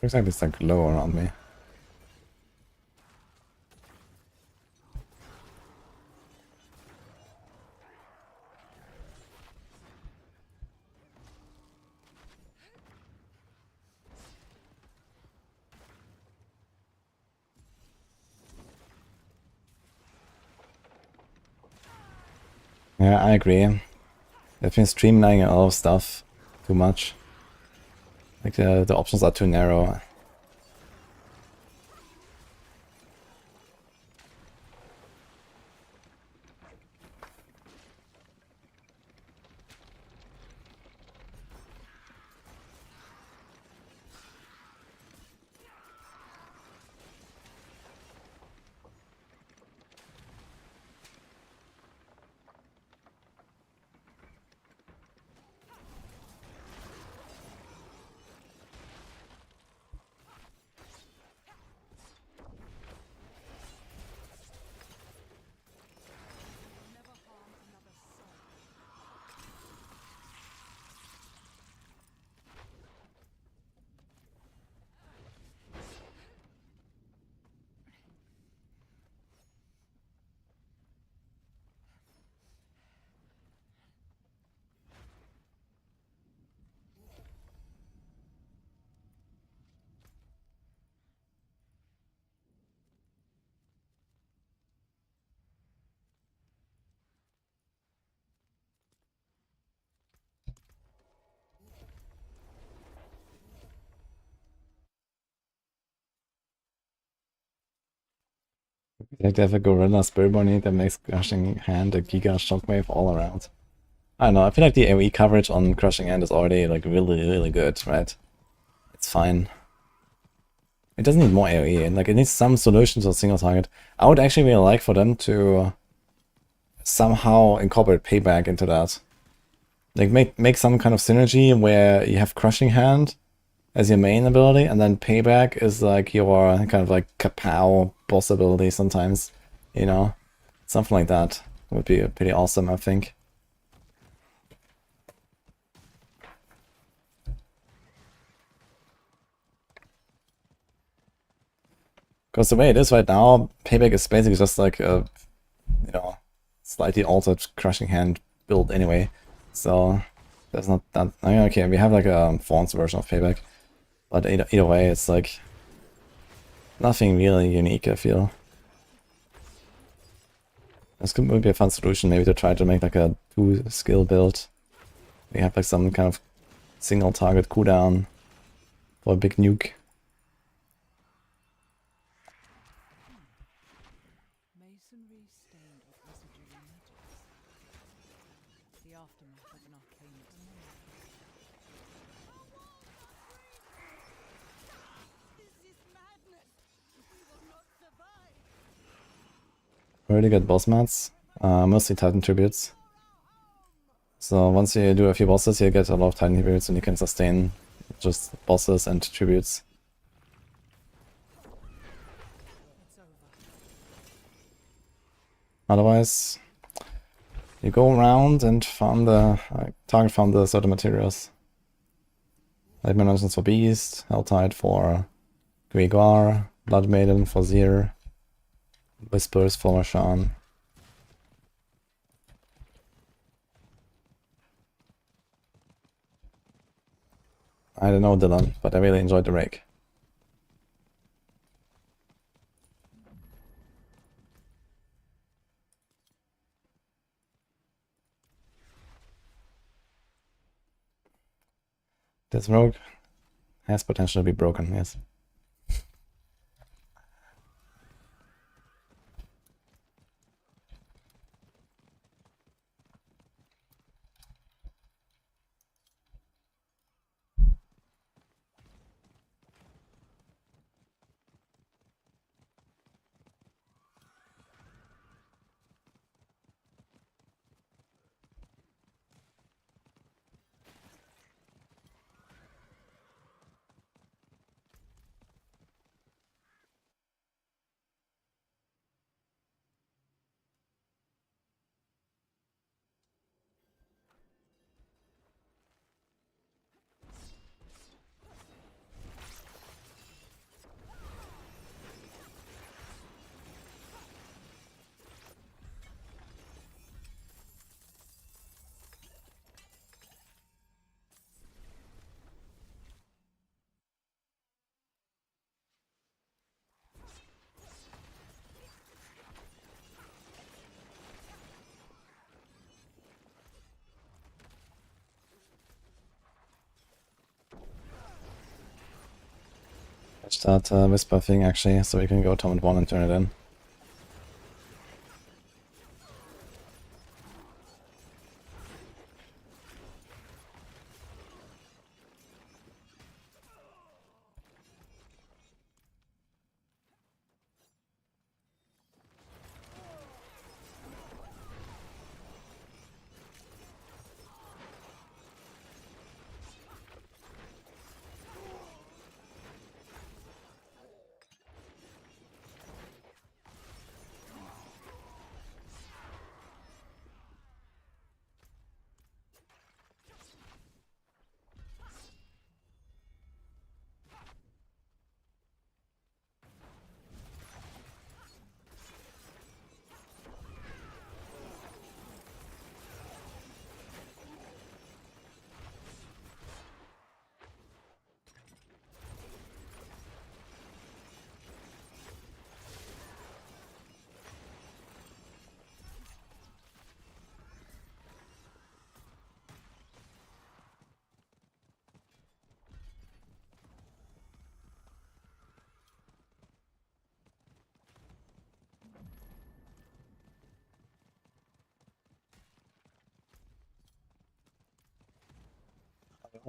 [SPEAKER 1] Looks like it's like low around me. Yeah, I agree. They've been streamlining a lot of stuff too much. Like the options are too narrow. Like they have a Gorilla Spiritborn that makes Crushing Hand a Giga Shockwave all around. I don't know, I feel like the AoE coverage on Crushing Hand is already like really good, right? It's fine. It doesn't need more AoE, and like it needs some solution to a single target. I would actually really like for them to somehow incorporate Payback into that. Like make some kind of synergy where you have Crushing Hand as your main ability, and then Payback is like your kind of like kapow boss ability sometimes, you know? Something like that would be pretty awesome, I think. Because the way it is right now, Payback is basically just like a, you know, slightly altered Crushing Hand build anyway. So there's not that. I mean, okay, we have like a Fawn's version of Payback, but either way, it's like nothing really unique, I feel. This would be a fun solution, maybe to try to make like a 2-skill build. We have like some kind of single target cooldown for a big nuke.
[SPEAKER 3] Masonry stained with residual magics. The aftermath of an arcane experience. This is madness! We will not survive!
[SPEAKER 1] Really good boss mats, mostly Titan tributes. So once you do a few bosses, you get a lot of Titan tributes and you can sustain just bosses and tributes.
[SPEAKER 3] It's over.
[SPEAKER 1] Otherwise, you go around and farm the target farm the certain materials. Light Management for Beast, Helltide for Gregoire, Blood Maiden for Zir, Whispers for Shan. I don't know, Dylan, but I really enjoyed the rake. This rogue has potential to be broken, yes. Catch that Whisper thing actually, so we can go Torment 1 and turn it in.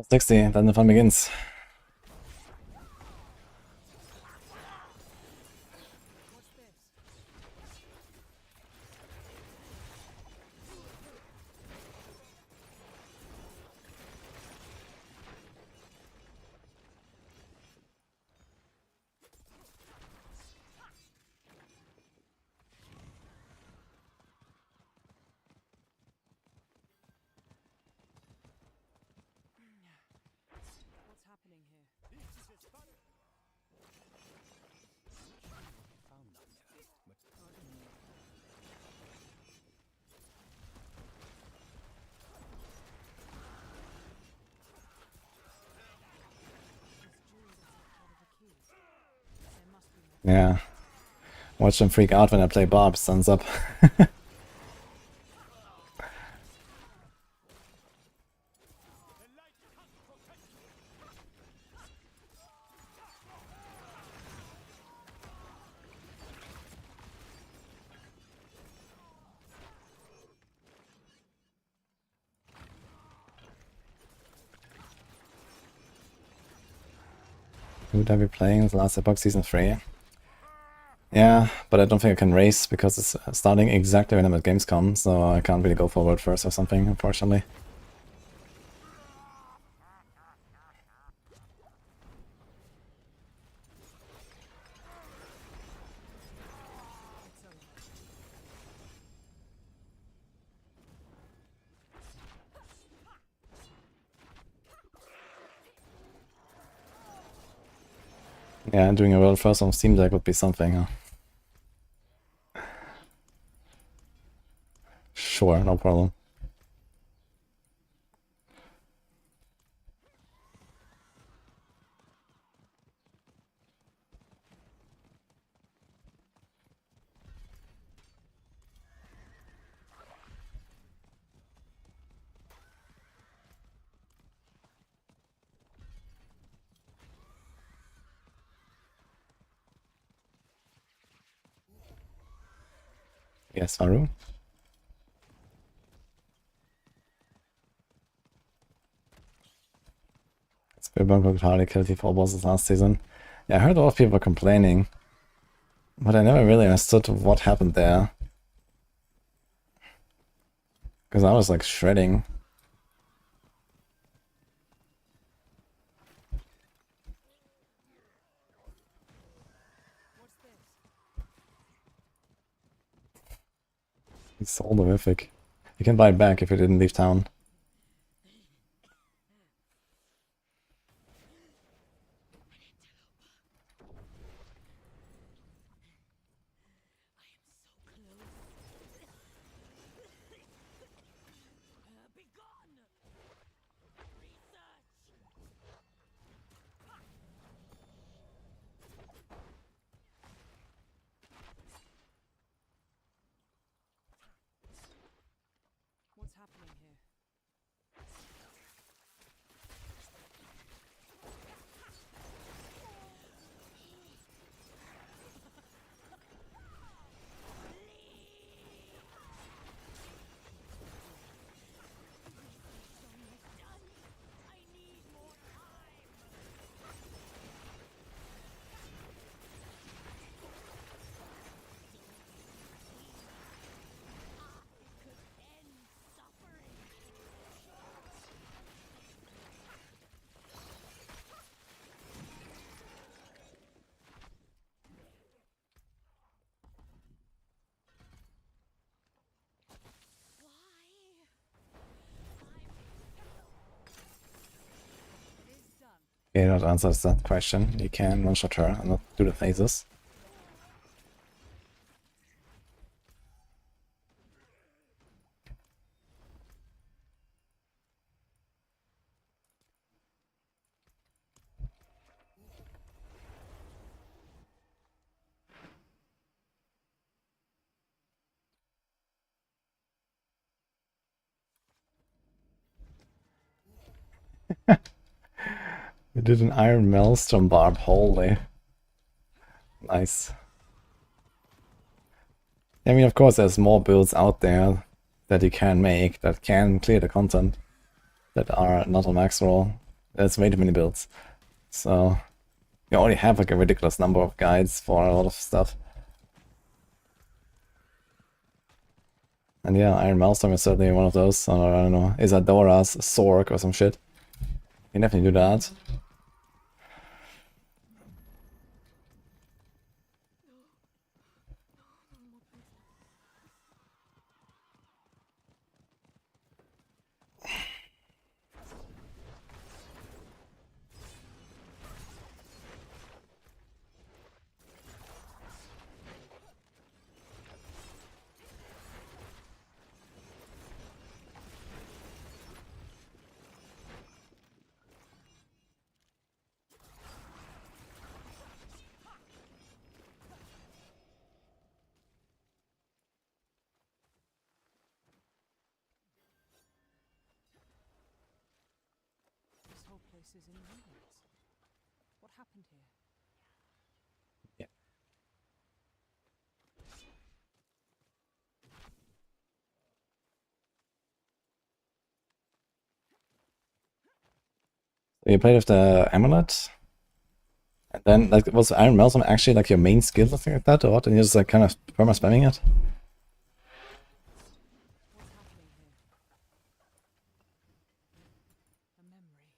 [SPEAKER 1] 60, then the fun begins.
[SPEAKER 3] What's happening here?
[SPEAKER 1] Yeah. Watch them freak out when I play Barb, thumbs up. Who are we playing? The last Epoch Season 3. Yeah, but I don't think I can race because it's starting exactly when I'm at Gamescom, so I can't really go forward first or something, unfortunately. Yeah, doing a world first on Steam Deck would be something, huh? Sure, no problem. Yes, Haru? Spiritborn could hardly kill T4 bosses last season. Yeah, I heard a lot of people were complaining, but I never really understood what happened there. Because I was like shredding. It's so horrific. You can buy it back if you didn't leave town.
[SPEAKER 3] What's happening here?
[SPEAKER 1] Okay, that answers that question. You can one-shot her and not do the phases. We did an Iron Maelstrom Barb, holy. Nice. I mean, of course, there's more builds out there that you can make that can clear the content that are not on max roll. That's way too many builds. So you already have like a ridiculous number of guides for a lot of stuff. And yeah, Iron Maelstrom is certainly one of those. Or I don't know, Isadora's Sorc or some shit. You can definitely do that.
[SPEAKER 3] This whole place is in ruins. What happened here?
[SPEAKER 1] Yeah. So you played with the amulet, and then like was Iron Maelstrom actually like your main skill or something like that, or what? And you're just like kind of perma spamming it?
[SPEAKER 3] What's happening here? A memory.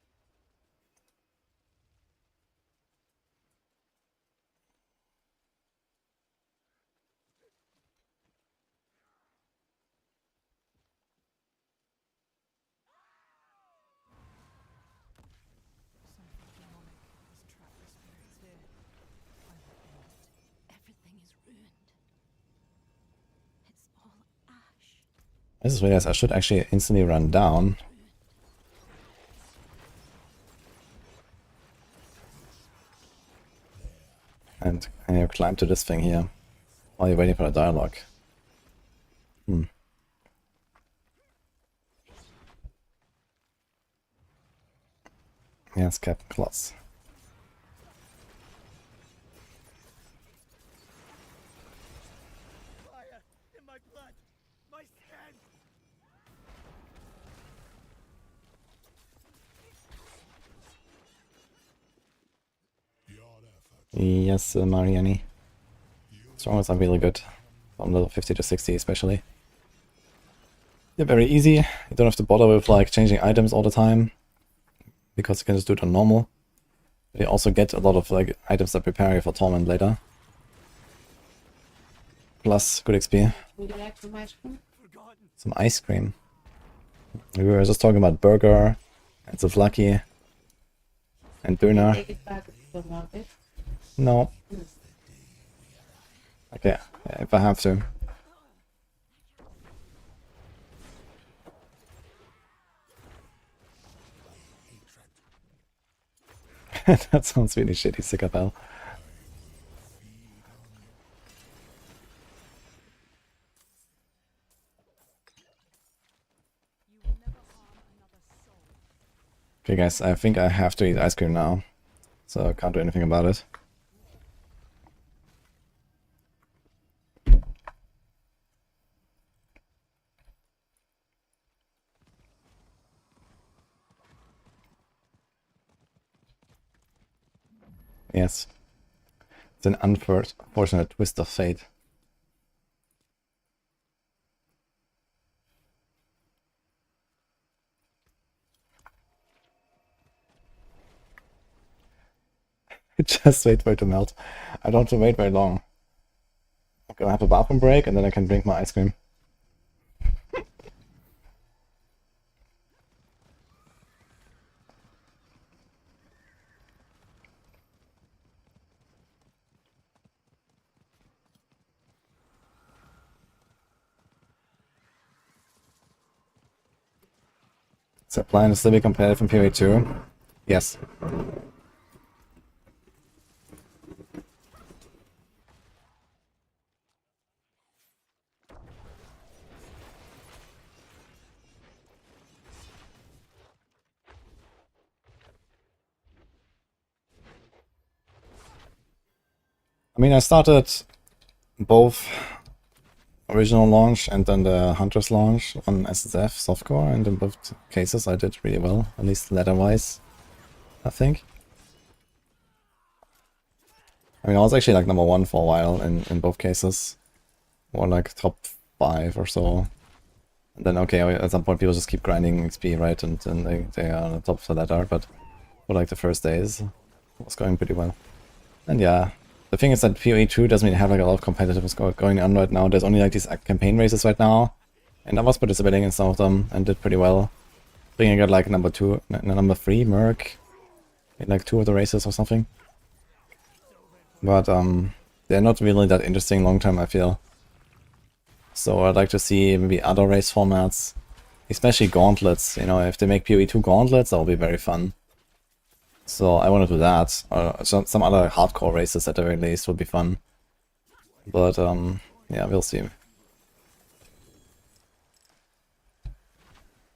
[SPEAKER 3] Something demonic has trapped the spirits here. I will end it.
[SPEAKER 2] Everything is ruined. It's all ash.
[SPEAKER 1] I just realized I should actually instantly run down. And you climb to this thing here while you're waiting for the dialogue. Yes, Captain Klotz.
[SPEAKER 4] Fire in my blood! My skin!
[SPEAKER 1] Yes, Mariani. Strongholds are really good. From level 50 to 60 especially. They're very easy. You don't have to bother with like changing items all the time, because you can just do it on normal. But you also get a lot of like items that prepare you for Torment later. Plus good XP.
[SPEAKER 6] Would you like some ice cream?
[SPEAKER 1] Some ice cream. We were just talking about burger and souvlaki and döner.
[SPEAKER 6] Take it back if you don't want it.
[SPEAKER 1] No. Okay, yeah, if I have to. That sounds really shitty, sick of hell.
[SPEAKER 3] You will never harm another soul.
[SPEAKER 1] Okay guys, I think I have to eat ice cream now, so I can't do anything about it. Yes. It's an unfortunate twist of fate. Just wait for it to melt. I don't have to wait very long. I'm gonna have a bathroom break and then I can drink my ice cream. Is that plan to still be competitive in PvE2? Yes. I mean, I started both original launch and then the Hunter's launch on SSF softcore, and in both cases I did really well, at least ladder-wise. I think. I mean, I was actually like number 1 for a while in both cases. Or like top 5 or so. And then, okay, at some point people just keep grinding XP, right? And then they are on the top of the ladder, but for like the first days, it was going pretty well. And yeah, the thing is that PoE 2 doesn't really have like a lot of competitiveness going on right now. There's only like these campaign races right now. And I was participating in some of them and did pretty well. I think I got like number 3 Merc in like 2 of the races or something. But they're not really that interesting long term, I feel. So I'd like to see maybe other race formats, especially gauntlets. You know, if they make PoE 2 gauntlets, that will be very fun. So I want to do that. Or some other hardcore races at the very least would be fun. But yeah, we'll see.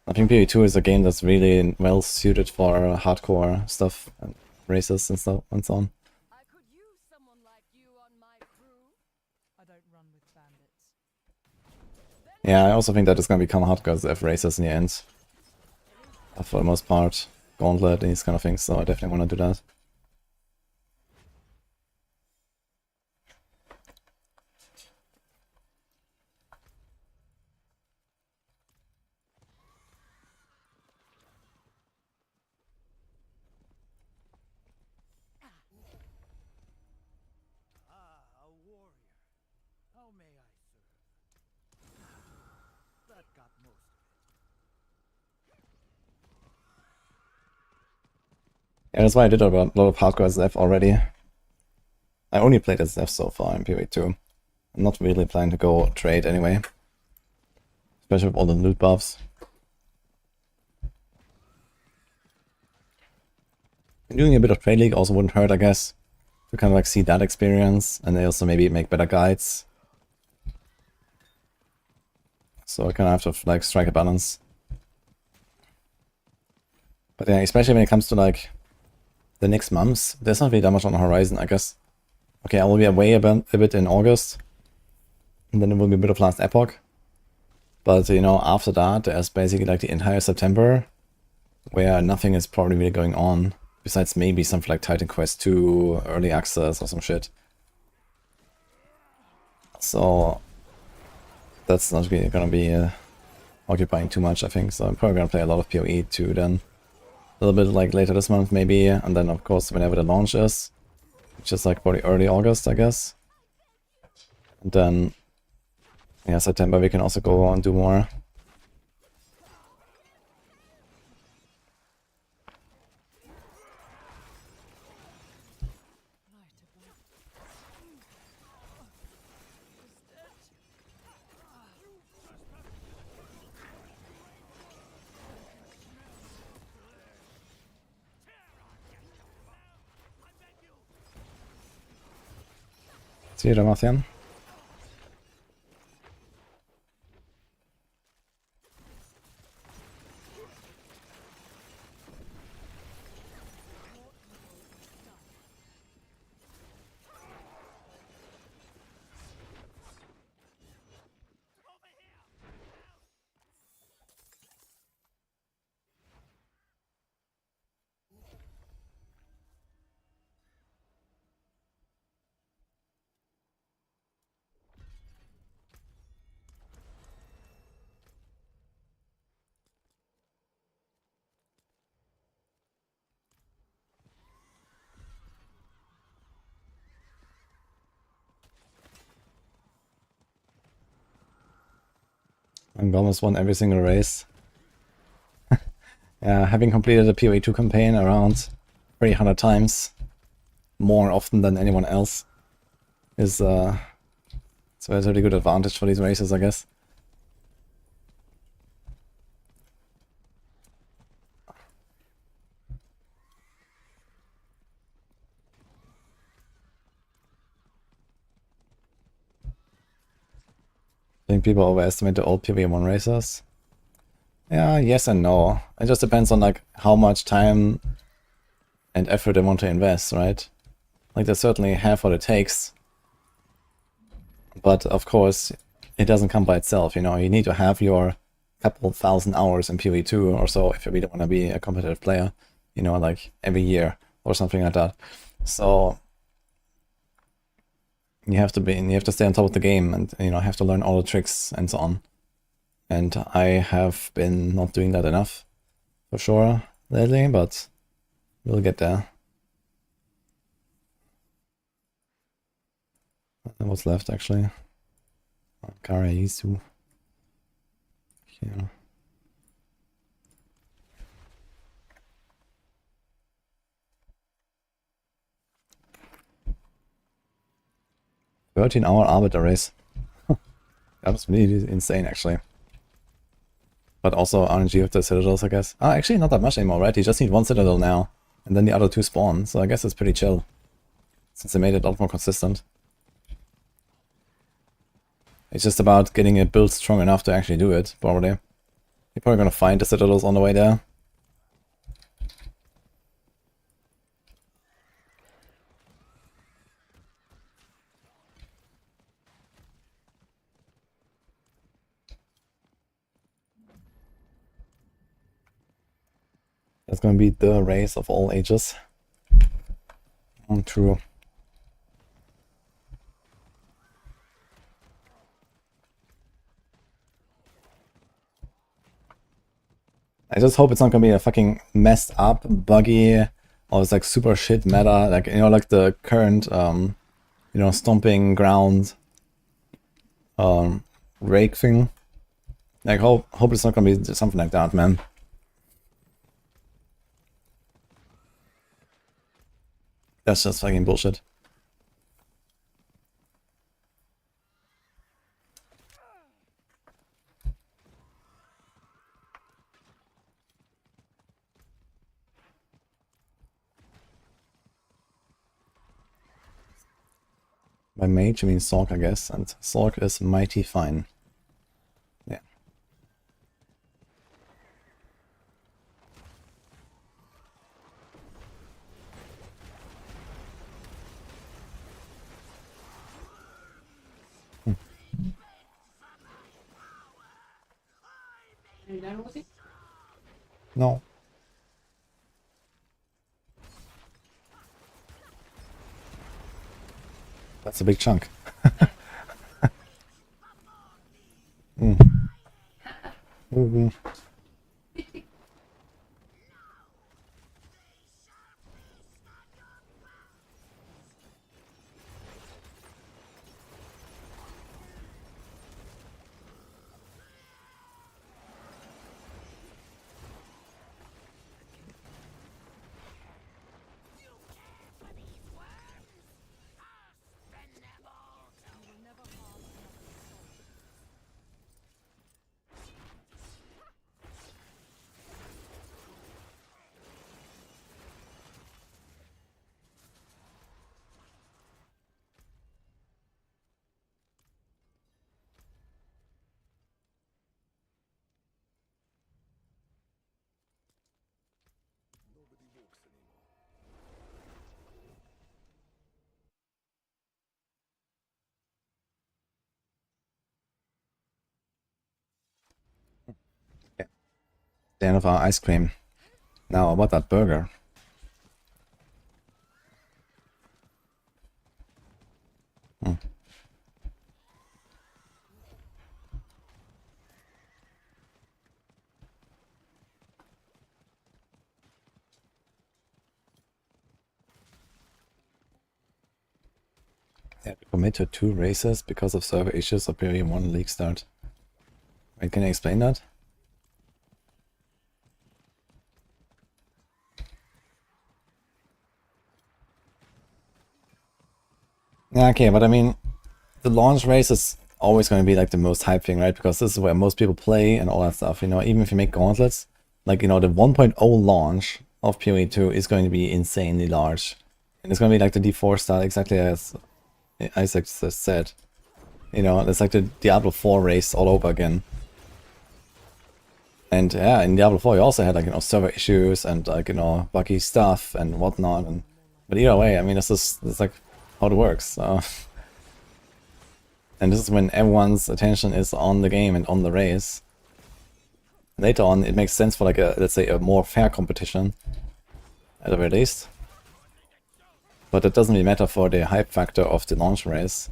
[SPEAKER 1] I think PoE 2 is a game that's really well suited for hardcore stuff and races and stuff and so on.
[SPEAKER 3] I could use someone like you on my crew. I don't run with bandits.
[SPEAKER 1] Yeah, I also think that it's gonna become hardcore as F races in the end. For the most part. Gauntlet and these kind of things, so I definitely want to do that.
[SPEAKER 4] Ah, a warrior. How may I serve? That got most of it.
[SPEAKER 1] Yeah, that's why I did a lot of hardcore as F already. I only played as F so far in PoE 2. I'm not really planning to go trade anyway. Especially with all the loot buffs. Doing a bit of trade league also wouldn't hurt, I guess. To kind of like see that experience, and they also maybe make better guides. So I kind of have to like strike a balance. But yeah, especially when it comes to like the next months, there's not really that much on the horizon, I guess. Okay, I will be away a bit in August. And then it will be a bit of last Epoch. But, you know, after that, there's basically like the entire September where nothing is probably really going on. Besides maybe something like Titan Quest 2, Early Access or some shit. So that's not really gonna be occupying too much, I think. So I'm probably gonna play a lot of PoE 2 then. A little bit like later this month maybe, and then of course whenever the launch is. Which is like probably early August, I guess. And then, yeah, September we can also go and do more. See you, Ramathian. I've almost won every single race. Yeah, having completed the PoE 2 campaign around 300 times, more often than anyone else, is it's a really good advantage for these races, I guess. I think people overestimate the old PoE 1 races. Yeah, yes and no. It just depends on like how much time and effort they want to invest, right? Like they certainly have what it takes. But of course, it doesn't come by itself, you know, you need to have your couple thousand hours in PoE 2 or so if you really want to be a competitive player. you know, like every year or something like that. So you have to stay on top of the game, and you know, have to learn all the tricks and so on. And I have been not doing that enough, for sure, lately, but we'll get there. What's left, actually? Karaisu. Here. "13-hour arbiter race." That was really insane, actually. But also RNG of the citadels, I guess. Actually not that much anymore, right? You just need one citadel now, and then the other two spawn, so I guess it's pretty chill. Since they made it a lot more consistent. It's just about getting it built strong enough to actually do it, probably. You're probably gonna find the citadels on the way there. That's gonna be the race of all ages. True. I just hope it's not gonna be a fucking messed up, buggy, or it's like super shit meta, like, you know, like the current, you know, stomping ground, rake thing. Like, hope it's not gonna be something like that, man. That's just fucking bullshit. By mage, you mean Sorc, I guess, and Sorc is mighty fine. Yeah.
[SPEAKER 6] Are you done with it?
[SPEAKER 1] No. That's a big chunk. Mm. The end of our ice cream. Now, about that burger. They had to commit to 2 races because of server issues or period 1 league start. Wait, can you explain that? Yeah, okay, but I mean, the launch race is always going to be like the most hype thing, right? Because this is where most people play and all that stuff, you know, even if you make gauntlets, like, you know, the 1.0 launch of PoE2 is going to be insanely large. And it's going to be like the D4 style, exactly as Isaac just said. You know, it's like the Diablo 4 race all over again. And yeah, in Diablo 4 you also had, like, you know, server issues and, like, you know, buggy stuff and whatnot. And but either way, I mean, it's like how it works. And this is when everyone's attention is on the game and on the race. Later on, it makes sense for, like, a, let's say, a more fair competition. at the very least. But it doesn't really matter for the hype factor of the launch race.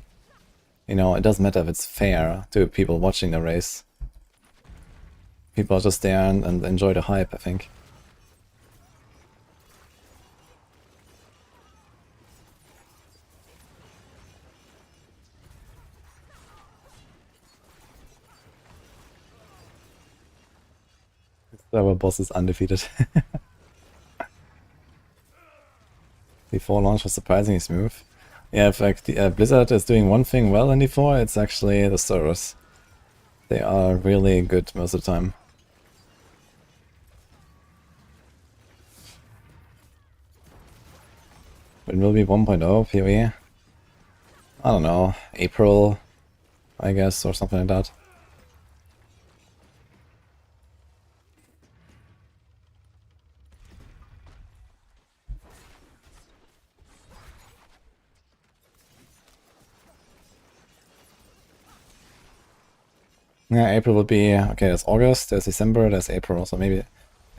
[SPEAKER 1] You know, it doesn't matter if it's fair to people watching the race. People are just there and enjoy the hype, I think. Our boss is undefeated. Before launch was surprisingly smooth. Yeah, in fact, Blizzard is doing one thing well in D4, it's actually the servers. They are really good most of the time. It will be 1.0 PoE. I don't know, April, I guess, or something like that. Yeah, April would be, okay, there's August, there's December, there's April, so maybe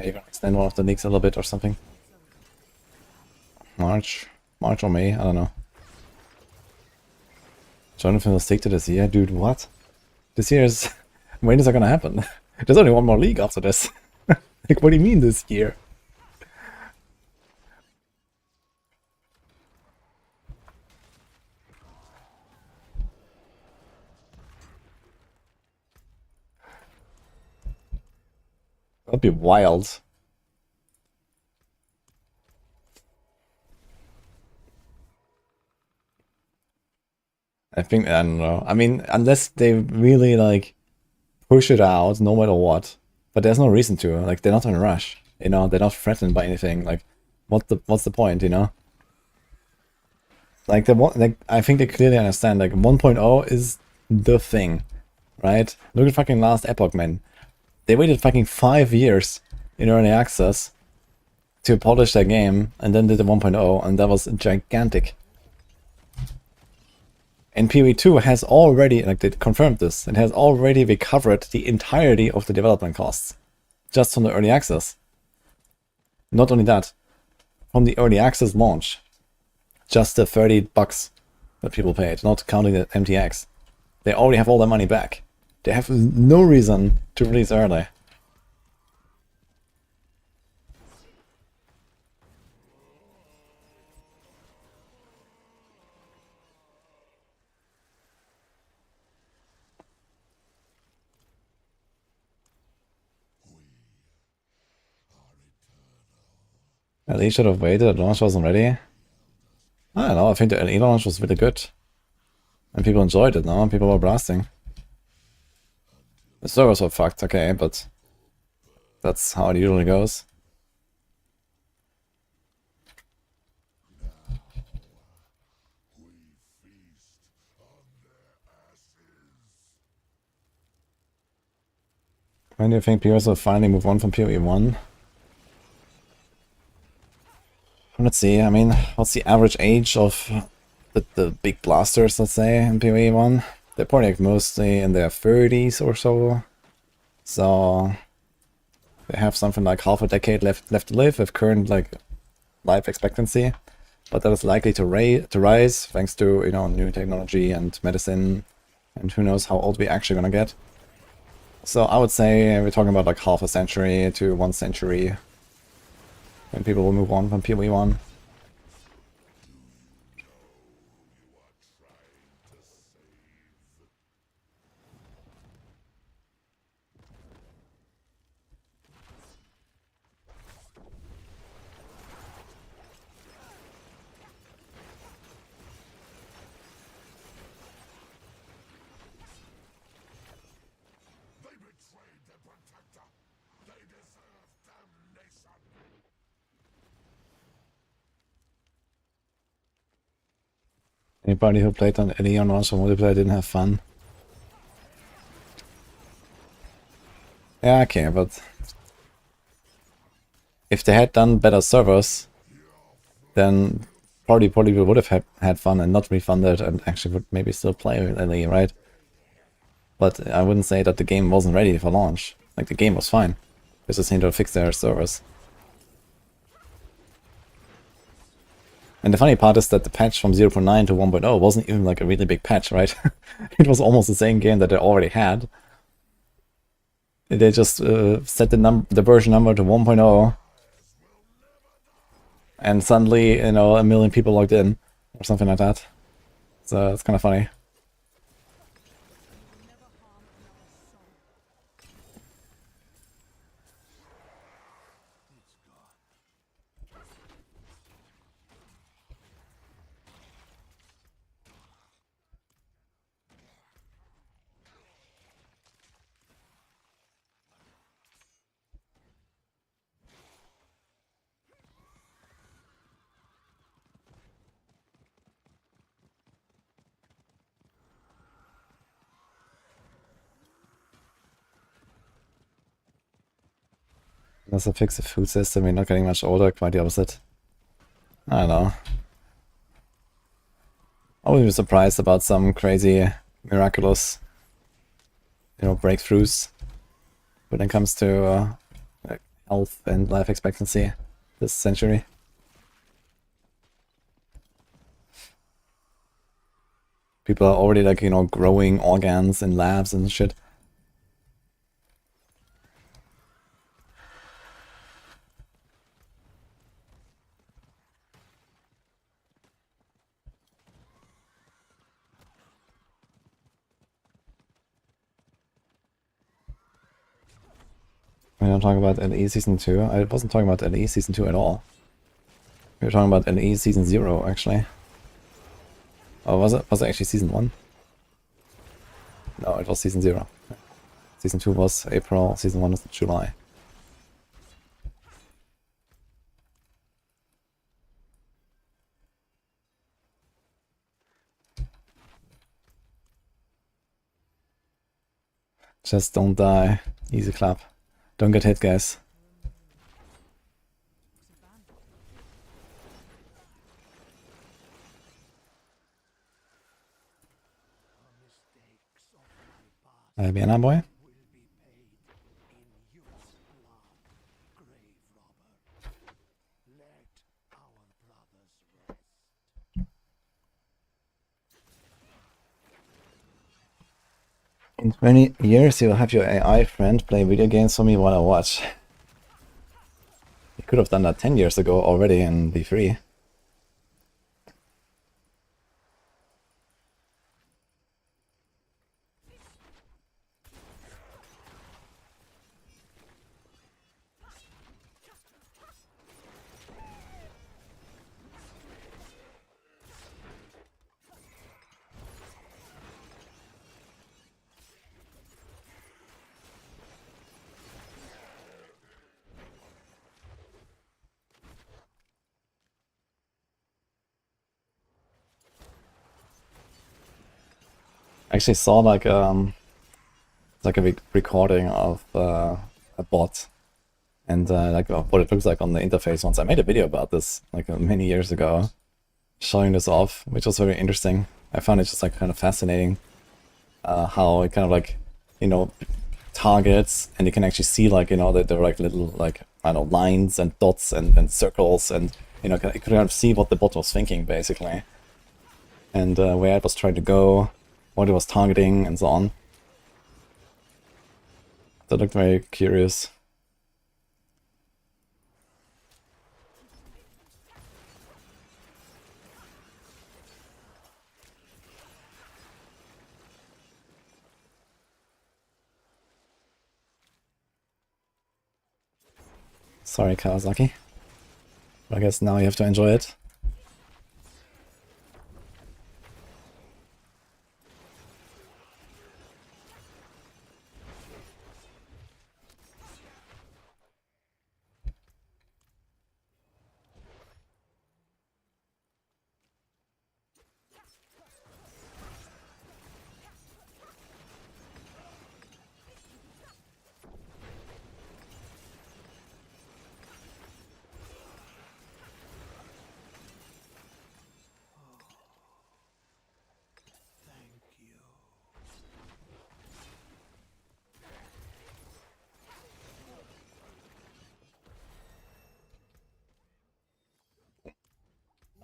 [SPEAKER 1] you can extend one of the leagues a little bit or something. March or May, I don't know. Jonathan will stick to this year, dude, what? This year is, when is that gonna happen? There's only one more league after this. Like, what do you mean this year? That'd be wild. I think, I don't know. I mean, unless they really, like, push it out no matter what. But there's no reason to. Like, they're not in a rush. You know, they're not threatened by anything. Like, what's the point, you know? Like, I think they clearly understand, like, 1.0 is the thing, right? Look at fucking last Epoch, man. They waited fucking 5 years in early access to polish their game, and then did the 1.0, and that was gigantic. And PoE 2 has already, like they confirmed this, it has already recovered the entirety of the development costs, just from the early access. Not only that, from the early access launch, just the $30 that people paid, not counting the MTX. They already have all their money back. They have no reason to release early. At least should have waited, the launch wasn't ready. I don't know, I think the LE launch was really good. And people enjoyed it, no? People were blasting. The servers were fucked, okay, but that's how it usually goes. When do you think POS will finally move on from PoE 1? Let's see, I mean, what's the average age of the big blasters, let's say, in PoE 1? They're probably like mostly in their 30s or so. So they have something like half a decade left to live with current like life expectancy. But that is likely to rise thanks to, you know, new technology and medicine, and who knows how old we're actually gonna get. So I would say we're talking about like half a century to 1 century when people will move on from PoE 1. Anybody who played on LE on launch or multiplayer didn't have fun. Yeah, okay, but if they had done better servers, then probably we would have had fun and not refunded and actually would maybe still play LE, right? But I wouldn't say that the game wasn't ready for launch. Like, the game was fine. They just need to fix their servers. And the funny part is that the patch from 0.9 to 1.0 wasn't even like a really big patch, right? It was almost the same game that they already had. They just set the version number to 1.0, and suddenly, you know, 1 million people logged in, or something like that. So it's kind of funny. Does it fix the food system? We're not getting much older, quite the opposite. I don't know. I would be surprised about some crazy, miraculous, you know, breakthroughs when it comes to like health and life expectancy this century. People are already like, you know, growing organs in labs and shit. We're not talking about LE Season 2. I wasn't talking about LE Season 2 at all. We were talking about LE Season 0, actually. Oh, was it? Was it actually Season 1? No, it was Season 0. Season 2 was April, Season 1 was July. Just don't die. Easy clap. Don't get hit, guys. Vienna boy? In 20 years, you'll have your AI friend play video games for me while I watch. You could have done that 10 years ago already in V3. I actually saw like a recording of a bot and like what it looks like on the interface once. I made a video about this like many years ago, showing this off, which was very interesting. I found it just like kind of fascinating how it kind of like, you know, targets, and you can actually see like, you know, that there are like little like, I don't know, lines and dots and circles, and you know, you could kind of see what the bot was thinking basically, and where it was trying to go, what it was targeting, and so on. That looked very curious. Sorry, Kawasaki. But I guess now you have to enjoy it.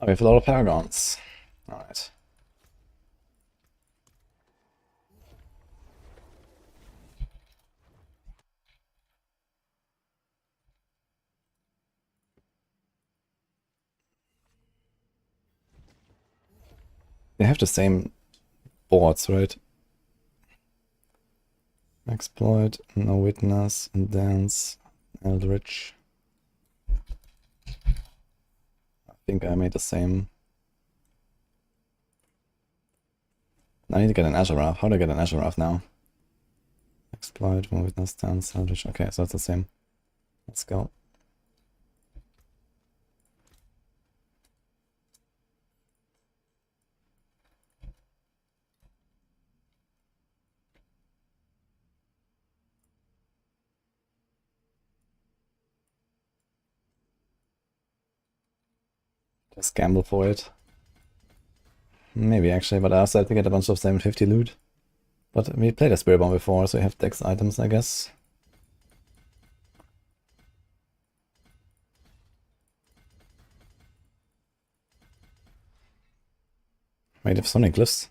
[SPEAKER 1] Oh, we have a lot of Paragons. Alright. They have the same boards, right? Exploit, No Witness, and Dance, Eldritch. I think I made the same. I need to get an Azurath. How do I get an Azurath now? Exploit, No Witness, Dance, Eldritch. Okay, so it's the same. Let's go. Just gamble for it. Maybe actually, but I also had to get a bunch of 750 loot. But we played a Spiritborn before, so we have dex items, I guess. Wait, if Sonic glyphs.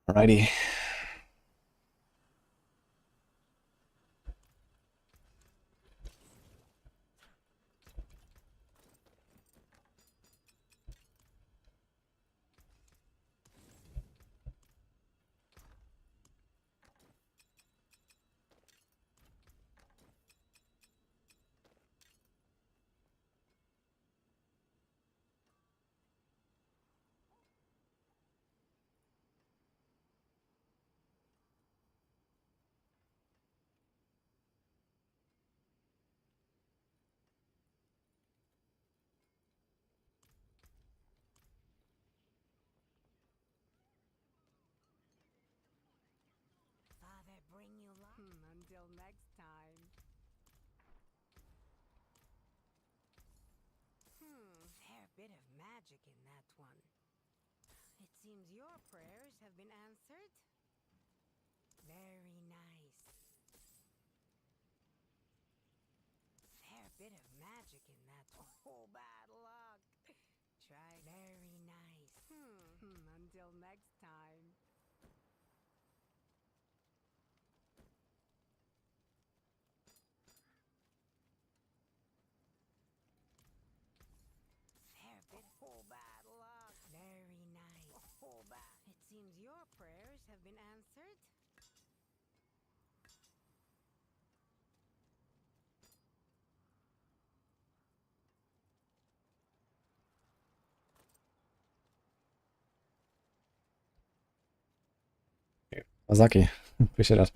[SPEAKER 1] Alrighty.
[SPEAKER 3] Until next time. Fair bit of magic in that one. It seems your prayers have been answered. Very nice. Fair bit of magic in that one. Oh, bad luck. Try very nice. Until next time. Fair bit. Oh, bad luck. Very nice. Oh, bad. It seems your prayers have been answered.
[SPEAKER 1] Ozaki, appreciate that.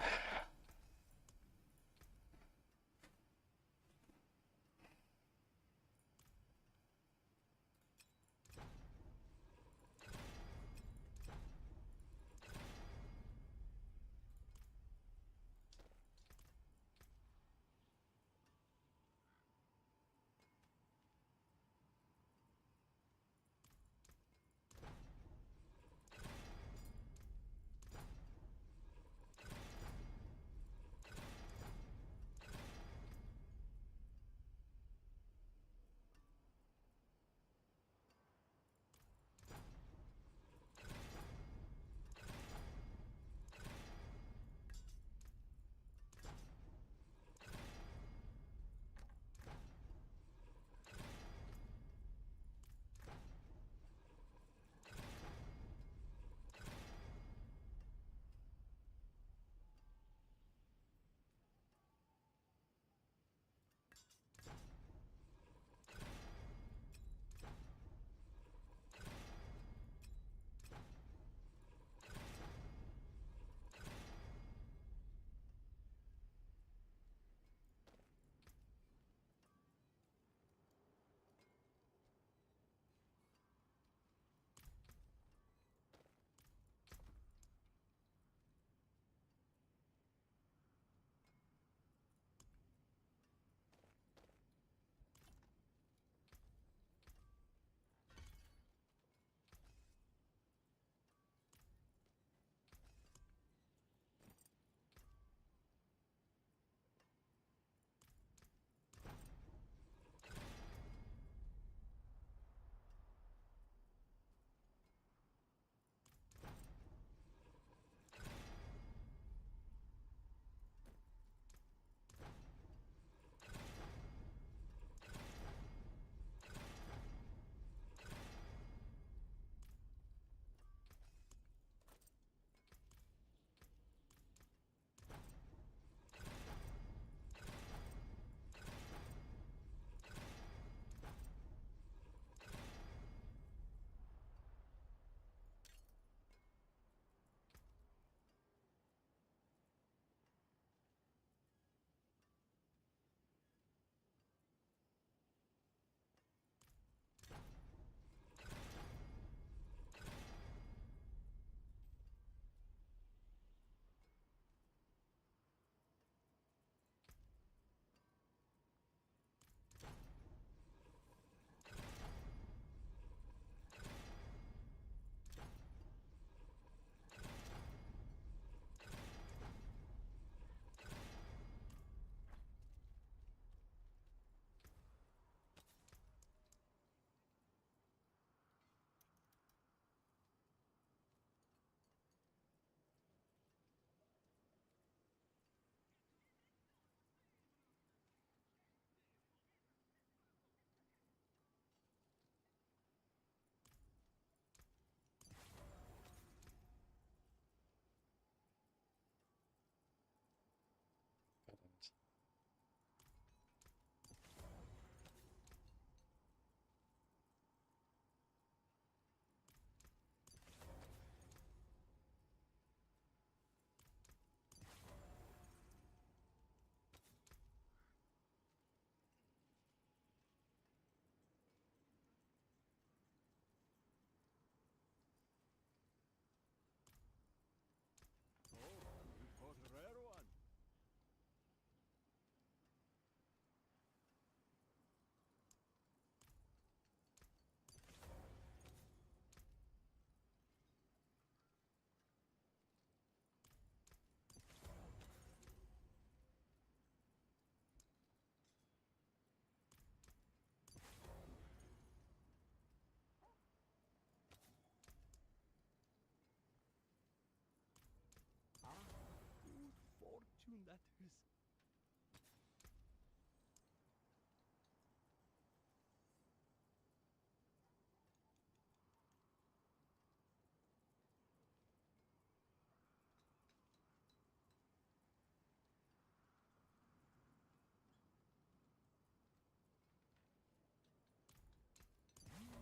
[SPEAKER 4] matters.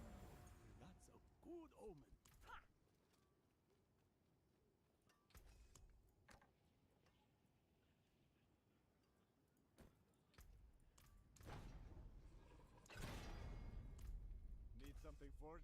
[SPEAKER 4] That's a good omen. Need something for it?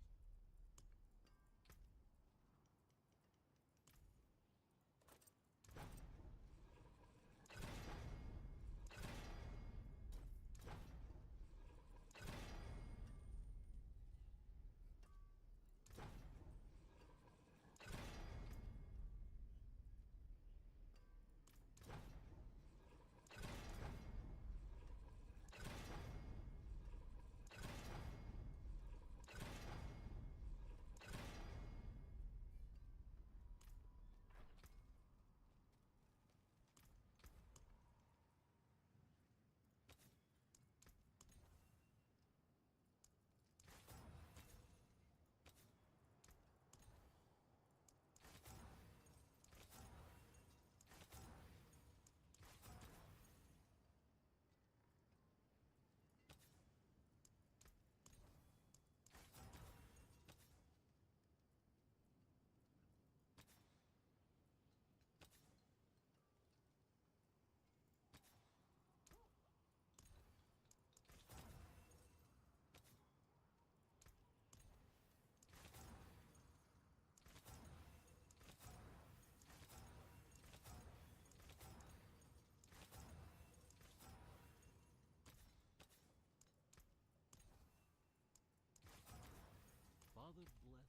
[SPEAKER 4] Father bless.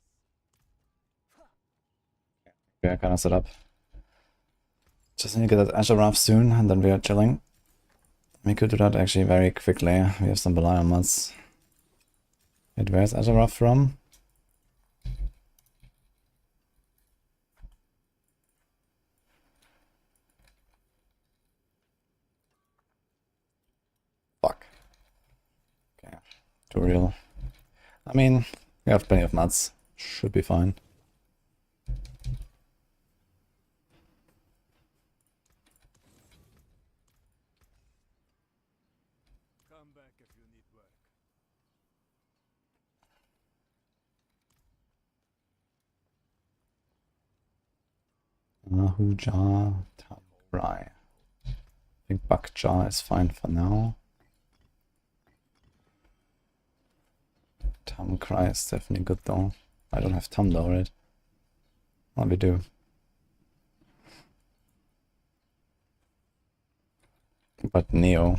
[SPEAKER 1] Yeah, kind of set up. Just need to get that Azure Wrath soon, and then we are chilling. We could do that actually very quickly. We have some Belial mods. Wait, where's Azure Wrath from? Fuck. Okay, too real. I mean, we have plenty of mods. Should be fine.
[SPEAKER 4] Come back if you need work.
[SPEAKER 1] Ahu Jar, Tabrai. I think Buck Jar is fine for now. Tam Cry is definitely good though. I don't have Tam though, right? What we do? But Neo.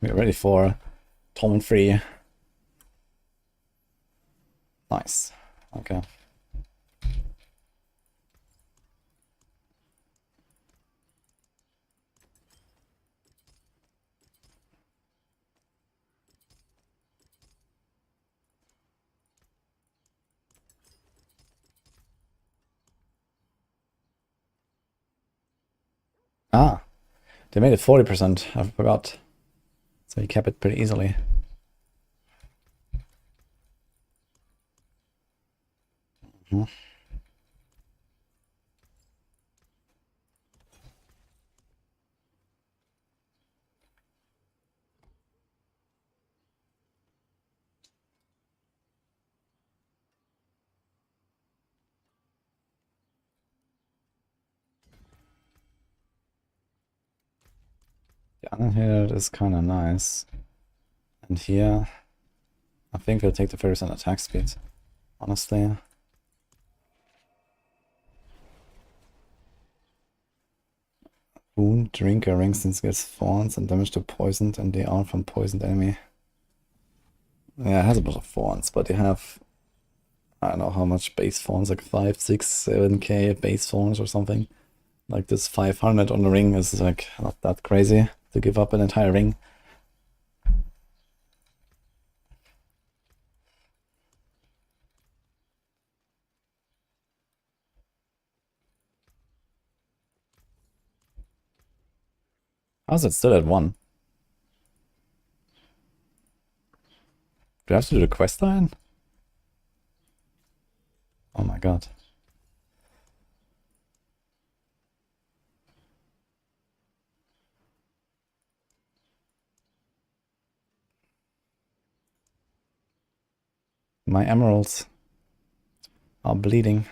[SPEAKER 1] We're ready for Tom and Free. Nice. Okay. Ah, they made it 40%. I forgot. So you kept it pretty easily. Mm-hmm. The other here is kind of nice. And here, I think we'll take the 30% attack speed, honestly. Wound Drinker Ringstone gets thorns and damage to poisoned and they are from poisoned enemy. Yeah, it has a bunch of thorns, but they have I don't know how much base phones, like 5, 6, 7k base phones or something. Like this 500 on the ring is like not that crazy to give up an entire ring. How's it still at 1? Do I have to do the quest line? Oh my god. My emeralds are bleeding.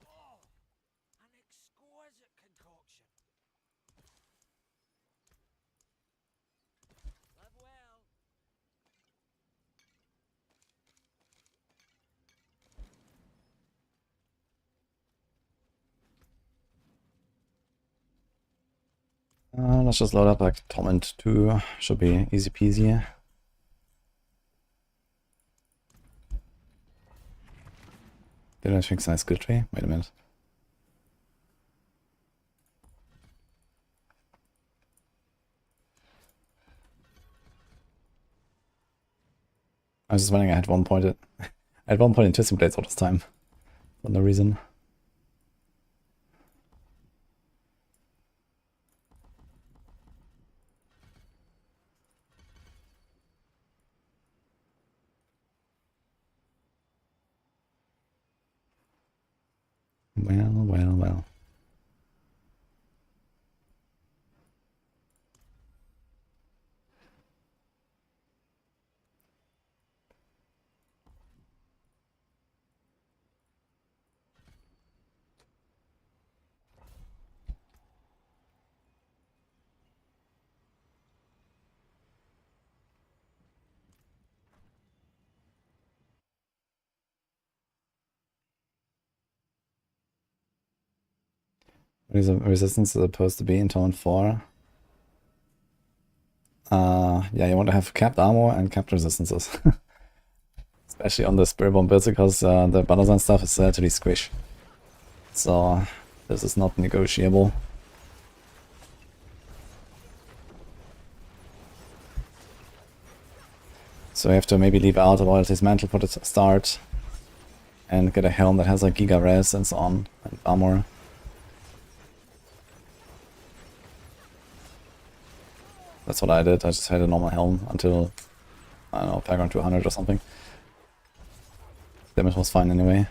[SPEAKER 4] Oh, an exquisite concoction. Live well.
[SPEAKER 1] Let's just load up like Torment 2. Should be easy peasy. Did I fix my skill tree? Wait a minute. I was just wondering I had one point in Twisting Blades all this time. For no reason. Well. Resistance is supposed to be in Torment 4. Yeah, you want to have capped armor and capped resistances. Especially on the Spiritborn builds, because the Banazan stuff is to be squish. So this is not negotiable. So you have to maybe leave out Loyalty's Mantle for the start. And get a helm that has like Giga Res and so on, and armor. That's what I did, I just had a normal helm until, I don't know, Paragon 200 or something. Damage was fine anyway.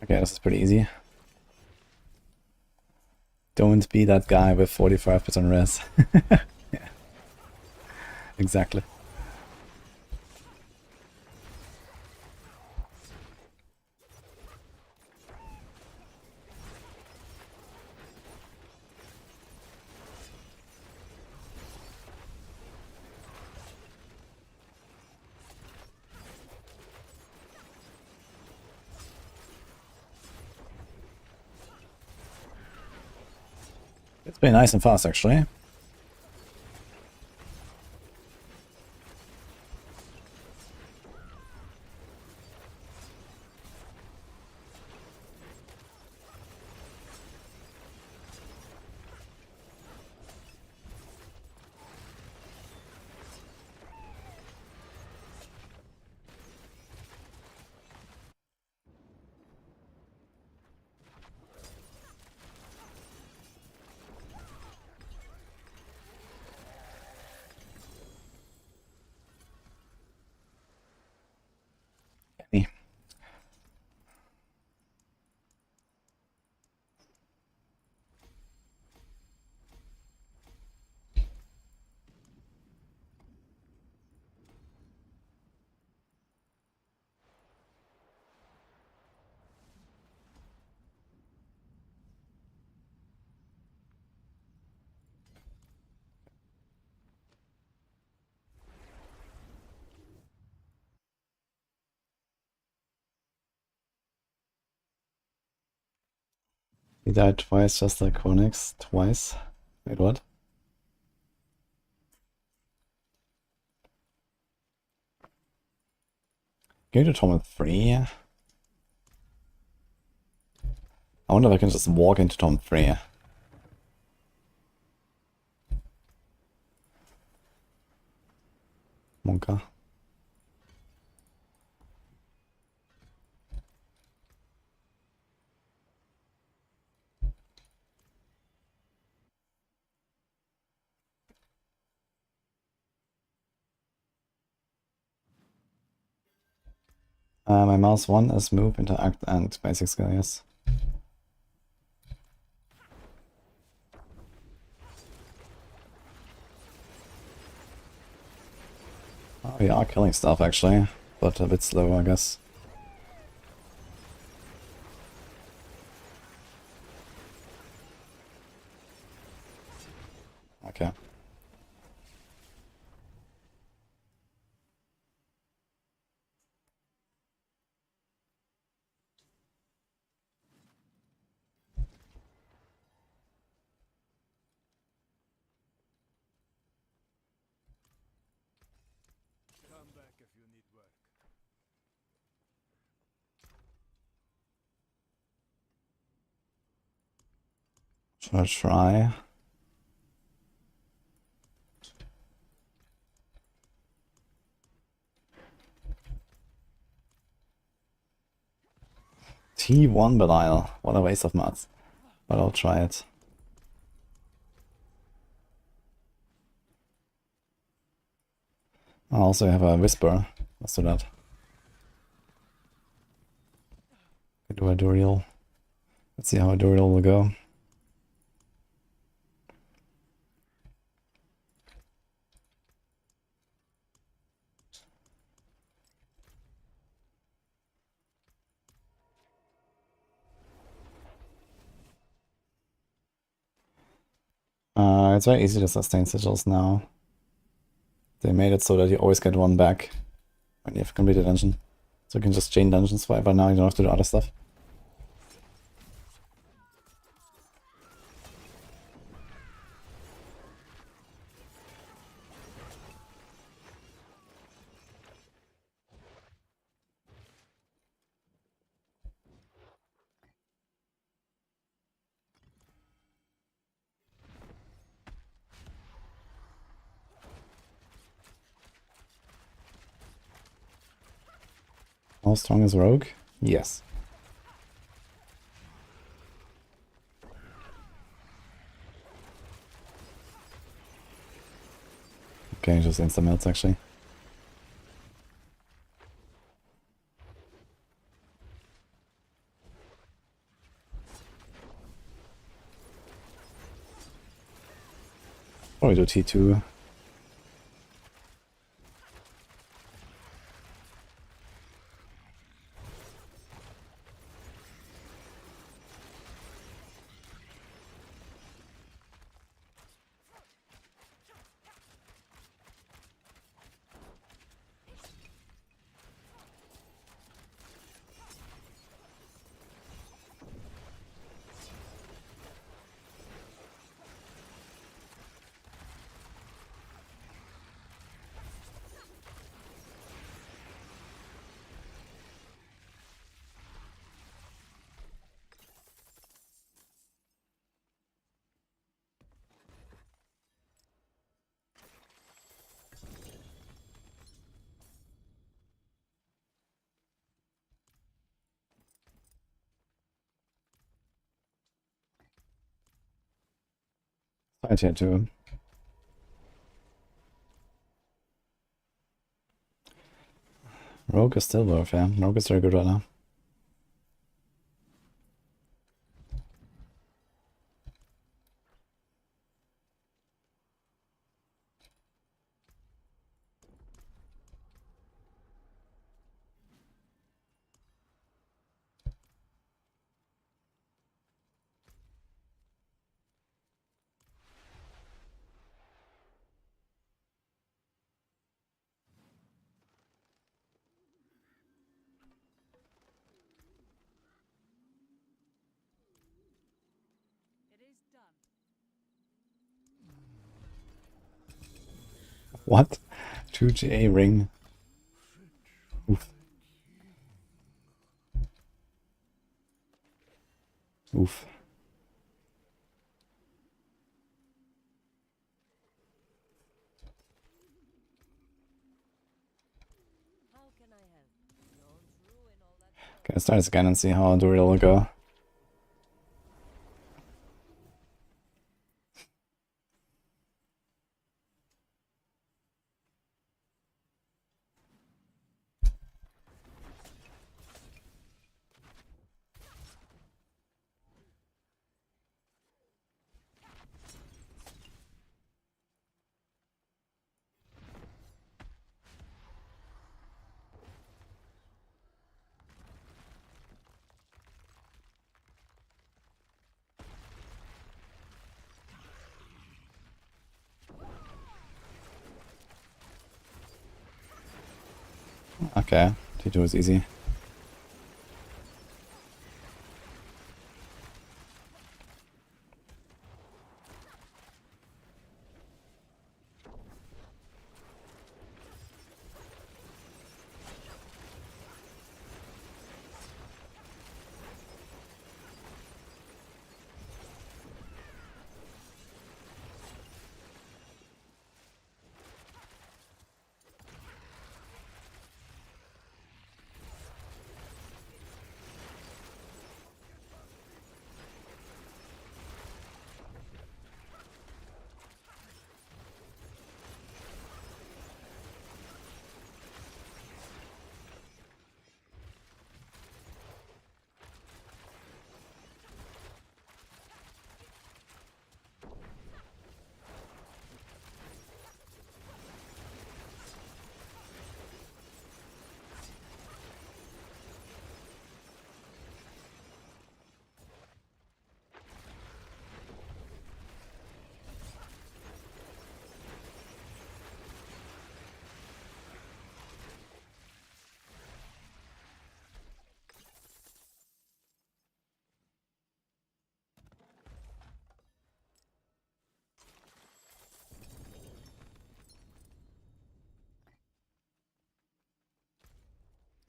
[SPEAKER 1] Okay, this is pretty easy. Don't be that guy with 45% res. Yeah. Exactly. It's been nice and fast actually. He died twice, just like Chronix. Twice. Wait, what? Go to Torment 3. I wonder if I can just walk into Torment 3. Monka. My mouse 1 is move, interact, and basic skill, yes. Oh, we are killing stuff actually, but a bit slow, I guess. Okay.
[SPEAKER 4] Come back if you need work.
[SPEAKER 1] Should I try? T1 Belial. What a waste of mats. But I'll try it. I also have a Whisper. Let's do that. Do a Duriel. Let's see how a Duriel will go. It's very easy to sustain sigils now. They made it so that you always get one back when you have completed a dungeon. So you can just chain dungeons forever now, you don't have to do other stuff. How strong is Rogue? Yes. Okay, just insta melts actually. Probably do T2. Side tier 2. Rogue is still worth, yeah. Rogue is very good right now. What? 2GA ring. Oof. Oof.
[SPEAKER 2] How can I help? Don't ruin all that fun.
[SPEAKER 1] Okay, let's start this again and see how Druid will go. Okay, T2 is easy.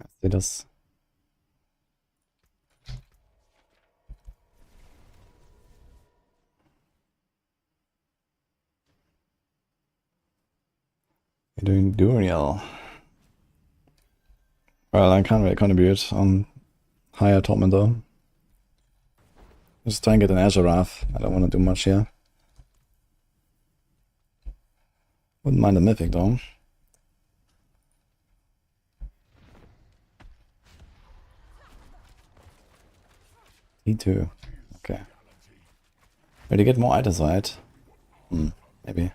[SPEAKER 1] Let's see this. We're doing Duriel. Well, I can't really contribute on higher Topman though. Just try and get an Azure Wrath. I don't want to do much here. Wouldn't mind a Mythic though. T2. Okay. Will you get more items, right? Maybe.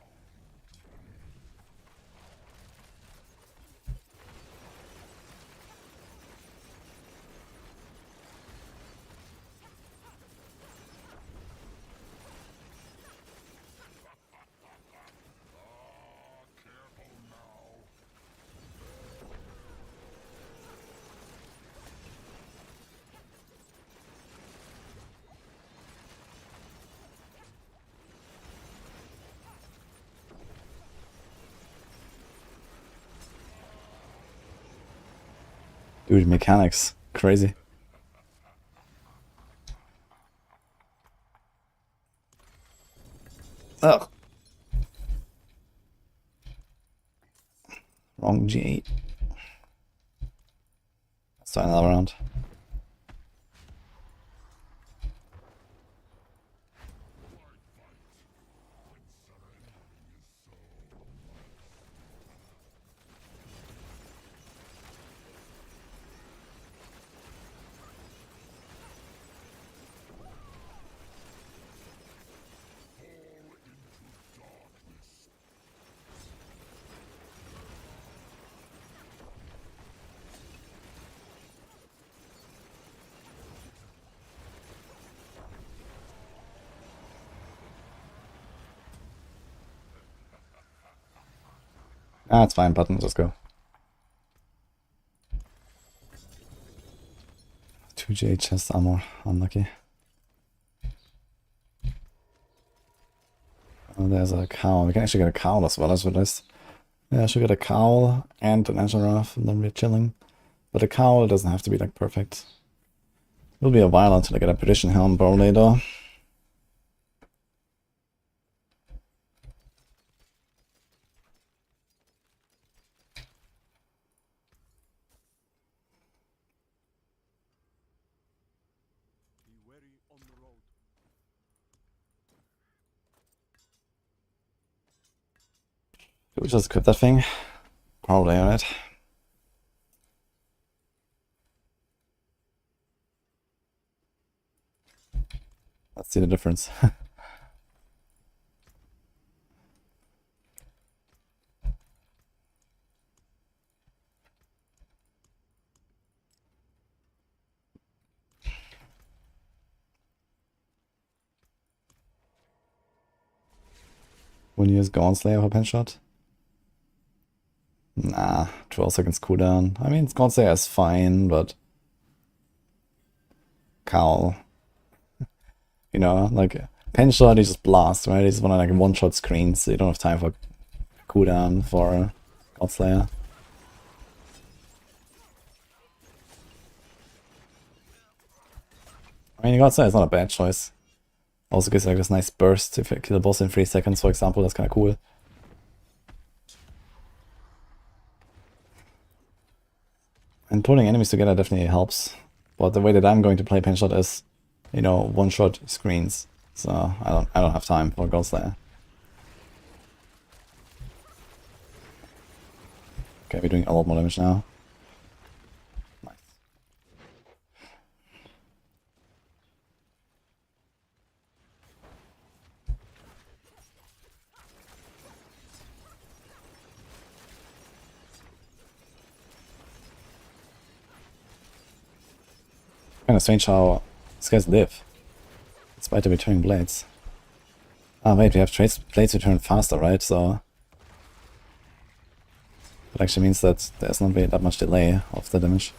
[SPEAKER 1] Dude, mechanics. Crazy. Ugh. Wrong G8. Let's try another round. Ah, it's fine, buttons, let's go. 2J chest armor, unlucky. Oh, there's a cow. We can actually get a cow as well as with this. Yeah, I should get a cowl and an Azeroth, and then we're chilling. But a cowl doesn't have to be like perfect. It'll be a while until I get a Perdition Helm probably though.
[SPEAKER 5] Be wary on the road.
[SPEAKER 1] Should we just equip that thing? Probably, right? Let's see the difference. When you use Gauntslayer for pen shot? Nah, 12 seconds cooldown. I mean, Gauntslayer is fine, but cowl. You know, like pen shot, you just blast, right? You just want to like one-shot screens, so you don't have time for cooldown for Gauntslayer. I mean, Gauntslayer is not a bad choice. Also gives like this nice burst if you kill the boss in 3 seconds, for example. That's kind of cool. And putting enemies together definitely helps. But the way that I'm going to play pen shot is, you know, one-shot screens. So I don't have time for Gauntslayer. Okay, we're doing a lot more damage now. Nice. Kind of strange how these guys live, despite the returning blades. Ah, wait, we have blades return faster, right? So that actually means that there's not really that much delay of the damage.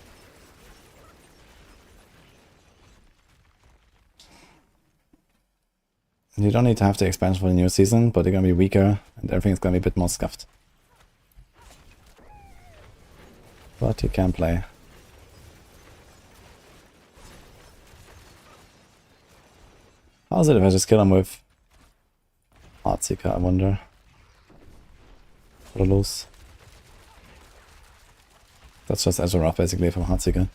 [SPEAKER 1] You don't need to have the expansion for the new season, but they're gonna be weaker and everything's gonna be a bit more scuffed. But you can play. How's it if I just kill him with Heartseeker, I wonder? What a lose. That's just Azeroth basically from Heartseeker.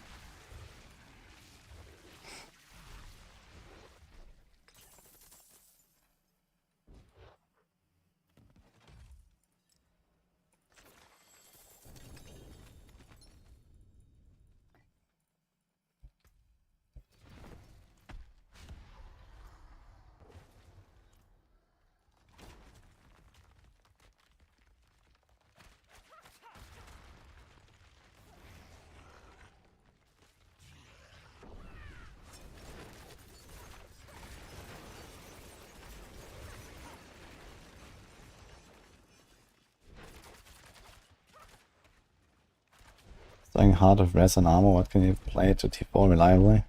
[SPEAKER 1] Starting Heart of Res and Armor, what can you play to T4 reliably?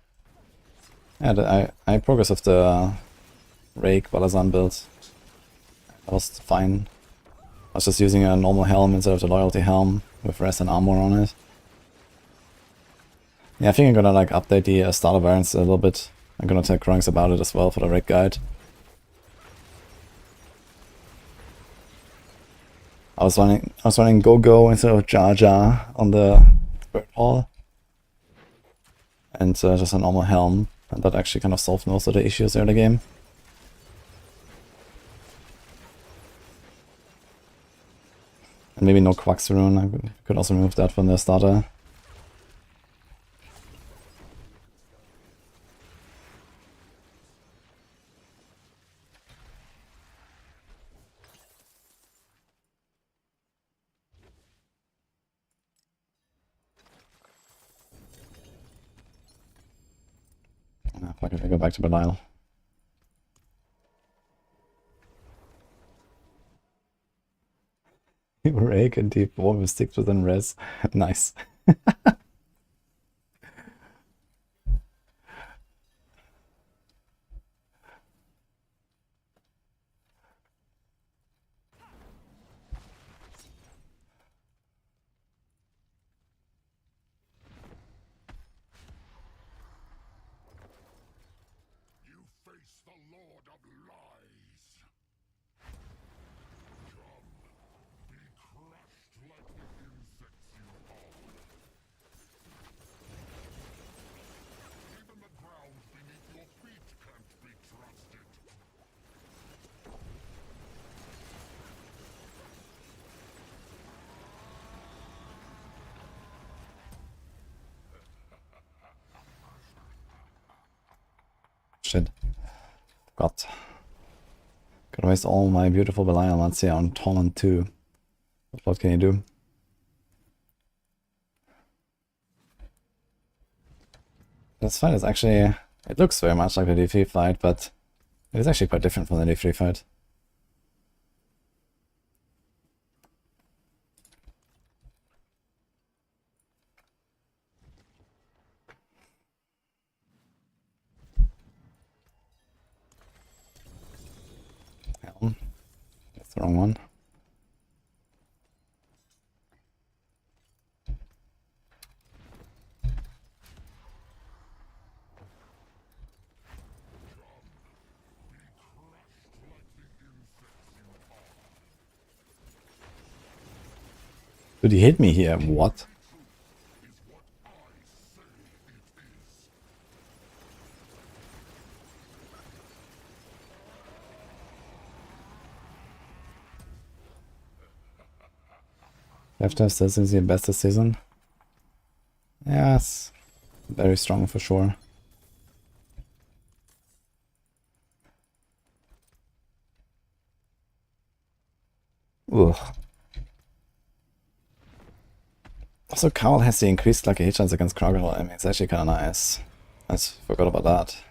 [SPEAKER 1] Yeah, I progress with the Rake Balazan build. That was fine. I was just using a normal helm instead of the Loyalty helm with Res and Armor on it. Yeah, I think I'm gonna like update the starter variants a little bit. I'm gonna tell Krunks about it as well for the Rake guide. I was running Go-Go instead of Jar Jar on the Bird Hall. And just a normal helm. And that actually kind of solved most of the issues in the game. And maybe no Quaxarune, I could also remove that from the starter. Ah, fuck it, I go back to Belial. Rake and D4 with 6% res. Nice.
[SPEAKER 7] the Lord of Lies. Come, be crushed like the insects you are. Even the ground beneath your feet can't be trusted.
[SPEAKER 1] Shit. God. Gotta waste all my beautiful Belial Matsia on Torment 2. What can you do? This fight is actually... It looks very much like the D3 fight, but it is actually quite different from the D3 fight. Hell, that's the wrong one. Did he hit me here? What? After this is the best season. Yes. Very strong for sure. Ugh. Also, Carl has the increased lucky hit chance against Crocodile. I mean, it's actually kind of nice. I forgot about that.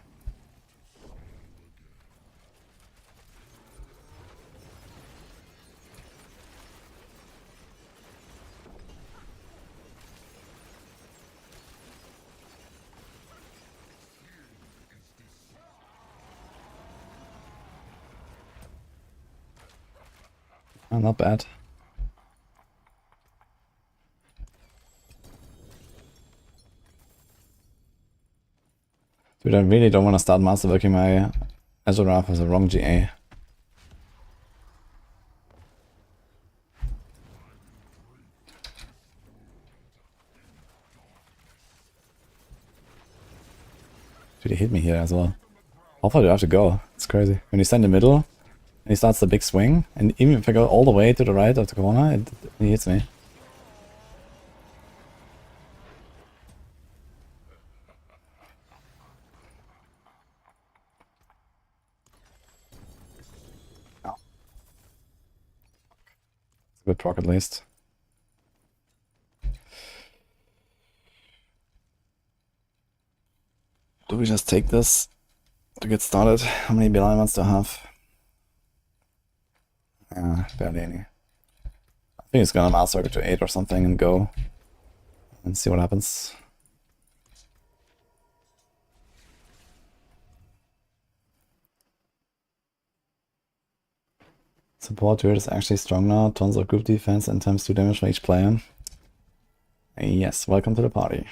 [SPEAKER 1] Oh, not bad. Dude, I really don't want to start masterworking my Azurath as a wrong GA. Dude, he hit me here as well. How far do I have to go? It's crazy. When you stand in the middle, and he starts the big swing, and even if I go all the way to the right of the corner, he hits me. Oh. It's a good proc at least. Do we just take this to get started? How many BLI months do I have? Barely any. I think it's gonna Masterwork to 8 or something and go. And see what happens. Support Druid is actually strong now. Tons of group defense and times 2 damage for each player. Yes, welcome to the party.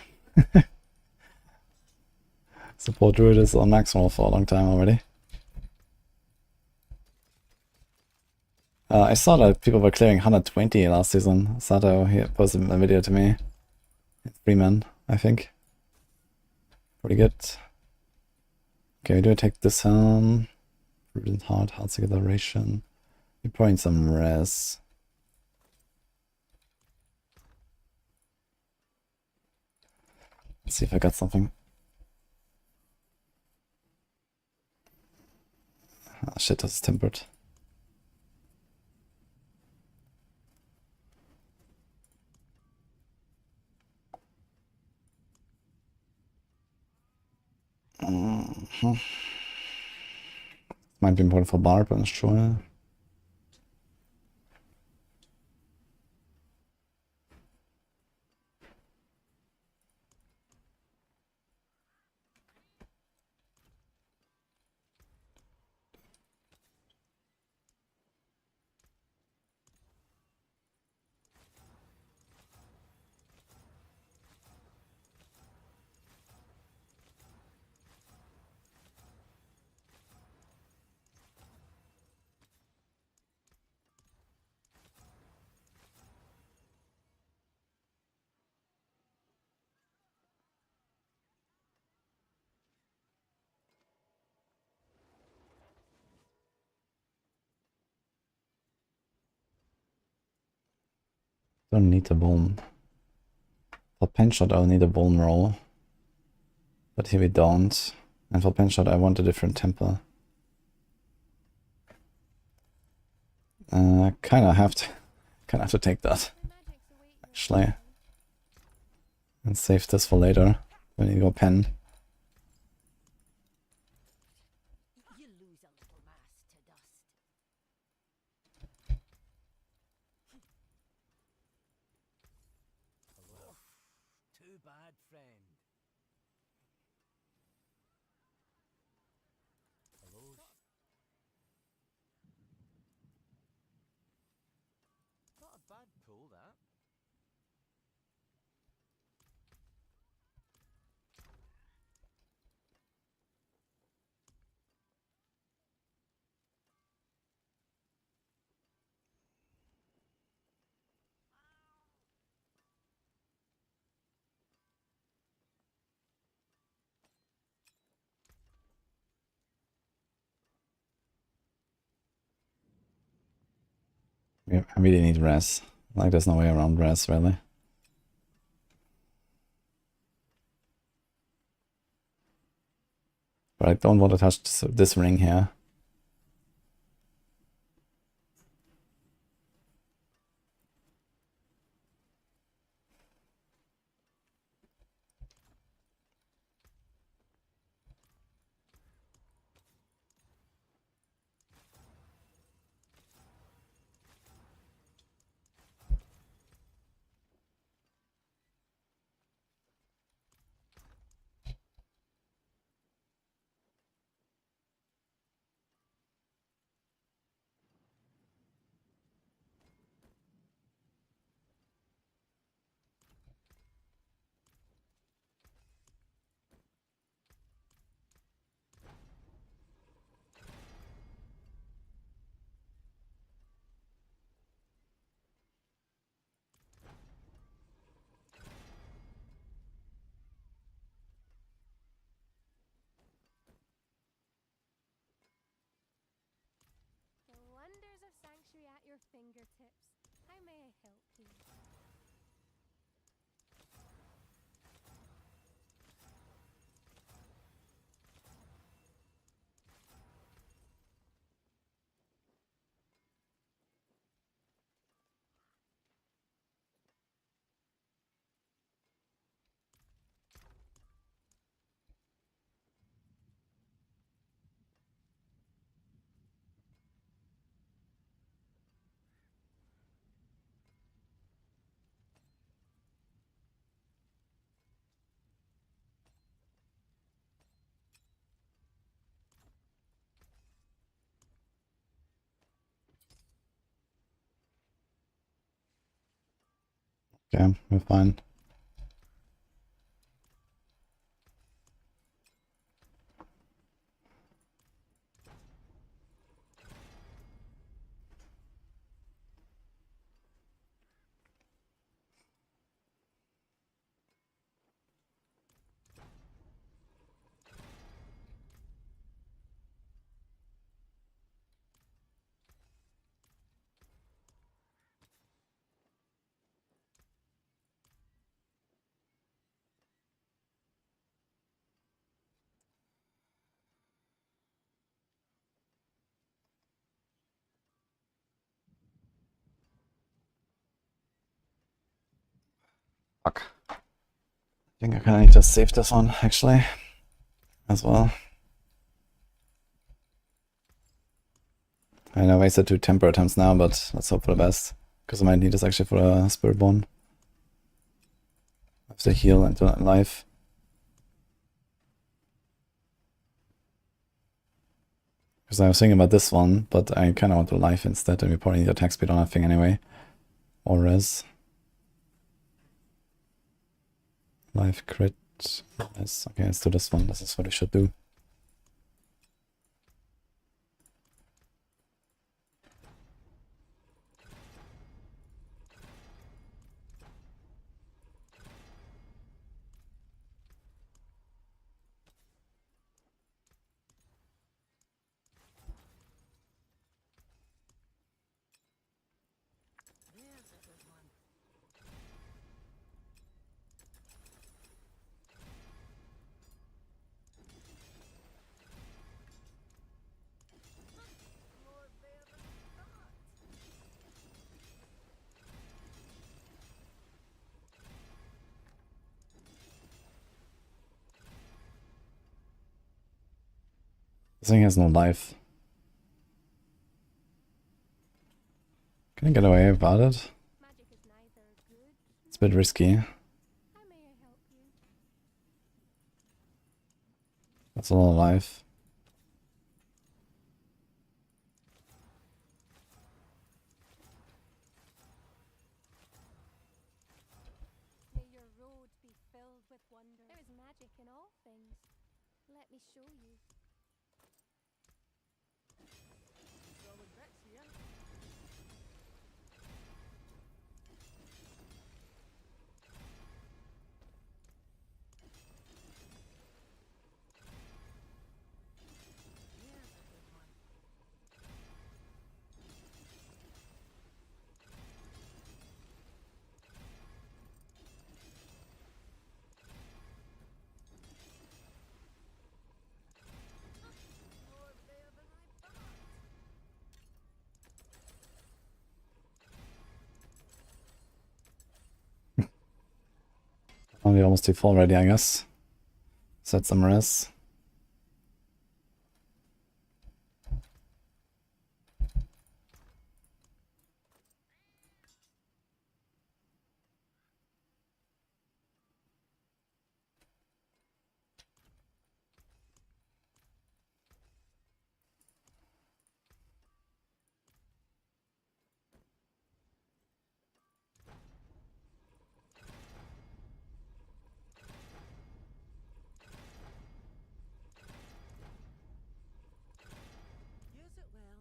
[SPEAKER 1] Support Druid is on maximal for a long time already. I saw that people were clearing 120 last season. Sato he posted a video to me. 3 men, I think. Pretty good. Okay, we do take this Prudent Heart, Heartseeker Duration. You're probably some res. Let's see if I got something. Ah, shit, that's tempered. Might be important for Barb, I'm not sure. Don't need a Vuln. For pen shot I'll need a Vuln roll. But here we don't. And for pen shot I want a different temper. Kinda have to take that.
[SPEAKER 2] The magic's awaiting your
[SPEAKER 1] Actually.
[SPEAKER 2] return.
[SPEAKER 1] And save this for later. When you go pen.
[SPEAKER 3] You lose a little mass to dust.
[SPEAKER 4] Too bad, friend. Hello. Not a bad pull, that.
[SPEAKER 1] I really need res. Like there's no way around res really. But I don't want to touch this ring here.
[SPEAKER 2] The wonders of Sanctuary at your fingertips. How may I help you?
[SPEAKER 1] Okay, we're fine. Fuck. I think I can just save this one actually as well. I know I wasted 2 temper attempts now, but let's hope for the best. Because I might need this actually for a Spiritborn. I have to heal and life. Because I was thinking about this one, but I kind of want to life instead, and we probably need attack speed on that thing anyway. Or res. Life crit. Yes, okay, let's do this one. This is what we should do.
[SPEAKER 3] There's a good one.
[SPEAKER 1] thing has no life. Can I get away without it?
[SPEAKER 2] Magic is neither good.
[SPEAKER 1] It's a bit risky.
[SPEAKER 2] How may I help you?
[SPEAKER 1] That's a lot of life.
[SPEAKER 2] May your road be filled with wonder. There is magic in all things. Let me show you.
[SPEAKER 1] Oh, we're almost too full already, I guess. Set some res.
[SPEAKER 3] Use it well.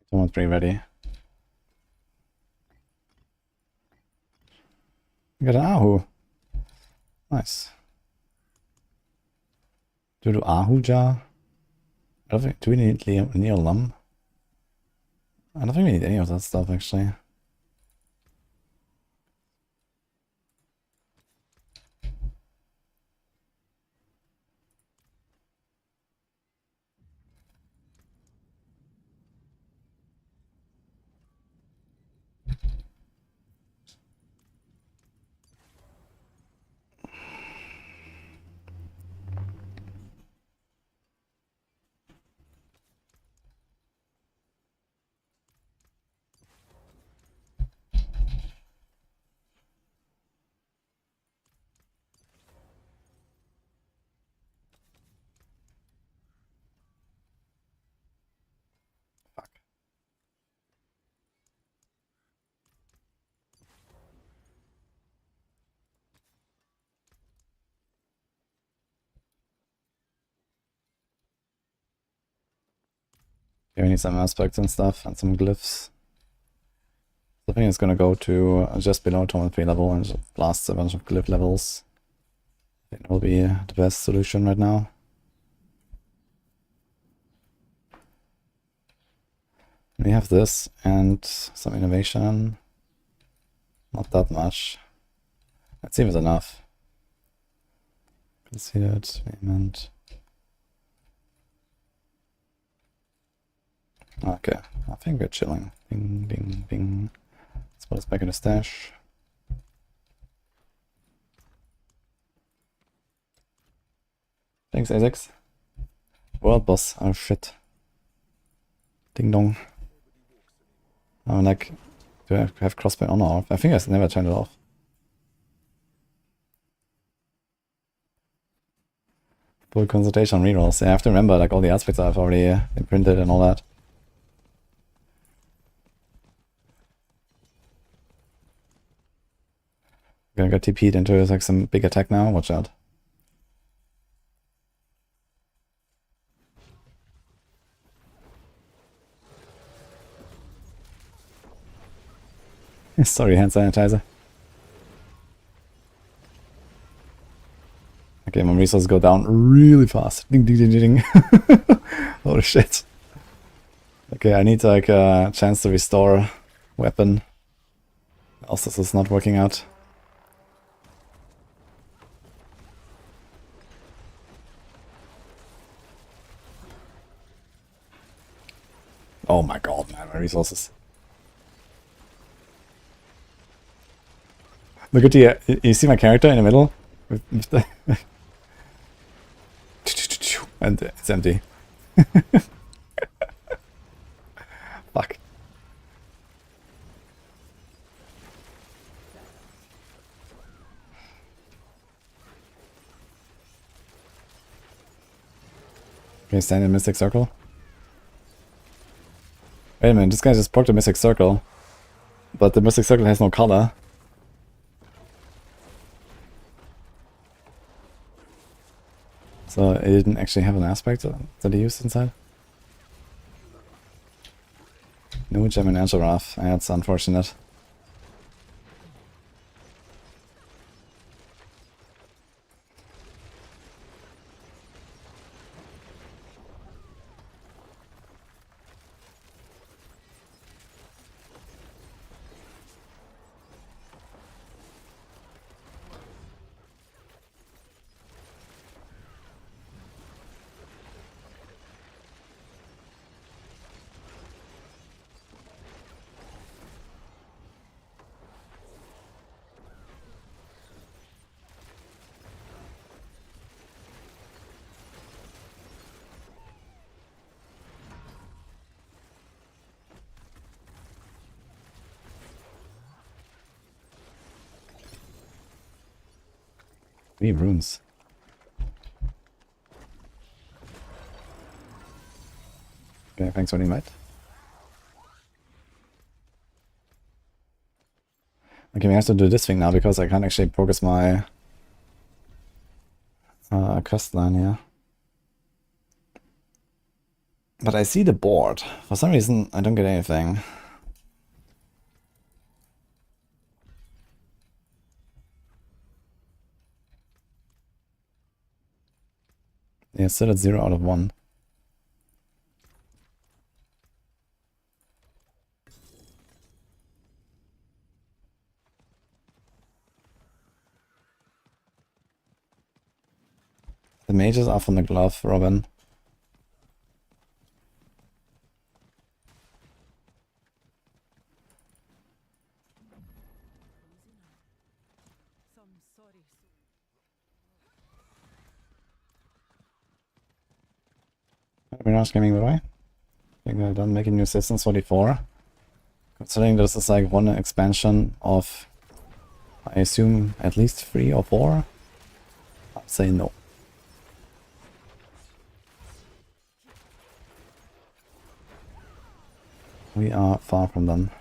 [SPEAKER 1] Someone's pretty ready. We got an Ahu. Nice. Do we do Ahu Jar? I don't think, do we need Neolum? I don't think we need any of that stuff actually. Fuck. Okay, we need some aspects and stuff and some glyphs. I think it's gonna go to just below Torment 3 level and just blast a bunch of glyph levels. I think that will be the best solution right now. We have this and some innovation. Not that much. Let's see if it's enough. Conceded, payment. Okay, I think we're chilling. Bing, bing, bing. Let's put us back in the stash. Thanks, Isaacs. World boss. Oh shit. Ding dong. Oh, like, do I have crossbow on or off? I think I never turned it off. Full consultation rerolls. Yeah, I have to remember like all the aspects I've already imprinted and all that. Gonna get TP'd into like some big attack now. Watch out. Sorry, hand sanitizer. Okay, my resources go down really fast. Ding, ding, ding, ding. Holy shit. Okay, I need like a chance to restore weapon. Else this is not working out. Oh my god, man, my resources. Look at the, you see my character in the middle? With the and it's empty. Fuck. Okay, stand in Mystic Circle. Wait a minute, this guy just poked a Mystic Circle. But the Mystic Circle has no color. So it didn't actually have an aspect that he used inside. No gem in Azurath. That's unfortunate. Runes. Okay, thanks for the invite. Okay, we have to do this thing now because I can't actually progress my quest line here. But I see the board. For some reason, I don't get anything. Yeah, still at 0 out of 1. The mages are from the glove, Robin. We're not gaming the way. I think we're done making new systems for D4. Considering this is like one expansion of, I assume, at least 3 or 4, I'd say no. We are far from done.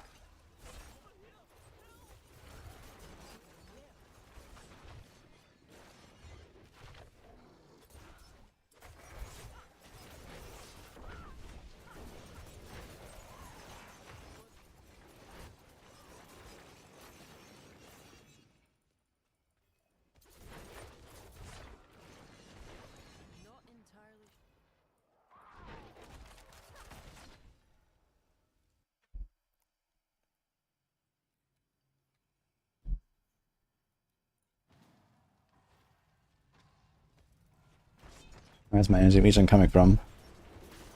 [SPEAKER 1] Where's my energy region coming from?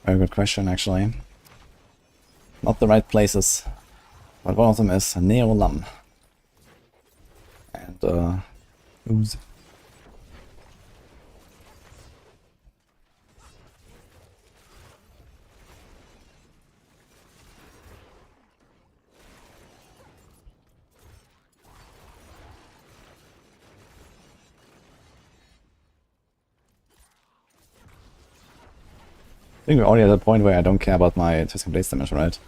[SPEAKER 1] Very good question, actually. Not the right places. But one of them is Neolam. And, ooze. I think we're already at the point where I don't care about my twisting blades damage, right?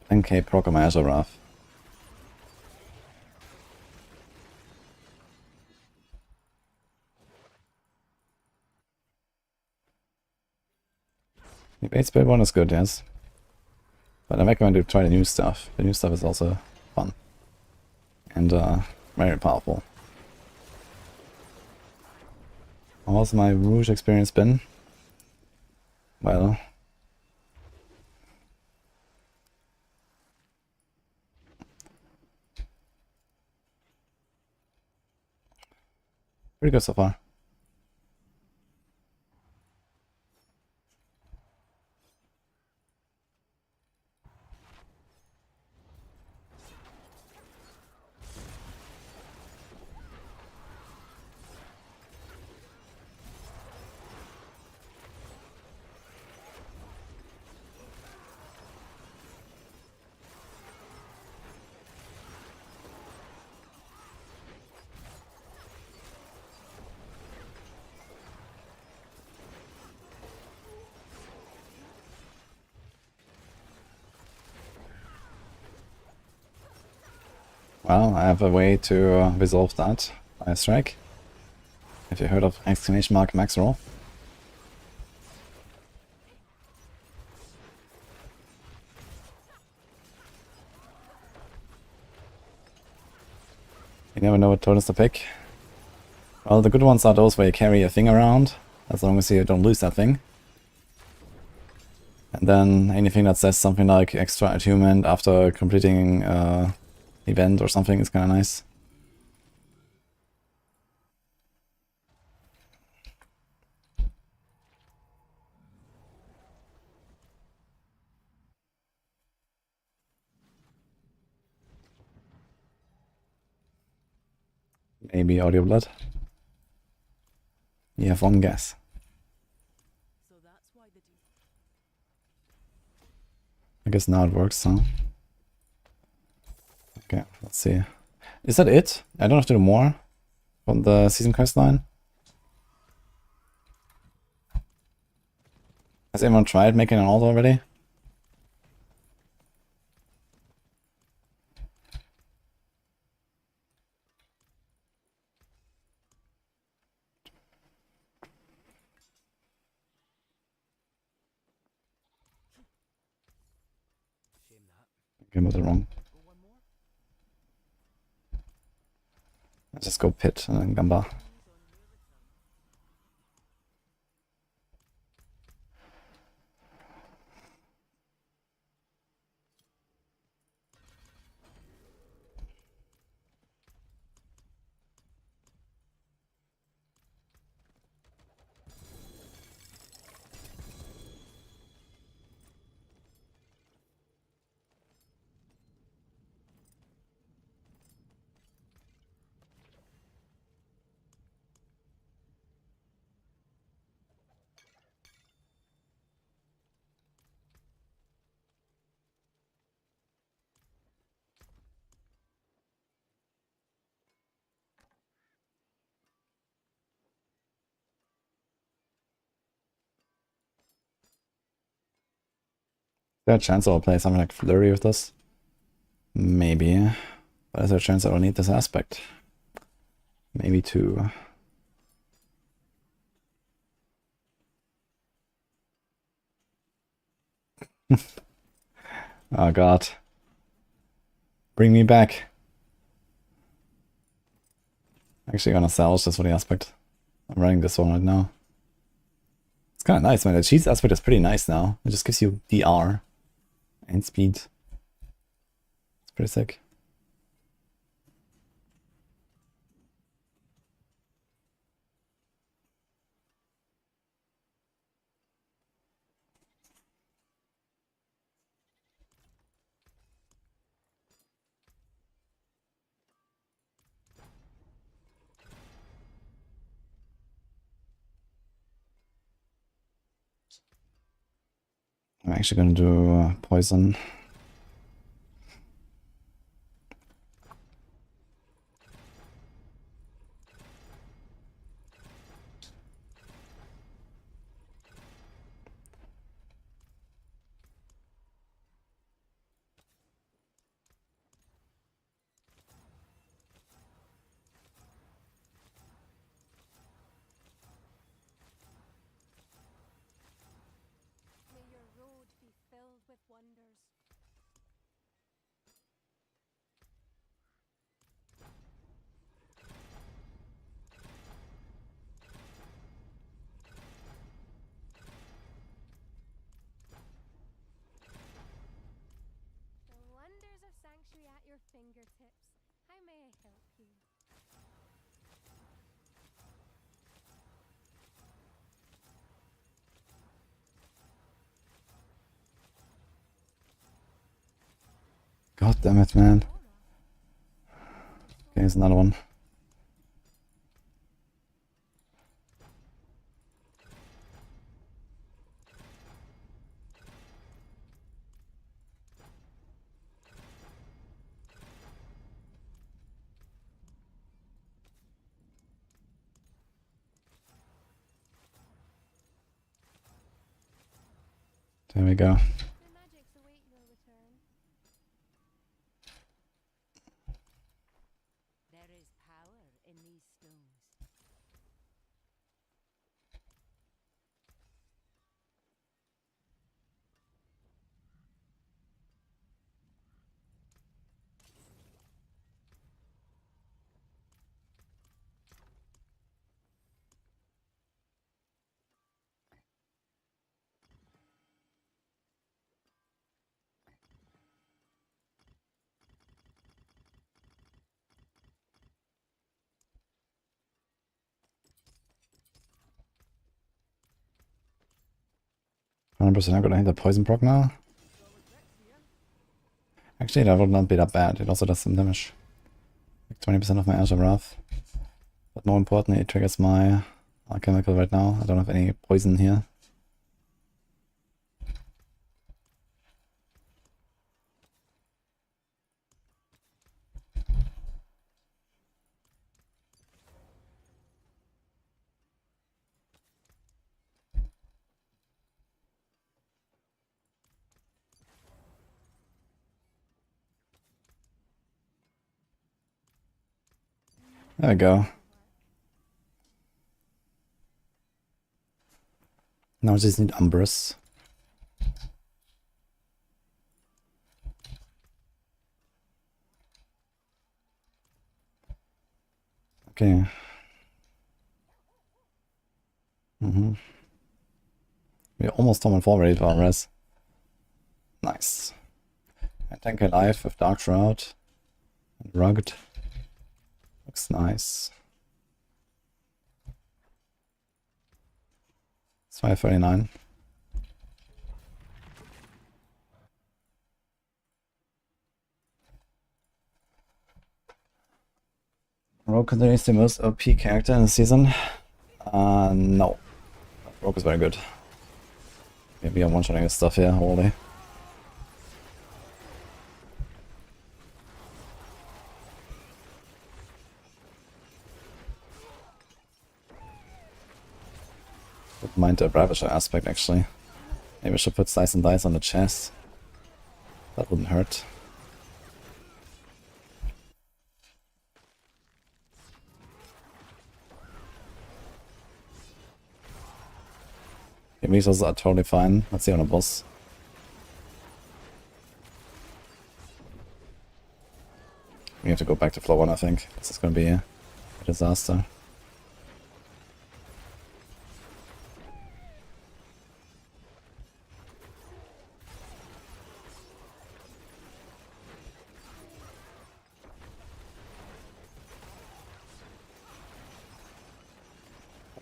[SPEAKER 1] 10k proc on my Azurath. The base build one is good, yes. But I'm going to try the new stuff. The new stuff is also fun. And very powerful. How's my Rouge experience been? Well, pretty good so far. Well, I have a way to resolve that by a strike. Have you heard of exclamation mark max roll? You never know what totals to pick. Well, the good ones are those where you carry a thing around, as long as you don't lose that thing. And then anything that says something like extra attunement after completing event or something is kind of nice. Maybe audio blood. You have one guess.
[SPEAKER 3] So that's why the
[SPEAKER 1] I guess now it works, huh? Okay, let's see. Is that it? I don't have to do more from the season quest line. Has anyone tried making an alt already?
[SPEAKER 4] Shame that.
[SPEAKER 1] Okay, was it wrong?
[SPEAKER 4] Go one more?
[SPEAKER 1] Let's just go pit and then Gamba. Is there a chance I'll play something like Flurry with this? Maybe. But is there a chance I will need this aspect? Maybe two. Oh god. Bring me back. Actually gonna salvage this for the aspect. I'm running this one right now. It's kind of nice, man. The cheese aspect is pretty nice now. It just gives you DR and speed. It's pretty sick. I'm actually gonna do poison.
[SPEAKER 2] May your road be filled with wonders. The wonders of Sanctuary at your fingertips. How may I help you?
[SPEAKER 1] God damn it, man. Okay, here's another one. There we go.
[SPEAKER 2] The magics await your return.
[SPEAKER 1] 100% I'm gonna hit the poison proc now. Actually, that would not be that bad. It also does some damage. Like 20% of my Azure Wrath. But more importantly, it triggers my alchemical right now. I don't have any poison here. There we go. Now I just need Umbrus. Okay. We're almost Tom and 4 ready for our res. Nice. And 10k life with Dark Shroud. And Rugged. Looks nice. It's 539. Rogue continues the most OP character in the season. No. Rogue is very good. Maybe I'm one-shotting his stuff here, holy. Wouldn't mind the Bravisher aspect actually. Maybe I should put Slice and Dice on the chest. That wouldn't hurt. Okay, resources are totally fine. Let's see on a boss. We have to go back to floor 1, I think. This is gonna be a disaster.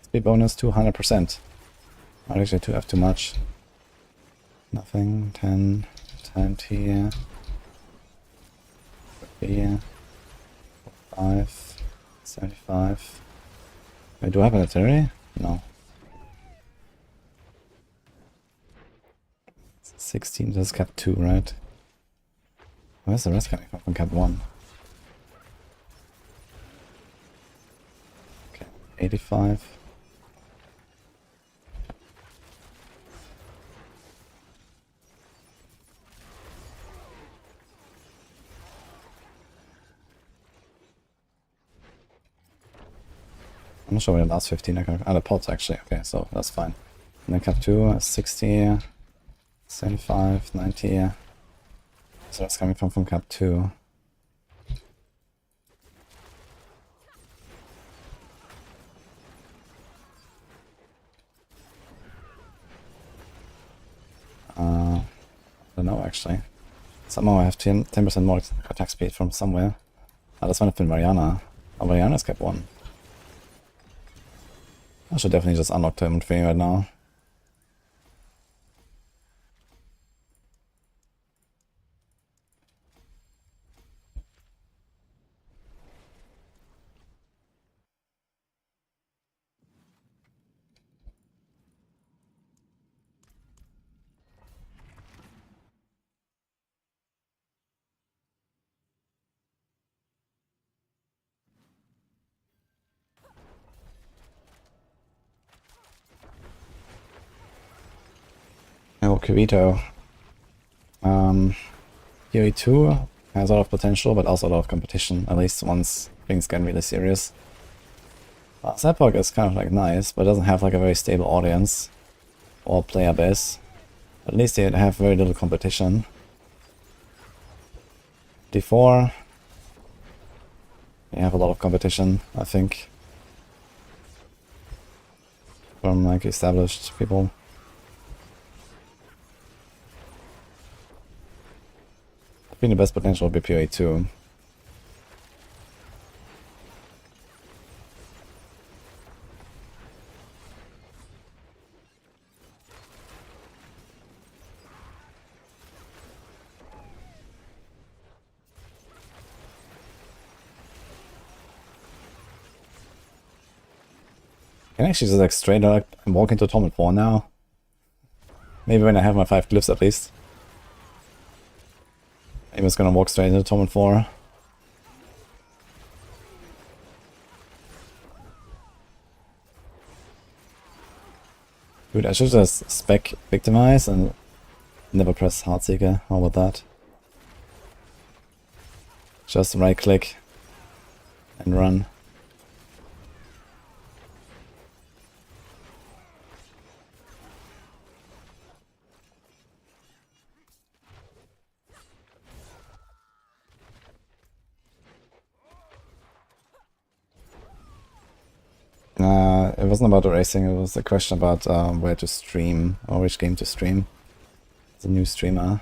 [SPEAKER 1] Speed bonus 200%. Not actually to have too much. Nothing. 10, 20, 50, 5, 75. Wait, do I have an artillery? No. 16, that's cap 2, right? Where's the rest coming from? From cap 1. Okay, 85. I'm not sure where the last 15 are coming from. Ah, the pots actually. Okay, so that's fine. And then cap 2, 60, 75, 90. So that's coming from cap 2. I don't know actually. Somehow I have 10% more attack speed from somewhere. Ah, this might have been Mariana. Oh, Mariana's cap 1. I should definitely just unlock Totem Tree right now. Oh, Kirito. Yuri 2 has a lot of potential, but also a lot of competition, at least once things get really serious. Epoch is kind of like nice, but doesn't have like a very stable audience or player base. At least they have very little competition. D4, they have a lot of competition, I think, from like established people. I think the best potential would be PoE 2. Can I actually just like straight up and walk into Torment 4 now? Maybe when I have my 5 glyphs at least. I'm just gonna walk straight into Torment 4. Dude, I should just spec Victimize and never press Heartseeker. How about that? Just right click and run. It wasn't about the racing, it was a question about where to stream, or which game to stream. As a new streamer.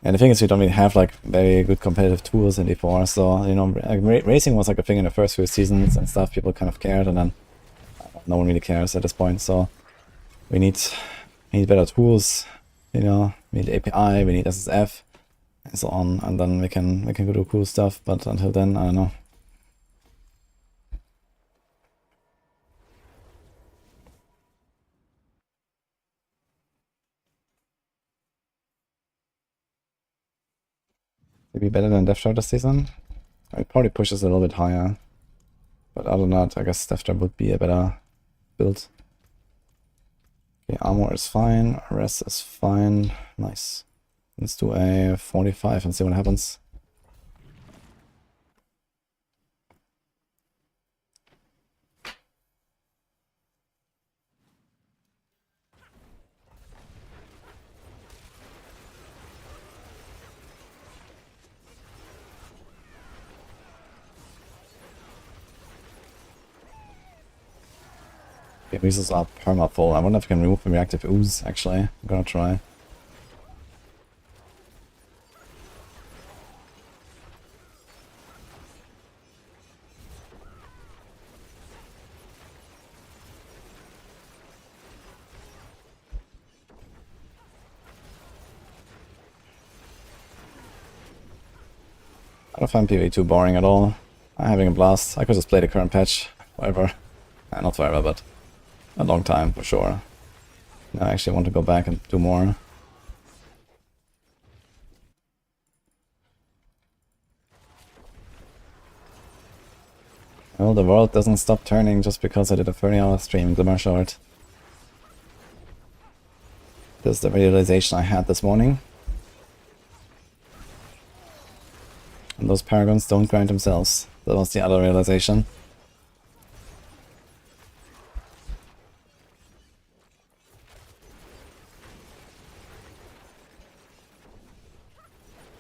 [SPEAKER 1] And the thing is, we don't really have like very good competitive tools in D4, so, you know, like, racing was like a thing in the first few seasons and stuff, people kind of cared, and then no one really cares at this point, so we need better tools, you know, we need API, we need SSF, and so on, and then we can go do cool stuff, but until then, I don't know. Maybe better than Death Trap this season? It probably pushes a little bit higher. But other than that, I guess Death Trap would be a better build. Okay, armor is fine, rest is fine. Nice. Let's do a 45 and see what happens. Okay, resources are perma full. I wonder if I can remove the reactive ooze, actually. I'm gonna try. I don't find PvE too boring at all. I'm having a blast. I could just play the current patch forever. Not forever, but a long time for sure. Now I actually want to go back and do more. Well, the world doesn't stop turning just because I did a 30-hour stream in Glimmer Short. This is the realization I had this morning. And those Paragons don't grind themselves. That was the other realization.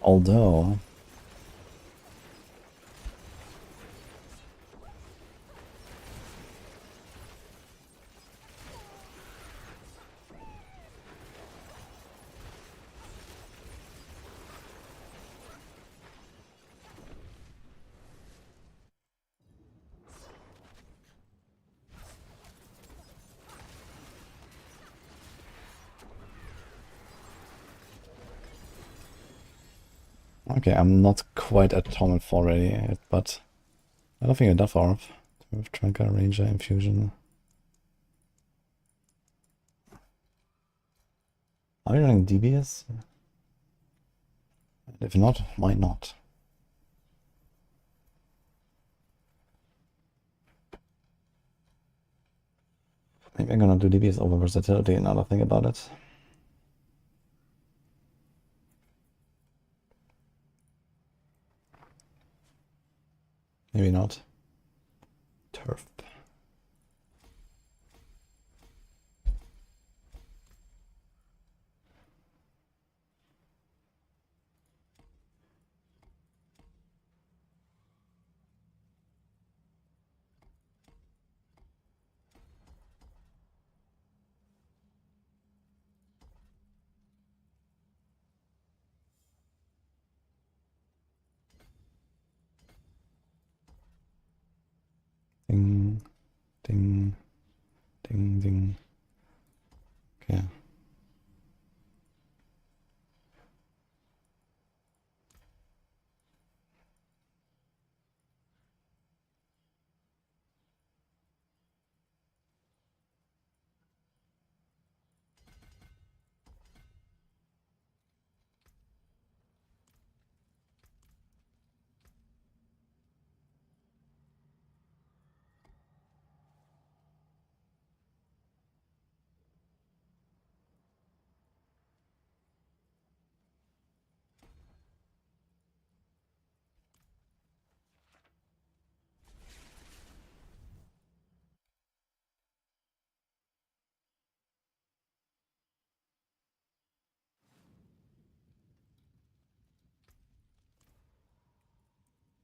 [SPEAKER 1] Although... Okay, I'm not quite at Torment 4 ready yet, but I don't think enough orb. With Trunker, Ranger, Infusion. Are we running DBS? If not, why not? Maybe I'm gonna do DBS over versatility now that I think about it. Maybe not. Turf. Ding, ding, ding, ding. Okay.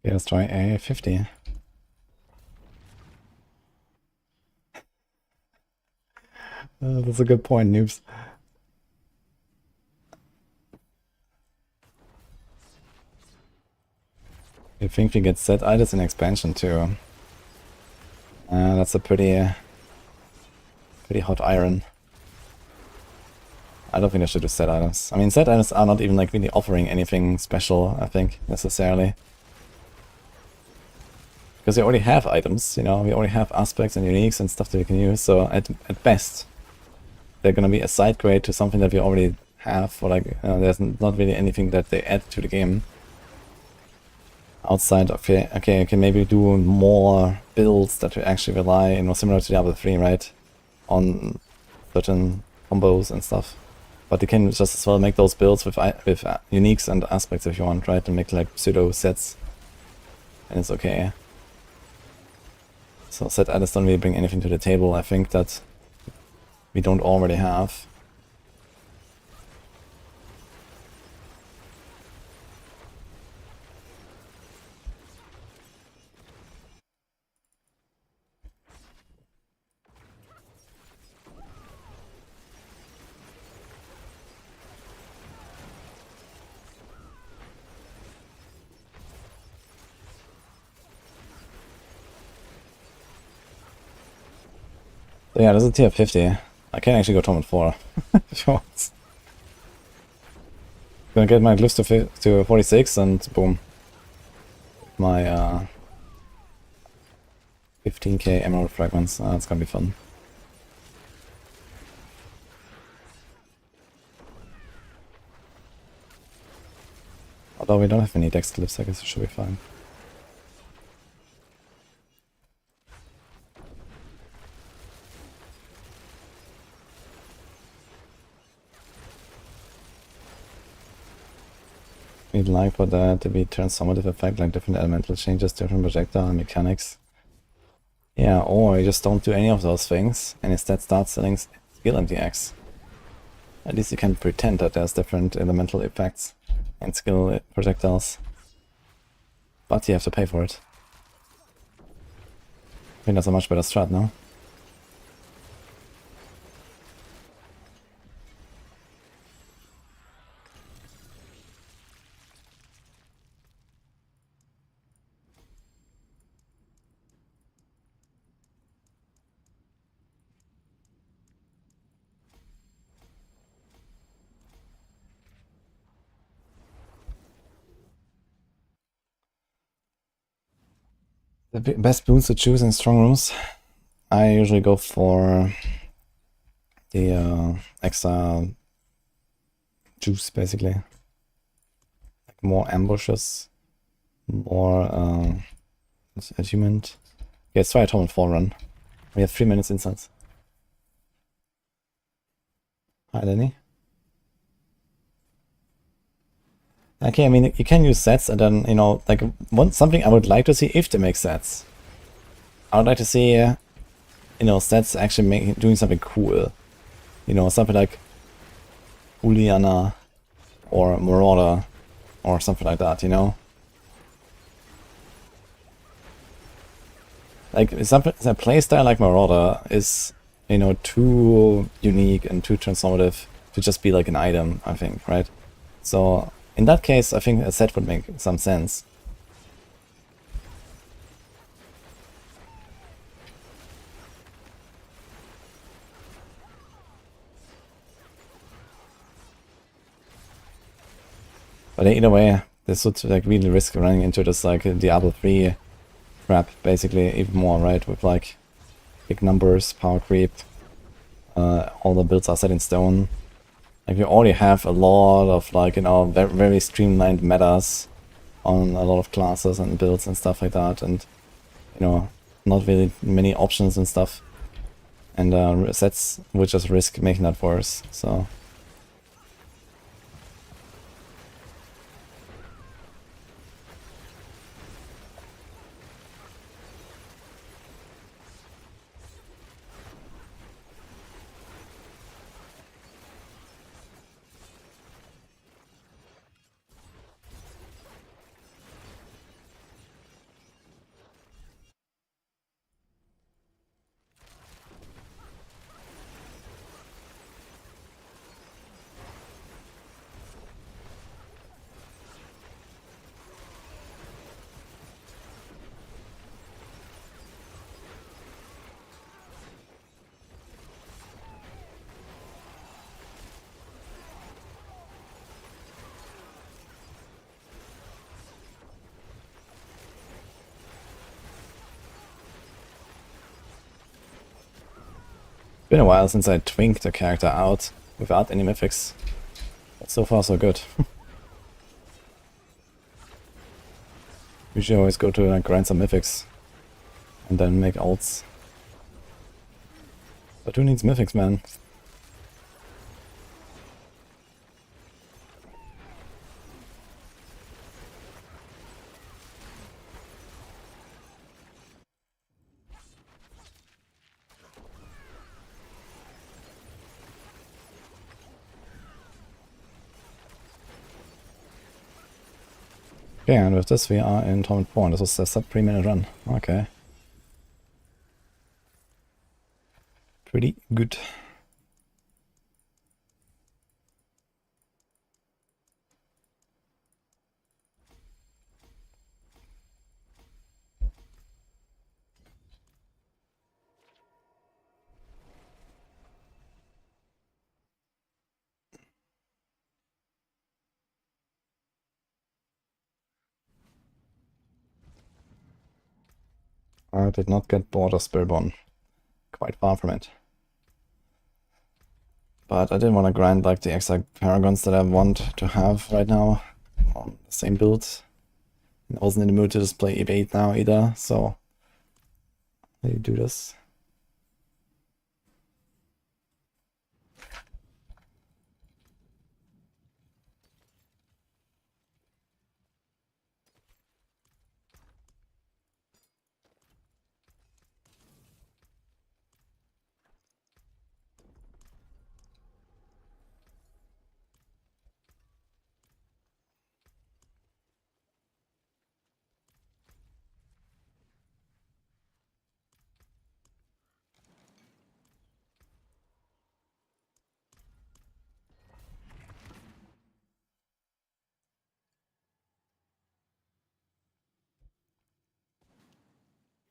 [SPEAKER 1] Okay, let's try A50. That's a good point, noobs. I think we get set items in expansion too. That's a pretty hot iron. I don't think I should do set items. I mean, set items are not even like really offering anything special, I think, necessarily. Because we already have items, you know, we already have aspects and uniques and stuff that we can use, so at best, they're gonna be a side grade to something that we already have, or like, there's not really anything that they add to the game. Outside, okay, I can maybe do more builds that we actually rely, you know, similar to Diablo 3, right? On certain combos and stuff. But you can just as well make those builds with uniques and aspects if you want, right? And make like pseudo sets. And it's okay. So set items don't really bring anything to the table, I think, that we don't already have. So yeah, there's a tier 50. I can actually go Torment 4 if you want. Gonna get my glyphs to 46 and boom. My 15k emerald fragments. That's gonna be fun. Although we don't have any dex glyphs, I guess it should be fine. We'd like for that to be transformative effect, like different elemental changes, different projectile and mechanics. Yeah, or you just don't do any of those things and instead start selling skill MTX. At least you can pretend that there's different elemental effects and skill projectiles. But you have to pay for it. I think that's a much better strat, no? The best boons to choose in strong rooms? I usually go for the Exile juice, basically. Like more ambushes, more achievement. Okay, let's try a Torment 4 run. We have 3 minutes insights. Hi, Lenny. Okay, I mean, you can use sets and then, you know, like, something I would like to see if they make sets. I would like to see, you know, sets actually doing something cool. You know, something like Uliana or Marauder or something like that, you know? Like, a playstyle like Marauder is, you know, too unique and too transformative to just be like an item, I think, right? So, in that case, I think a set would make some sense. But either way, this would like really risk running into this like Diablo 3 trap, basically, even more, right? With like big numbers, power creep, all the builds are set in stone. Like we already have a lot of like, you know, very streamlined metas on a lot of classes and builds and stuff like that, and you know, not really many options and stuff. And sets would just risk making that worse, so. Been a while since I twinked a character out without any mythics. But so far so good. Usually always go to like grind some mythics and then make ults. But who needs mythics, man? Okay, and with this we are in Torment 4, and this was a sub 3-minute run. Okay. Pretty good. I did not get bored of Spiritborn. Quite far from it. But I didn't want to grind like the Exile Paragons that I want to have right now on the same build. I wasn't in the mood to just play Eve 8 now either, so I do this.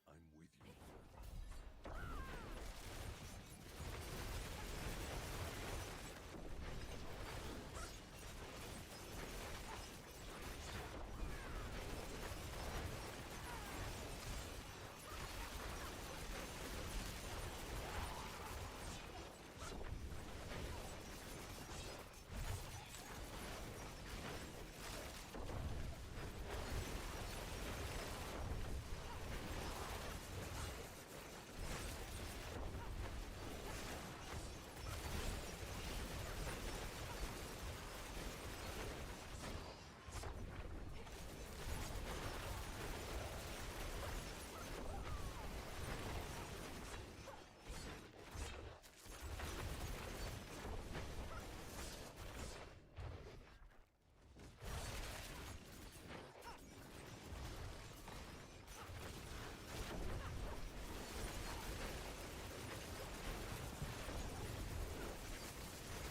[SPEAKER 5] I'm with you.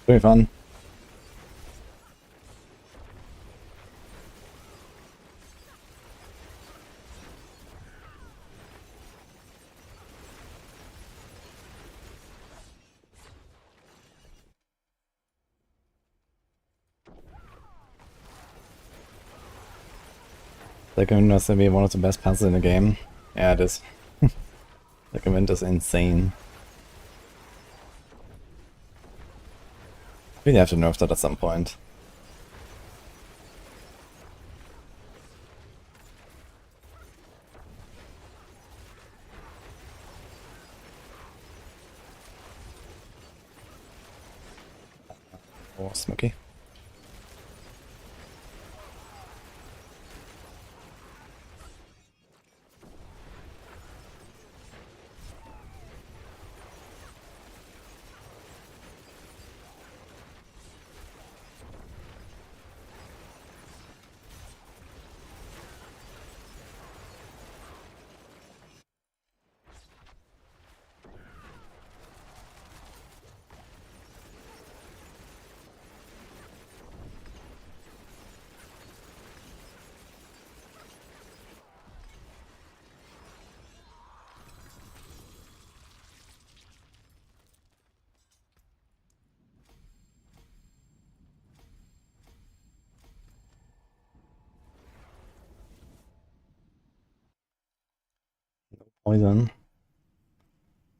[SPEAKER 5] Very fun. Second must be one of the best puzzles in the game. Yeah, it is. The event is insane. Really have to nerf that at some point. Oh, smoky. Poison.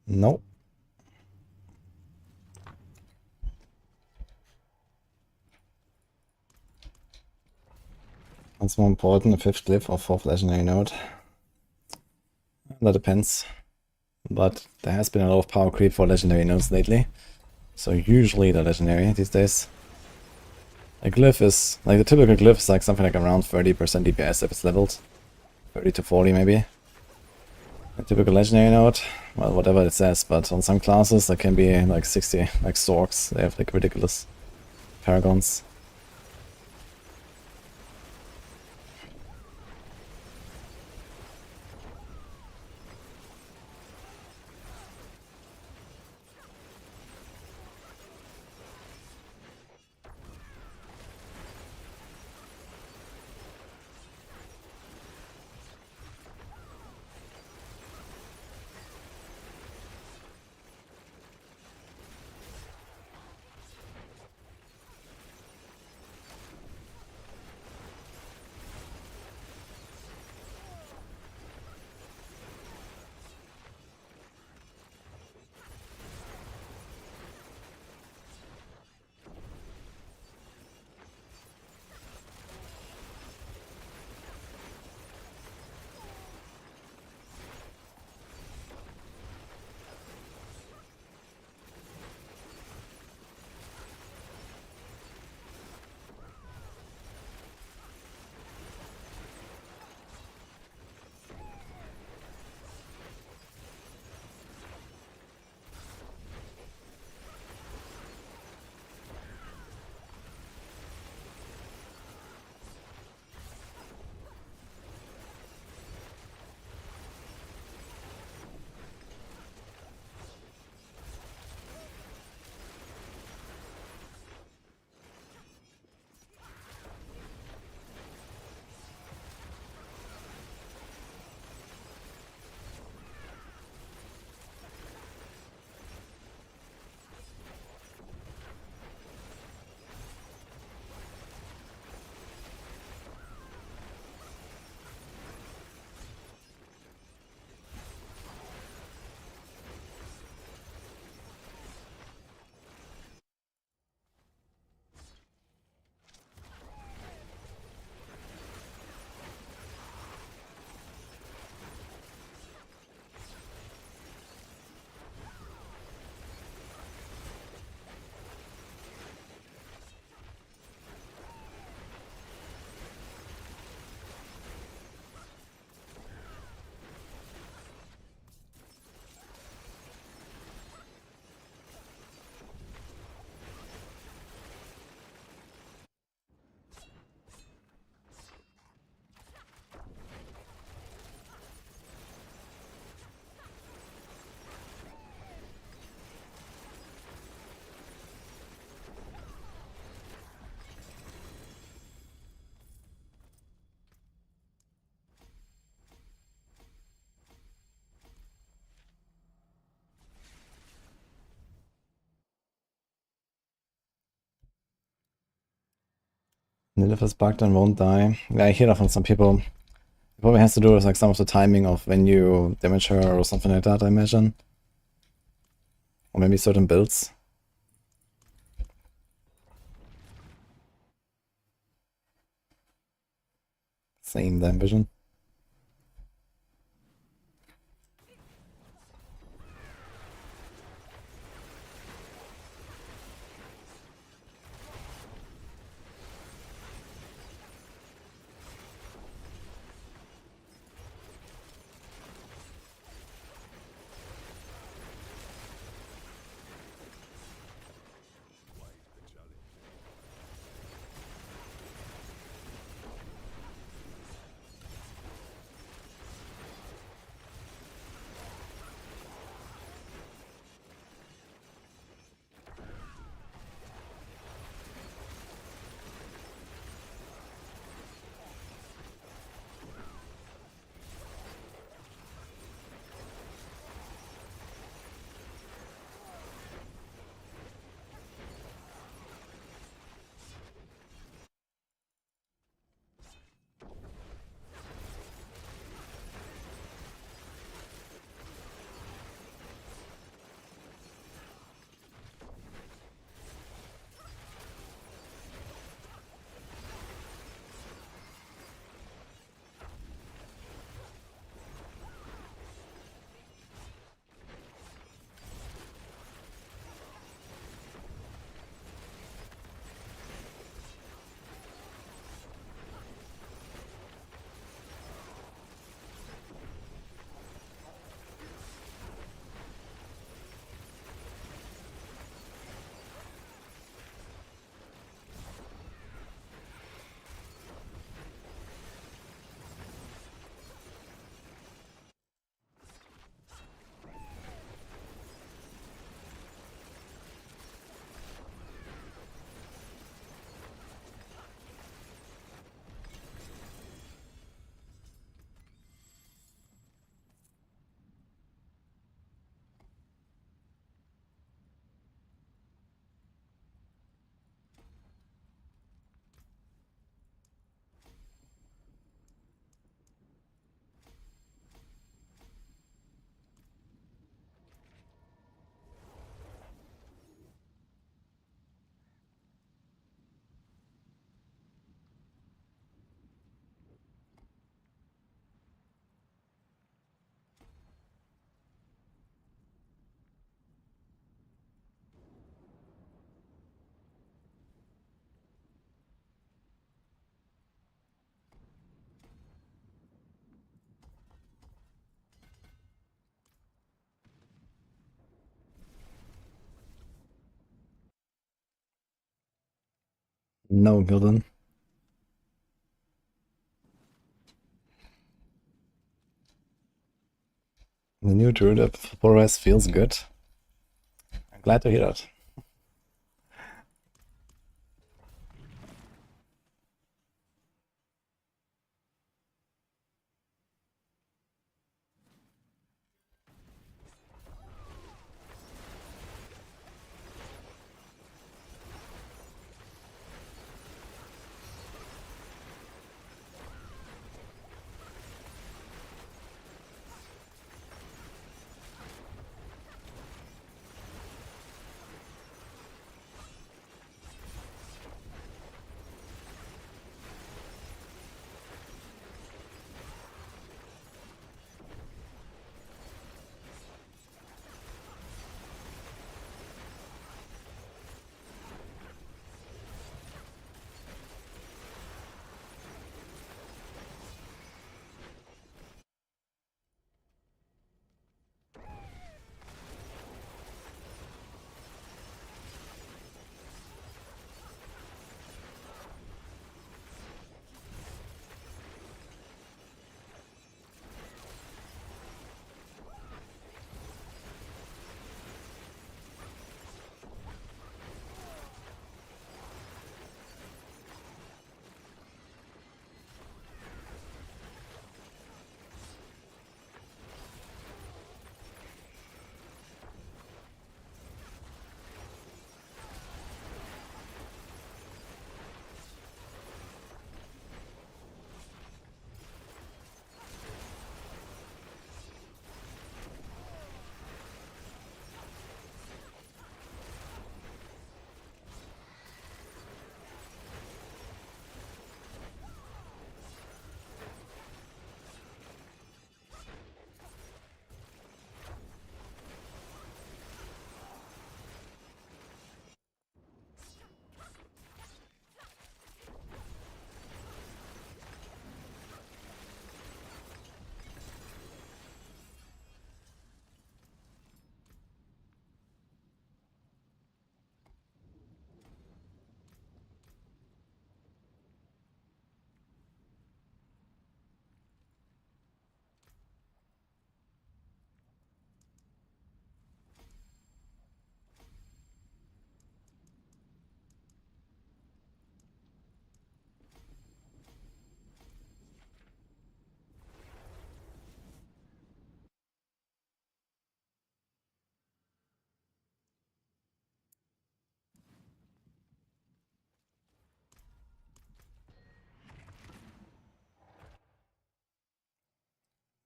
[SPEAKER 5] Nope.
[SPEAKER 1] What's more important, a 5th glyph or 4th legendary node? That depends. But there has been a lot of power creep for legendary nodes lately. So usually they're legendary these days. A glyph is, like the typical glyph is like something like around 30% DPS if it's leveled. 30 to 40 maybe. A typical legendary node, well whatever it says, but on some classes that can be like 60, like Sorcs, they have like ridiculous Paragons. Nilith is bugged and won't die. Yeah, I hear that from some people. It probably has to do with like some of the timing of when you damage her or something like that, I imagine. Or maybe certain builds. Same damn vision.
[SPEAKER 5] No, Gildan. The new Druid up for Polarized feels good. I'm glad to hear that.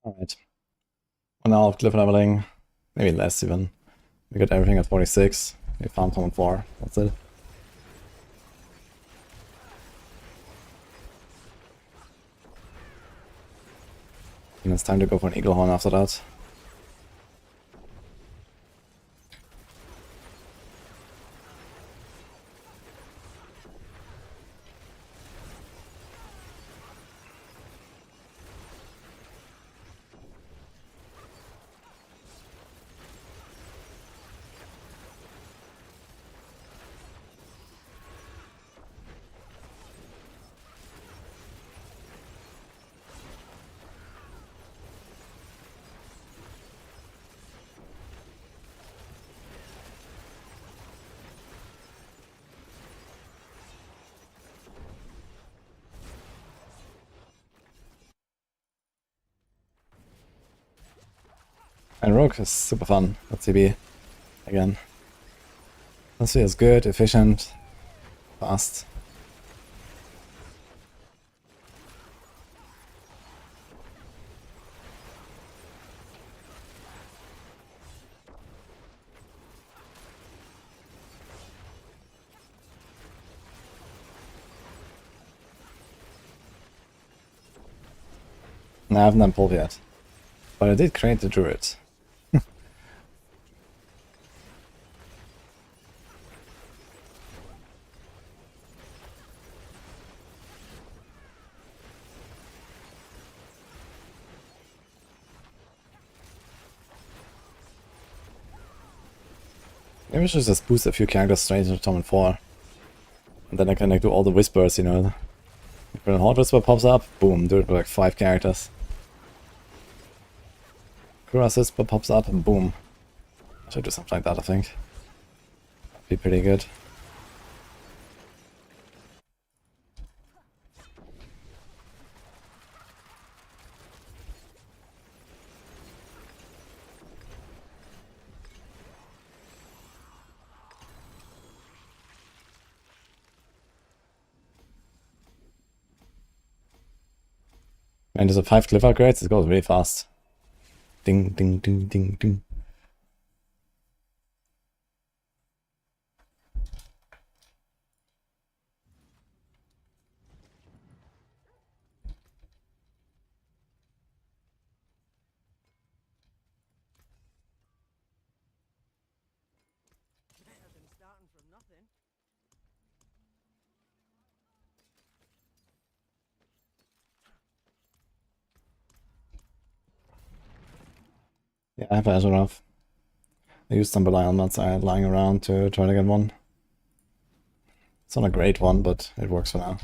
[SPEAKER 5] Alright. Well, now cliff leveling, maybe less even. We got everything at 46. We found Tom 4. That's it. And it's time to go for an Eaglehorn after that. And Rogue is super fun at CB again. This is good, efficient, fast. No, I haven't done pull yet, but I did create the Druid. Maybe we should just boost a few characters straight into Tom and 4. And then I can like do all the whispers, you know. When a Horde Whisper pops up, boom, do it with like 5 characters. Kuras Whisper pops up, and boom. I should do something like that, I think. That'd be pretty good. And there's a 5 cliff upgrades, it goes really fast. Ding, ding, ding, ding, ding.
[SPEAKER 4] Better than starting from nothing.
[SPEAKER 5] Yeah, I have Azeroth. I used some Belial nuts I had lying around to try to get one. It's not a great one, but it works for now.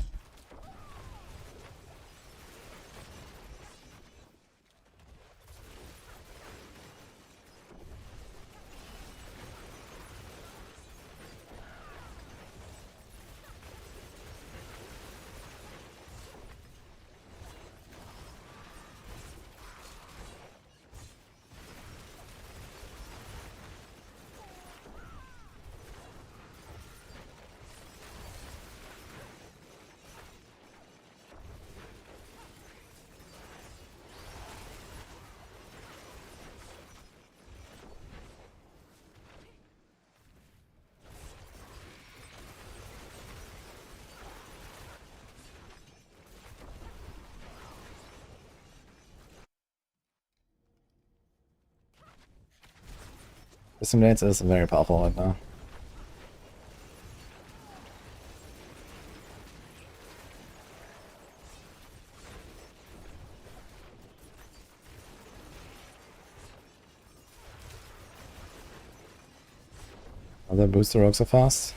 [SPEAKER 5] Disseminate is very powerful right now. Other booster rogues are fast.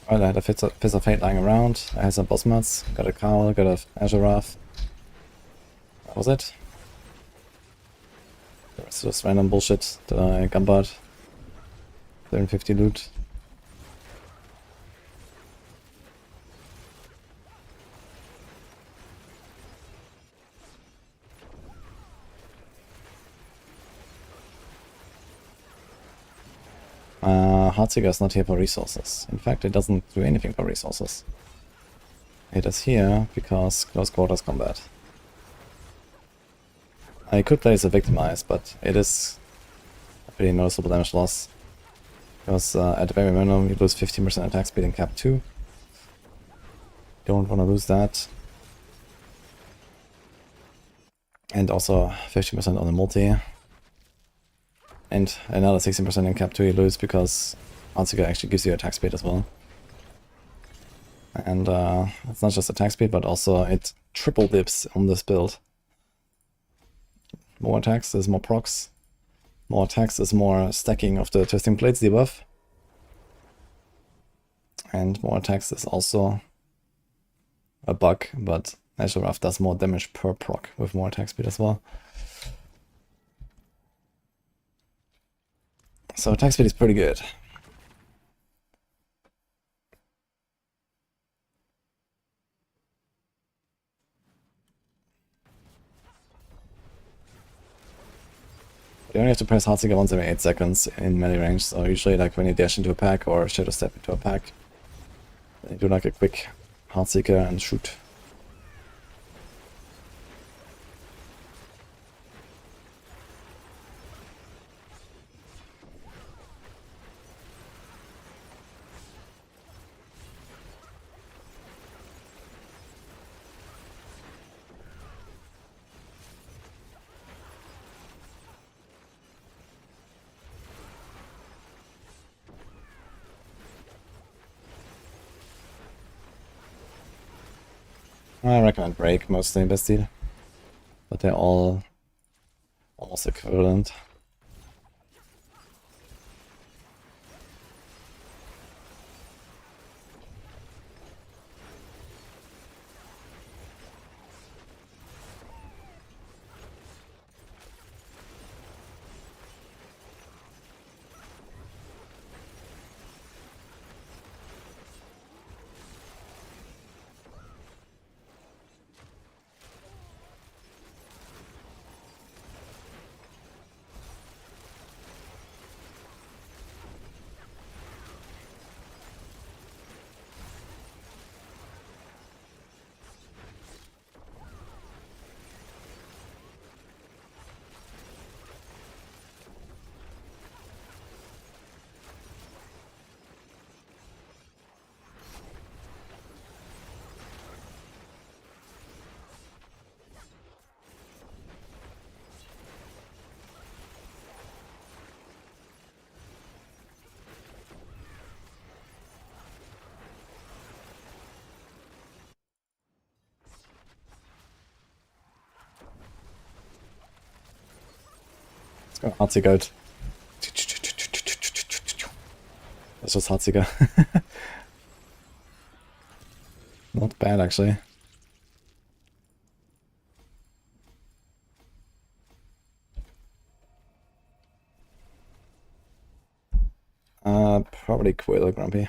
[SPEAKER 5] Alright, I had a Fist of Fate lying around. I had some boss mats. Got a Cowl, got a Azeroth. That was it. The rest was random bullshit that I gumbered. 350 loot. Heartseeker is not here for resources. In fact, it doesn't do anything for resources. It is here because close quarters combat. I could place a Victimize, but it is a pretty noticeable damage loss. Because at the very minimum you lose 15% attack speed in cap 2. Don't want to lose that. And also 50% on the multi. And another 16% in cap 2 you lose because Heartseeker actually gives you attack speed as well. And it's not just attack speed, but also it triple dips on this build. More attacks is more procs. More attacks is more stacking of the Twisting Blades debuff. And more attacks is also a bug, but Azeroth does more damage per proc with more attack speed as well. So attack speed is pretty good. You only have to press Heartseeker once every 8 seconds in melee range, so usually like when you dash into a pack or shadow step into a pack, you do like a quick Heartseeker and shoot. I recommend Break mostly best deal, but they're all almost equivalent. Let's go Heartseeker out. That's just Heartseeker. Not bad actually. Probably Quill Grumpy.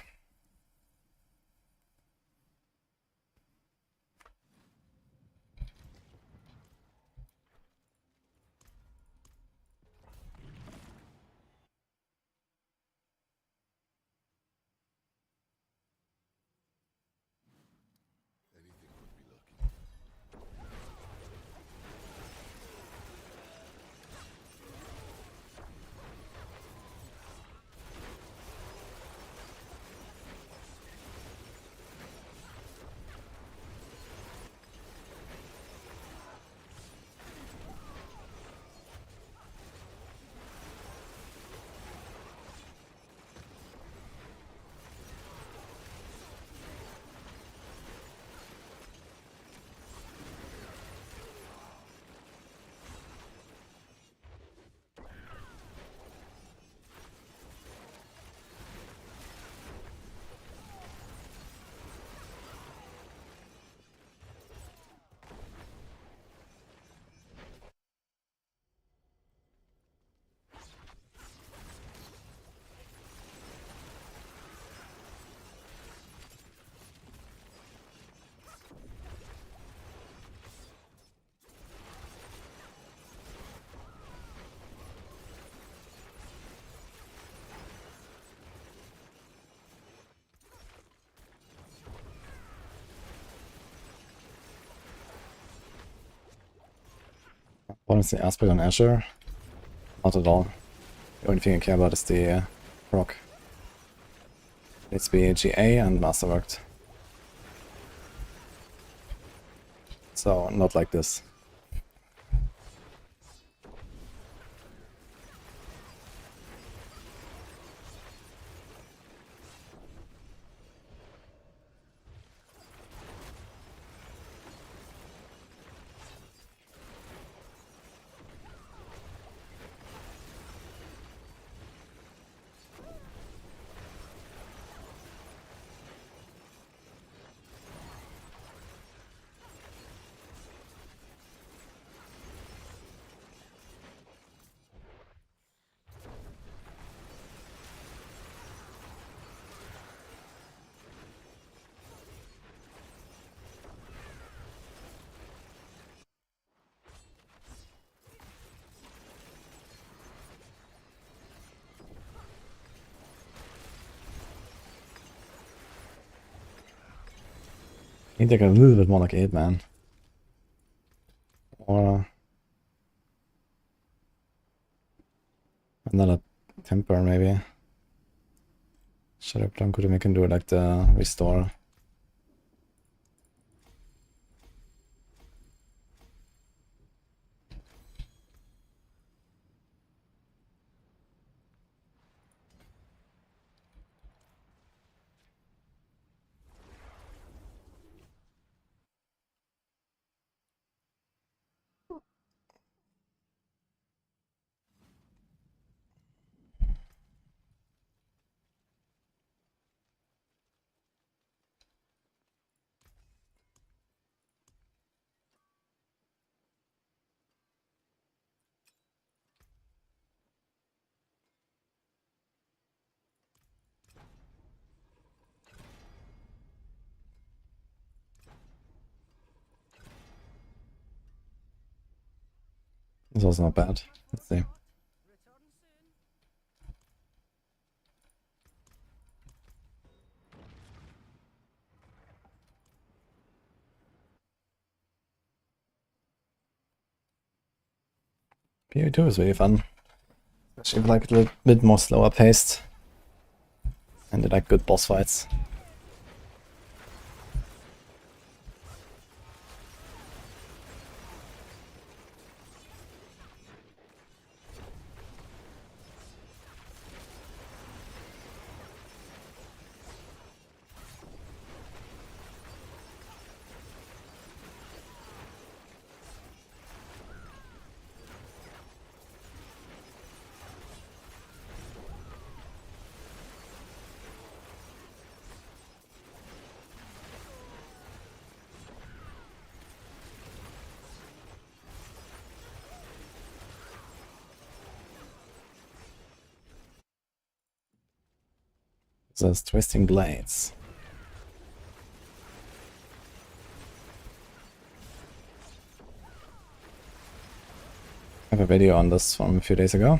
[SPEAKER 5] Honestly, Aspect on Azure? Not at all. The only thing I care about is the proc. Needs to be GA and Masterworked. So, not like this. I need like a little bit more like 8 man. Or another temper maybe. Shut up, don't could we can do like the restore. It's also not bad. Let's see. PvE2 is really fun. Especially if like a little bit more slower paced. And they like good boss fights. There's Twisting Blades. I have a video on this from a few days ago.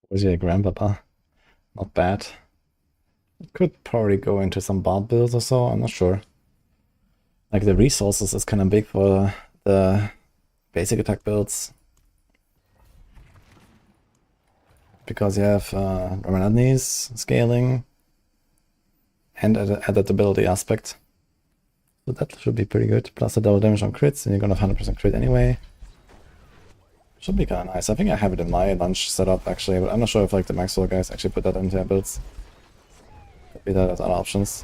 [SPEAKER 5] Was he a grandpapa? Not bad. Could probably go into some Barb builds or so, I'm not sure. Like the resources is kind of big for the basic attack builds. Because you have Romanadni's scaling and added ability aspect. So that should be pretty good. Plus a double damage on crits, and you're gonna have 100% crit anyway. Should be kind of nice. I think I have it in my lunch setup actually, but I'm not sure if like the Maxwell guys actually put that into their builds. Could be that as other options.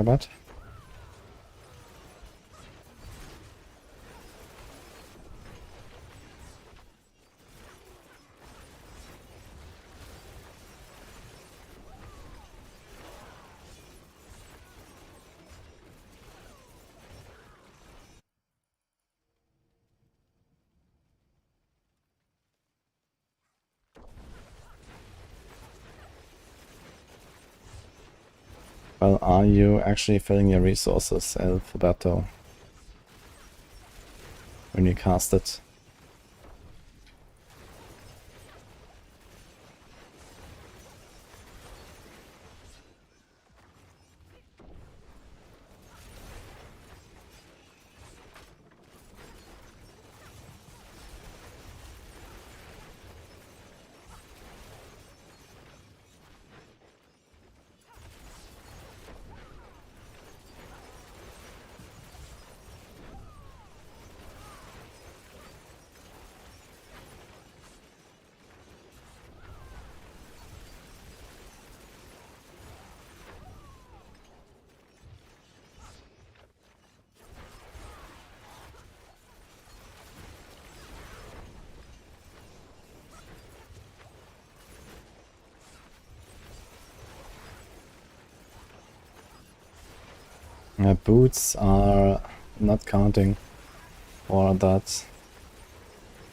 [SPEAKER 5] About. Well, are you actually filling your resources, Alphabeto, when you cast it? Boots are not counting for that,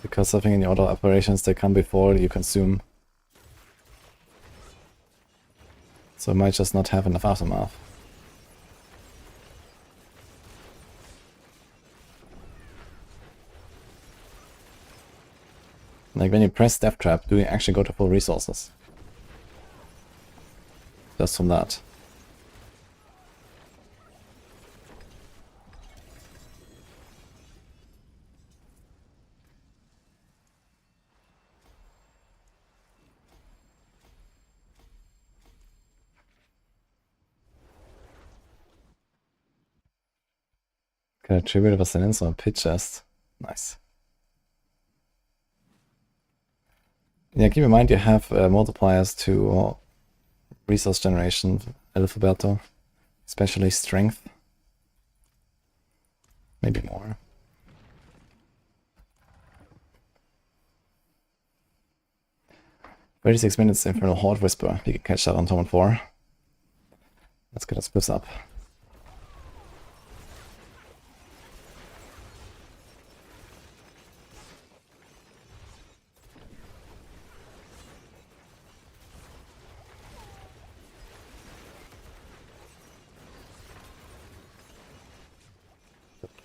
[SPEAKER 5] because I think in the auto operations they come before you consume. So it might just not have enough aftermath. Like when you press Death Trap, do you actually go to full resources? Just from that. Get a tribute of ascendance on a pit chest. Nice. Yeah, keep in mind you have multipliers to resource generation, Alphaberto, especially strength. Maybe more. "36 minutes Infernal Horde Whisper." You can catch that on Torment 4. Let's get us this up.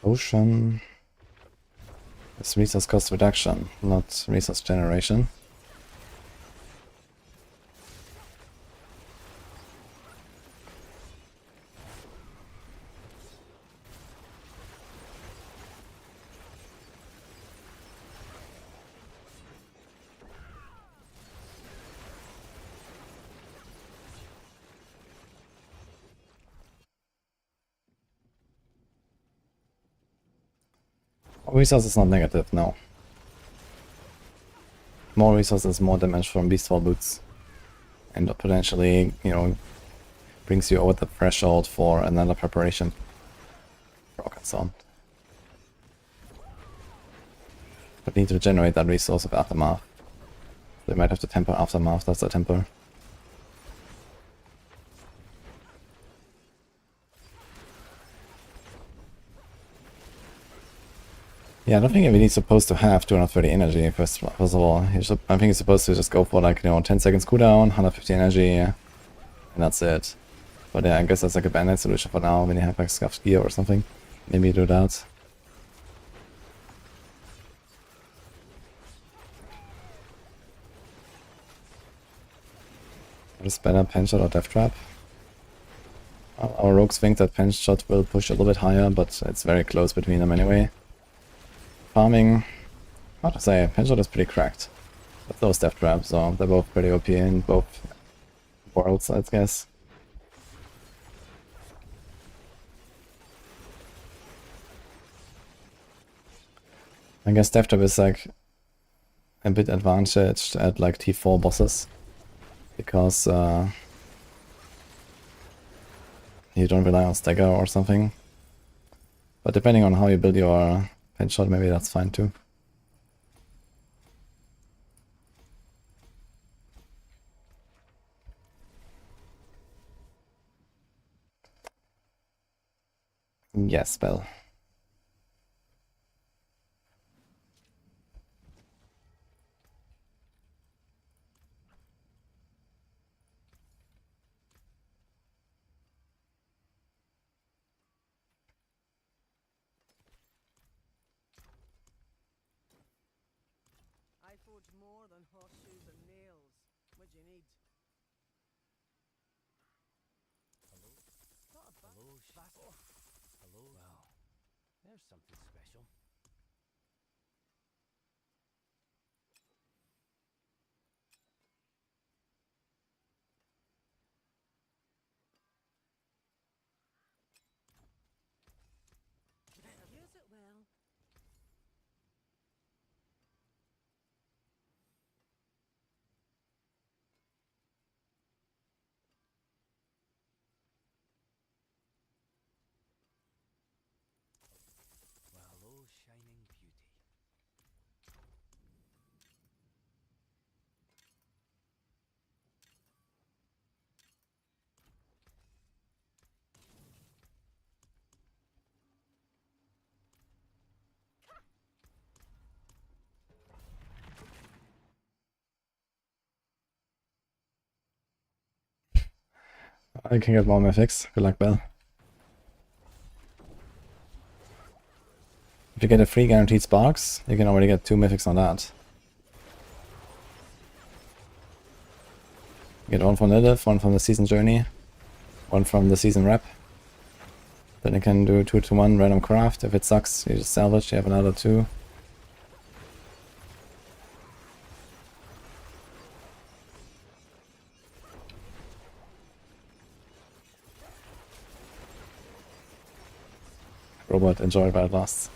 [SPEAKER 5] Potion. It's resource cost reduction, not resource generation. Resource is not negative, no. More resources, more damage from Beastfall Boots. And potentially, you know, brings you over the threshold for another preparation proc and so on. But need to generate that resource of Aftermath. They might have to temper Aftermath, that's a temper. Yeah, I don't think everybody's supposed to have 230 energy, first of all. I think you're supposed to just go for like, you know, 10 seconds cooldown, 150 energy, and that's it. But yeah, I guess that's like a bandit solution for now when you have like scuffed gear or something. Maybe do that. What is better, Pen Shot or Death Trap? Our rogues think that Pen Shot will push a little bit higher, but it's very close between them anyway. Farming, hard to say, Pen Shot is pretty cracked. But those Death Traps, so they're both pretty OP in both worlds, I guess. I guess Death Trap is like a bit advantaged at like T4 bosses. Because you don't rely on stagger or something. But depending on how you build your Pen Shot, maybe that's fine too. Yes, spell.
[SPEAKER 3] I forge more than horseshoes and nails. What do you need?
[SPEAKER 4] Hello?
[SPEAKER 3] Not a
[SPEAKER 4] Hello,
[SPEAKER 3] battle.
[SPEAKER 4] Hello? Wow. There's something special.
[SPEAKER 3] Use it well.
[SPEAKER 4] Well, hello, shining beauty.
[SPEAKER 5] I can get more mythics. Good luck, Bell. If you get a free guaranteed sparks, you can already get 2 mythics on that. You get one from Lilith, one from the season journey, one from the season rep. Then you can do 2-to-1 random craft. If it sucks, you just salvage, you have another 2. robot, enjoy it while it lasts.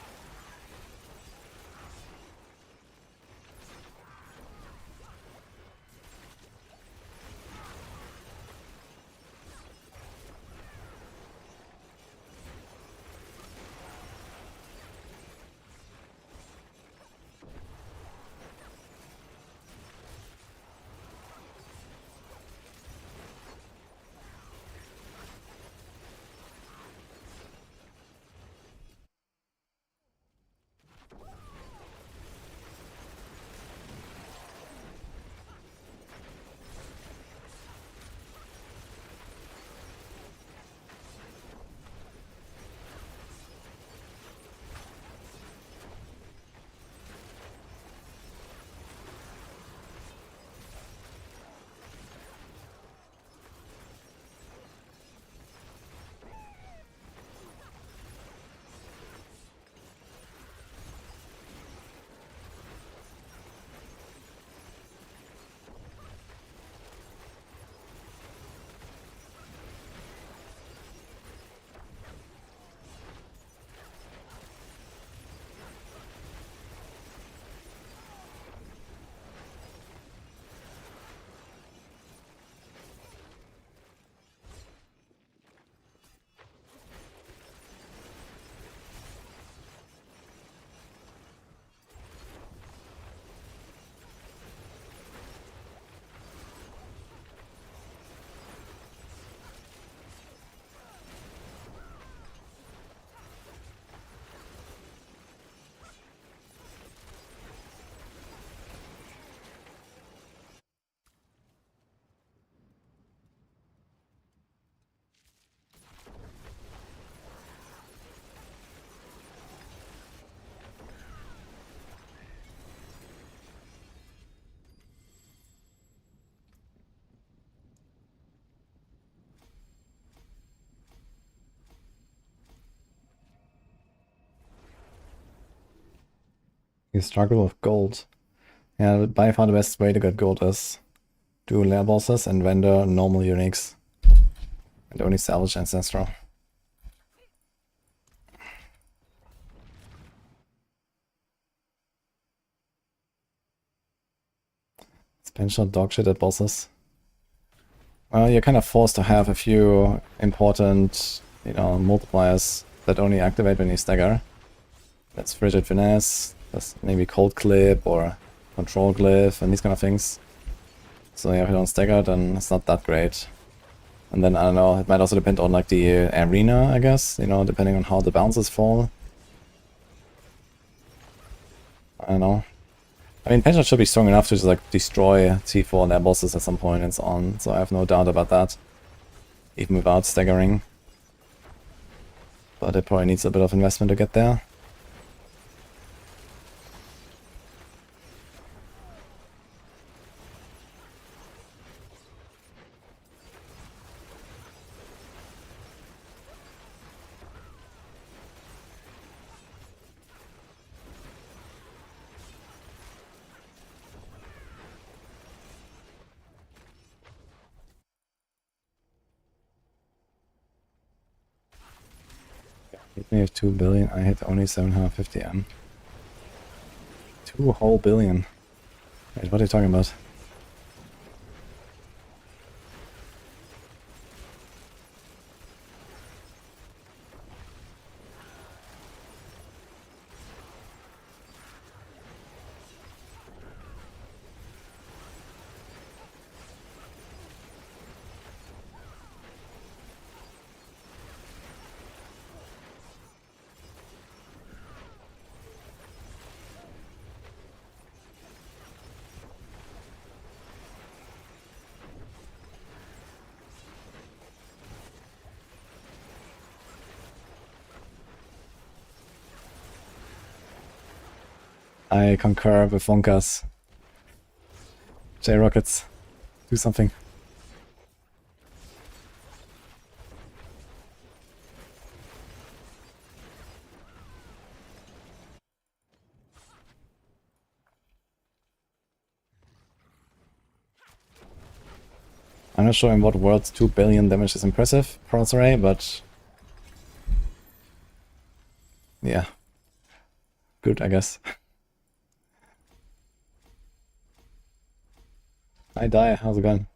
[SPEAKER 5] You struggle with gold. Yeah, by far the best way to get gold is do lair bosses and render normal uniques. And only salvage ancestral. Spin shot dog shit at bosses. Well, you're kind of forced to have a few important, multipliers that only activate when you stagger. That's Frigid Finesse, that's maybe Cold Clip or Control Glyph and these kind of things. So yeah, if you don't stagger, then it's not that great. And then, I don't know, it might also depend on like the arena, I guess, depending on how the bounces fall. I don't know. I mean, Penshot should be strong enough to just like destroy T4 and their bosses at some point and so on, so I have no doubt about that. Even without staggering. But it probably needs a bit of investment to get there. Hit me with 2 billion, I hit only 750 M. 2 whole billion. Wait, what are you talking about? I concur with Wonkas. J-Rockets, do something. I'm not sure in what worlds 2 billion damage is impressive, Pulse Array, but Yeah. Good, I guess. Hi, Die. How's it going?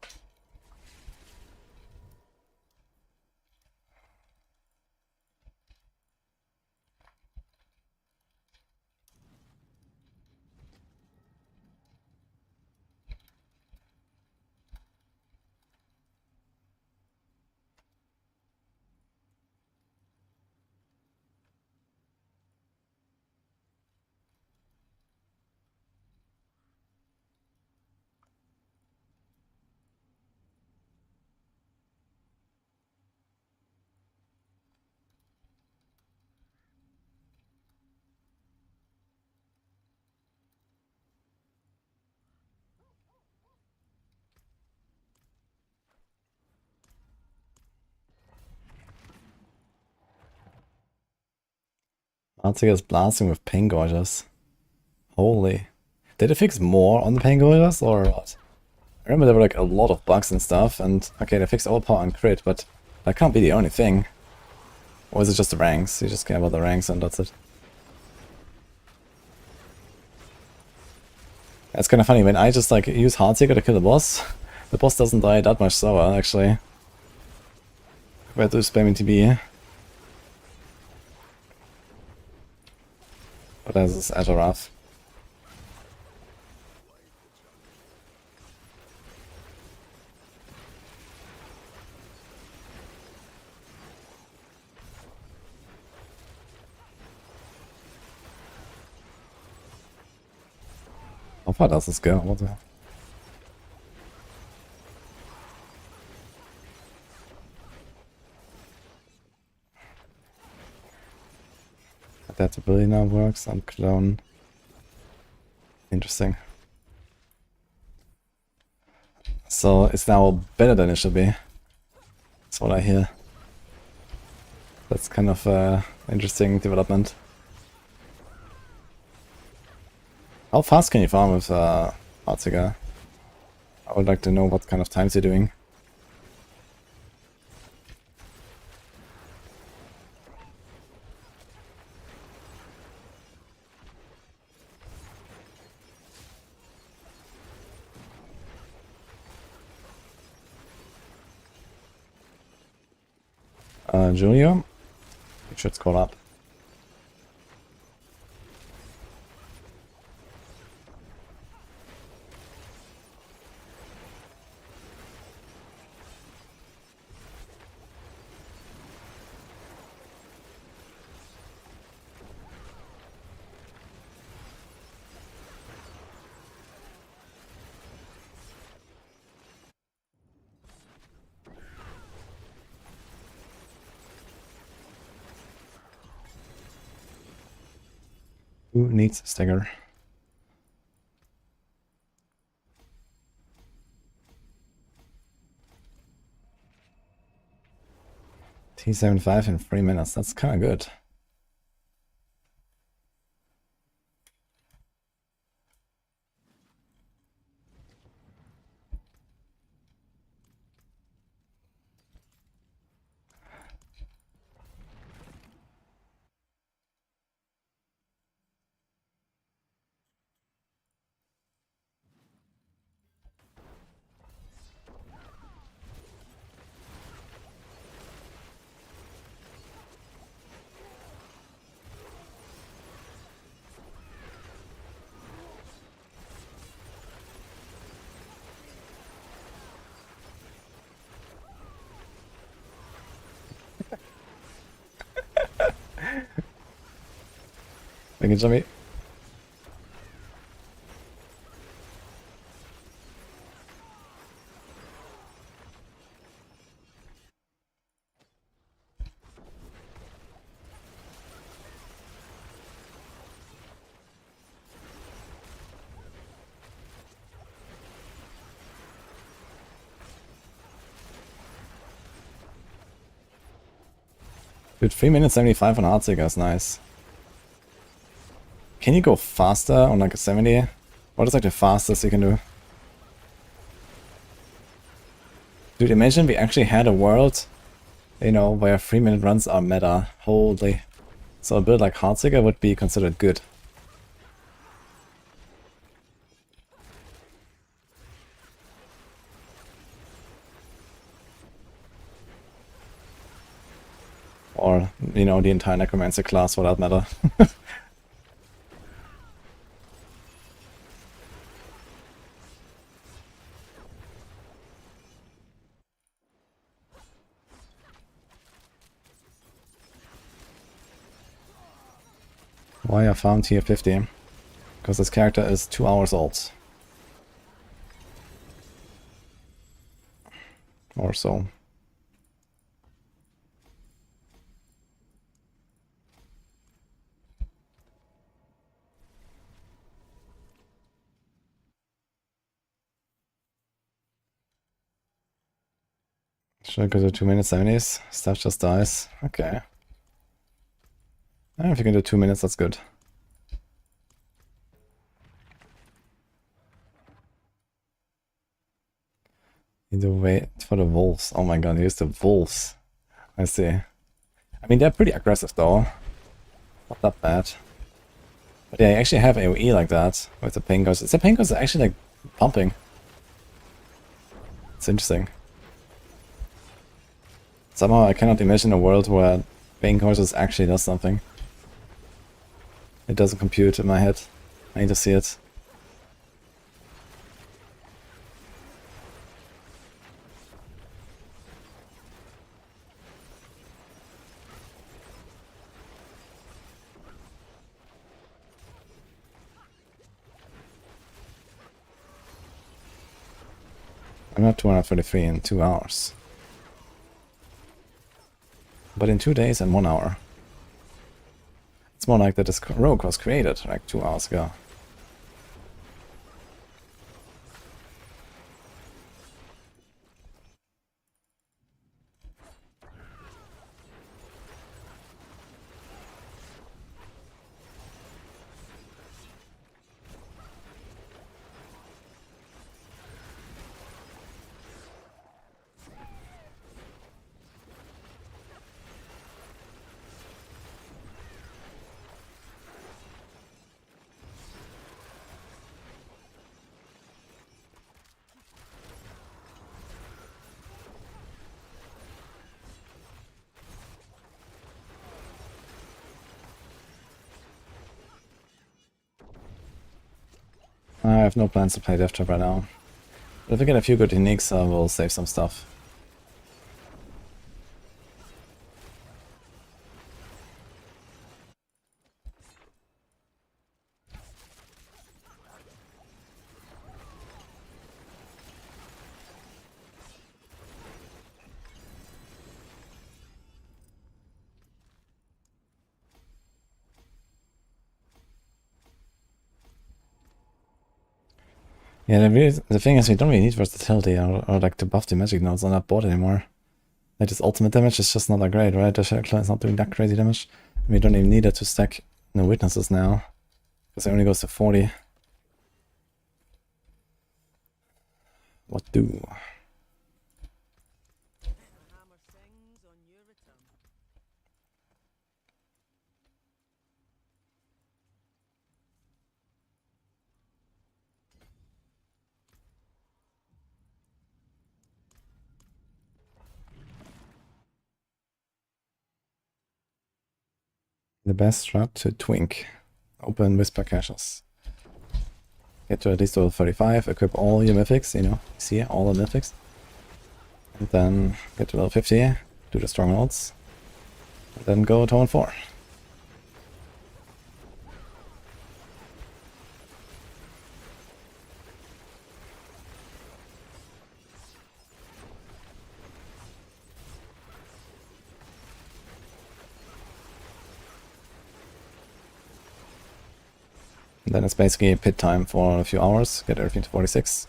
[SPEAKER 5] Heartseeker is blasting with pain gorges. Holy. Did they fix more on the pain gorges or what? I remember there were like a lot of bugs and stuff, and okay, they fixed overpower and crit, but that can't be the only thing. Or is it just the ranks? You just care about the ranks and that's it. It's kind of funny, when I just like use Heartseeker to kill the boss doesn't die that much slower, actually. Compared to spamming TB. But as is Azure Wrath. How far does this go? What the hell? Adaptability now works on clone. Interesting. So it's now better than it should be. That's what I hear. That's kind of interesting development. How fast can you farm with Heartseeker? I would like to know what kind of times you're doing. Julio? You should scroll up. Who needs a stagger? T75 in 3 minutes, that's kinda good. Thank you, Jimmy. Dude, 3 minutes 75 on Heartseeker is nice. Can you go faster on like a 70? What is like the fastest you can do? Dude, imagine we actually had a world, you know, where 3 minute runs are meta. Holy. So a build like Heartseeker would be considered good. Or, you know, the entire Necromancer class for that matter. Why I found tier 50? Because this character is 2 hours old. Or so. Should I go to 2 minutes 70s? Stuff just dies. Okay. If you can do 2 minutes, that's good. Need to wait for the wolves. Oh my god, here's the wolves. I see. I mean, they're pretty aggressive though. Not that bad. But yeah, I actually have AoE like that with the pain ghost. Is the pain ghost actually like pumping? It's interesting. Somehow I cannot imagine a world where pain ghost actually does something. It doesn't compute in my head. I need to see it. I'm not 233 in 2 hours. But in 2 days and 1 hour. It's more like that this rogue was created like 2 hours ago. I have no plans to play Death Trap right now. But if we get a few good uniques, we'll save some stuff. Yeah, the thing is we don't really need versatility or like to buff the magic nodes on that board anymore. Like this ultimate damage is just not that great, right? The Shadow Clone is not doing that crazy damage. We don't even need it to stack no witnesses now. Because it only goes to 40. What do? The best strat to Twink. Open Whisper Caches. Get to at least level 35, equip all your mythics, you know, see all the mythics. And then get to level 50, do the strongholds. And then go to 4. And then it's basically pit time for a few hours, get everything to 46.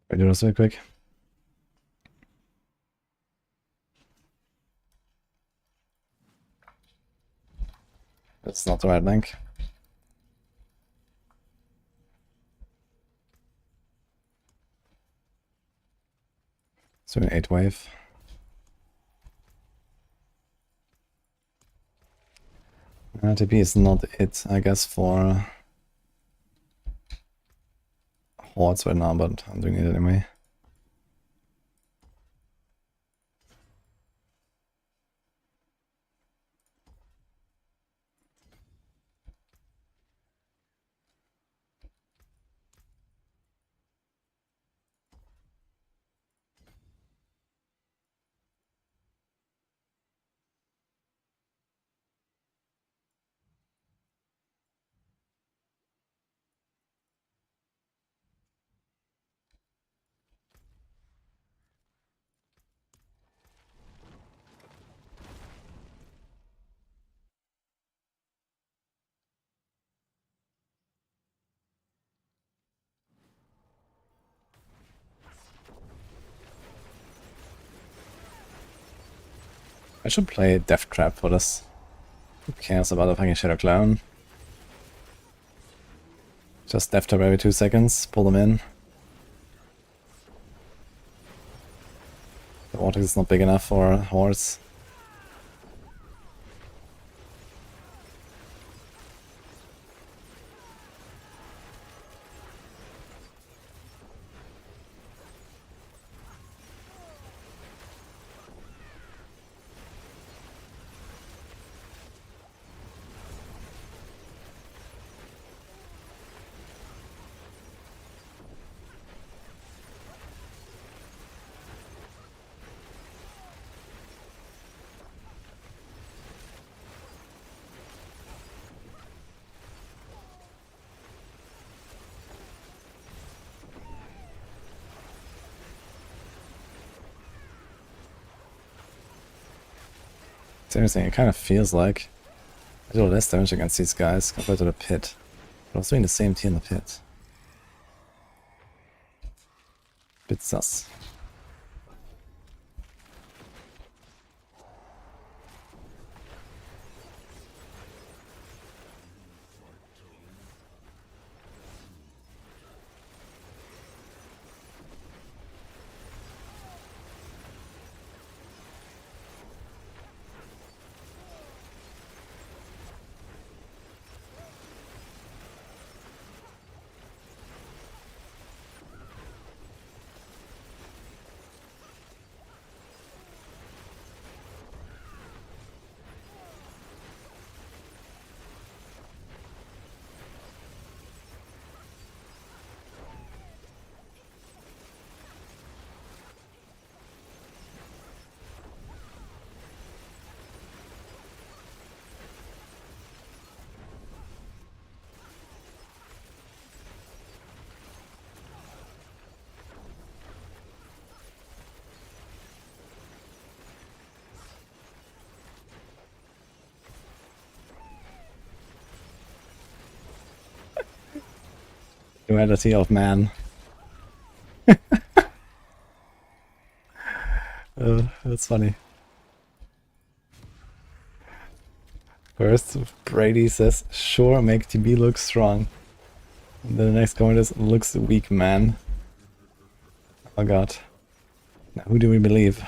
[SPEAKER 5] I do this real quick. That's not the right link. So an 8 wave. TP is not it, I guess, for hordes right now, but I'm doing it anyway. I should play Death Trap for this. Who cares about the fucking Shadow Clown? Just Death Trap every 2 seconds, pull them in. The vortex is not big enough for hordes. Seriously, it kind of feels like I do less damage against these guys compared to the pit. But I was doing the same T in the pit. Bit sus. Duality of man. That's funny. First, Brady says, sure, make TB look strong. And then the next comment is, looks weak, man. Oh god. Now, who do we believe?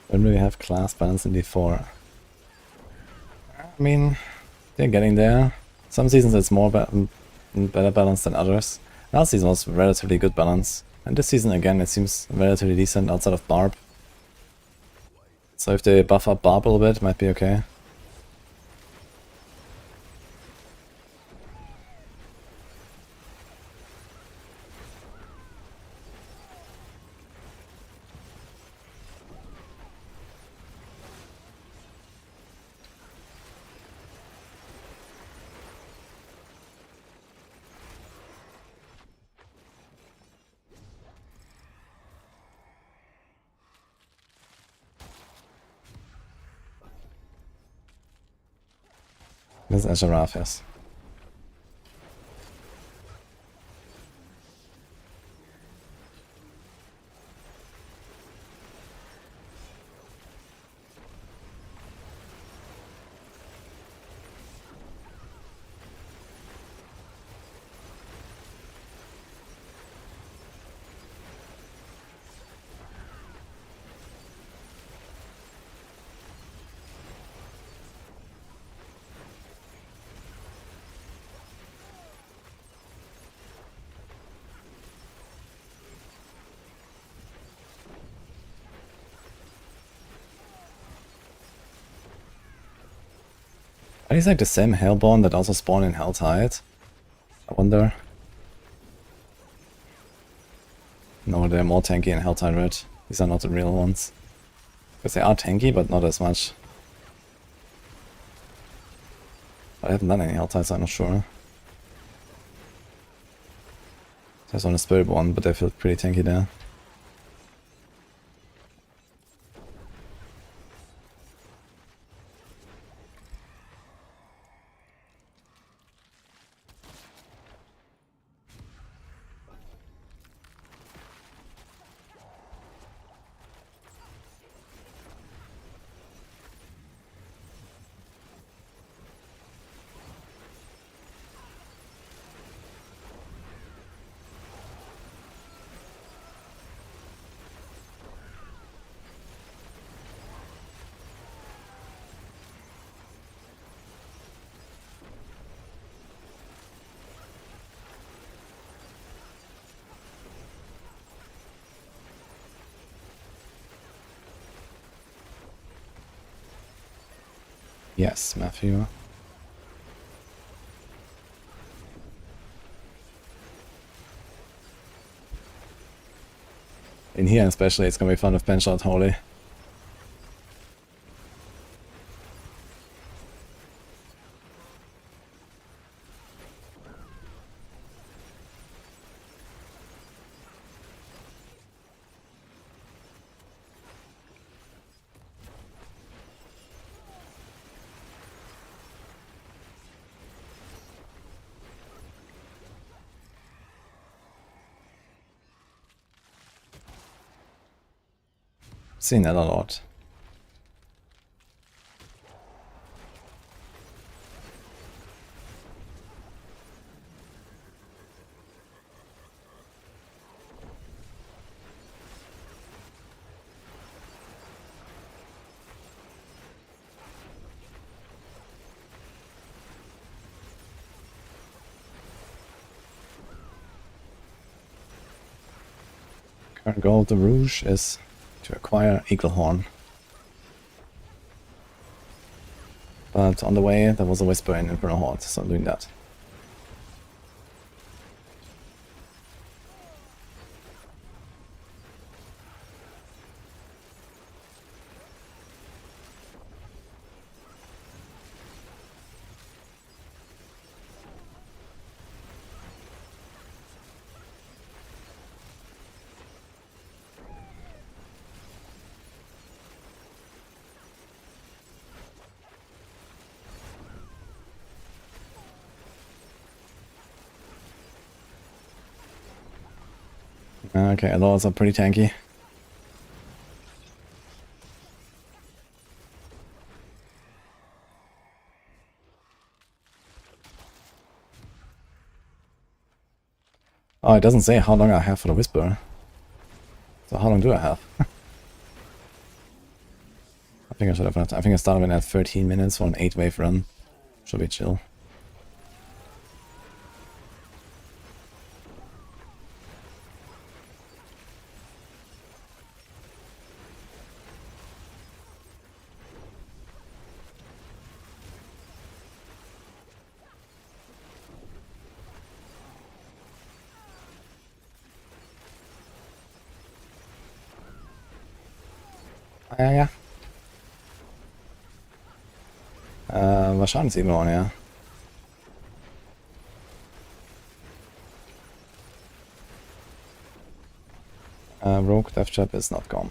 [SPEAKER 5] When do we have class balance in D4? I mean, they're getting there. Some seasons it's more better balance than others. Last season was relatively good balance. And this season again it seems relatively decent outside of Barb. So if they buff up Barb a little bit, it might be okay. This is a giraffe, yes. Are these like the same Hellborn that also spawn in Helltide? I wonder. No, they're more tanky in Helltide Red. These are not the real ones. Because they are tanky, but not as much. But I haven't done any Helltide, so I'm not sure. There's only Spiritborn, but they feel pretty tanky there. Yes, Matthew. In here especially, it's gonna be fun with Penshot Holy. Seen that a lot. Current goal of the Rouge is to acquire Eaglehorn. But on the way there was a whisper in Infernal Hordes, so I'm doing that. Okay, those are pretty tanky. Oh, it doesn't say how long I have for the Whisper. So how long do I have? I think I should have enough time. I think I started at 13 minutes for an 8-wave run. Should be chill. Ja. Wahrscheinlich Ignore, ja. Rogue Death Trap is not gone.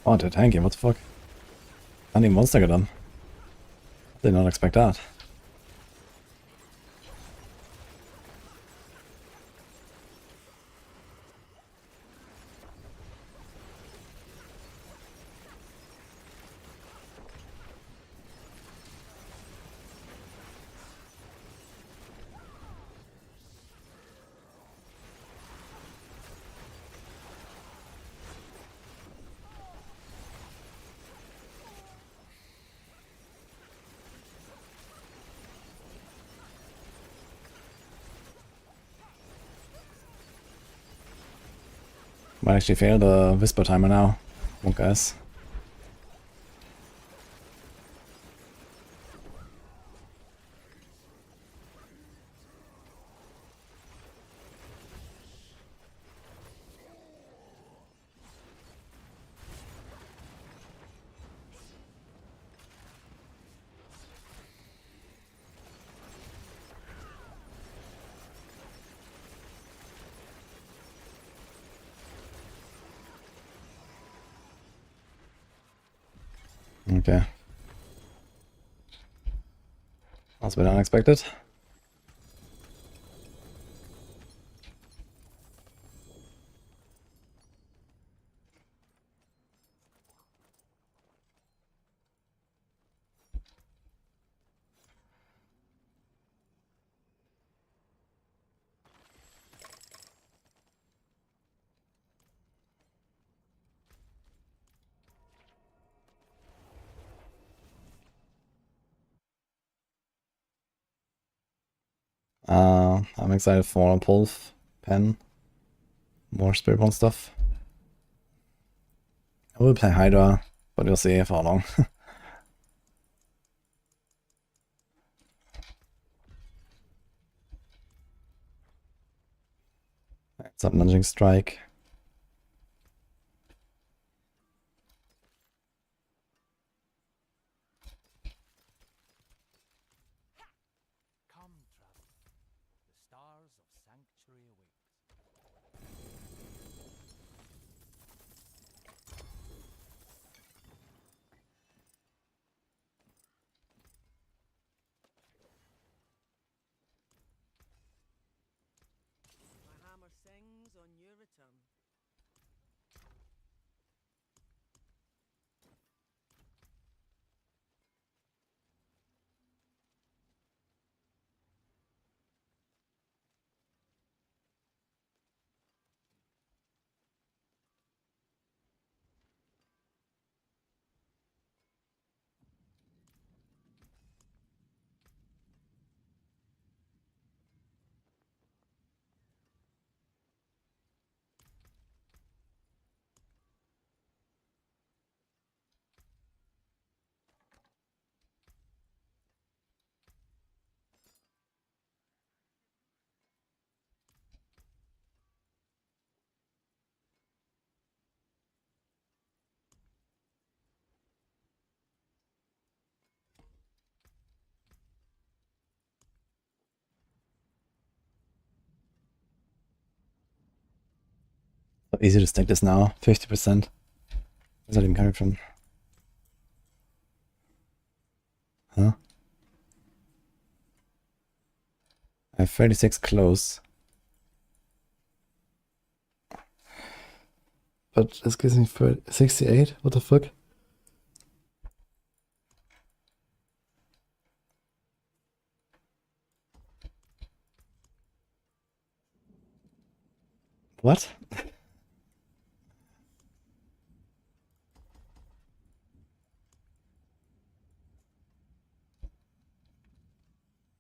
[SPEAKER 5] Oh, they're tanking, what the fuck? I need monster got done. Did not expect that. Might actually fail the whisper timer now. Come on, guys. Okay. That's a bit unexpected. I'm excited for Pulf, Pen, more Spiritborn stuff. I will play Hydra, but we'll see for how long. Subnudging Strike.
[SPEAKER 4] Come, traveler. The stars of Sanctuary await.
[SPEAKER 3] My hammer sings on your return.
[SPEAKER 5] So easy to stack this now, 50%. Where's that even coming from? Huh? I have 36 close. But this gives me 68? What the fuck? What?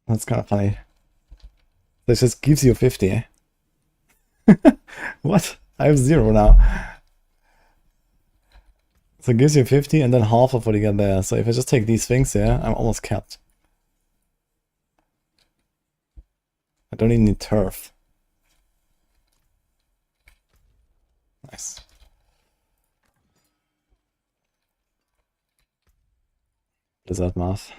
[SPEAKER 5] That's kind of funny. This just gives you 50, eh? What? I have 0 now. So it gives you 50 and then half of what you get there. So if I just take these things here, I'm almost capped. I don't even need turf. Nice. Blizzard math.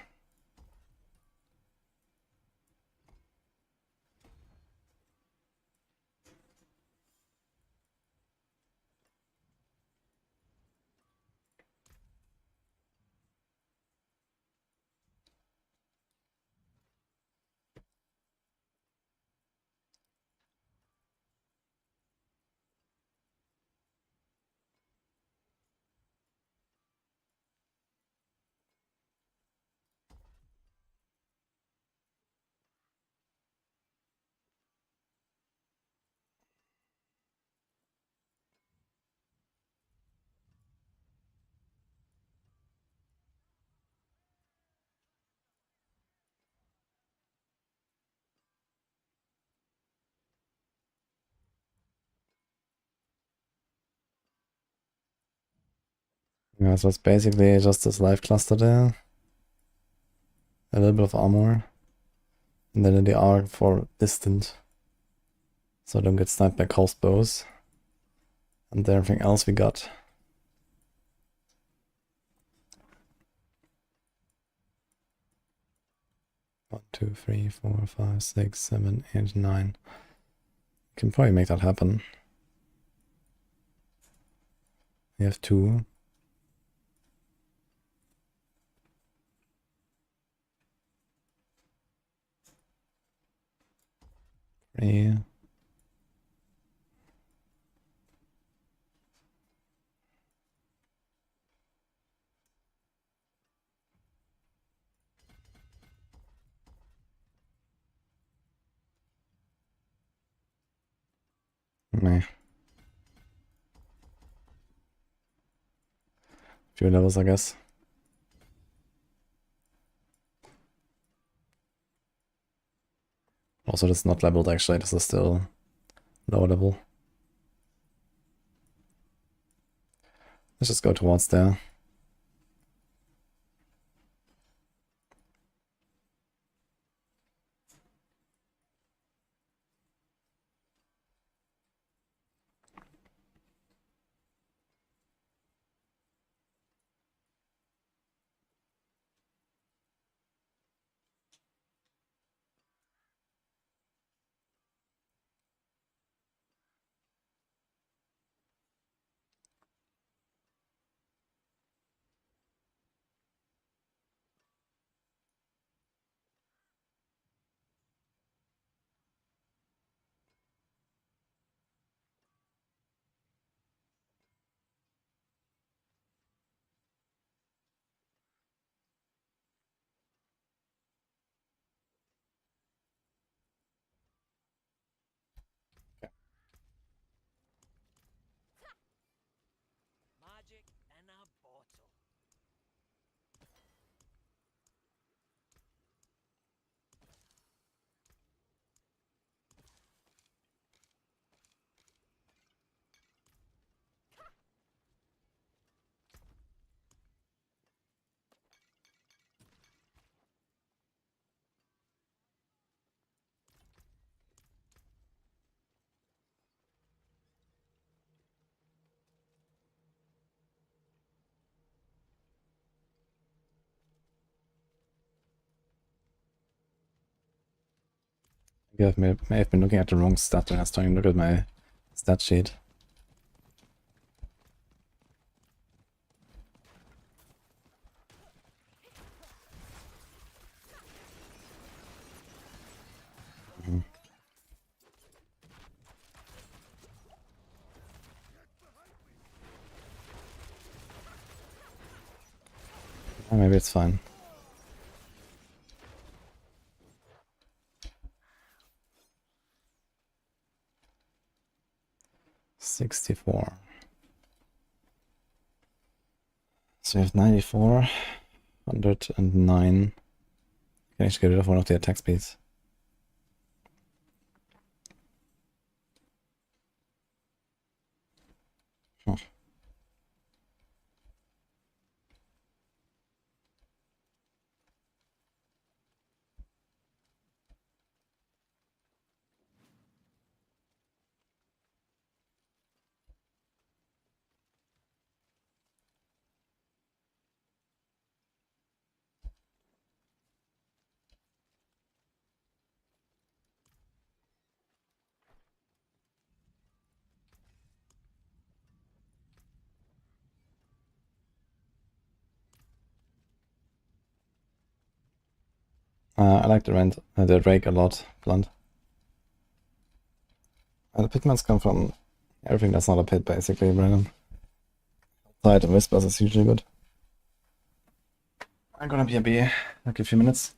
[SPEAKER 5] Yeah, so it's basically just this life cluster there. A little bit of armor. And then in the arc for distant. So I don't get sniped by crossbows. And everything else we got. One, two, three, 4, 5, 6, 7, 8, 9. Can probably make that happen. We have 2. 3. Meh. Few levels, I guess. Also, this is not leveled actually, this is still lower level. Let's just go towards there.
[SPEAKER 4] Magic in a bottle.
[SPEAKER 5] I may have been looking at the wrong stat when I was trying to look at my stat sheet. Maybe it's fine. $64. So we have 94, 109. Can actually get rid of one of the attack speeds. Huh. I like the rake a lot, blunt. The pitmans come from everything that's not a pit, basically, random. Side and whispers is usually good. I'm gonna be a bee, like a few minutes.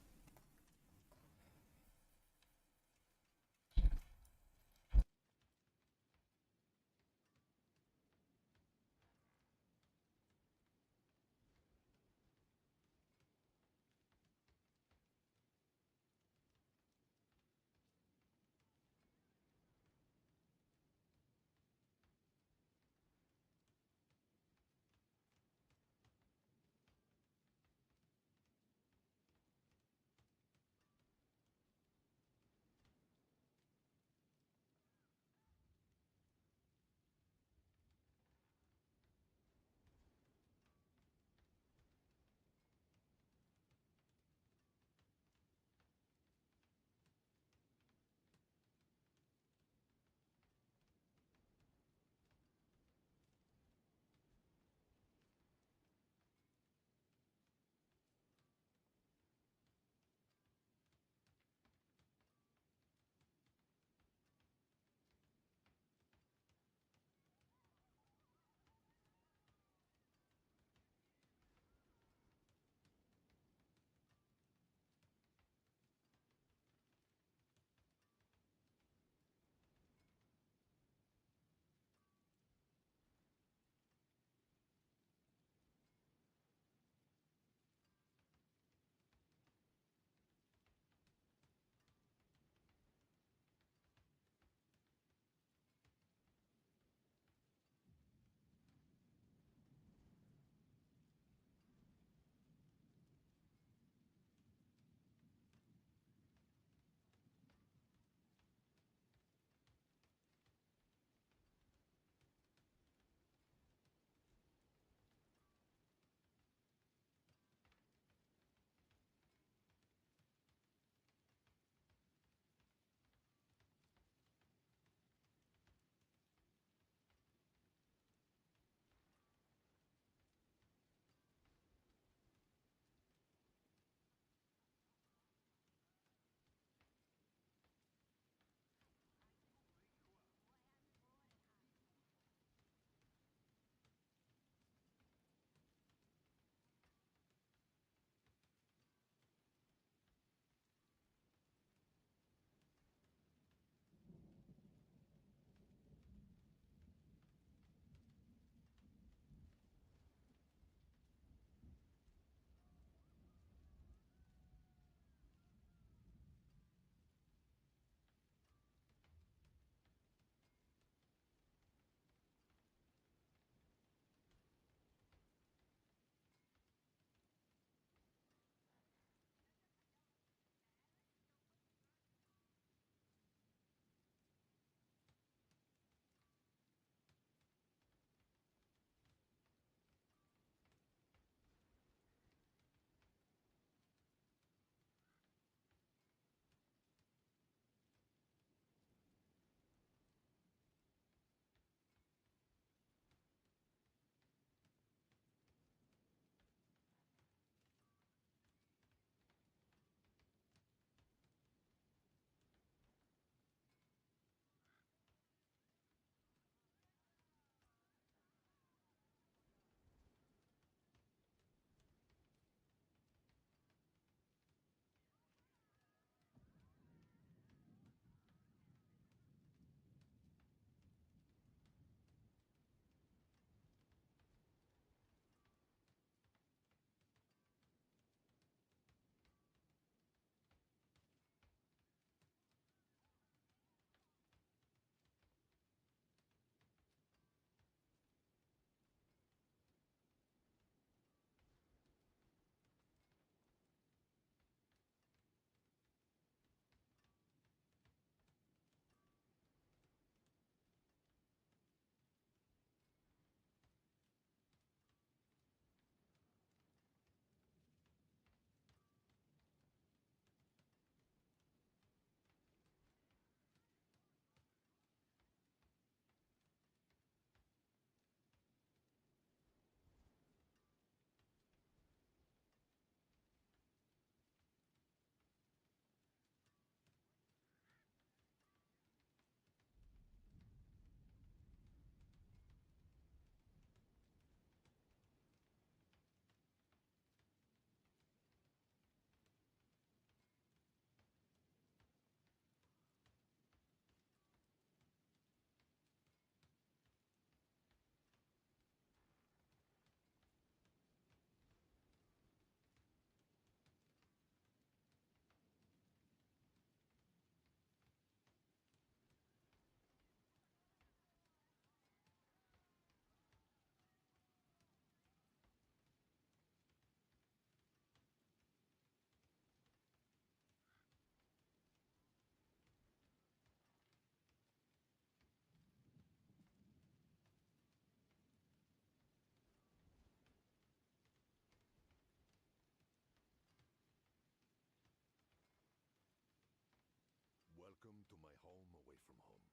[SPEAKER 7] to my home away from home.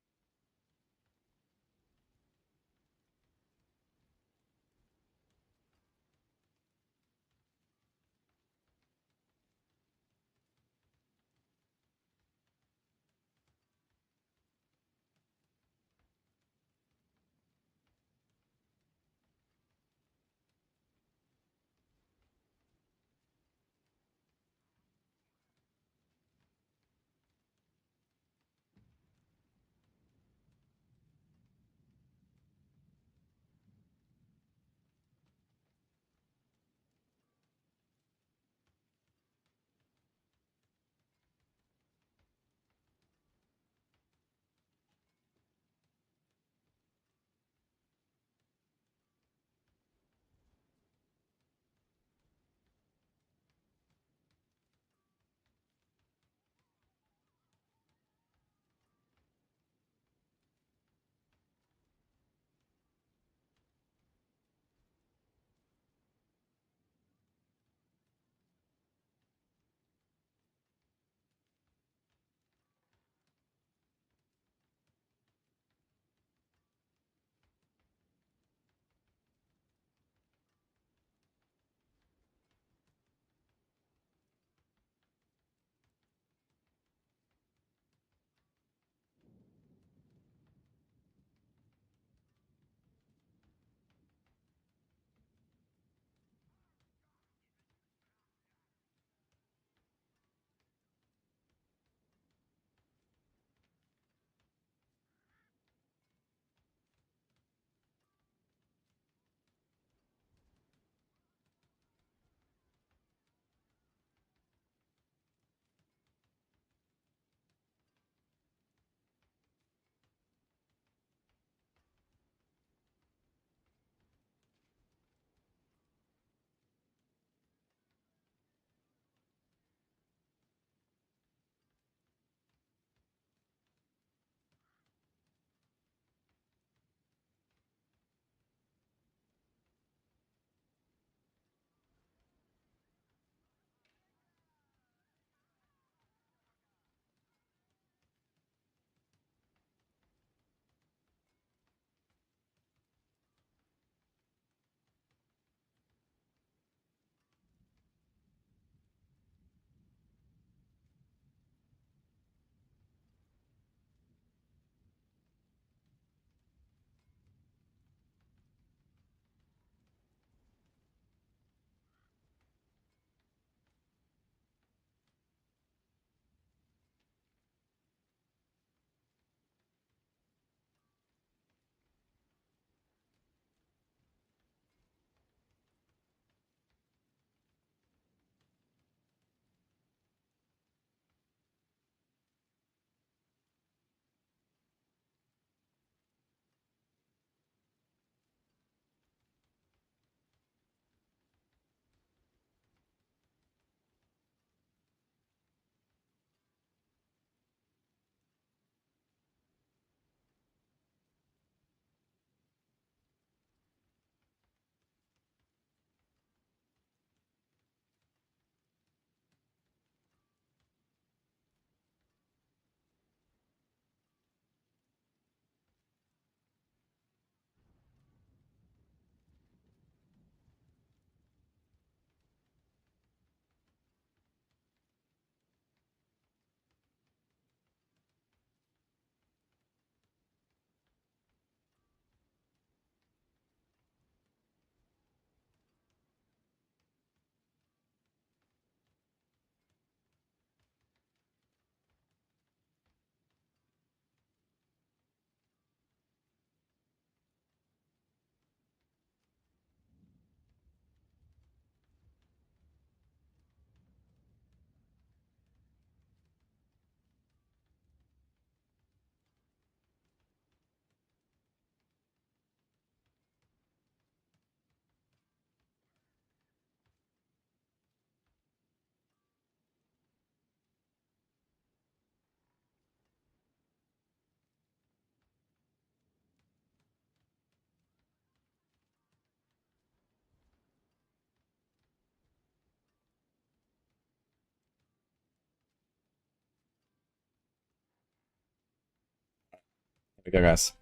[SPEAKER 5] we go, guys.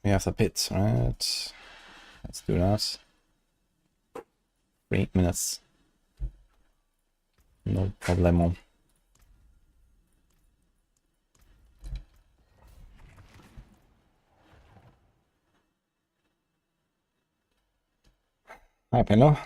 [SPEAKER 5] We have the pit, right? Let's do that. 3 minutes. No problemo. Hi, Pendo.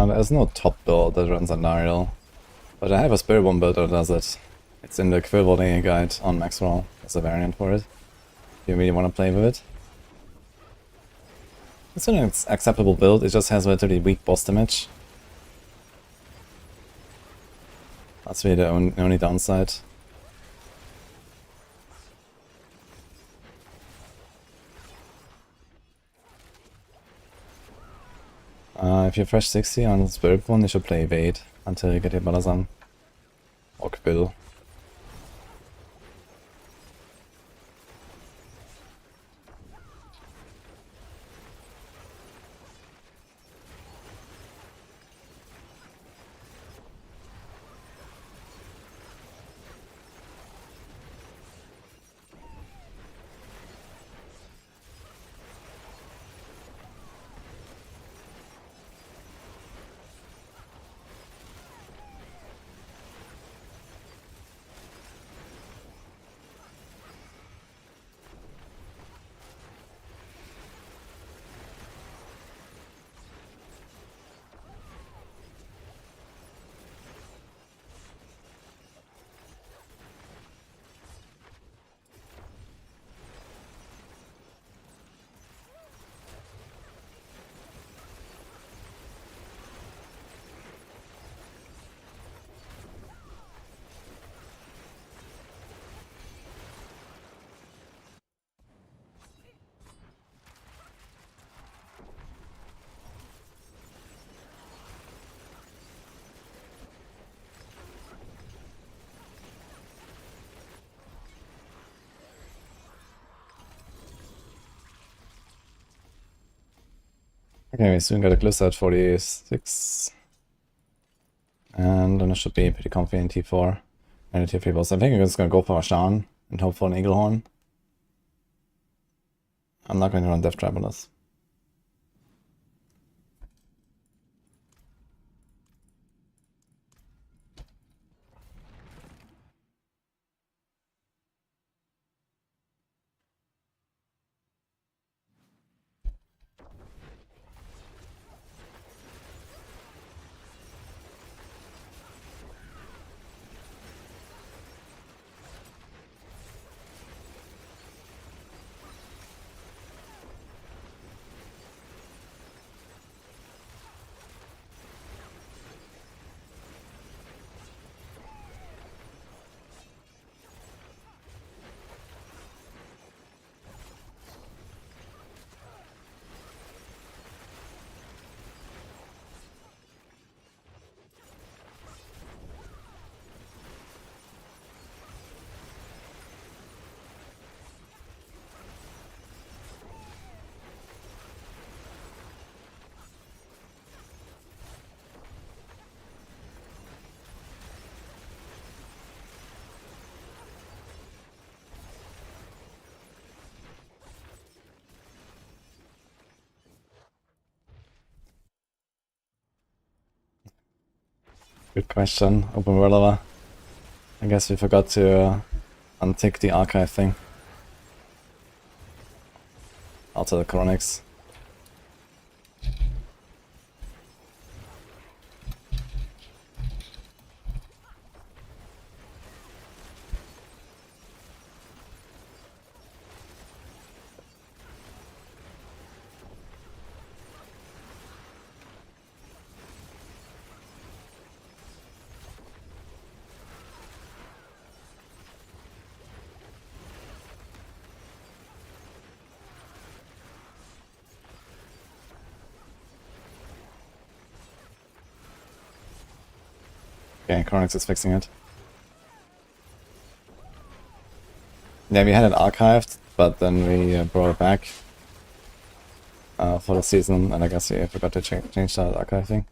[SPEAKER 5] There's no top build that runs Andariel, but I have a Spiritborn build that does it. It's in the Quillvoting guide on Maxwell. There's a variant for it. If you really want to play with it. It's an acceptable build, it just has relatively weak boss damage. That's really the only downside. If you're fresh 60 on Spiritborn, you should play Evade until you get your Balazan. Or Quill. Okay, we soon got a Glyssa at 46. And then it should be pretty comfy in T4 and a Tier 3 boss. I think I'm just gonna go for a Shan and hope for an Eaglehorn. I'm not going to run Death Trap on this. Good question. Open world lover. I guess we forgot to untick the archive thing. Alter the chronics. Okay, Chronix is fixing it. Yeah, we had it archived, but then we brought it back for the season, and I guess we forgot to change that archive thing.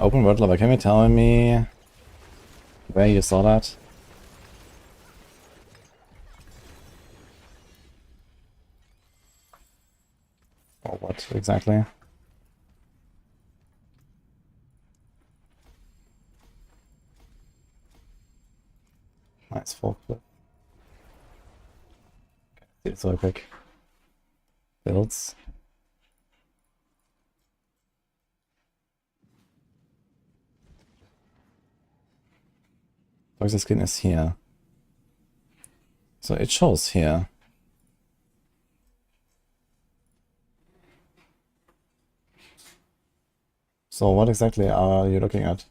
[SPEAKER 5] Open world lover, can you tell me where you saw that? Or what exactly? Nice full flip. Okay, so quick. Builds. Toxic skin is here. So it shows here. So what exactly are you looking at?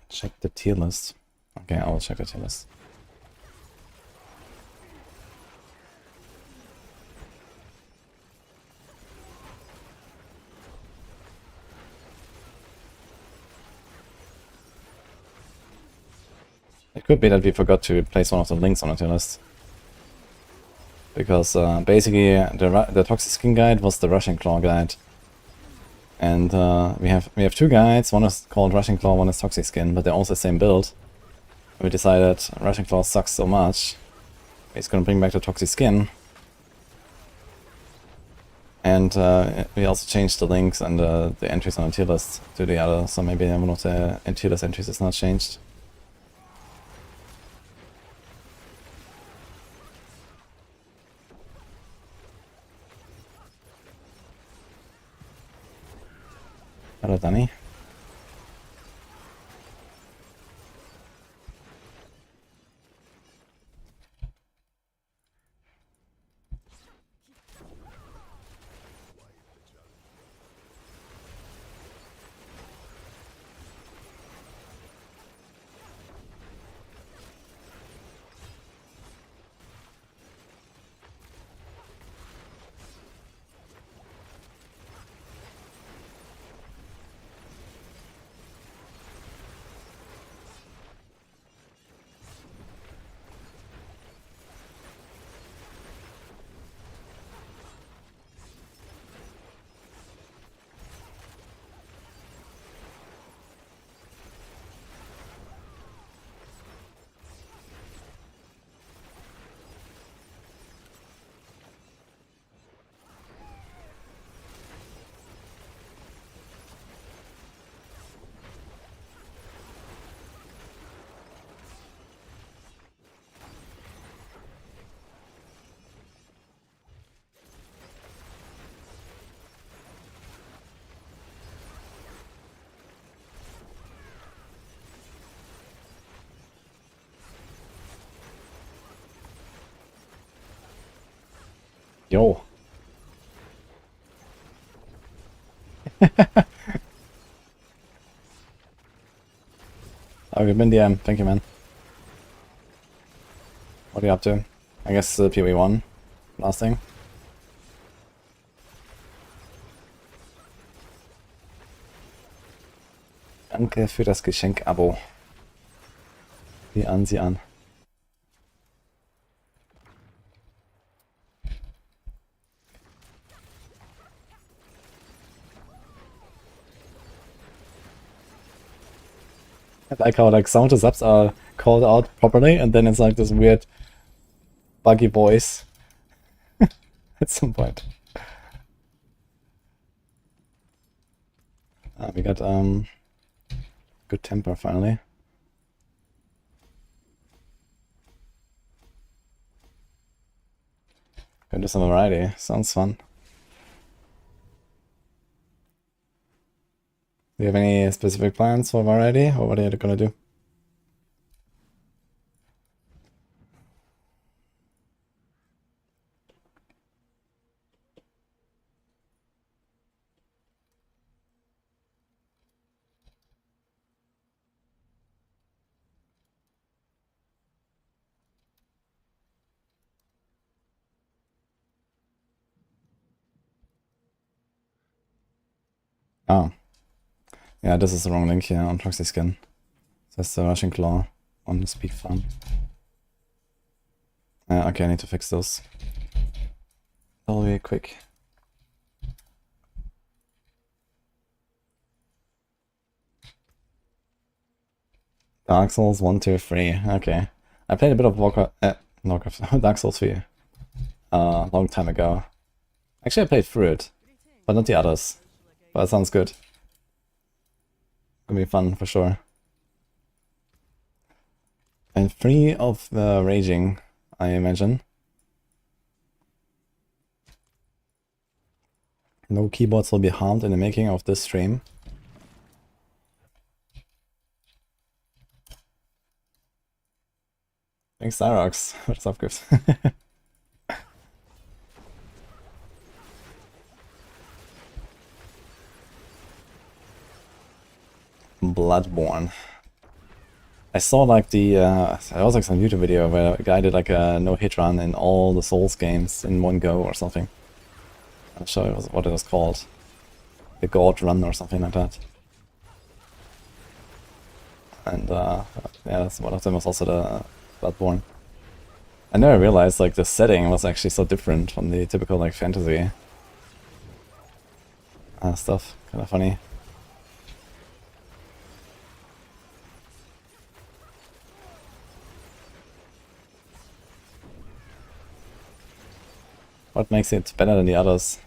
[SPEAKER 5] Check the tier list. Okay, I will check the tier list. It could be that we forgot to place one of the links on the tier list. Because basically the Toxic Skin guide was the Rushing Claw guide. And we have two guides, one is called Rushing Claw, one is Toxic Skin, but they're also the same build. We decided Rushing Claw sucks so much, it's gonna bring back the Toxic Skin. And we also changed the links and the entries on the tier list to the other, so maybe one of the tier list entries is not changed. Hello, Danny. Yo. Oh, you've been DM. Thank you, man. What are you up to? I guess PoE1. Last thing. Danke für das Geschenk-Abo. Sieh an, sieh an. I like how like some of the subs are called out properly, and then it's like this weird buggy voice at some point. We got good temper finally. Gonna do some variety. Sounds fun. Do you have any specific plans for variety, or what are you gonna do? Oh. Yeah, this is the wrong link here on Proxy Skin. That's the Rushing Claw on the Speed Farm. Okay, I need to fix those. That'll be quick. Dark Souls 1, 2, 3. Okay. I played a bit of Warcraft, Dark Souls 3 a long time ago. Actually, I played through it, but not the others. But it sounds good. Gonna be fun for sure. And free of the raging, I imagine. No keyboards will be harmed in the making of this stream. Thanks, Cyrox. What's up, Griffs? Bloodborne. I saw like the there was like some YouTube video where a guy did like a no-hit run in all the Souls games in one go or something. I'm not sure what it was called. The God Run or something like that. And yeah, that's one of them was also the Bloodborne. I never realized like the setting was actually so different from the typical like fantasy stuff. Kind of funny. What makes it better than the others?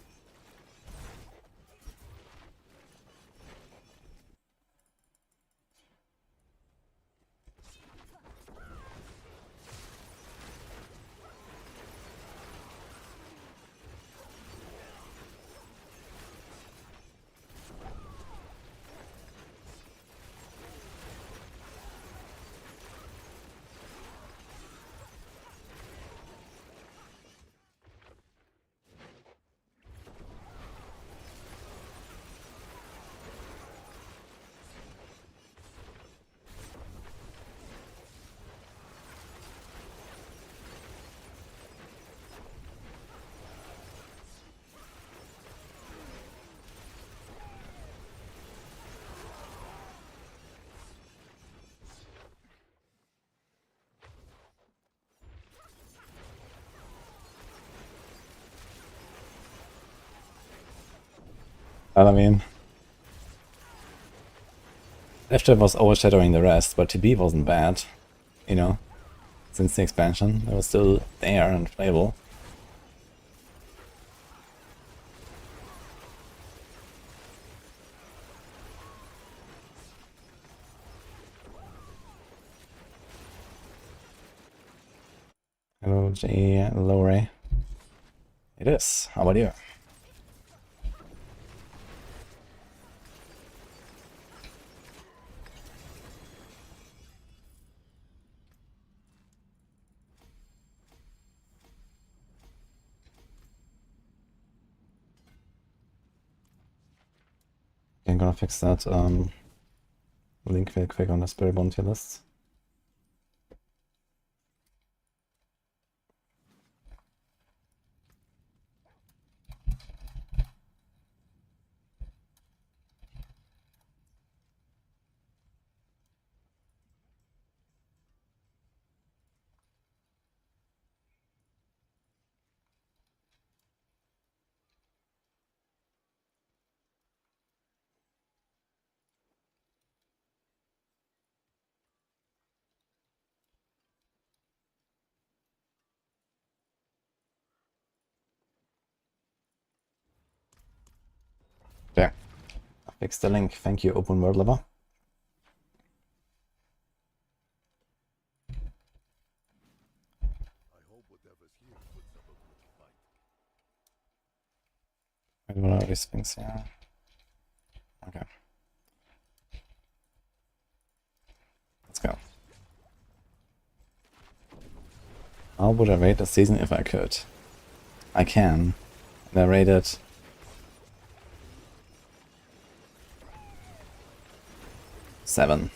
[SPEAKER 5] I mean, Left was overshadowing the rest, but TB wasn't bad, you know, since the expansion. It was still there and playable. Hello, J. Lowray. It is. How about you? I'm gonna fix that link real quick on the Spiritborn tier list. There. I fixed the link. Thank you, open world lover.
[SPEAKER 7] I hope whatever's here puts up a good fight.
[SPEAKER 5] I don't know these things, yeah. Okay. Let's go. How would I rate the season if I could? I can. And I rated 7.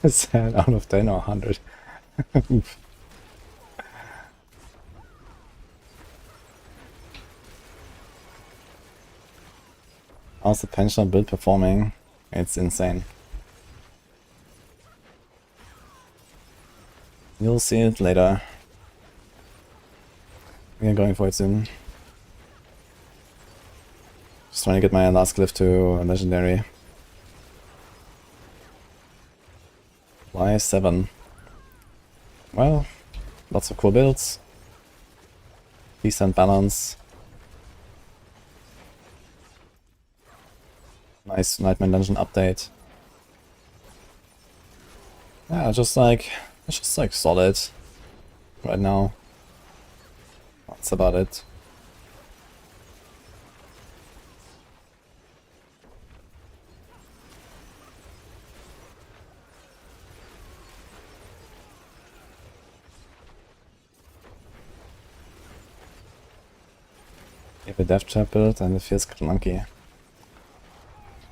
[SPEAKER 5] Sad out of 10 or 100. Oof. How's the pensioner build performing? It's insane. You'll see it later. We are going for it soon. Just trying to get my last glyph to a legendary. Why 7? Well, lots of cool builds. Decent balance. Nice Nightmare Dungeon update. Yeah, it's just like solid right now. That's about it. If a death trap build and it feels clunky.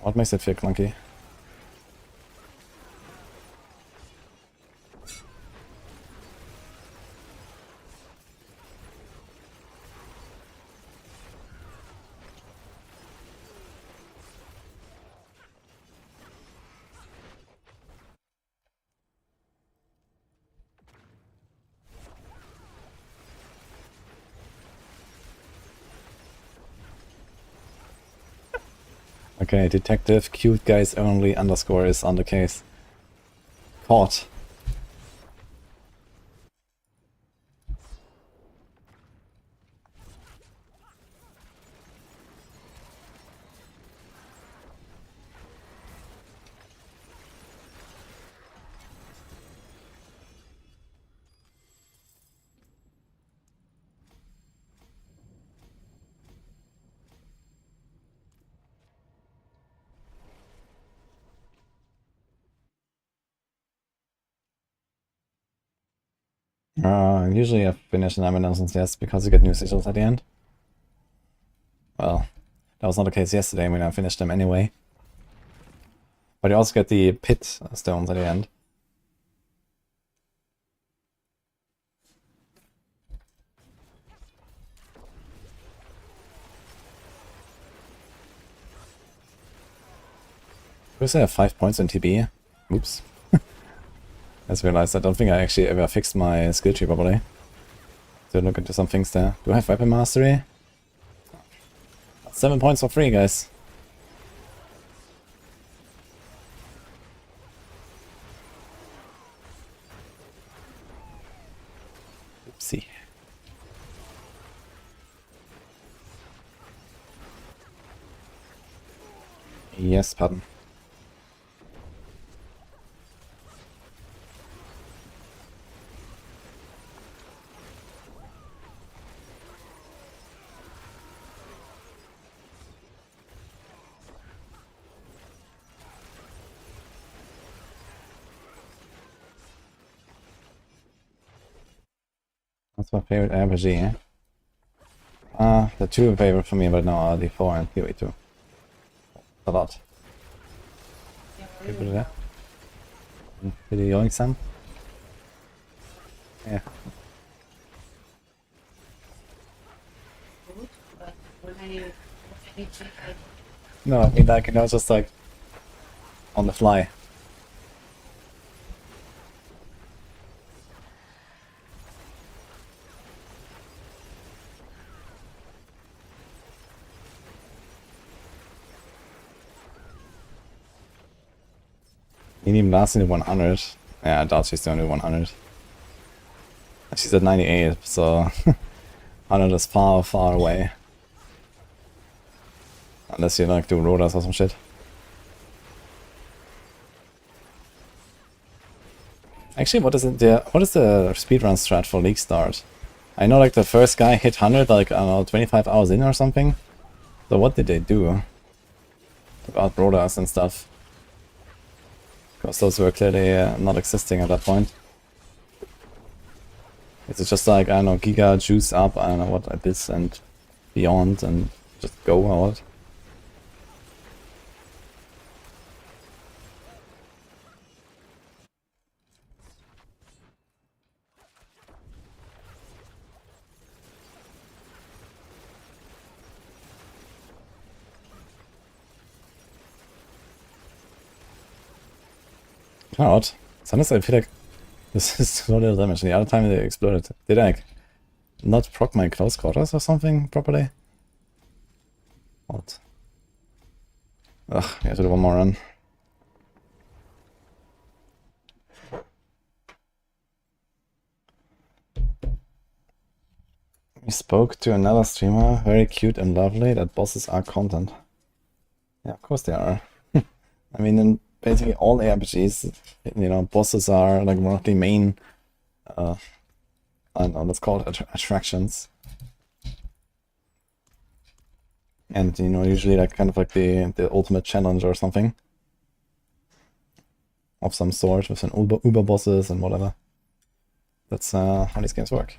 [SPEAKER 5] What makes it feel clunky? Okay, detective, cute guys only underscore is on the case. Caught. Usually I finish an Nonsense, yes, because you get new sigils at the end. Well, that was not the case yesterday when I finished them anyway. But you also get the pit stones at the end. Because I have 5 points in TB. Oops. I just realized I don't think I actually ever fixed my skill tree properly. So look into some things there. Do I have weapon mastery? 7 points for free, guys. Oopsie. Yes, pardon. What's my favorite RPG, eh? The two favorite for me right now are D4 and PoE2. A lot. Can you put it there? Did you yoink some? Yeah.
[SPEAKER 6] Good, but when I need to, I
[SPEAKER 5] No, I mean like, you know, just like on the fly. You need blasting to 100. Yeah, I doubt she's doing it 100. She's at 98, so 100 is far, far away. Unless you like do rotas or some shit. Actually, what is it? What is the speedrun strat for League Start? I know like the first guy hit 100 like, I don't know, 25 hours in or something. So what did they do? About rotas and stuff. Because those were clearly not existing at that point. Is it just like, I don't know, Giga juice up, I don't know what, Abyss and Beyond and just go or what? Cloud? Sometimes I feel like this is so little damage, and the other time they exploded. Did I like, not proc my close quarters or something properly? What? Ugh, we have to do one more run. We spoke to another streamer, very cute and lovely, that bosses are content. Yeah, of course they are. I mean, in basically all RPGs, you know, bosses are like one of the main, I don't know, let's call it attractions. And, you know, usually like kind of like the ultimate challenge or something. Of some sort, with an uber bosses and whatever. That's how these games work.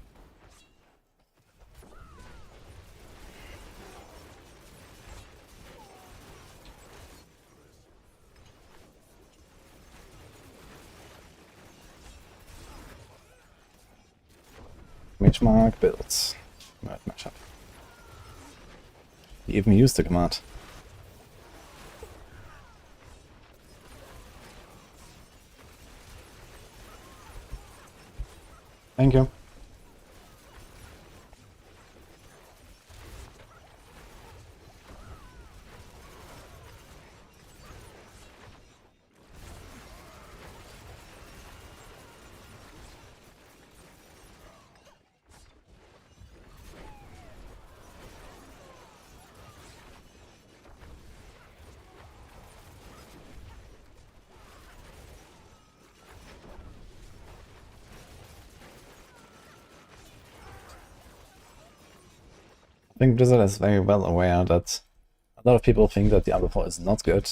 [SPEAKER 5] Mage Mark builds. Right, matchup. He even used the command. Thank you. I think Blizzard is very well aware that a lot of people think that Diablo 4 is not good.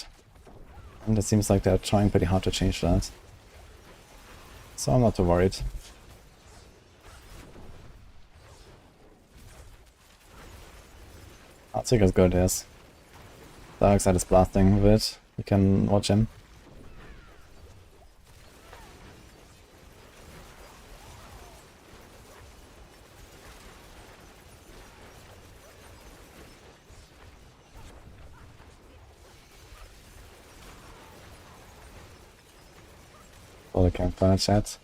[SPEAKER 5] And it seems like they're trying pretty hard to change that. So I'm not too worried. Heartseeker is good, yes. Darkseid is blasting with it. You can watch him. For the campfire chat.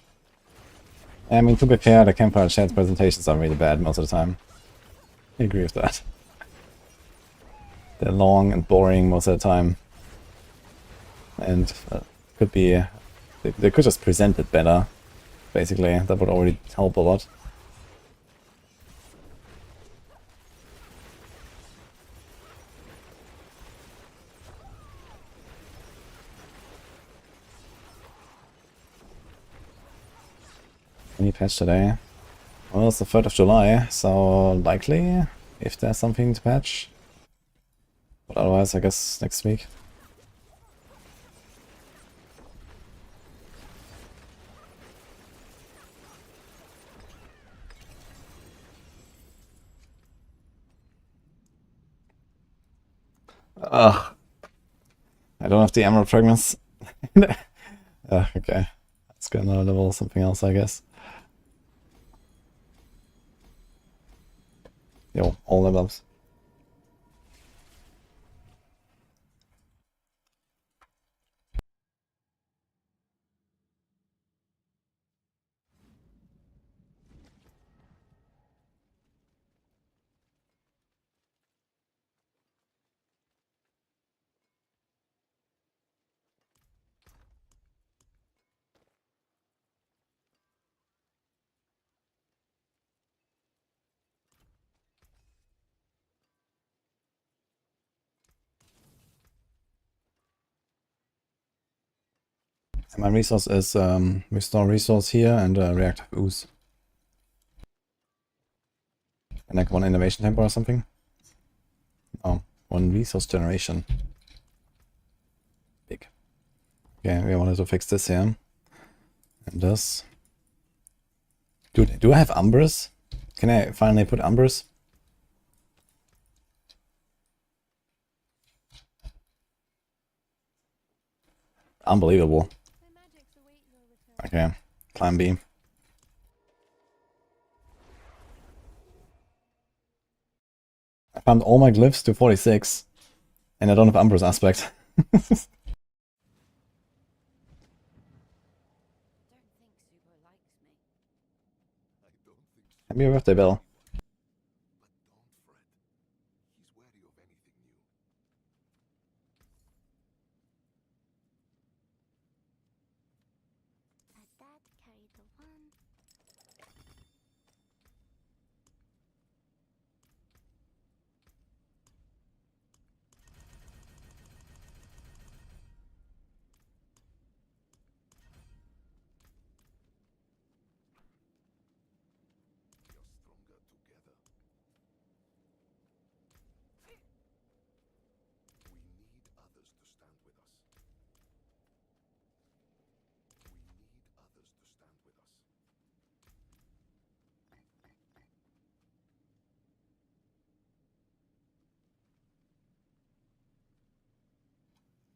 [SPEAKER 5] I mean, to be fair, the campfire chat presentations are really bad most of the time. I agree with that. They're long and boring most of the time. And could be... They could just present it better, basically. That would already help a lot. Any patch today? Well, it's the 3rd of July, so likely, if there's something to patch. But otherwise, I guess next week. Ugh. I don't have the emerald fragments. Okay. Let's get another level, something else, I guess. Yo, all level ups. And my resource is restore resource here and reactive ooze. And like 1 innovation tempo or something? Oh, 1 resource generation. Big. Okay, we wanted to fix this here. And this. Dude, do I have umbers? Can I finally put umbers? Unbelievable.
[SPEAKER 2] My magics await your return.
[SPEAKER 5] Okay, climb B. I found all my glyphs to 46. And I don't have umbers aspect. Happy birthday, Bell.
[SPEAKER 2] That carried the one.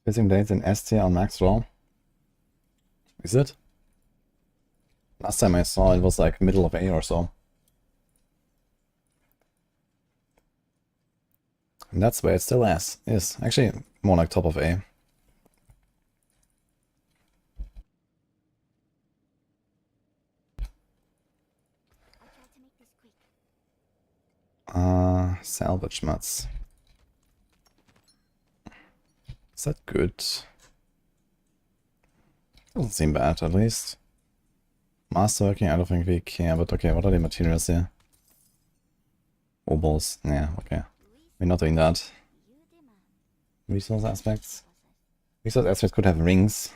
[SPEAKER 5] Missing dates in S tier on max roll. Is it? Last time I saw it was like middle of A or so. And that's where it still is. Actually, more like top of A.
[SPEAKER 2] I'll try to make this quick.
[SPEAKER 5] Salvage mats. Is that good? Doesn't seem bad, at least. Masterworking, I don't think we care, but okay, what are the materials here? Obols, yeah, okay. We're not doing that. Resource aspects. Resource aspects could have rings.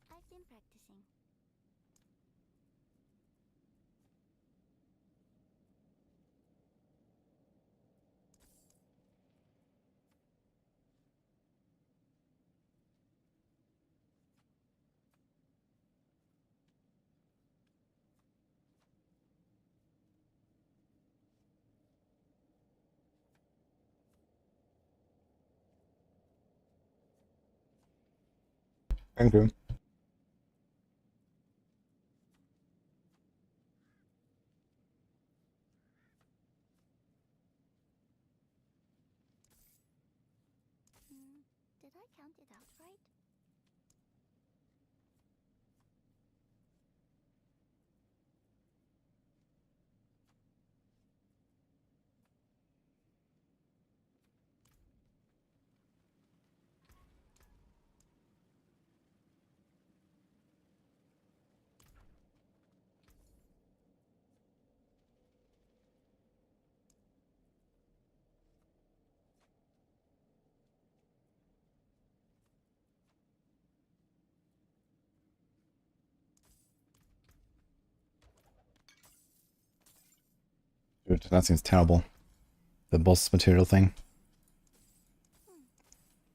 [SPEAKER 2] I've been practicing.
[SPEAKER 5] Thank you.
[SPEAKER 2] Did I count it out right?
[SPEAKER 5] Dude, that seems terrible. The boss material thing.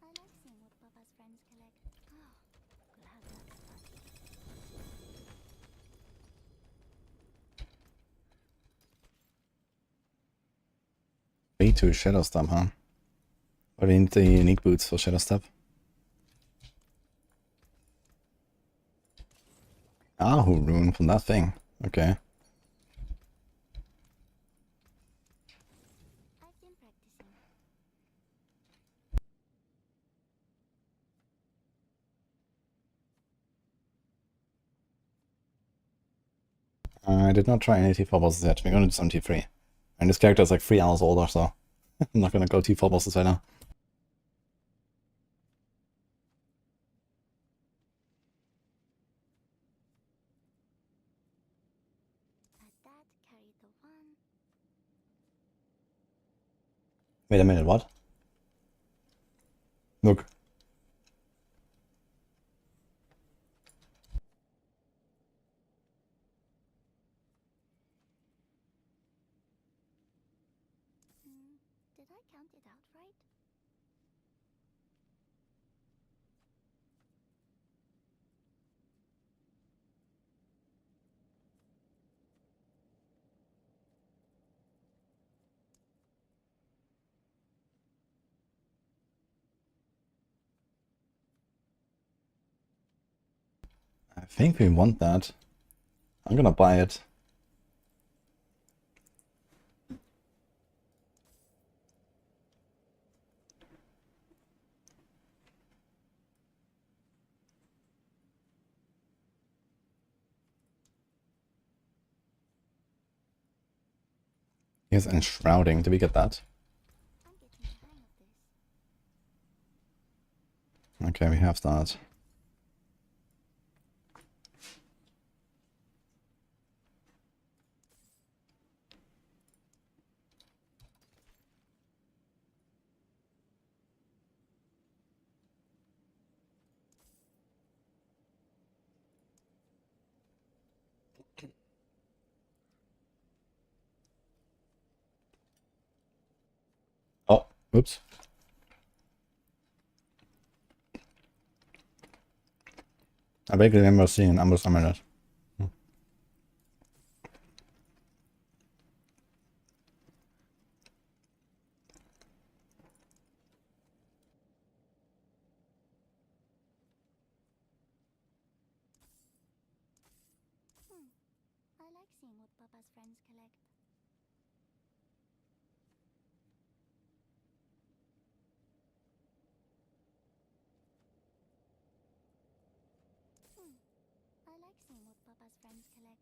[SPEAKER 2] I like seeing what Papa's friends collect. Oh, glad that's done.
[SPEAKER 5] Way to Shadow Step, huh? Or do you need the unique boots for Shadow Step? Ahu rune from that thing. Okay.
[SPEAKER 2] I've been practicing.
[SPEAKER 5] I did not try any T4 bosses yet. We're gonna do some T3. And this character is like 3 hours older, so I'm not gonna go T4 bosses right now.
[SPEAKER 2] Dad carried the one.
[SPEAKER 5] Wait a minute, what? Look.
[SPEAKER 2] Did I count it out right?
[SPEAKER 5] I think we want that. I'm gonna buy it. Here's Enshrouding. Did we get that?
[SPEAKER 2] I'm getting the hang of this.
[SPEAKER 5] Okay, we have that. Oh, oops. I vaguely remember seeing an ambush amulet.
[SPEAKER 2] I like seeing what Papa's friends collect. I like seeing what Papa's friends collect.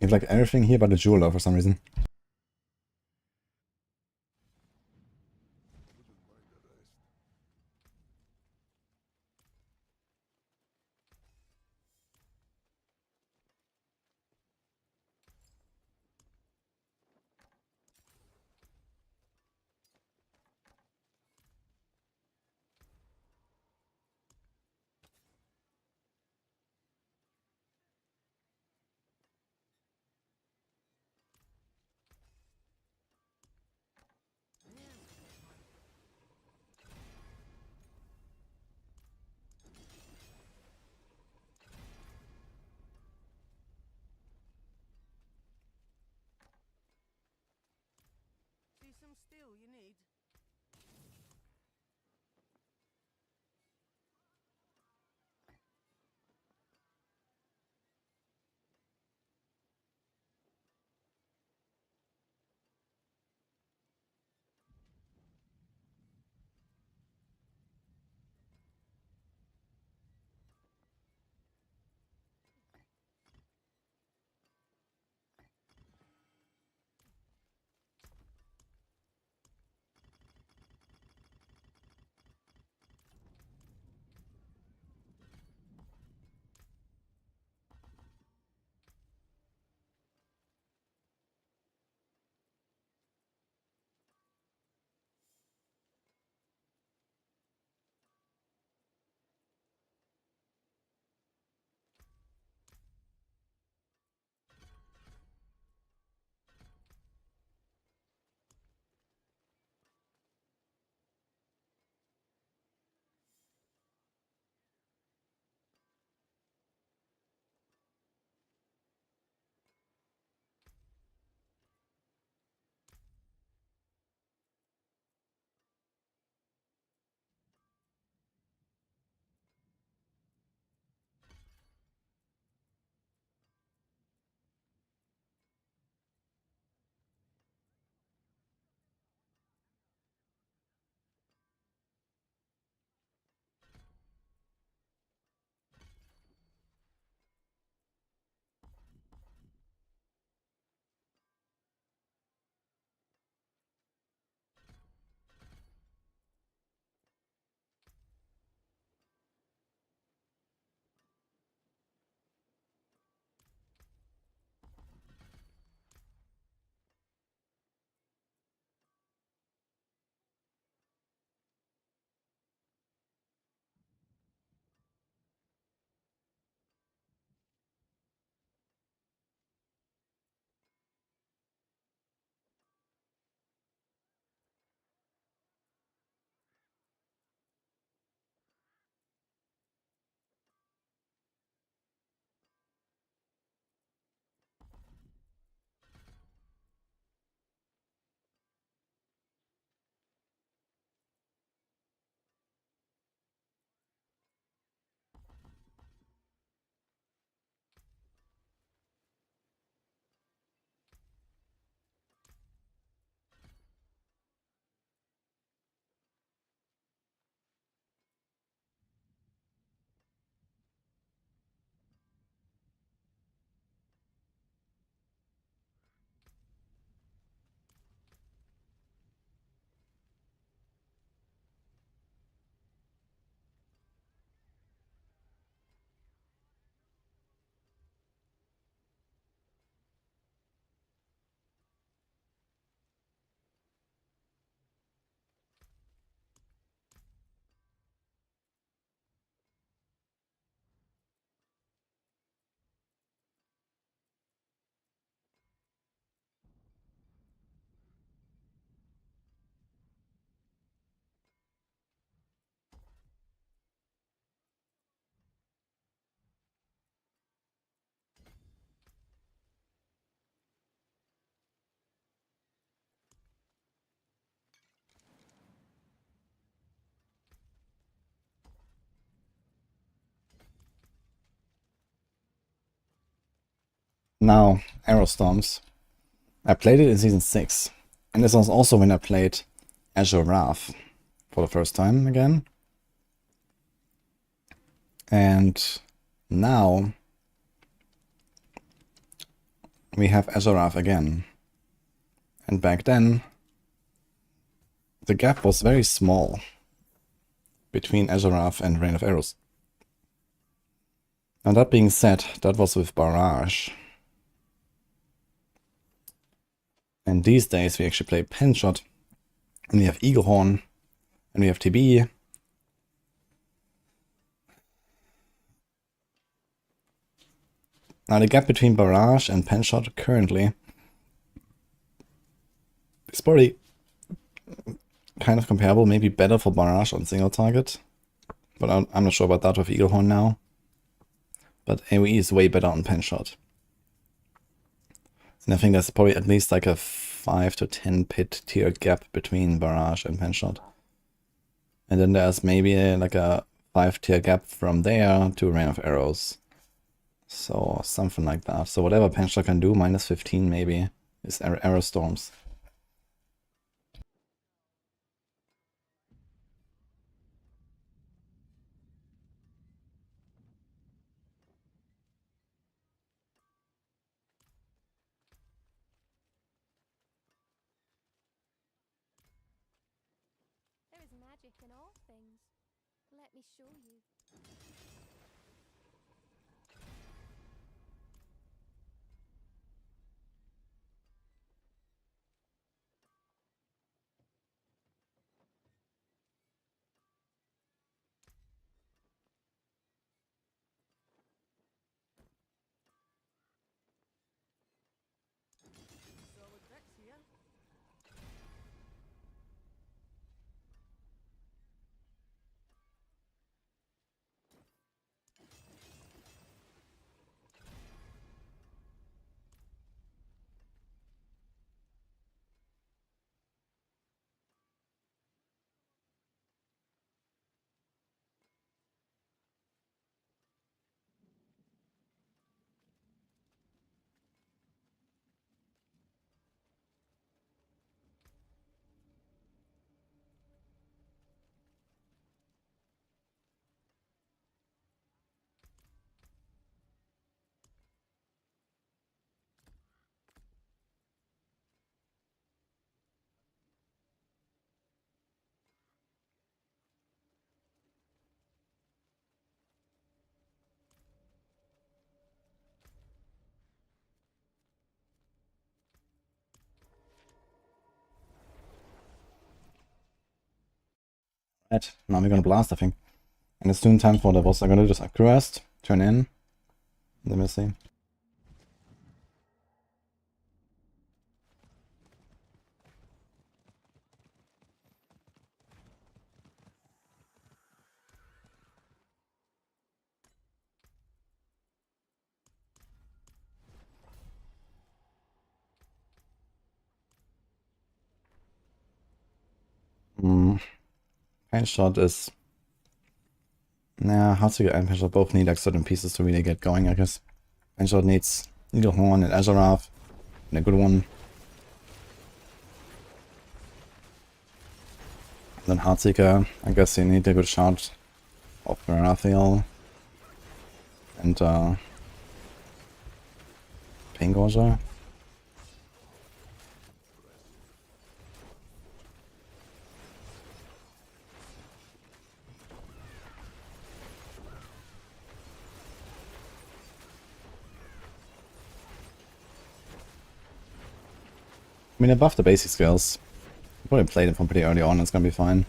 [SPEAKER 5] You have like everything here but a jeweler for some reason.
[SPEAKER 4] See some steel you need?
[SPEAKER 5] Now, Arrow Storms. I played it in Season 6. And this was also when I played Azure Wrath for the first time again. And now,
[SPEAKER 1] we have Azarath again. And back then, the gap was very small between Azarath and Rain of Arrows. Now that being said, that was with Barrage. And these days we actually play Penshot, and we have Eaglehorn, and we have TB. Now the gap between Barrage and Penshot currently is probably kind of comparable, maybe better for Barrage on single target. But I'm not sure about that with Eaglehorn now. But AoE is way better on Penshot. And I think there's probably at least like a 5 to 10 pit tier gap between Barrage and Penshot. And then there's maybe like a 5 tier gap from there to Rain of Arrows. So something like that. So whatever Penshot can do, minus 15 maybe, is Arrow Storms.
[SPEAKER 2] There is magic in all things. Let me show you.
[SPEAKER 3] Solid decks here.
[SPEAKER 1] Right, now we're gonna blast, I think. And it's soon time for the boss. I'm gonna just Acrest, turn in. Let me see. Penshot is... Nah, Heartseeker and Penshot both need like certain pieces to really get going, I guess. Penshot needs Eaglehorn and Azarath, and a good one. Then Heartseeker, I guess you need a good shot of Marathiel. And Paingorger. I mean, above the basic skills. I probably played it from pretty early on, it's gonna be fine.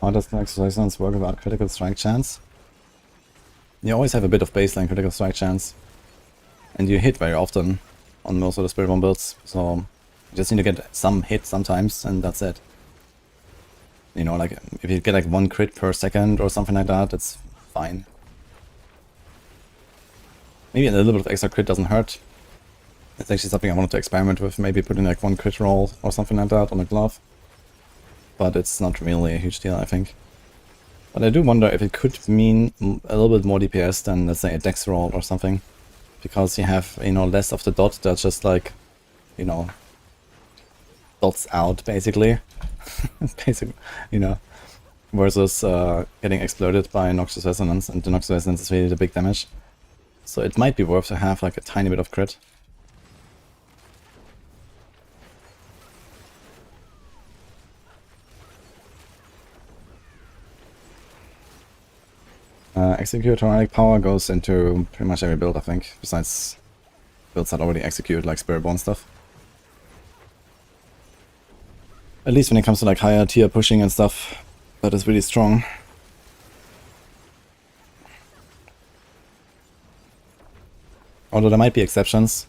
[SPEAKER 5] How does Nexus Resonance work without critical strike chance? You always have a bit of baseline critical strike chance. And you hit very often on most of the Spiritborn builds, so you just need to get some hit sometimes, and that's it. You know, like, if you get like 1 crit per second or something like that, it's fine. Maybe a little bit of extra crit doesn't hurt. It's actually something I wanted to experiment with, maybe putting like 1 crit roll or something like that on a glove. But it's not really a huge deal, I think. But I do wonder if it could mean a little bit more DPS than, let's say, a dex roll or something. Because you have, you know, less of the dot that's just like, you know, dots out, basically. Basically, you know, versus getting exploded by Noxious Resonance, and the Noxious Resonance is really the big damage. So it might be worth to have like a tiny bit of crit. Executoric power goes into pretty much every build, I think, besides builds that already execute, like Spiritborn stuff. At least when it comes to like higher tier pushing and stuff, that is really strong. Although there might be exceptions.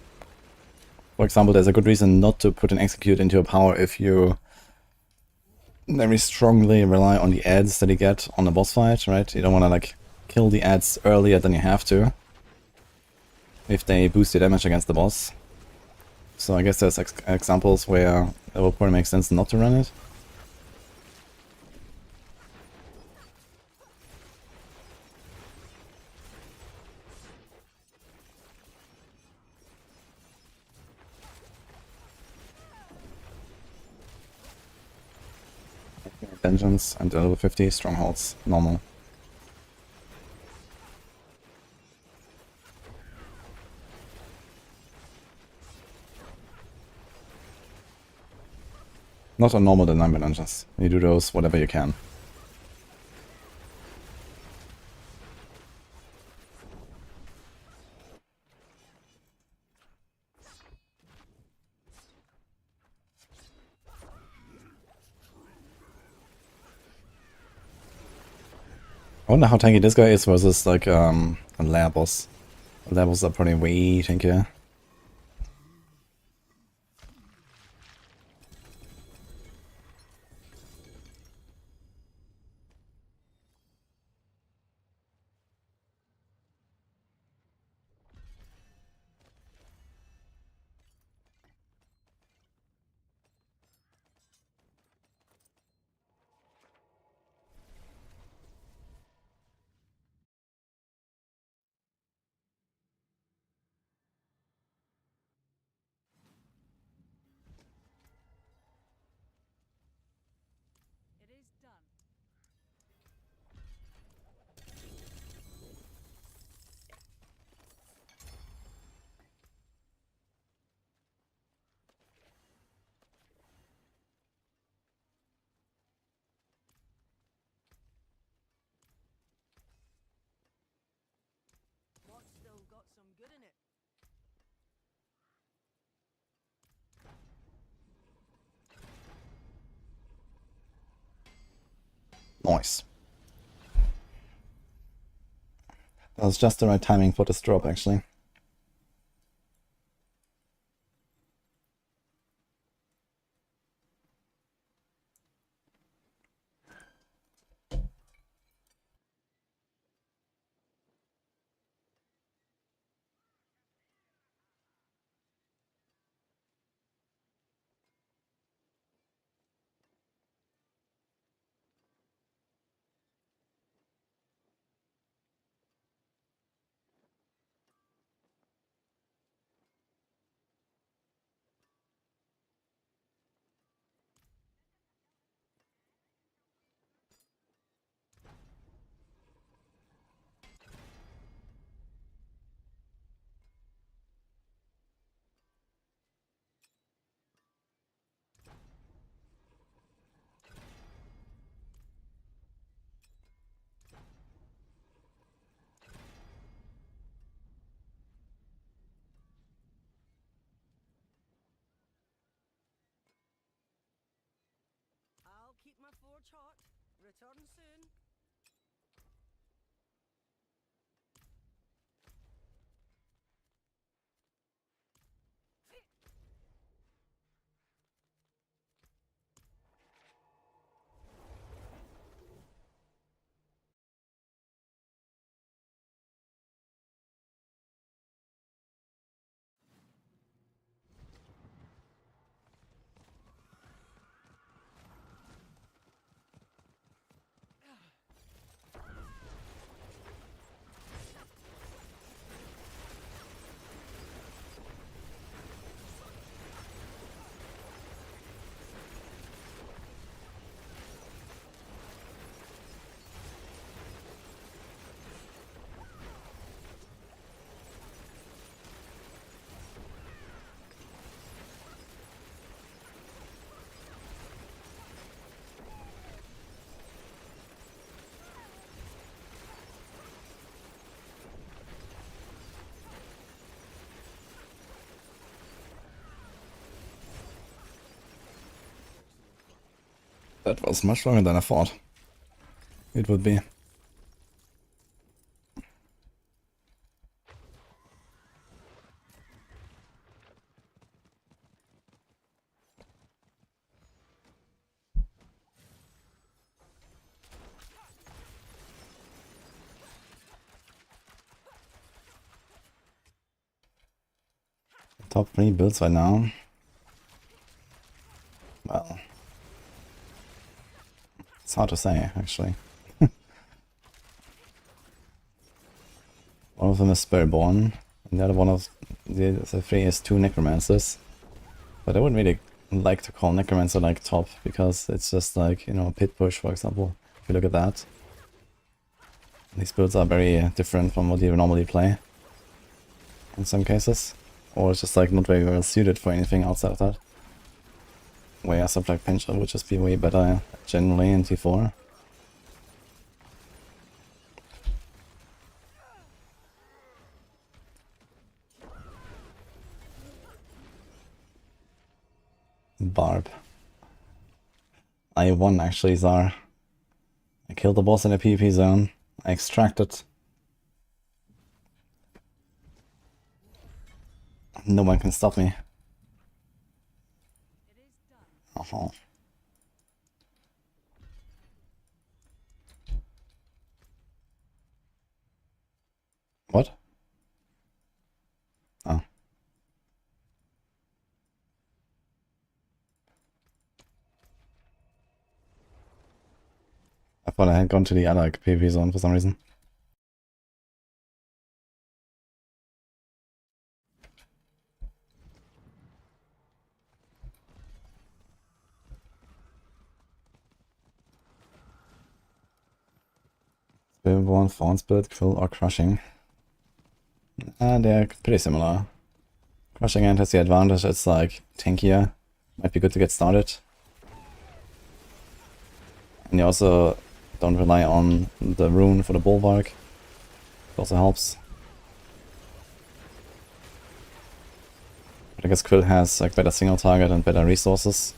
[SPEAKER 5] For example, there's a good reason not to put an execute into a power if you very strongly rely on the adds that you get on a boss fight, right? You don't want to like kill the adds earlier than you have to if they boost your damage against the boss. So I guess there's examples where it will probably make sense not to run it. Dungeons and level 50 strongholds, normal. Not on normal dynamic dungeons. You do those whatever you can. I wonder how tanky this guy is versus like a lair boss. Lair bosses are probably way tankier.
[SPEAKER 3] It is done. What's still got some good in it?
[SPEAKER 5] Nice. That was just the right timing for this drop, actually.
[SPEAKER 3] I'll keep my forge hot. Return soon.
[SPEAKER 5] That was much longer than I thought it would be. Top 3 builds right now. Well, it's hard to say, actually. One of them is Spiritborn, and the other one of the 3 is 2 Necromancers. But I wouldn't really like to call Necromancer like top, because it's just like, you know, Pit Push, for example. If you look at that. These builds are very different from what you normally play. In some cases. Or it's just like not very well suited for anything outside of that. Whereas something like Pincher would just be way better generally in T4. Barb. I won actually, Zar. I killed the boss in the PvP zone. I extracted. No one can stop me. Uh-huh. What? Oh. I thought I had gone to the other PvP zone for some reason. Spiritborn, Fawn Spirit, Quill, or Crushing. They're pretty similar. Crushing Ant has the advantage, it's like tankier. Might be good to get started. And you also don't rely on the rune for the Bulwark. It also helps. But I guess Quill has like better single target and better resources.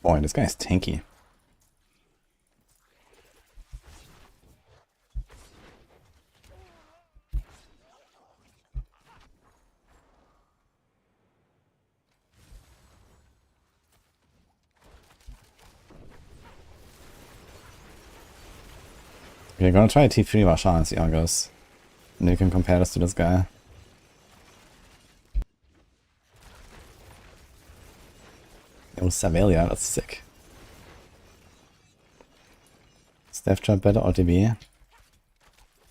[SPEAKER 5] Boy, this guy is tanky. Okay, gonna try T3 Vasha and see how it goes. And you can compare this to this guy. Oh, Savelia, that's sick. Is Death Trap better or TB?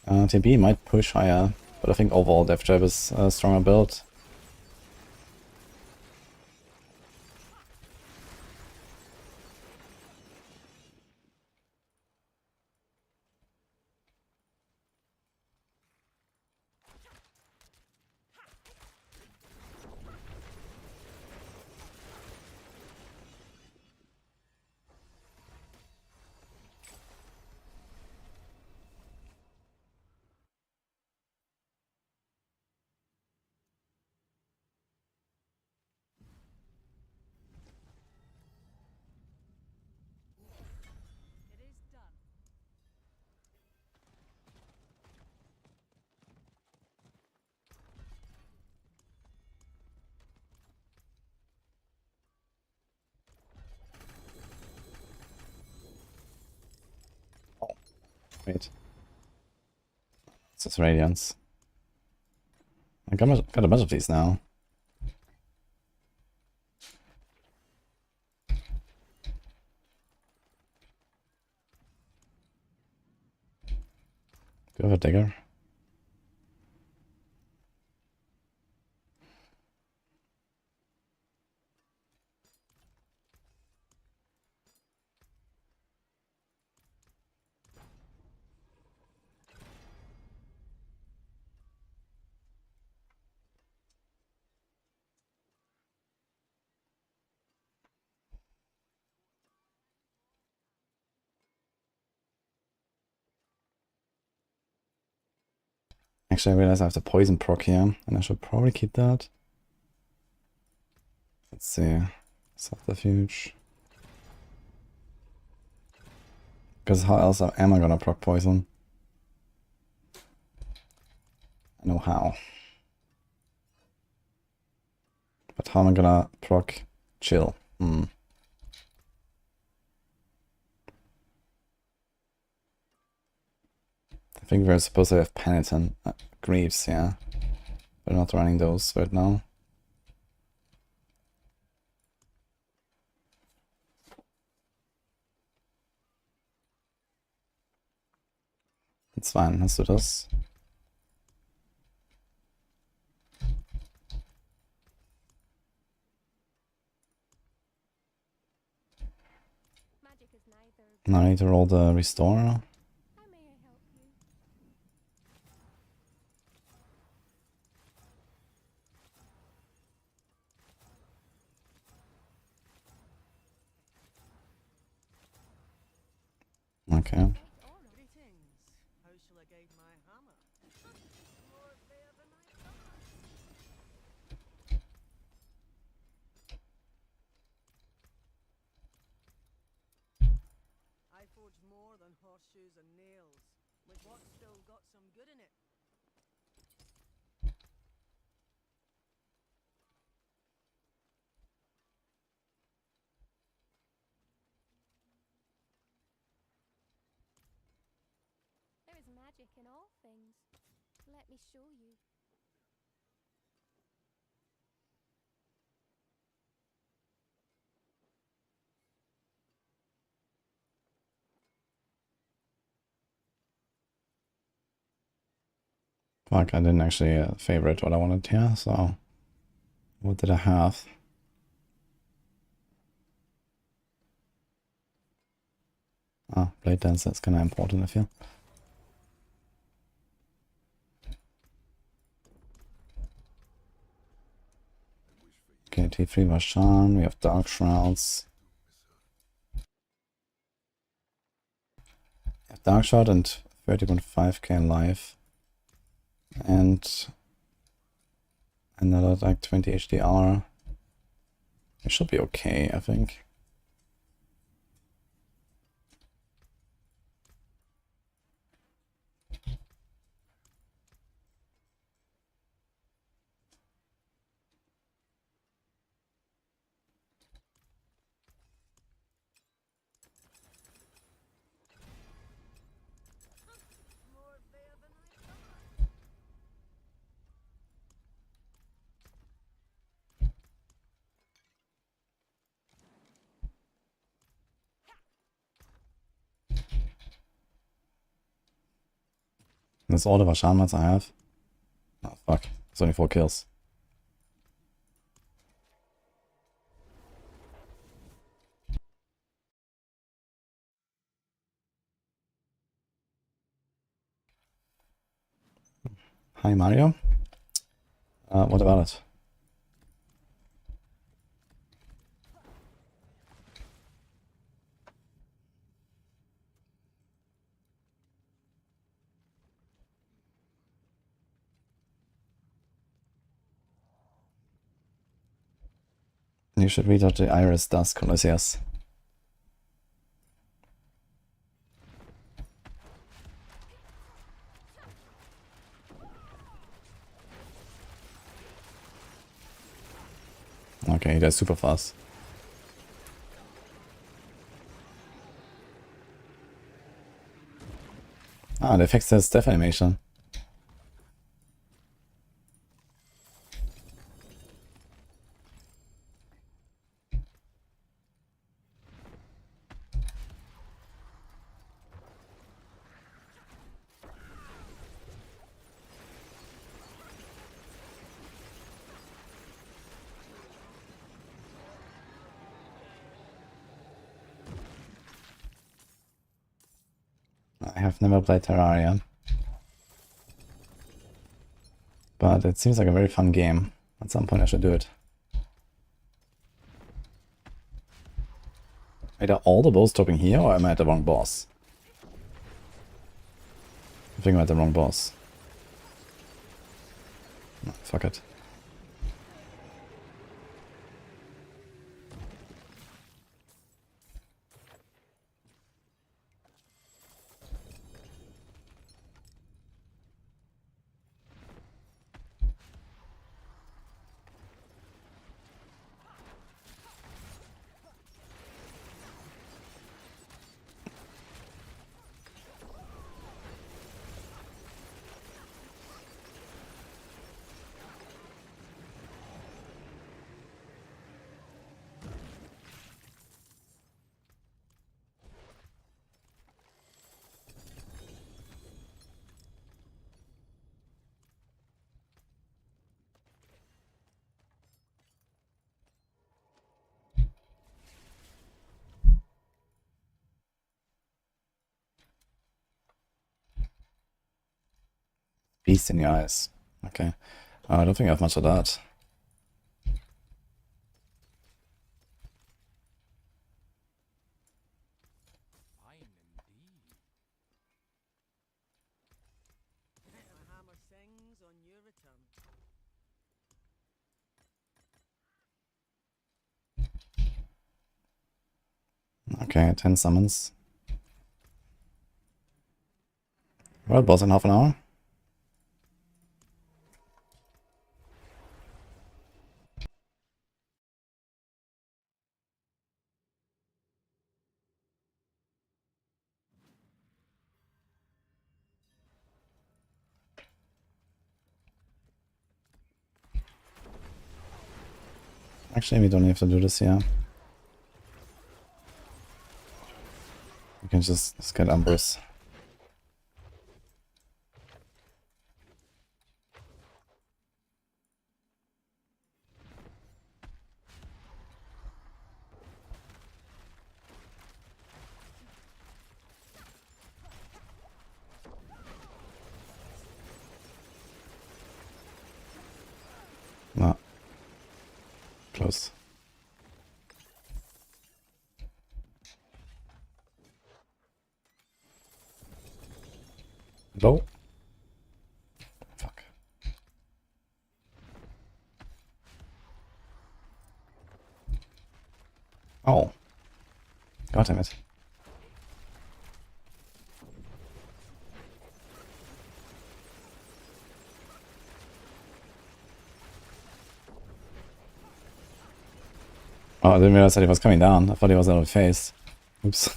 [SPEAKER 5] TB might push higher, but I think overall Death Trap is a stronger build.
[SPEAKER 1] Wait. It's just Radiance. I got a bunch of these now. Do you have a dagger? Actually, I realize I have the poison proc here, and I should probably keep that. Let's see. Subterfuge. Because how else am I gonna proc poison? I know how. But how am I gonna proc chill? I think we're supposed to have Penitent Greaves, yeah. We're not running those right now. It's fine, let's do this.
[SPEAKER 2] Magic is neither.
[SPEAKER 1] Now I need to roll the restore.
[SPEAKER 2] How may I help you?
[SPEAKER 1] Okay.
[SPEAKER 4] Greetings. How shall I guide my hammer? More there than I thought. I forge more than horseshoes and nails, with what's still got some good in it.
[SPEAKER 2] There is magic in all things. Let me show you.
[SPEAKER 1] Fuck, I didn't actually favorite what I wanted here, so... What did I have? Ah, Blade Dance, that's kinda important, I feel. Okay, T3 Vashan, we have Dark Shrouds. Dark Shroud and 30.5k in life. And another like 20 HDR. It should be okay, I think.
[SPEAKER 4] More there than I thought.
[SPEAKER 1] That's all the Vashan mats I have. Oh fuck, it's only 4 kills. Hi Mario. What about it? You should read what the Iris does, Colossius. Okay, that's super fast.
[SPEAKER 5] Ah, they fixed his death animation. I have never played Terraria, but it seems like a very fun game. At some point I should do it. Wait, are all the bows dropping here, or am I at the wrong boss? I think I'm at the wrong boss. No, fuck it. Beast in the eyes. Okay. I don't think I have much of that.
[SPEAKER 4] Fine indeed. The hammer sings on your return.
[SPEAKER 5] Okay, 10 summons. World boss in half an hour. Actually, we don't have to do this here. We can just get Umbers. No. Close. Low. Fuck. Oh. God damn it. Oh, I didn't realize that he was coming down. I thought he was out of phase. Oops.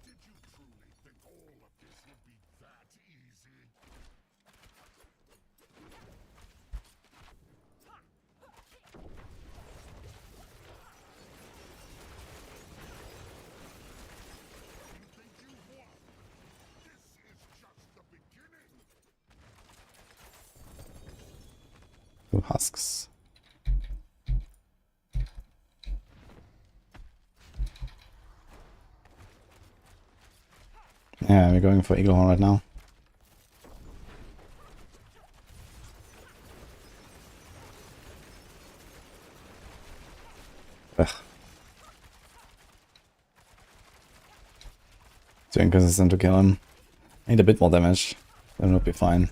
[SPEAKER 7] Did you truly think all of this would be that easy? You think you won? This is just the beginning.
[SPEAKER 5] Two husks. Yeah, we're going for Eaglehorn right now. Ugh. Too inconsistent to kill him. I need a bit more damage. Then we'll be fine.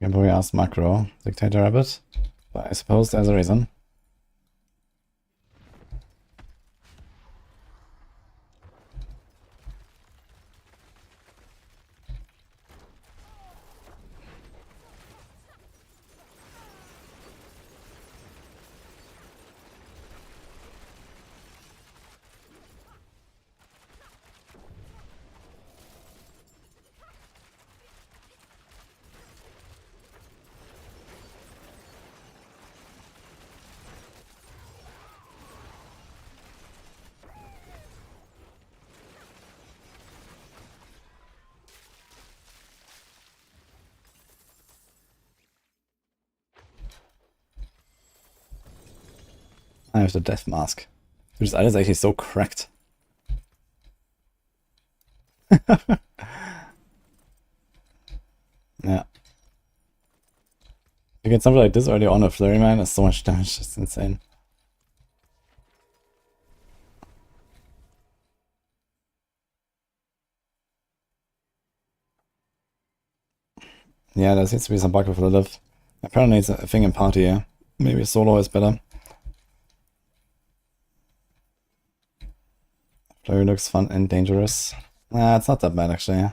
[SPEAKER 5] can probably ask Macro, Dictator Rabbit, but I suppose there's a reason. I have the Death Mask. Dude, this item is actually so cracked. Yeah. You get something like this early on a Flurry Man, it's so much damage, it's insane. Yeah, there seems to be some bug with Lilith. Apparently it's a thing in party, yeah. Maybe solo is better. Flurry looks fun and dangerous. Nah, it's not that bad actually.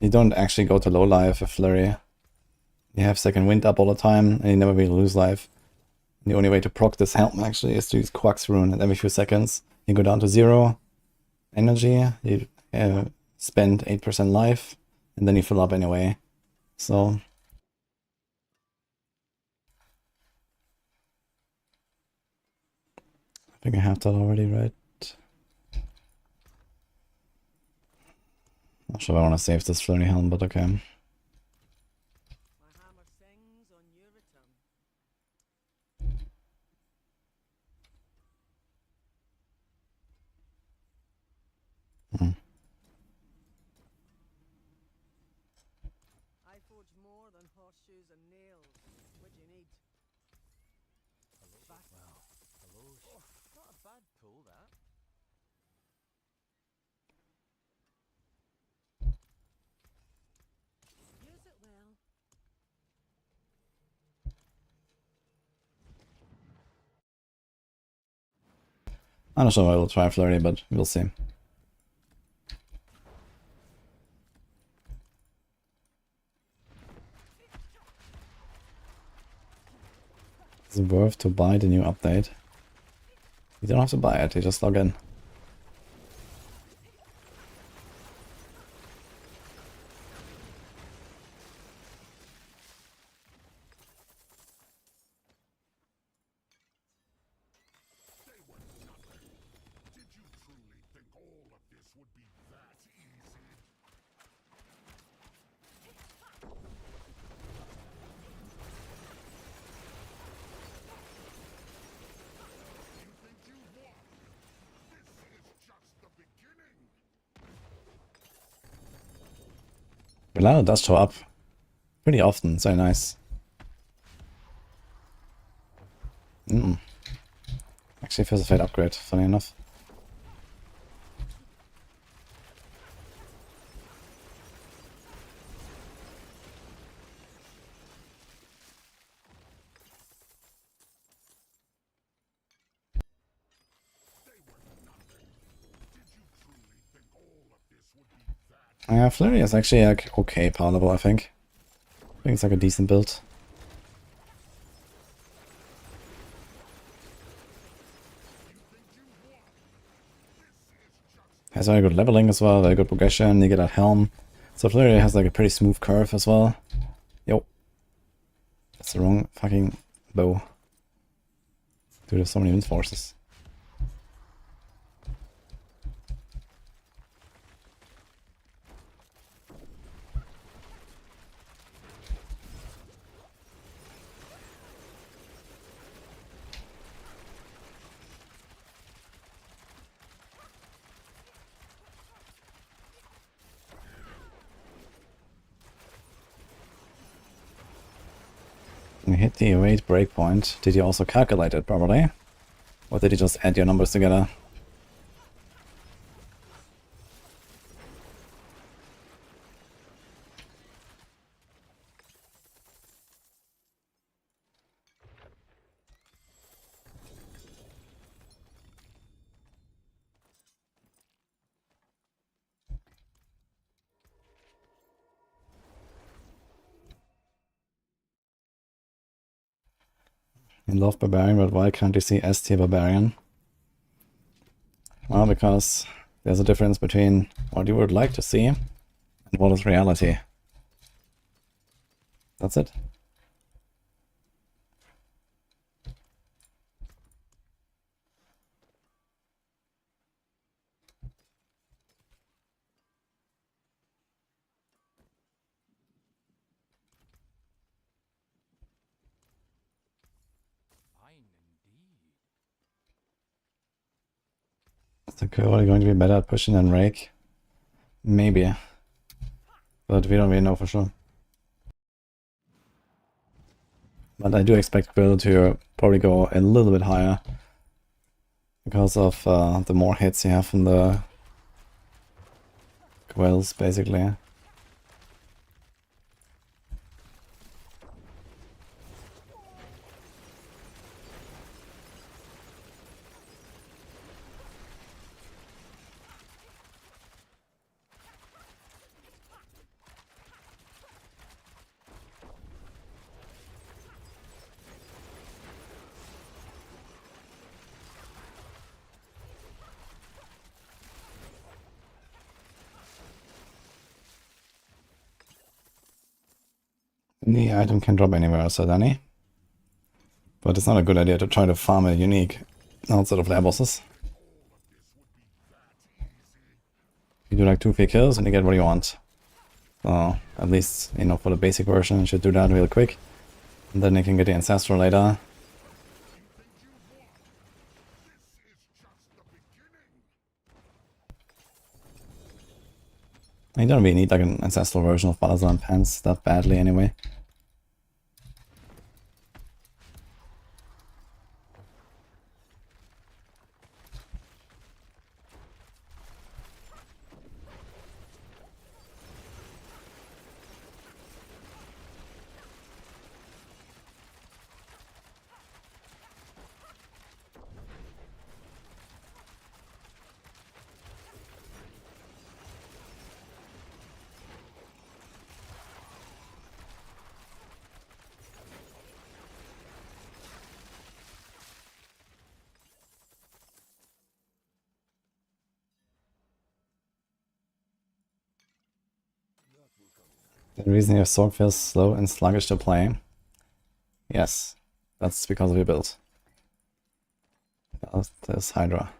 [SPEAKER 5] You don't actually go to low life with Flurry. You have second wind up all the time, and you never really lose life. And the only way to proc this helm actually is to use Quack's Rune, and every few seconds you go down to 0 energy, you spend 8% life, and then you fill up anyway. So I think I have that already, right? Not sure if I want to save this Flurry helm, but okay.
[SPEAKER 4] My hammer sings on your return. I forge more than horseshoes and nails. What do you need? Hello. Well, hello. Oh, not a bad pull, that. Use it well.
[SPEAKER 5] I'm not sure I will try Flurry, but we'll see. Is it worth to buy the new update? You don't have to buy it, you just log in.
[SPEAKER 7] Did you truly think all of this would be that easy? You think you won? This is just the beginning.
[SPEAKER 5] Milano does show up pretty often, so nice. Actually, feels a Fate upgrade, funny enough. Yeah, Flurry is actually like okay palatable, I think. I think it's like a decent build. Has very good leveling as well, very good progression, you get that helm. So Flurry has like a pretty smooth curve as well. Yo. That's the wrong fucking bow. Dude, there's so many wind forces. You hit the rate breakpoint. Did you also calculate it properly? Or did you just add your numbers together? You love Barbarian, but why can't you see S tier Barbarian? Well, because there's a difference between what you would like to see and what is reality. That's it.
[SPEAKER 4] Fine indeed.
[SPEAKER 5] Is the Curly going to be better at pushing than Rake? Maybe. But we don't really know for sure. But I do expect Quill to probably go a little bit higher. Because of the more hits you have from the Quills, basically. The item can drop anywhere, so Danny. But it's not a good idea to try to farm a unique outside of their bosses. You do like 2 free kills and you get what you want. So at least, you know, for the basic version you should do that real quick. And then you can get the Ancestral later. You don't really need like an Ancestral version of Balazar Pants that badly anyway. The reason your Sorc feels slow and sluggish to play? Yes, that's because of your build. There's Hydra.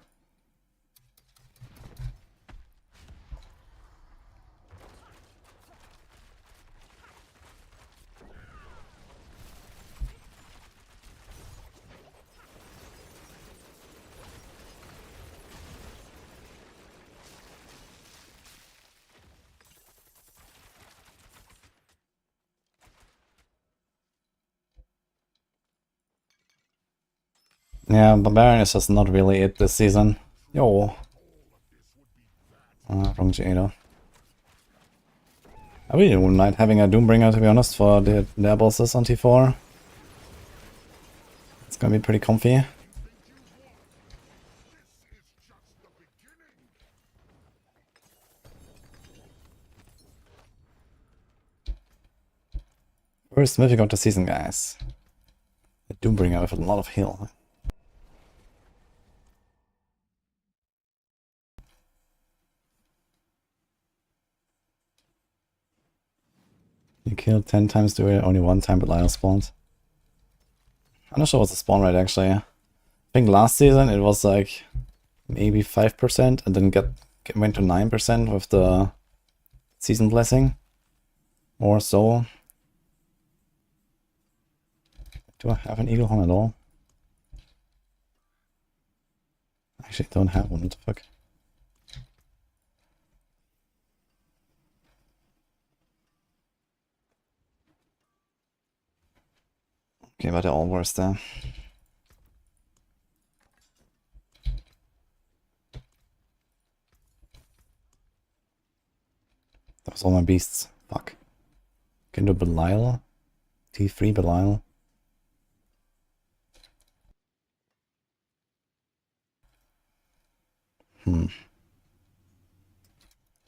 [SPEAKER 5] Yeah, Barbarian is just not really it this season. Yo. Wrong Jada. I really wouldn't mind having a Doombringer, to be honest, for their bosses on T4. It's gonna be pretty comfy. First mythic of the season, guys. A Doombringer with a lot of heal. You killed 10 times Druid, only 1 time Belial spawned. I'm not sure what's the spawn rate actually. I think last season it was like maybe 5% and then went to 9% with the season blessing. Or so. Do I have an Eaglehorn at all? I actually don't have one, what the fuck? Okay, but they're all worse there. That was all my beasts. Fuck. Can do Belial? T3 Belial?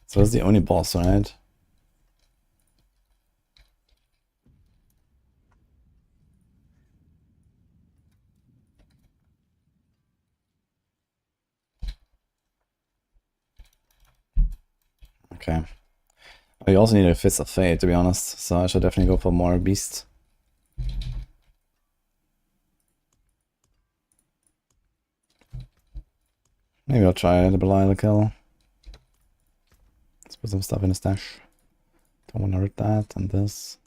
[SPEAKER 5] So that's the only boss, right? Okay. You also need a Fist of Fate, to be honest, so I should definitely go for more Beast. Maybe I'll try the Belial kill. Let's put some stuff in the stash. Don't want to hurt that, and this.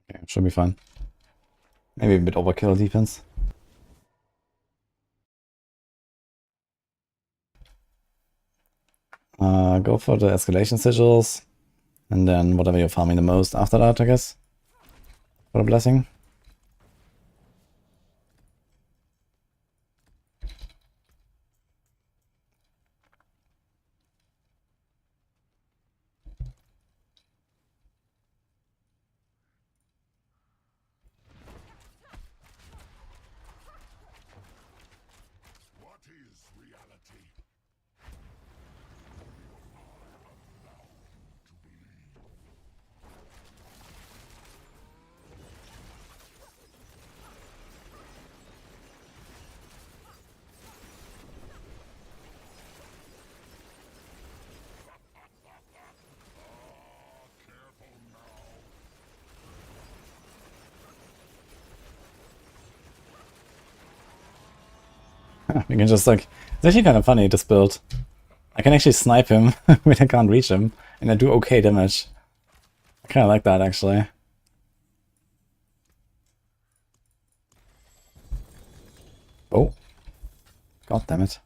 [SPEAKER 5] Okay, should be fine. Maybe a bit overkill defense. Go for the escalation sigils, and then whatever you're farming the most after that, I guess. For the blessing.
[SPEAKER 7] What is reality? Careful now.
[SPEAKER 5] You can just like, it's actually kind of funny, this build. I can actually snipe him when I can't reach him, and I do okay damage. I kind of like that, actually. Oh. God damn it.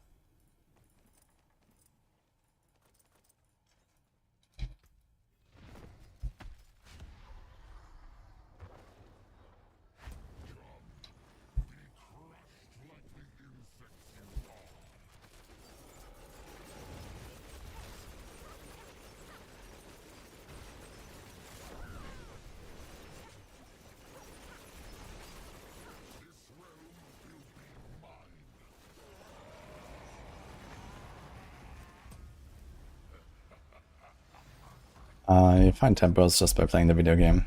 [SPEAKER 5] You find tempers just by playing the video game.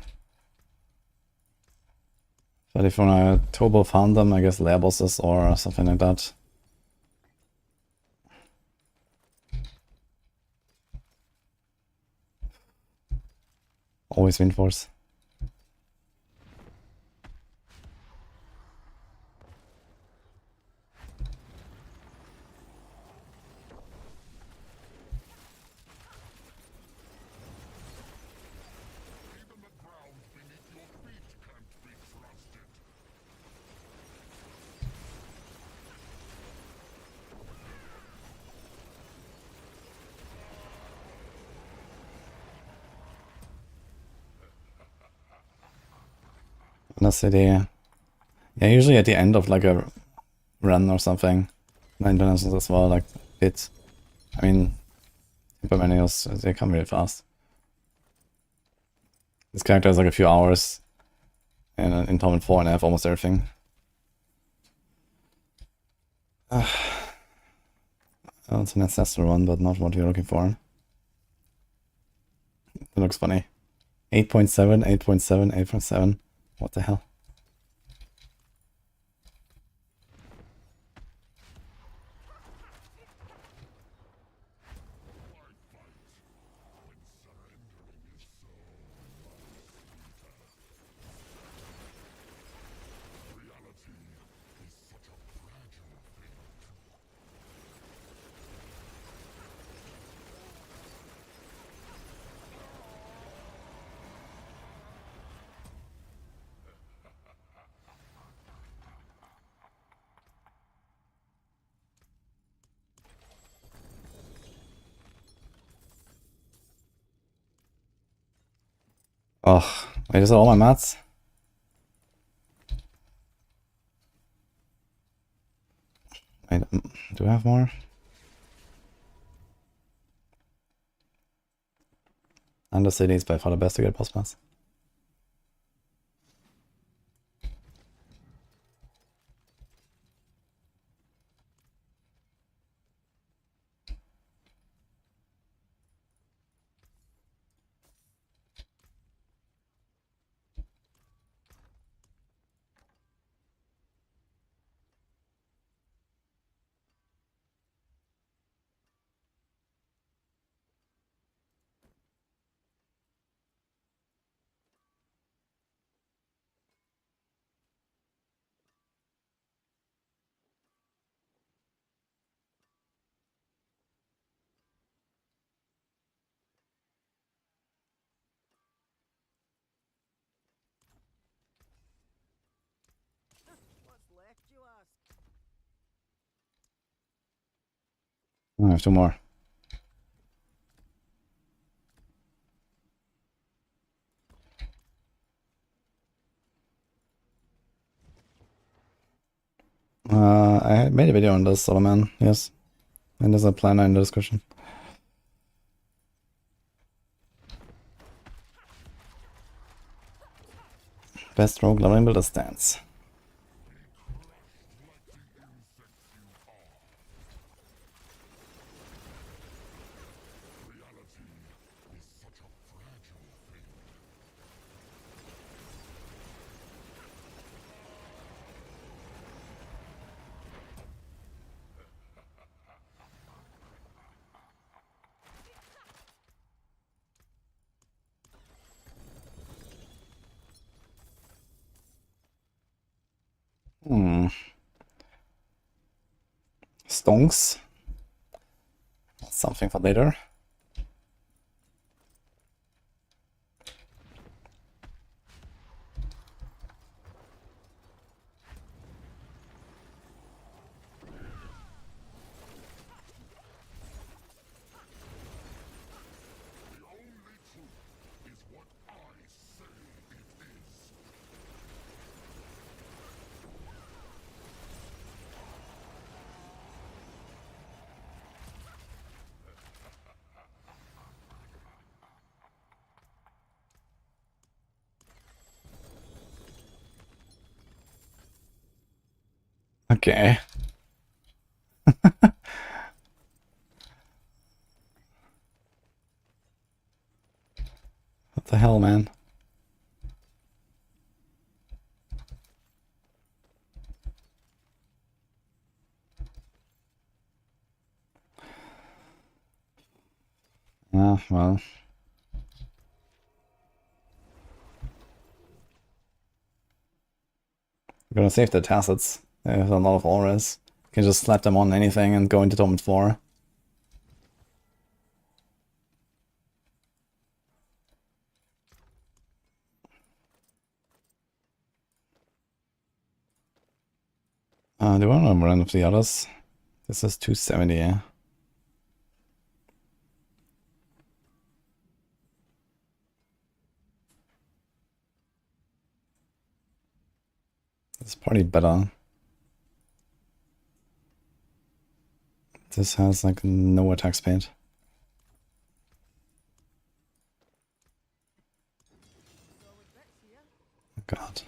[SPEAKER 5] But if you wanna turbo farm them, I guess lair bosses or something like that. Always win force.
[SPEAKER 7] Even the ground beneath your feet can't be trusted.
[SPEAKER 5] That's the idea. Yeah, usually at the end of like a run or something. 9 dimensions as well, like it. I mean, Supermanuals, they come really fast. This character has like a few hours. And in Torment 4 and I have almost everything. It's an ancestral one, but not what you're looking for. It looks funny. 8.7, 8.7, 8.7. What the hell? Oh, wait, is that all my mats? Wait, do I have more? Undercity is by far the best to get boss mats.
[SPEAKER 3] What's left, you ask?
[SPEAKER 5] Oh, I have 2 more. I made a video on this, Solomon, yes. And there's a planner in the description. Best rogue leveling builder stance. Stonks. That's something for later. Okay. What the hell, man? Ah, well. We're gonna save the tacits. They have a lot of auras. You can just slap them on anything and go into Torment 4. Do I want to run with the others? This is 270, yeah. It's probably better. This has like no attack speed. Oh god.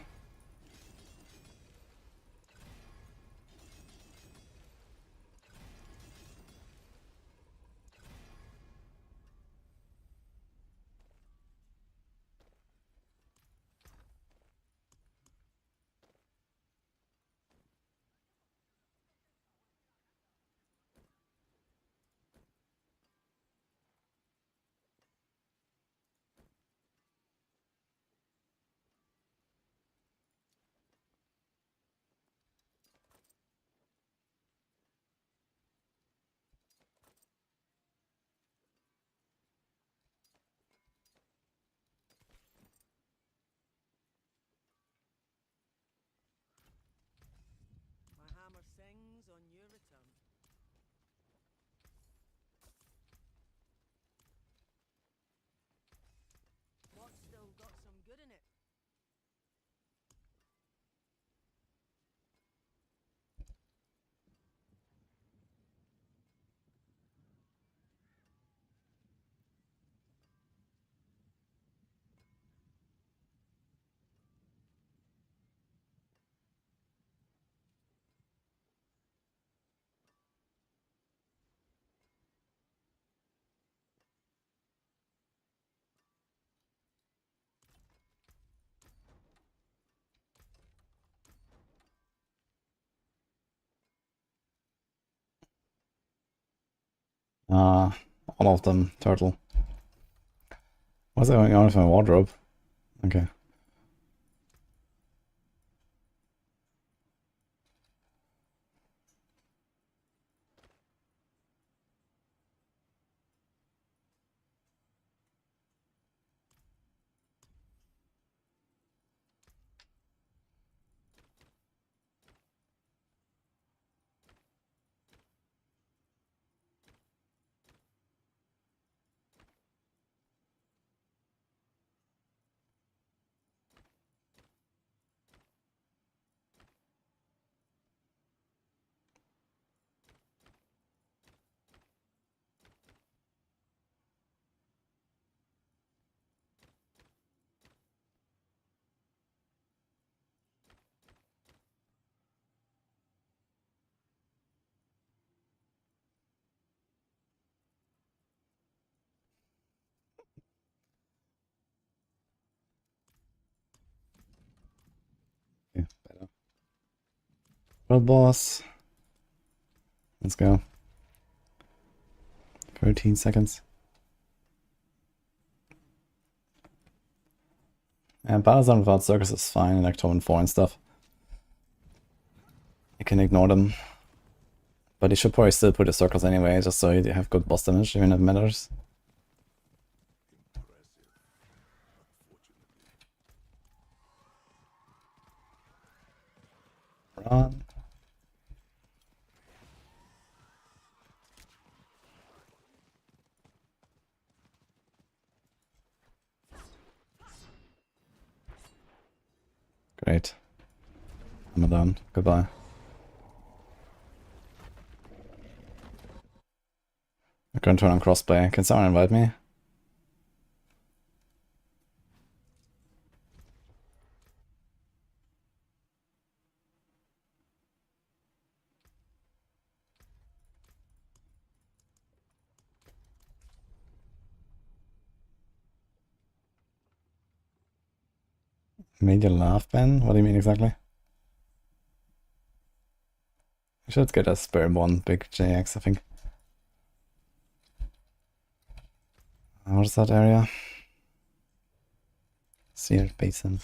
[SPEAKER 3] My hammer sings on your return. What's still got some
[SPEAKER 5] All of them, turtle. What's going on with my wardrobe? Okay. Yeah, better. World boss. Let's go. 13 seconds. And Paragon without circus is fine, like Tome 4 and stuff. You can ignore them. But you should probably still put the circles anyway, just so you have good boss damage, even if it matters. Run. Great. I'm done. Goodbye. I'm going to turn on crossplay. Can someone invite me? Made you laugh, Ben? What do you mean exactly? I should get a Spiritborn big JX, I think. What is that area? Seared Basin.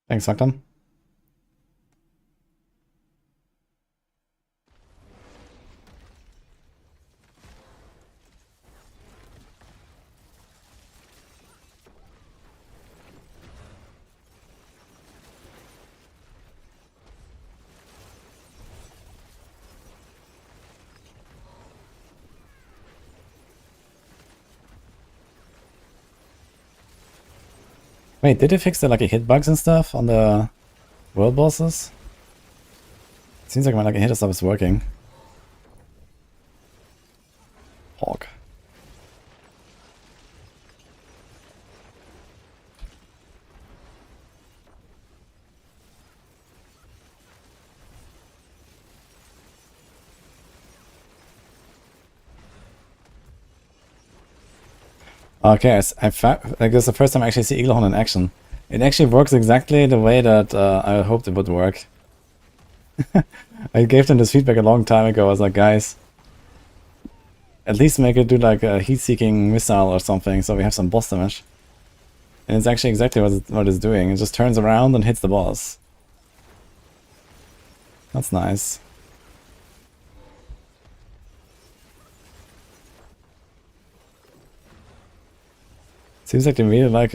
[SPEAKER 5] Thanks, Faktam. Wait, did they fix the lucky hit bugs and stuff on the world bosses? Seems like my lucky hit stuff is working. Hawk. Okay, I found, like, this is the first time I actually see Eaglehorn in action. It actually works exactly the way that I hoped it would work. I gave them this feedback a long time ago. I was like, guys, at least make it do like a heat-seeking missile or something, so we have some boss damage. And it's actually exactly what it's doing. It just turns around and hits the boss. That's nice. Seems like they really like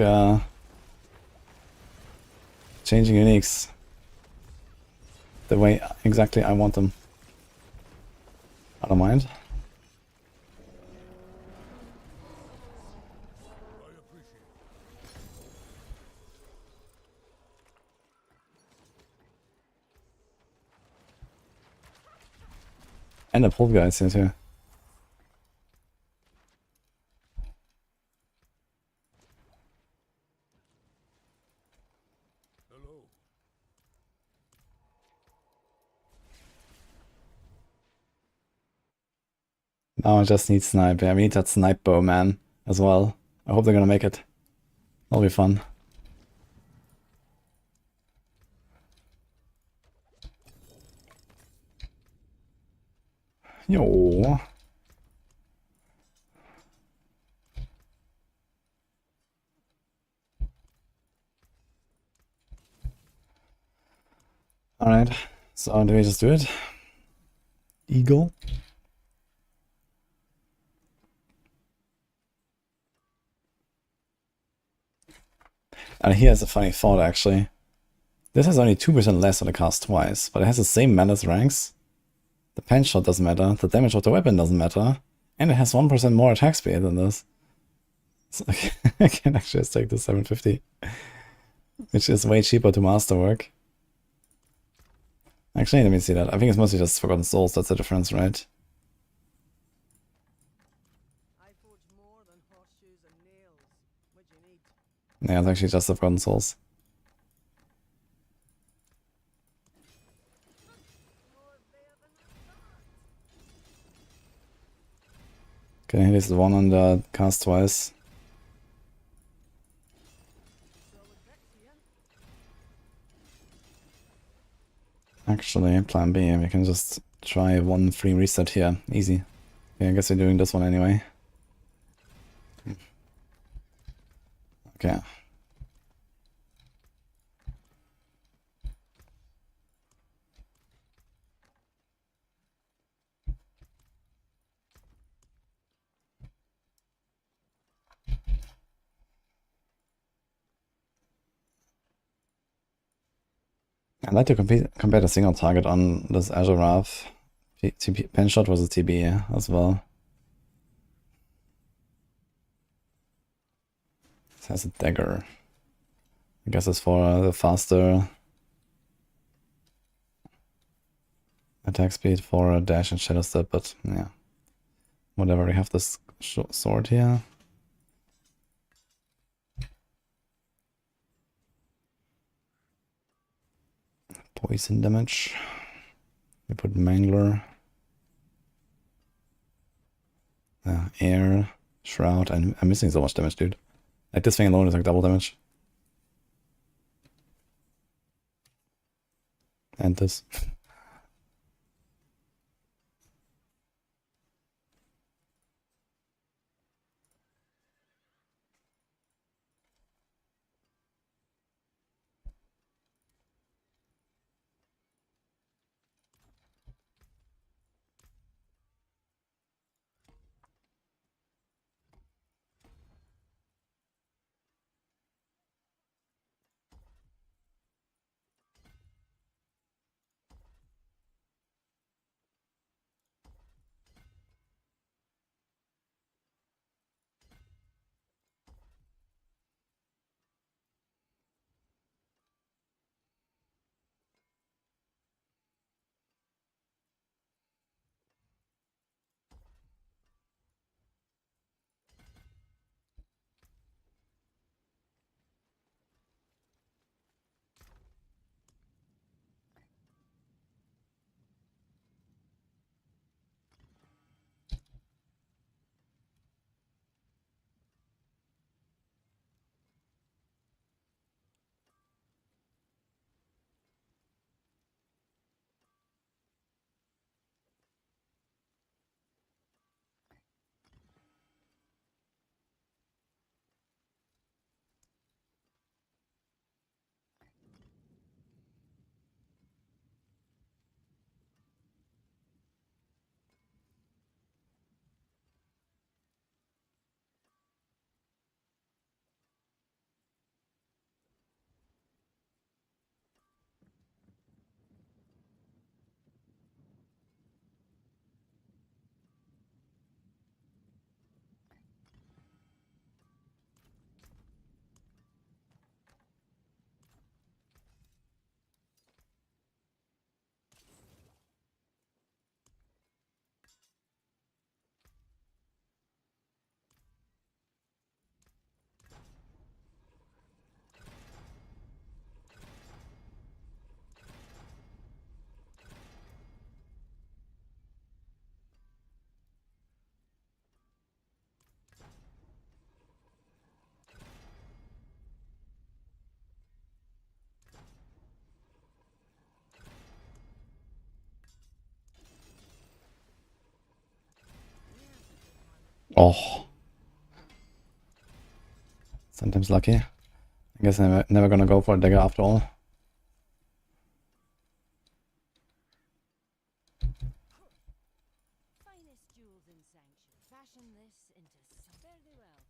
[SPEAKER 5] changing uniques the way exactly I want them. I don't mind. And the pull guys here too. Oh, I just need snipe. Yeah, we need that snipe bow, man, as well. I hope they're gonna make it. That'll be fun. Yo. Alright, so do we just do it? Eagle. And here's a funny thought, actually. This has only 2% less on the cast twice, but it has the same menace ranks. The pen shot doesn't matter, the damage of the weapon doesn't matter, and it has 1% more attack speed than this. So I can actually just take the 750, which is way cheaper to masterwork. Actually, let me see that. I think it's mostly just Forgotten Souls, that's the difference, right?
[SPEAKER 3] I forge more than horseshoes and nails. What you need?
[SPEAKER 5] Yeah, it's actually just the Forgotten Souls.
[SPEAKER 3] More there than I thought.
[SPEAKER 5] Okay, here's the one on the cast twice.
[SPEAKER 3] So would Vexian.
[SPEAKER 5] Actually, plan B, we can just try one free reset here. Easy. Okay, I guess we're doing this one anyway. Okay. I'd like to compare the single target on this Azure Wrath. TP, pen shot was a TB as well. This has a dagger. I guess it's for the faster attack speed for a dash and shadow step, but yeah. Whatever, we have this sword here. Poison damage. We put Mangler. Air, Shroud. I'm missing so much damage, dude. Like, this thing alone is like double damage. And this. Oh. Sometimes lucky. I guess I'm never gonna go for a dagger after all.
[SPEAKER 3] Finest jewels in sanction. Fashion this into something very well.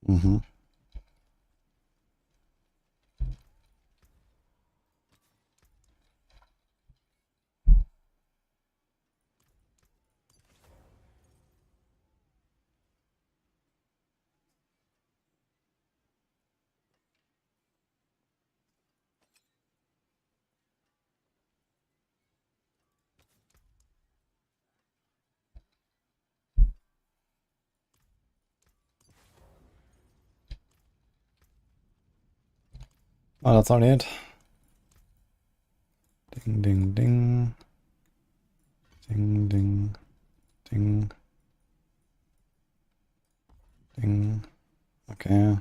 [SPEAKER 5] Mm-hmm. Oh, that's already it. Ding, ding, ding. Ding, ding, ding. Ding. Okay.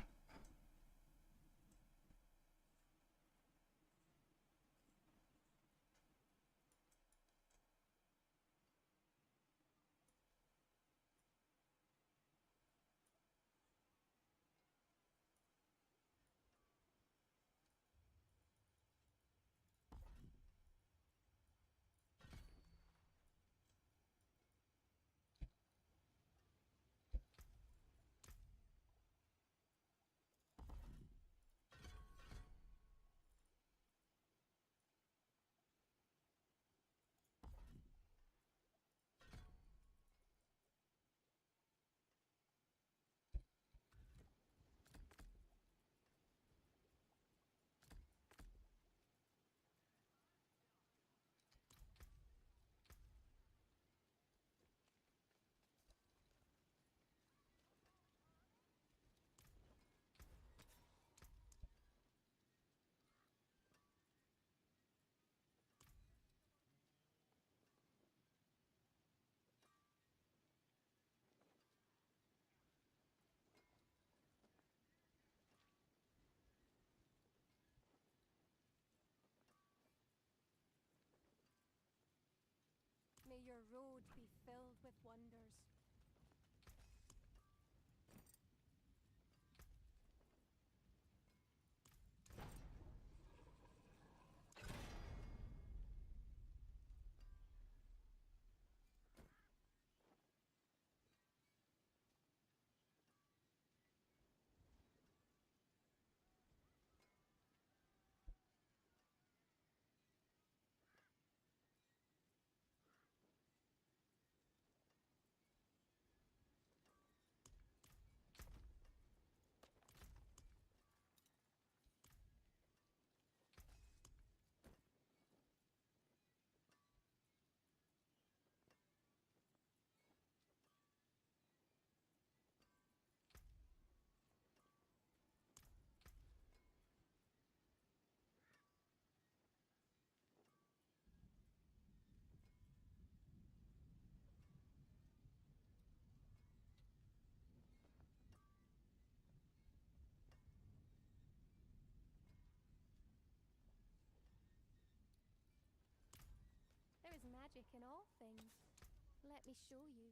[SPEAKER 2] May your road be filled with wonders. There is magic in all things. Let me show you.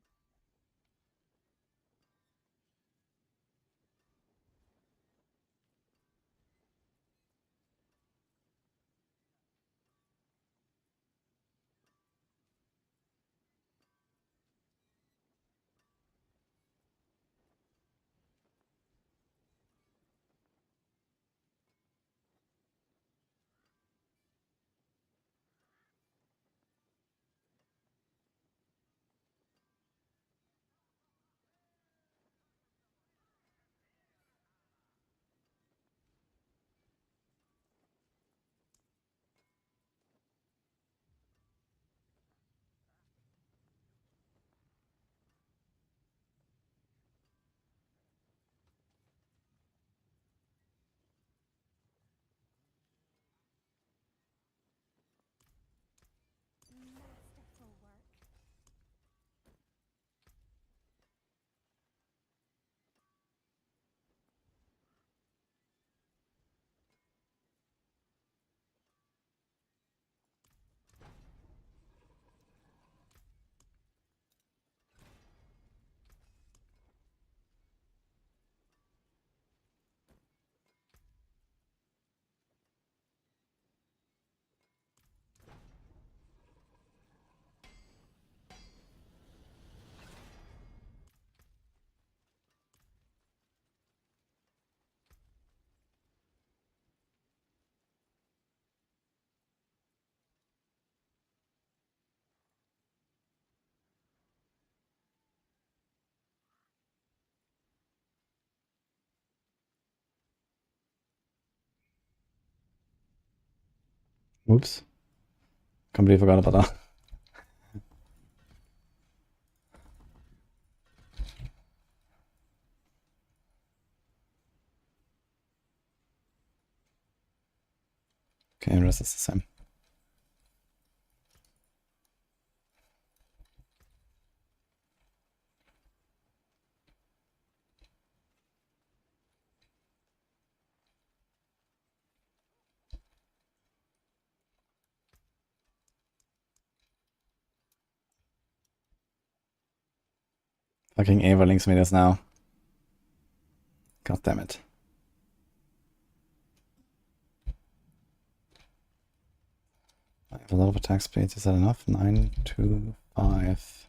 [SPEAKER 5] Oops. Completely forgot about that. Okay, the rest is the same. Fucking Ava links me this now. God damn it. I have a lot of attack speed. Is that enough? 9, 2, 5.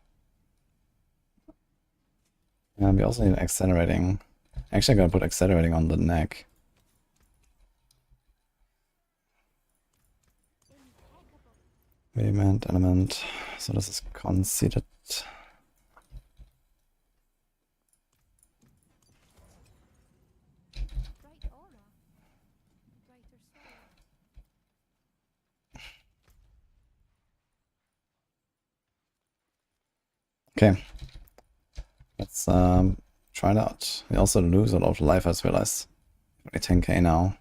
[SPEAKER 5] We also need accelerating. Actually, I'm gonna put accelerating on the neck. Vehement element. So this is conceded.
[SPEAKER 2] Bright aura. Brighter soul.
[SPEAKER 5] Okay. Let's try it out. We also lose a lot of life, as realized. Only 10k now.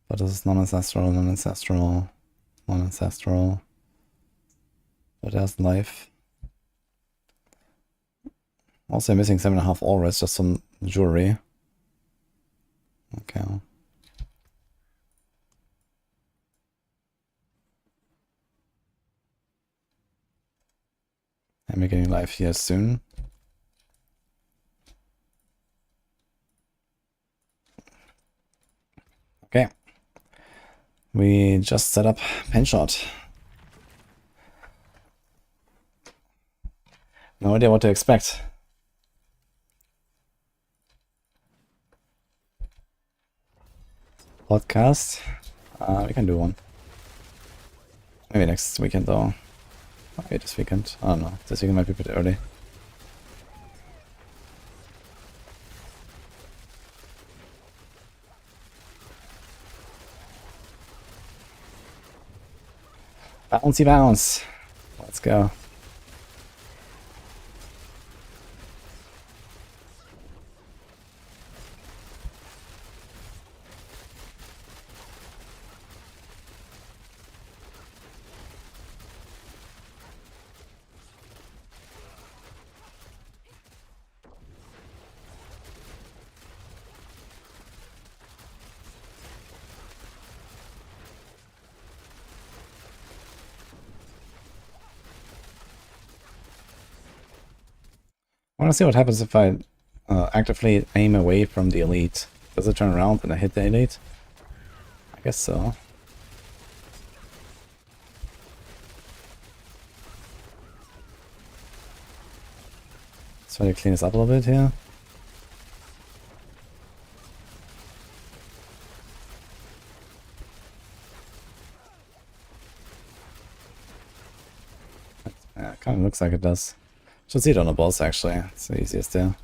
[SPEAKER 5] But this is non-ancestral, non-ancestral, non-ancestral. But there's life. Also missing 7.5 auras, just some jewelry. Okay. And we're getting life here soon. Okay. We just set up pen shot. No idea what to expect. Podcast. We can do one. Maybe next weekend though. Maybe this weekend. I don't know. This weekend might be a bit early. Bouncy bounce. Let's go. I want to see what happens if I actively aim away from the elite. Does it turn around when I hit the elite? I guess so. Let's try to clean this up a little bit here. Yeah, it kind of looks like it does. Should see it on the boss actually. It's the easiest there.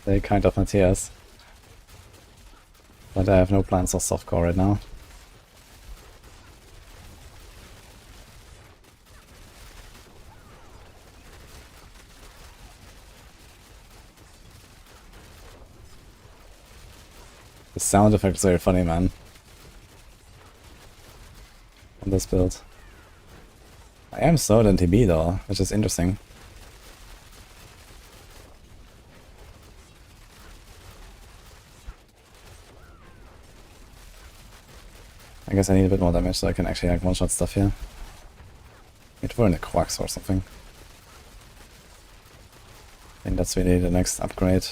[SPEAKER 5] They kind of Matthias. But I have no plans for softcore right now. The sound effect is very funny, man. On this build. I am slowed in TB though, which is interesting. I guess I need a bit more damage so I can actually like one-shot stuff here. Need to burn the quacks or something. I think that's really the next upgrade.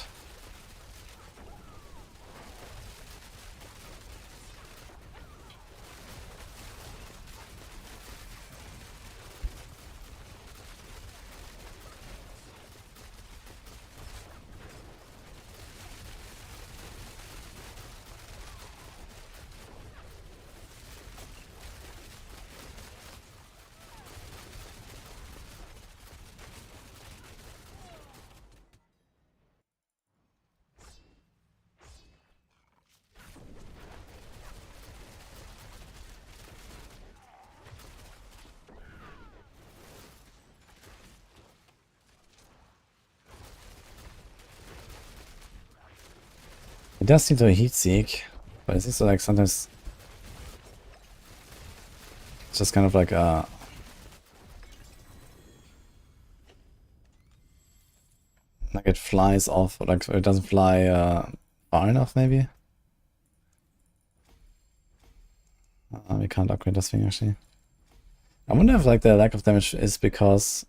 [SPEAKER 5] It does seem to heat seek, but it seems to like sometimes it's just kind of like it flies off, like it doesn't fly far enough maybe. We can't upgrade this thing actually. I wonder if like the lack of damage is because,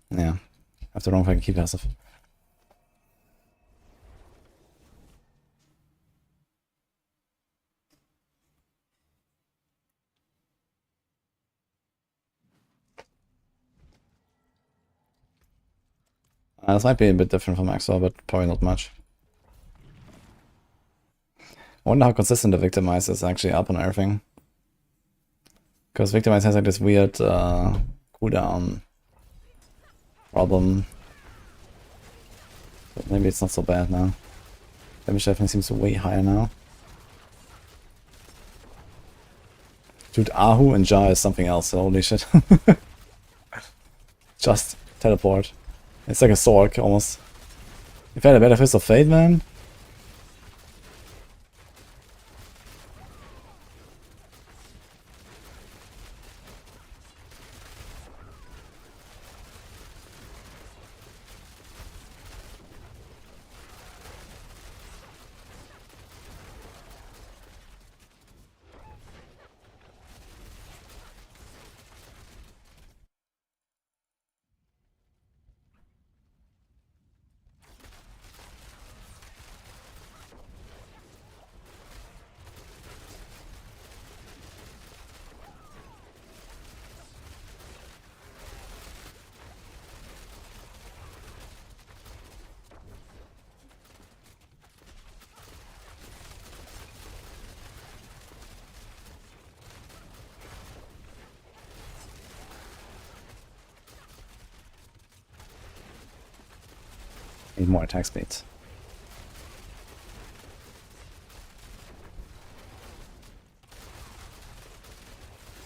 [SPEAKER 5] yeah, I have the wrong fucking key passive. This might be a bit different from Exile, but probably not much. I wonder how consistent the Victimize is actually up on everything. Because Victimize has like this weird cooldown problem. But maybe it's not so bad now. Damage definitely seems way higher now. Dude, Ahu and Ja is something else, holy shit. Just teleport. It's like a Sorc, almost. If I had a better Fist of Fate, man. Need more attack speed.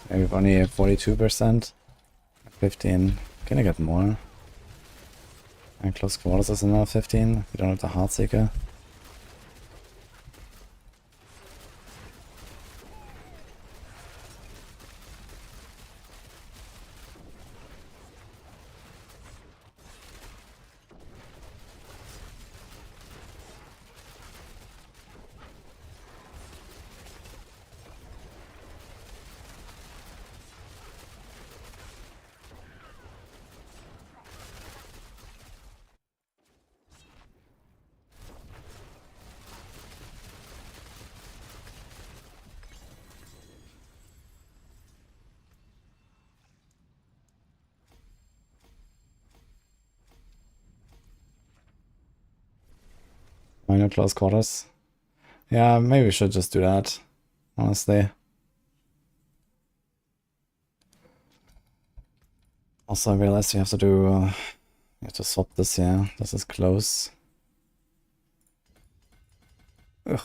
[SPEAKER 5] Maybe only 42%. 15. Can I get more? And close quarters is another 15. We don't have the Heartseeker. Minor close quarters. Yeah, maybe we should just do that, honestly. Also, I realized you have to do, you have to swap this here. This is close. Ugh.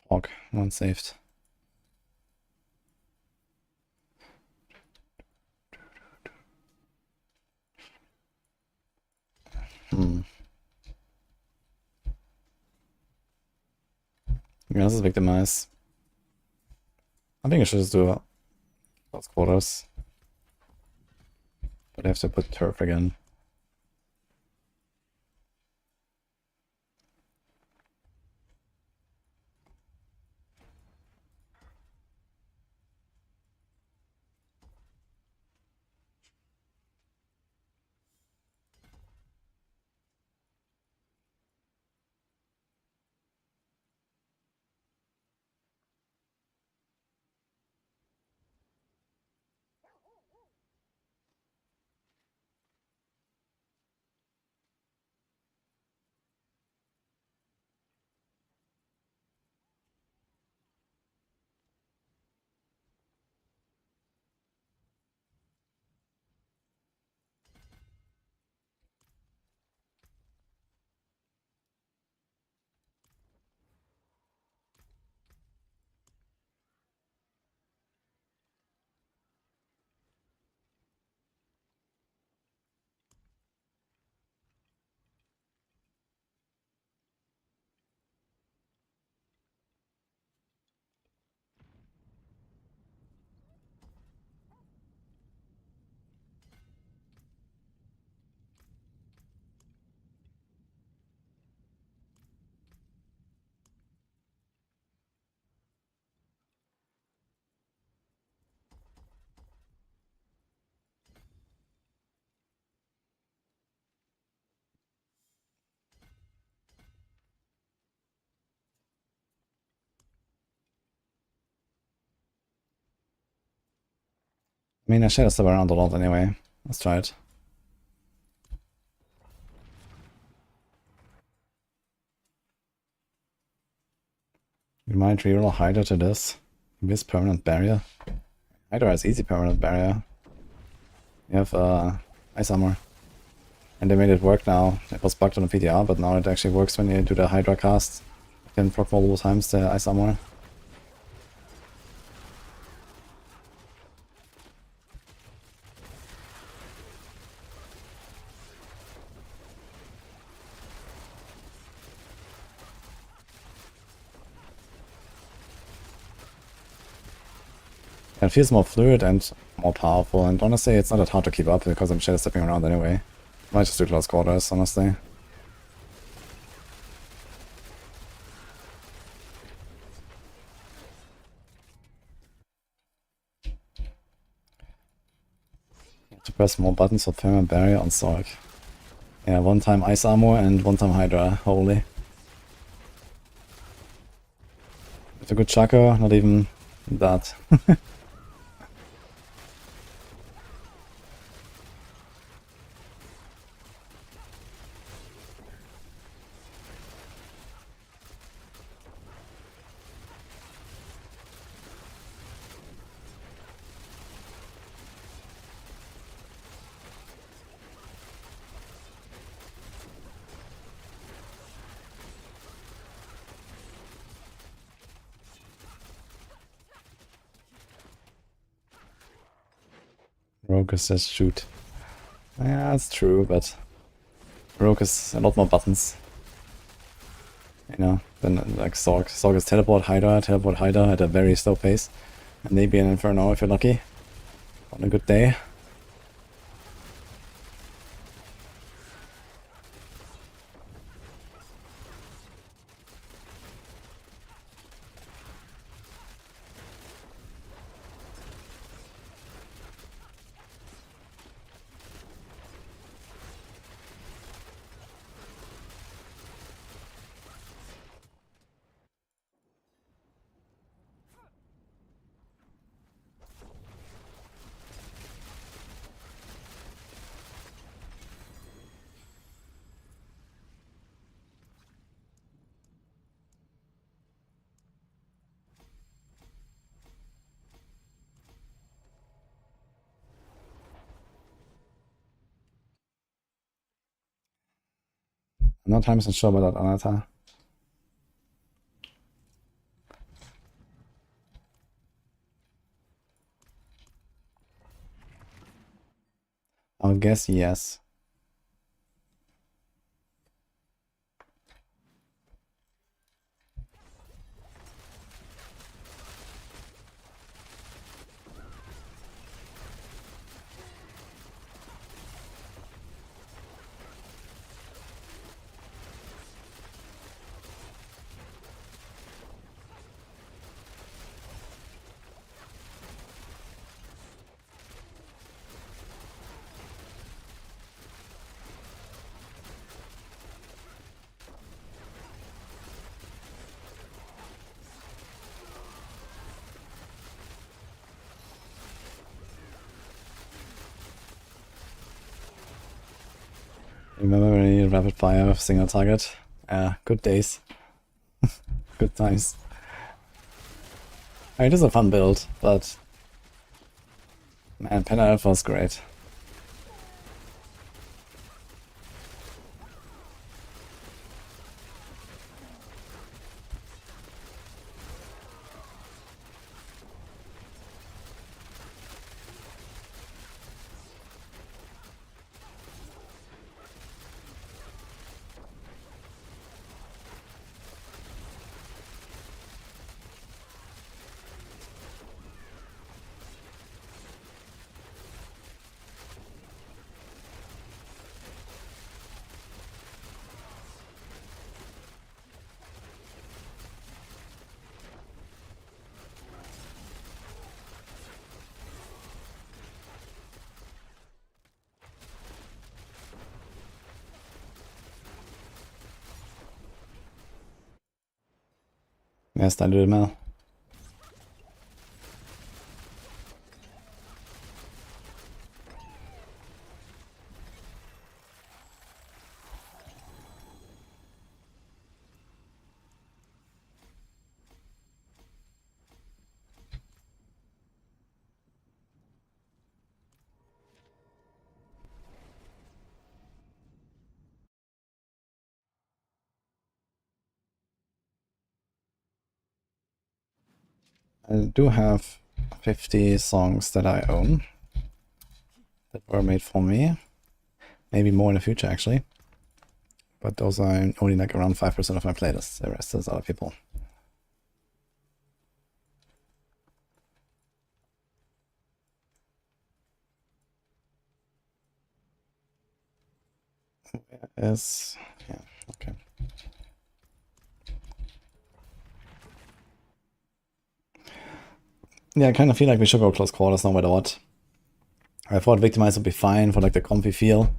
[SPEAKER 5] Hog, one saved. Yeah, this is Victimize. I think I should just do close quarters. But I have to put turf again. I mean, I shadow step around a lot anyway. Let's try it. We might reroll Hydra to this. This permanent barrier. Hydra has easy permanent barrier. You have Ice Armor. And they made it work now. It was bugged on the PTR, but now it actually works when you do the Hydra cast. You can proc multiple times the Ice Armor. It feels more fluid and more powerful, and honestly it's not that hard to keep up because I'm shadow stepping around anyway. Might just do close quarters, honestly. You have to press more buttons for permanent barrier on Sorc. Yeah, one time Ice Armor and one time Hydra, holy. With a good Chakra, not even that. Rogue says shoot. Yeah, that's true, but Rogue has a lot more buttons. You know, than like Sorc. Sorc is teleport Hydra at a very slow pace. And maybe an Inferno if you're lucky. On a good day. I'm not 100% sure about that Anata. I'll guess yes. Remember when you rapid fire with single target? Good days. Good times. It is a fun build, but man, Penna Alpha was great. Yes, I do it, Mel. I do have 50 songs that I own that were made for me. Maybe more in the future, actually. But those are only like around 5% of my playlist. The rest is other people. Is yeah, okay. Yeah, I kind of feel like we should go close quarters no matter what. I thought Victimize would be fine for like the comfy feel.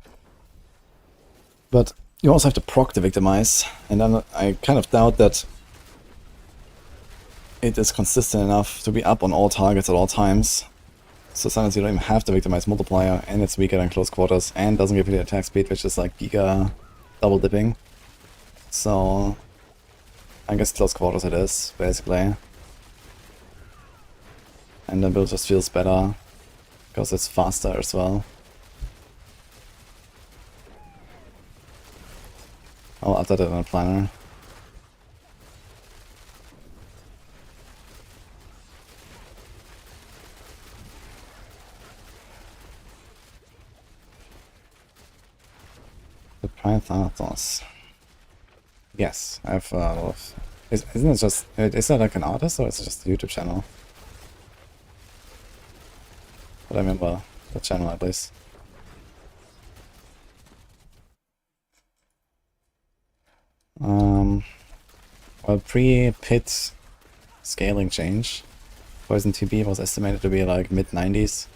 [SPEAKER 5] But you also have to proc the Victimize, and then I kind of doubt that it is consistent enough to be up on all targets at all times. So sometimes you don't even have the Victimize multiplier, and it's weaker than close quarters, and doesn't give you the attack speed, which is like giga double dipping. So I guess close quarters it is, basically. And the build just feels better, because it's faster as well. I'll update it in a planner. The Prime Thanatos. Yes, I have a lot of... Isn't it just... Is that like an artist, or is it just a YouTube channel? But I remember the channel at least. Well, pre-pit scaling change, Poison TB was estimated to be like mid-90s.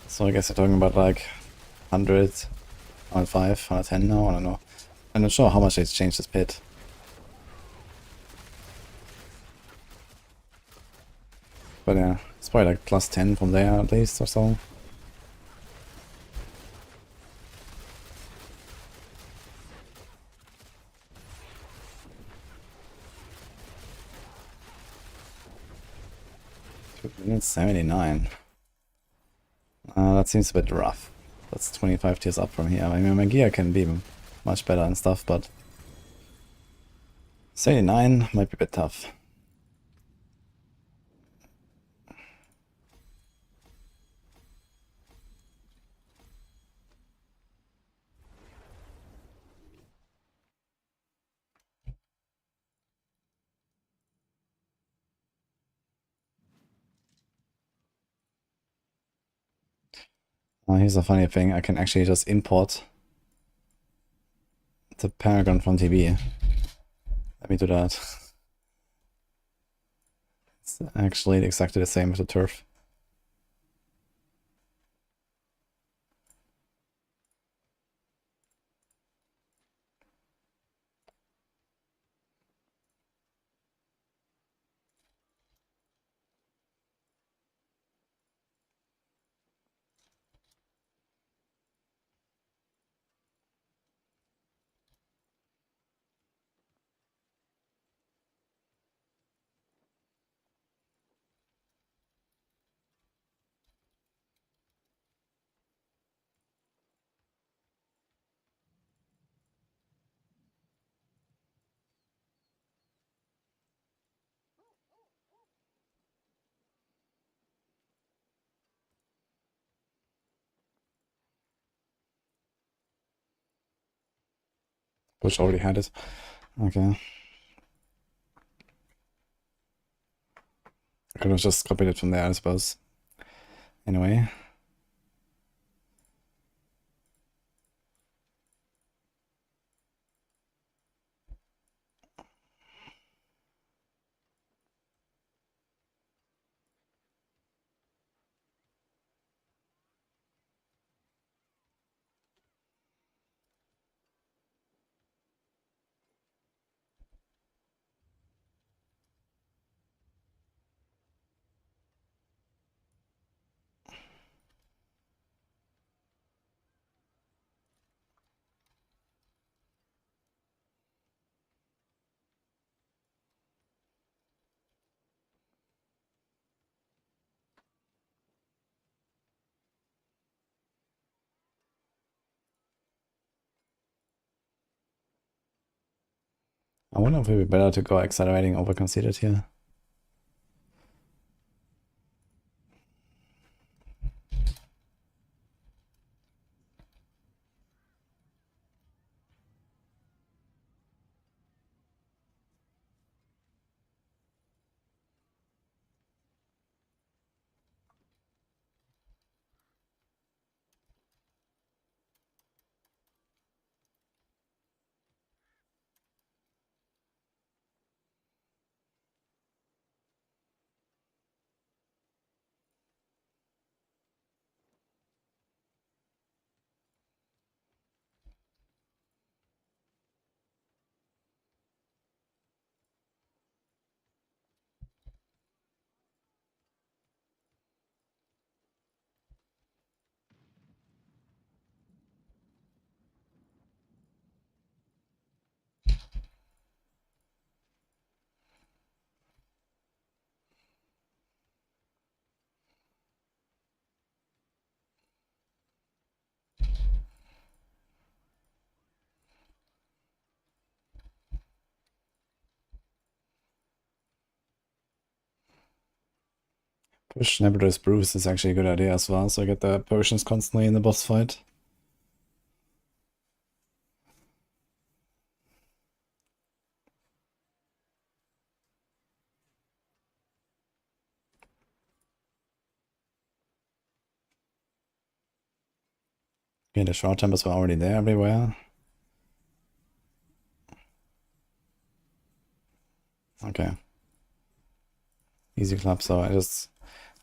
[SPEAKER 5] So I guess you're talking about like 100, 105, 110 now, I don't know. I'm not sure how much it's changed this pit. But yeah, it's probably like plus 10 from there at least or so. It's 79. That seems a bit rough. That's 25 tiers up from here. I mean, my gear can be much better and stuff, but 79 might be a bit tough. Here's a funny thing, I can actually just import the Paragon from TB. Let me do that. It's actually exactly the same as the turf. Which already had it. Okay. I could have just copied it from there, I suppose. Anyway. I wonder if it would be better to go accelerating over conceded here. Push Nebular's Bruise is actually a good idea as well, so I get the potions constantly in the boss fight. Okay, the short tempers were already there everywhere. Okay. Easy clap, so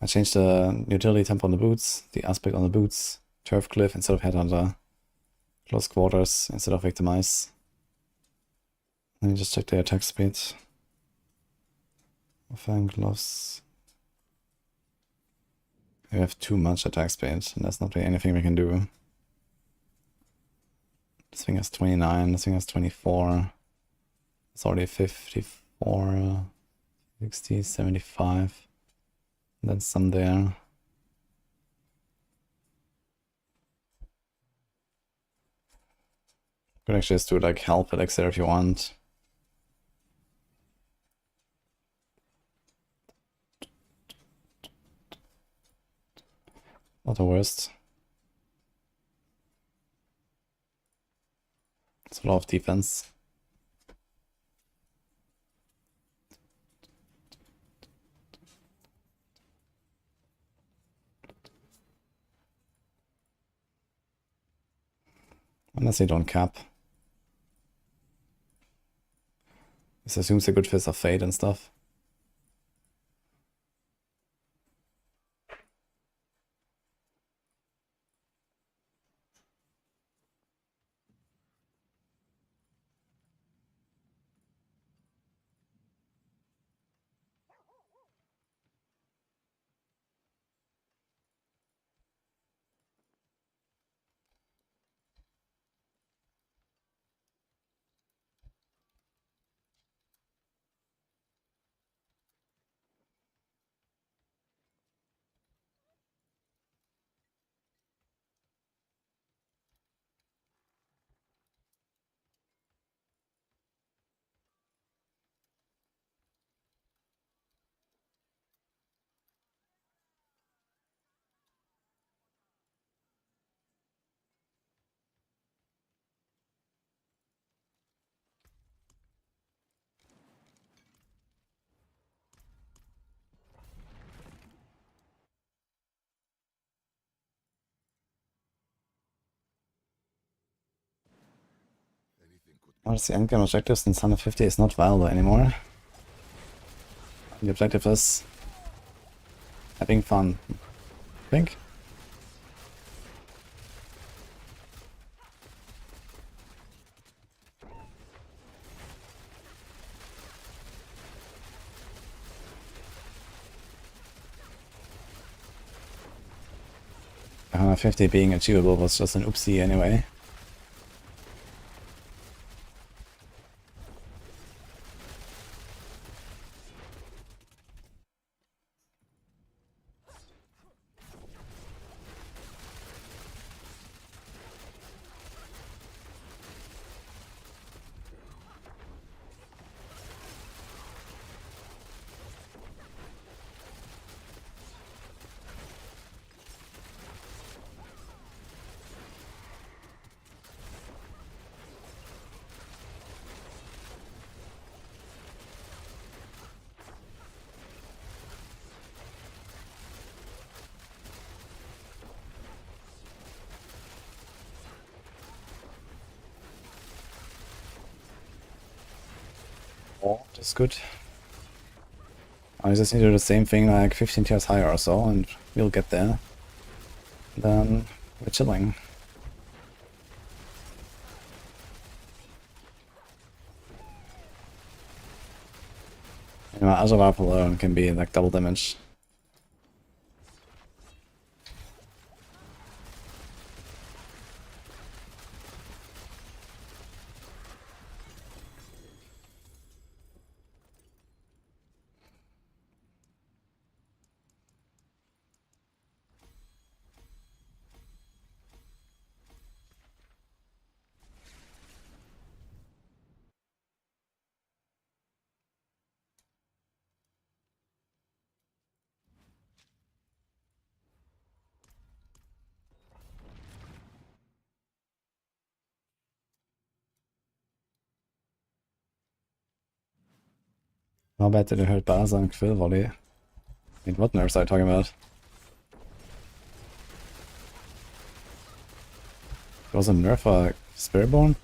[SPEAKER 5] I changed the utility tempo on the boots, the aspect on the boots, turf cliff instead of headhunter, close quarters instead of victimize. Then you just check the attack speed. Fang gloves. We have too much attack speed, and there's not really anything we can do. This thing has 29, this thing has 24. It's already 54, 60, 75. Then some there. You could actually just do like help at Exile if you want. Not the worst. It's a lot of defense. Unless they don't cap. This assumes a good fist of fate and stuff. What's the endgame objective since 150 is not viable anymore? The objective is having fun. I think. The 150 being achievable was just an oopsie anyway. Oh, that's good. I just need to do the same thing like 15 tiers higher or so, and we'll get there. Then we're chilling. You know, Azure alone can be like double damage. How bad did it hurt Baza and Quill Volley? I mean, what nerfs are you talking about? There was a nerf for Spiritborn?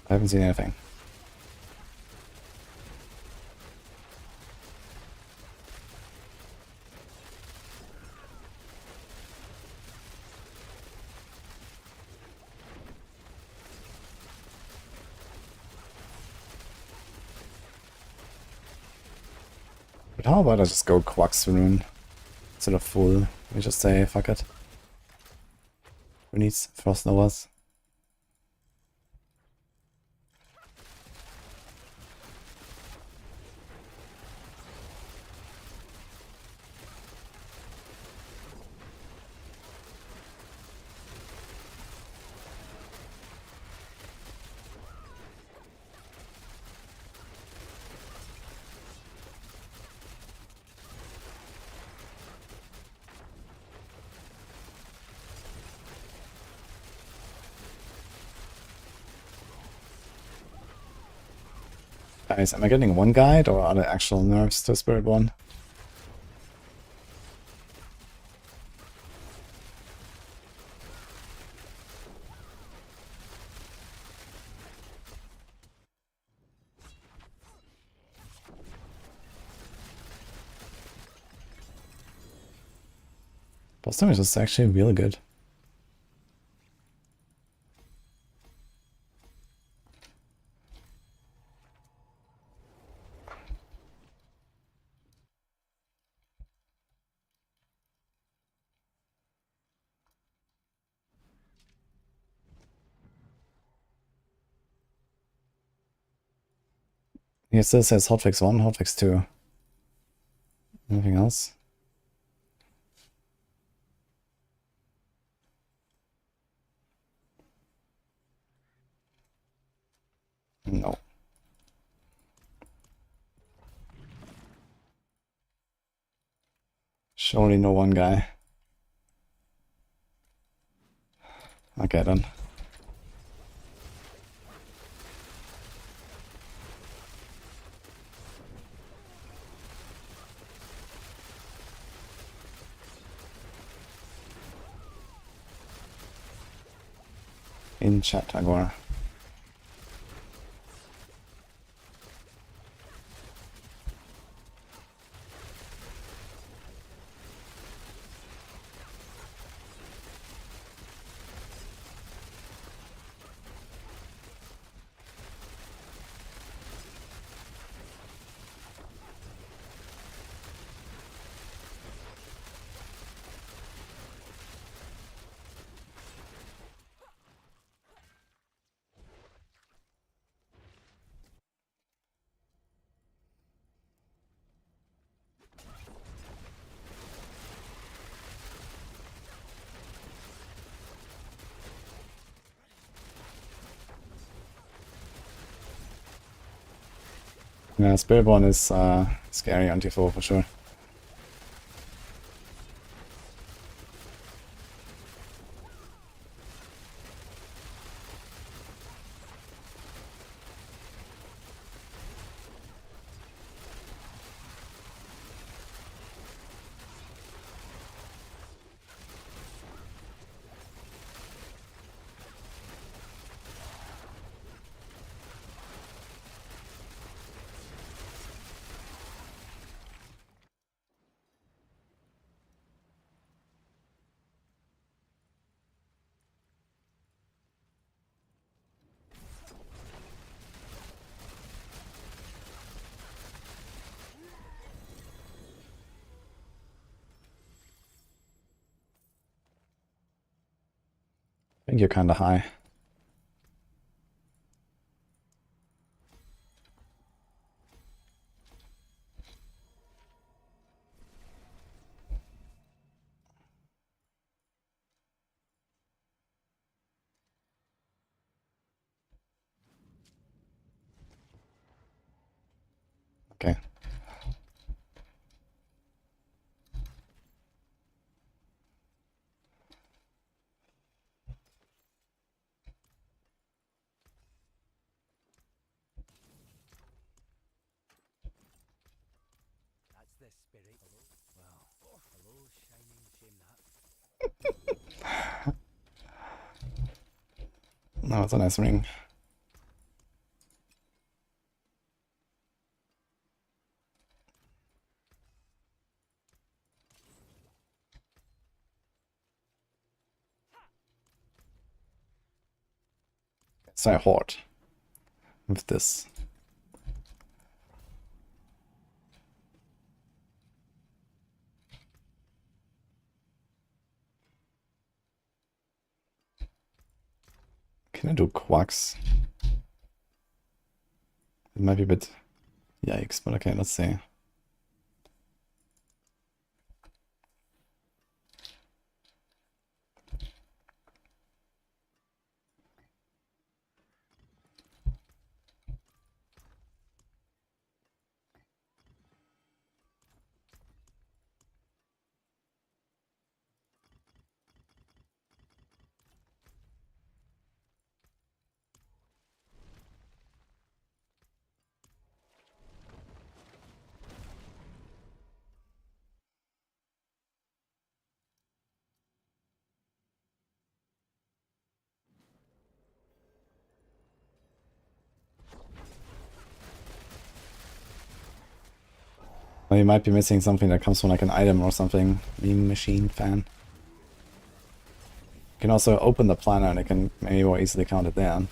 [SPEAKER 5] I haven't seen anything. But how about I just go Quack's Rune instead of Full? Let me just say, fuck it. Who needs Frost Novas? Guys, am I getting one guide or are there actual nerfs to Spiritborn? Boss damage is actually really good. He still says hotfix 1, hotfix 2. Anything else? No. Surely no one guy. Okay then. In chat, agora. Yeah, Spiritborn is scary anti-4 for sure. I think you're kinda high. Okay.
[SPEAKER 4] spirit. Hello? Well, hello, shining, shame that.
[SPEAKER 5] No, it's a nice ring. So I hoard with this. Can I do quacks? It might be a bit yikes, but okay, let's see. Well, you might be missing something that comes from like an item or something. Meme machine fan. You can also open the planner and it can maybe more easily count it there.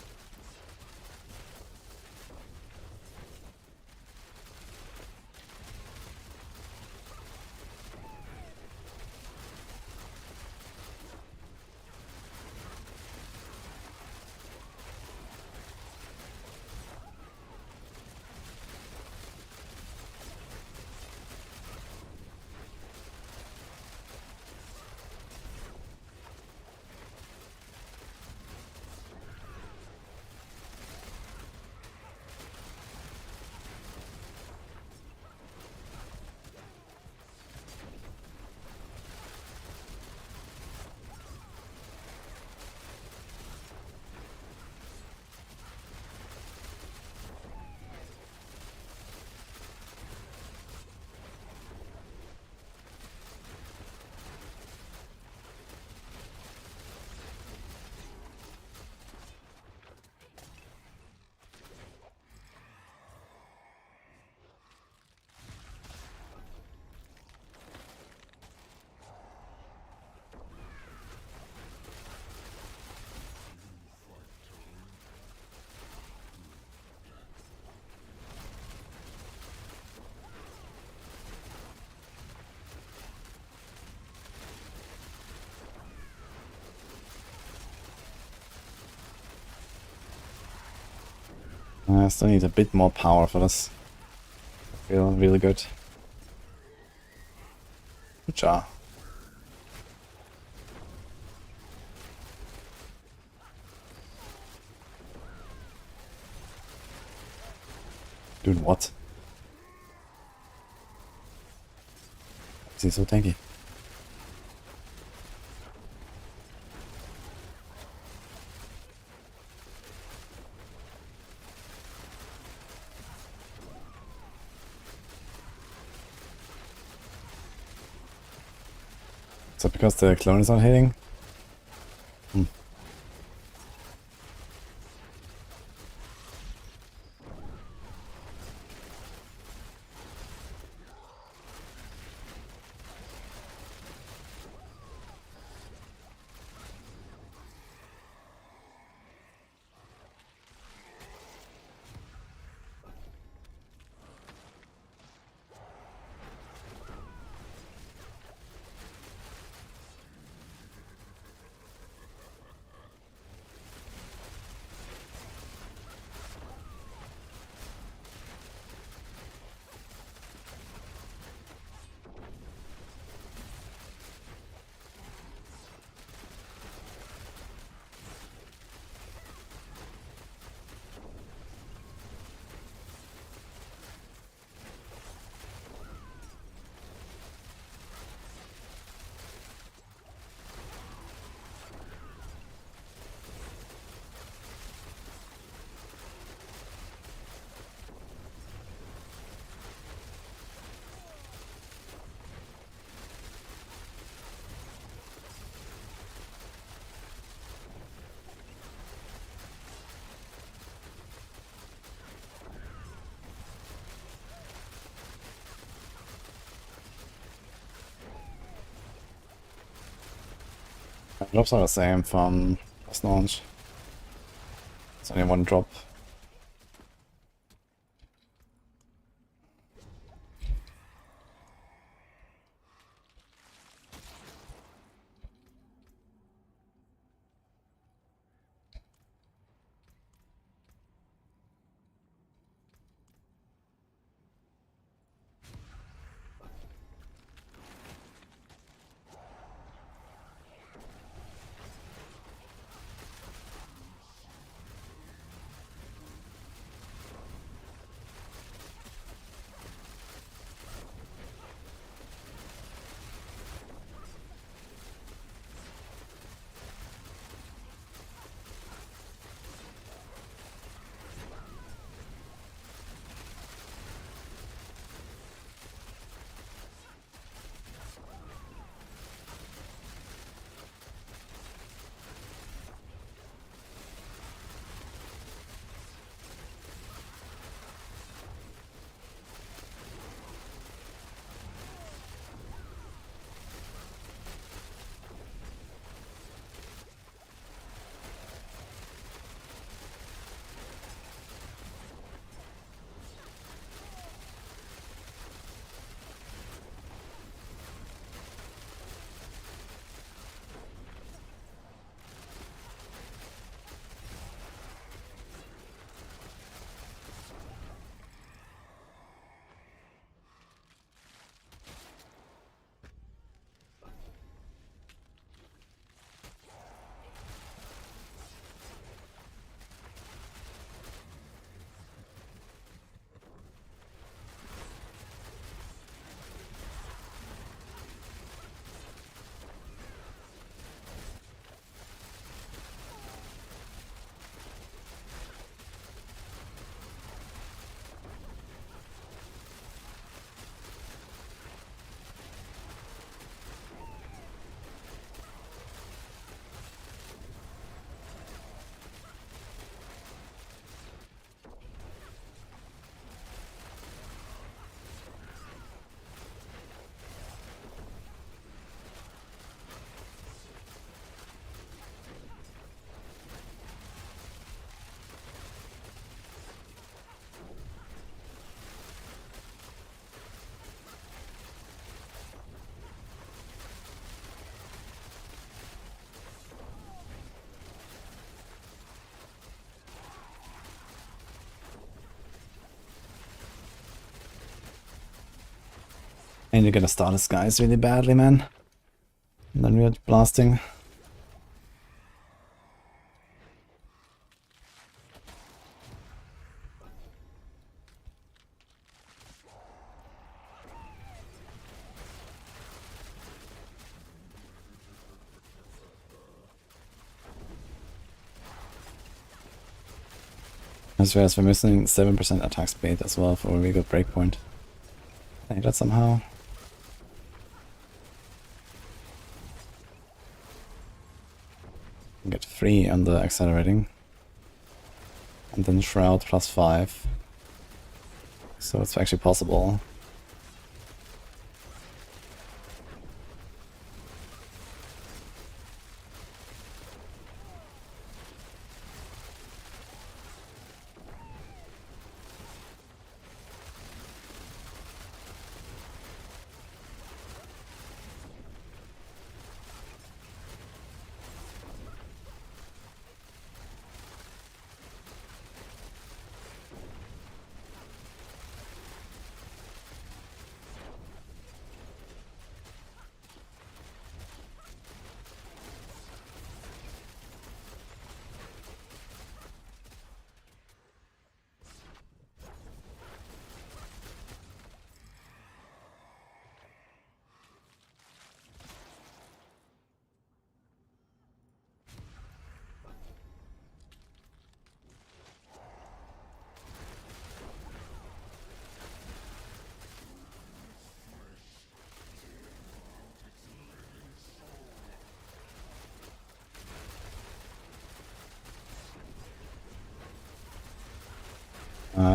[SPEAKER 5] I still need a bit more power for this. Feel really good. Good job. Dude, what? Is he so tanky? Is that because the clone is not hitting? Hmm. Drops are the same from last launch. It's only one drop. And you're gonna start his guys really badly, man. And then we're blasting. As well as we're missing 7% attack speed as well for a really good breakpoint. I think that somehow. Get 3 on the accelerating. And then Shroud plus 5. So it's actually possible.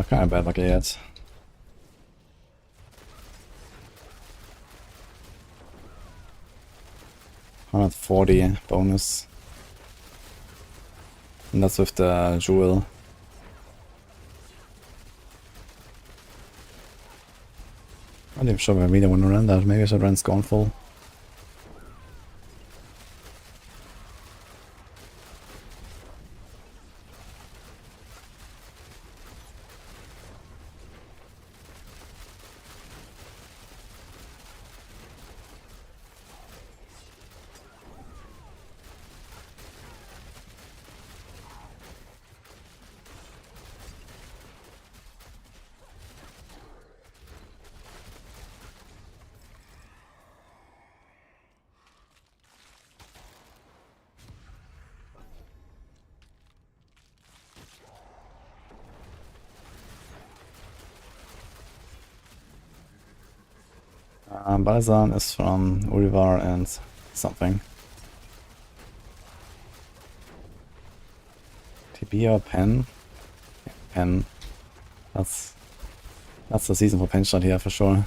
[SPEAKER 5] Kind of bad luck yet. 140 bonus. And that's with the jewel. I'm not even sure if I really want to run that. Maybe I should run Scornful. Balazan is from Urivar and something. TB or Pen? Yeah, Pen. That's the season for Pen shot here for sure.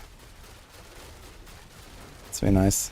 [SPEAKER 5] It's very nice.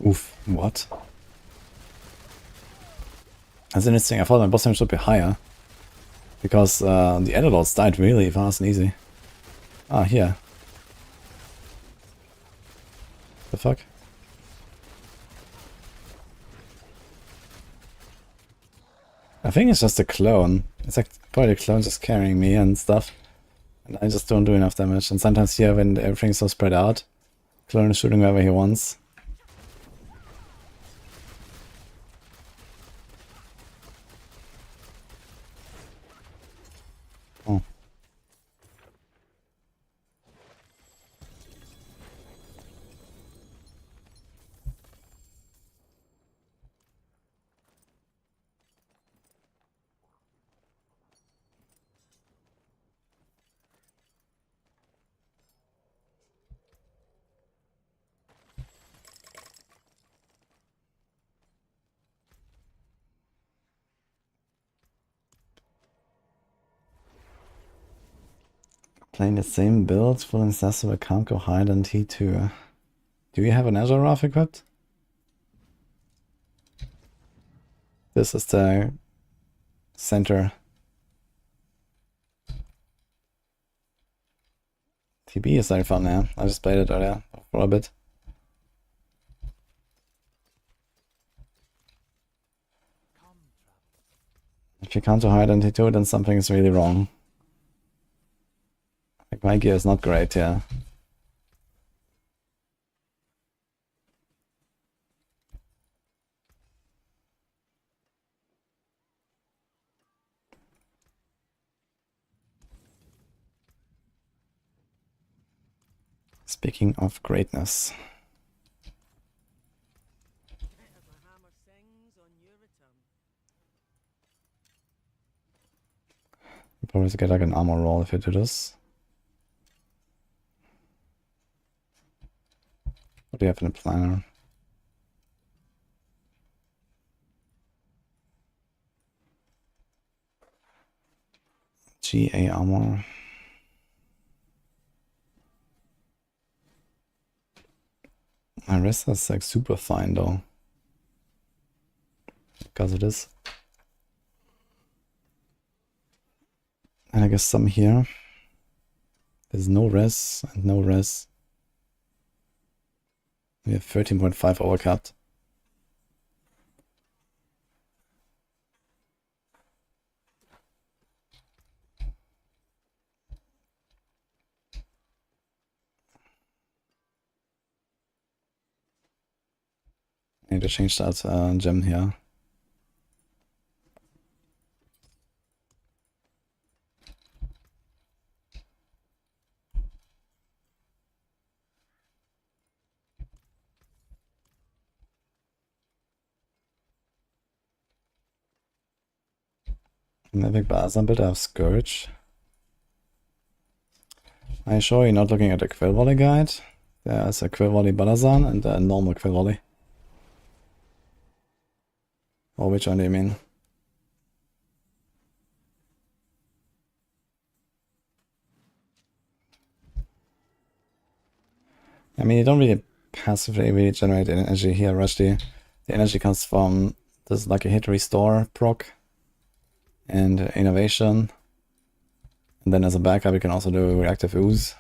[SPEAKER 5] Oof, what? That's interesting. I thought my boss damage should be higher. Because the Elder-Lords died really fast and easy. Ah, here. The fuck? I think it's just a clone. It's like probably a clone just carrying me and stuff. And I just don't do enough damage. And sometimes here when everything's so spread out, clone is shooting wherever he wants. Oh. Playing the same build, full incessant, but can't go higher than T2. Do you have an Azure Wrath equipped? This is the center. TB is very fun, yeah. I just played it earlier for a bit. If you can't go higher than T2, then something is really wrong. Like my gear is not great, yeah. Speaking of greatness. You probably get like an armor roll if you do this. What do you have in the planner? GA armor. My wrist is like super fine though. Because it is. And I guess some here. There's no res and no res. We have 13.5 overcut. I need to change that gem here. In Epic Bazaar build I have Scourge. Are you sure you're not looking at the Quill Volley guide? There's a Quill Volley Balazan and a normal Quill Volley. Or which one do you mean? I mean, you don't really passively really generate energy here, Rushdie. The energy comes from this lucky hit restore proc and innovation. And then as a backup, you can also do reactive ooze.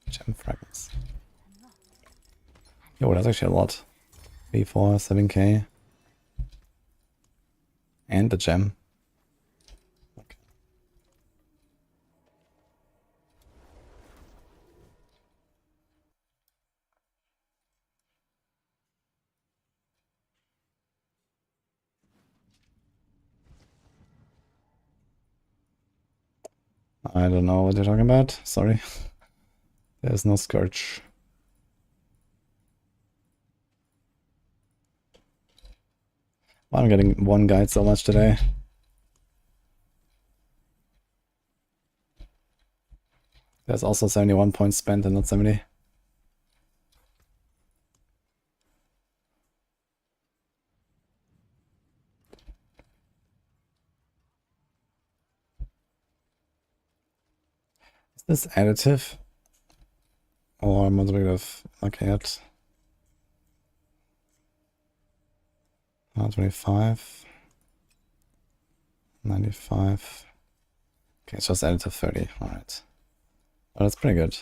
[SPEAKER 5] Gem fragments. Yo, that's actually a lot. 3, 4, 7k. And the gem. Okay. I don't know what you're talking about. Sorry. There's no Scourge. Why am I getting one guide so much today? There's also 71 points spent and not 70. Is this additive? or Motivative like it. 25. 95. Okay, it's just added to 30. Alright. Oh, that's pretty good.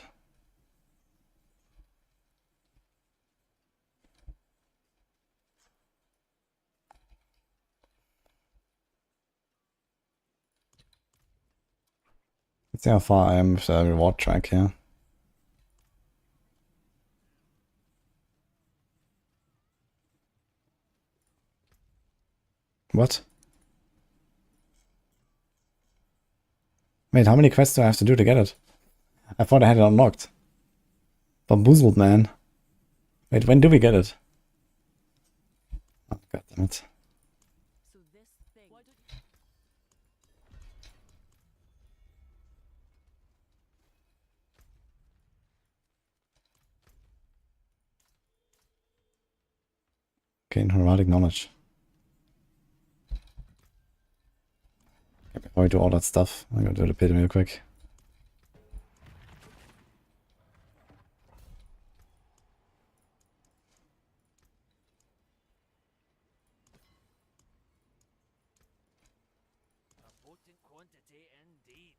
[SPEAKER 5] Let's see how far I am with the reward track here. What? Wait, how many quests do I have to do to get it? I thought I had it unlocked. Bamboozled, man. Wait, when do we get it? Oh, god damn it.
[SPEAKER 3] So this thing.
[SPEAKER 5] Gain heraldic knowledge. Okay, before I do all that stuff, I'm gonna do the pit real quick.
[SPEAKER 4] A potent quantity indeed.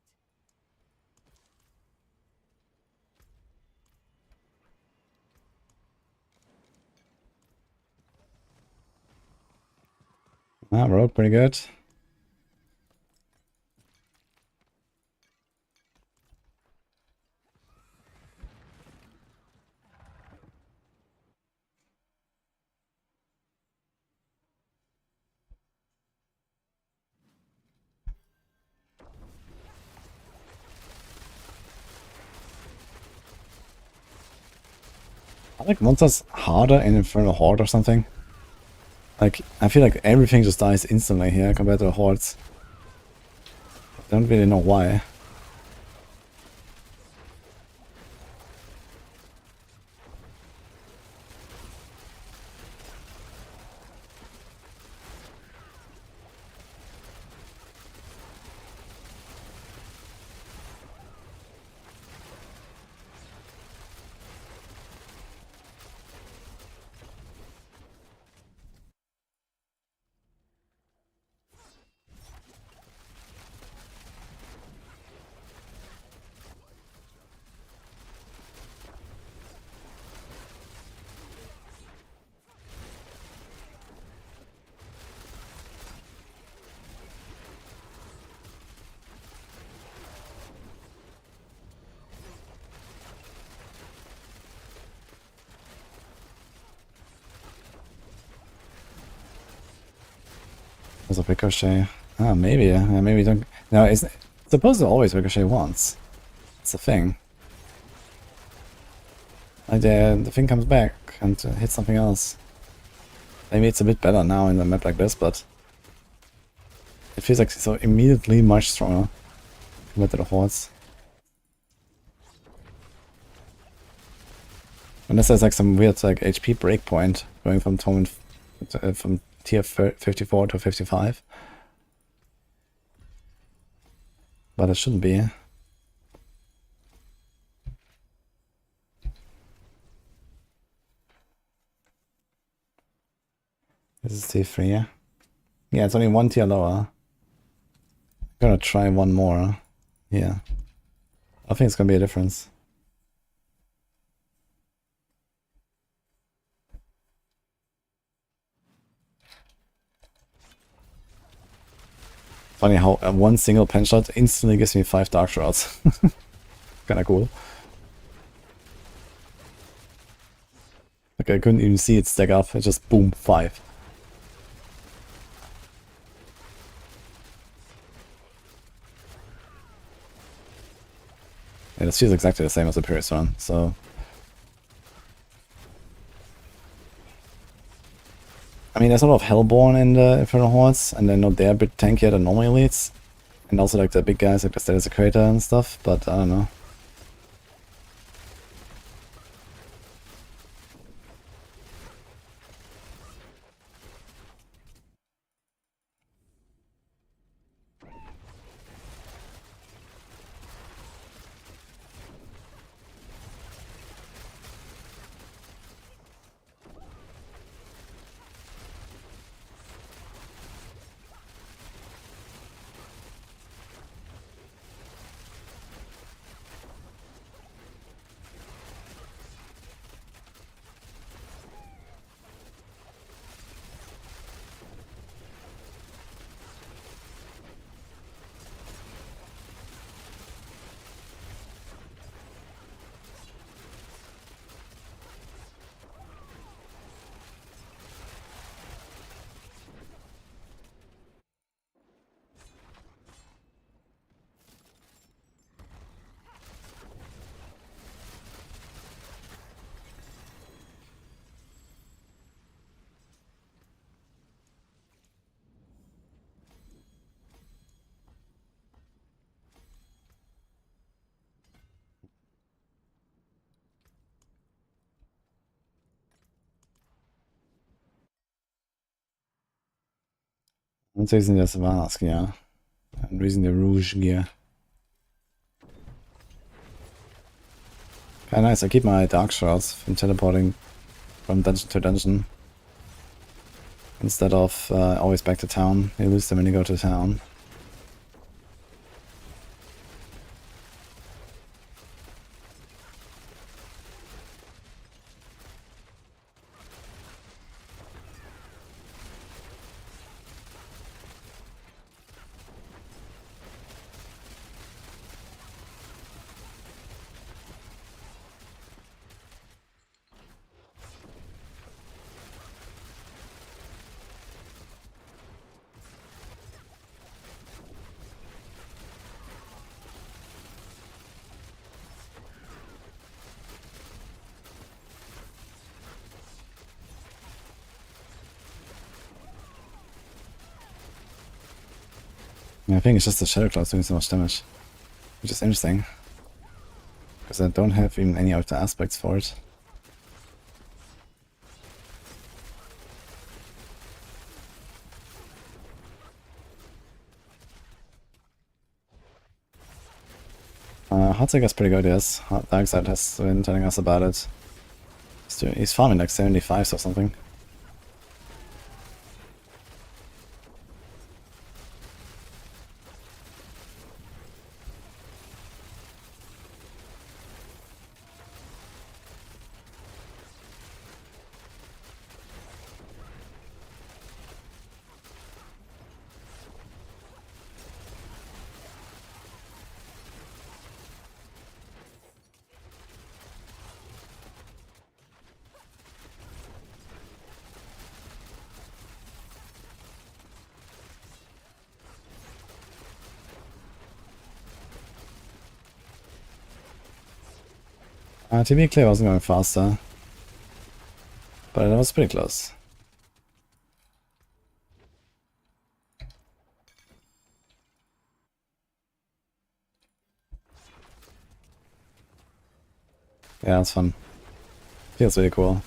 [SPEAKER 5] Ah, rogue, pretty good. Are like monsters harder in Infernal Horde or something? Like, I feel like everything just dies instantly here compared to the Hordes. I don't really know why. There's a ricochet. Ah, maybe. Maybe don't. No, it's supposed to always ricochet once. It's a thing. Like the thing comes back and hits something else. Maybe it's a bit better now in a map like this, but it feels like it's so immediately much stronger compared to the Hordes. Unless there's like some weird like HP breakpoint going from from tier 54 to 55. But it shouldn't be. This is tier 3. Yeah, it's only one tier lower. I'm gonna try one more. Yeah. I think it's gonna be a difference. Funny how one single pen shot instantly gives me 5 dark shrouds. Kinda cool. Like I couldn't even see it stack up, it just boom, 5. Yeah, this feels exactly the same as the previous one, so... I mean, there's a lot of Hellborn in the Infernal Hordes, and I know they're a bit tankier than normal elites. And also like the big guys like the Status Crater and stuff, but I don't know. It's using the Savannah's gear. And using the Rouge gear. Okay, nice. I keep my dark shots from teleporting from dungeon to dungeon. Instead of always back to town. You lose them when you go to town. Yeah, I think it's just the Shadow Claws doing so much damage. Which is interesting. Because I don't have even any of the aspects for it. Heartseeker's pretty good, yes. Darkseid has been telling us about it. He's farming like 75 or something. To be clear, I wasn't going faster. But it was pretty close. Yeah, that's fun. Feels really cool.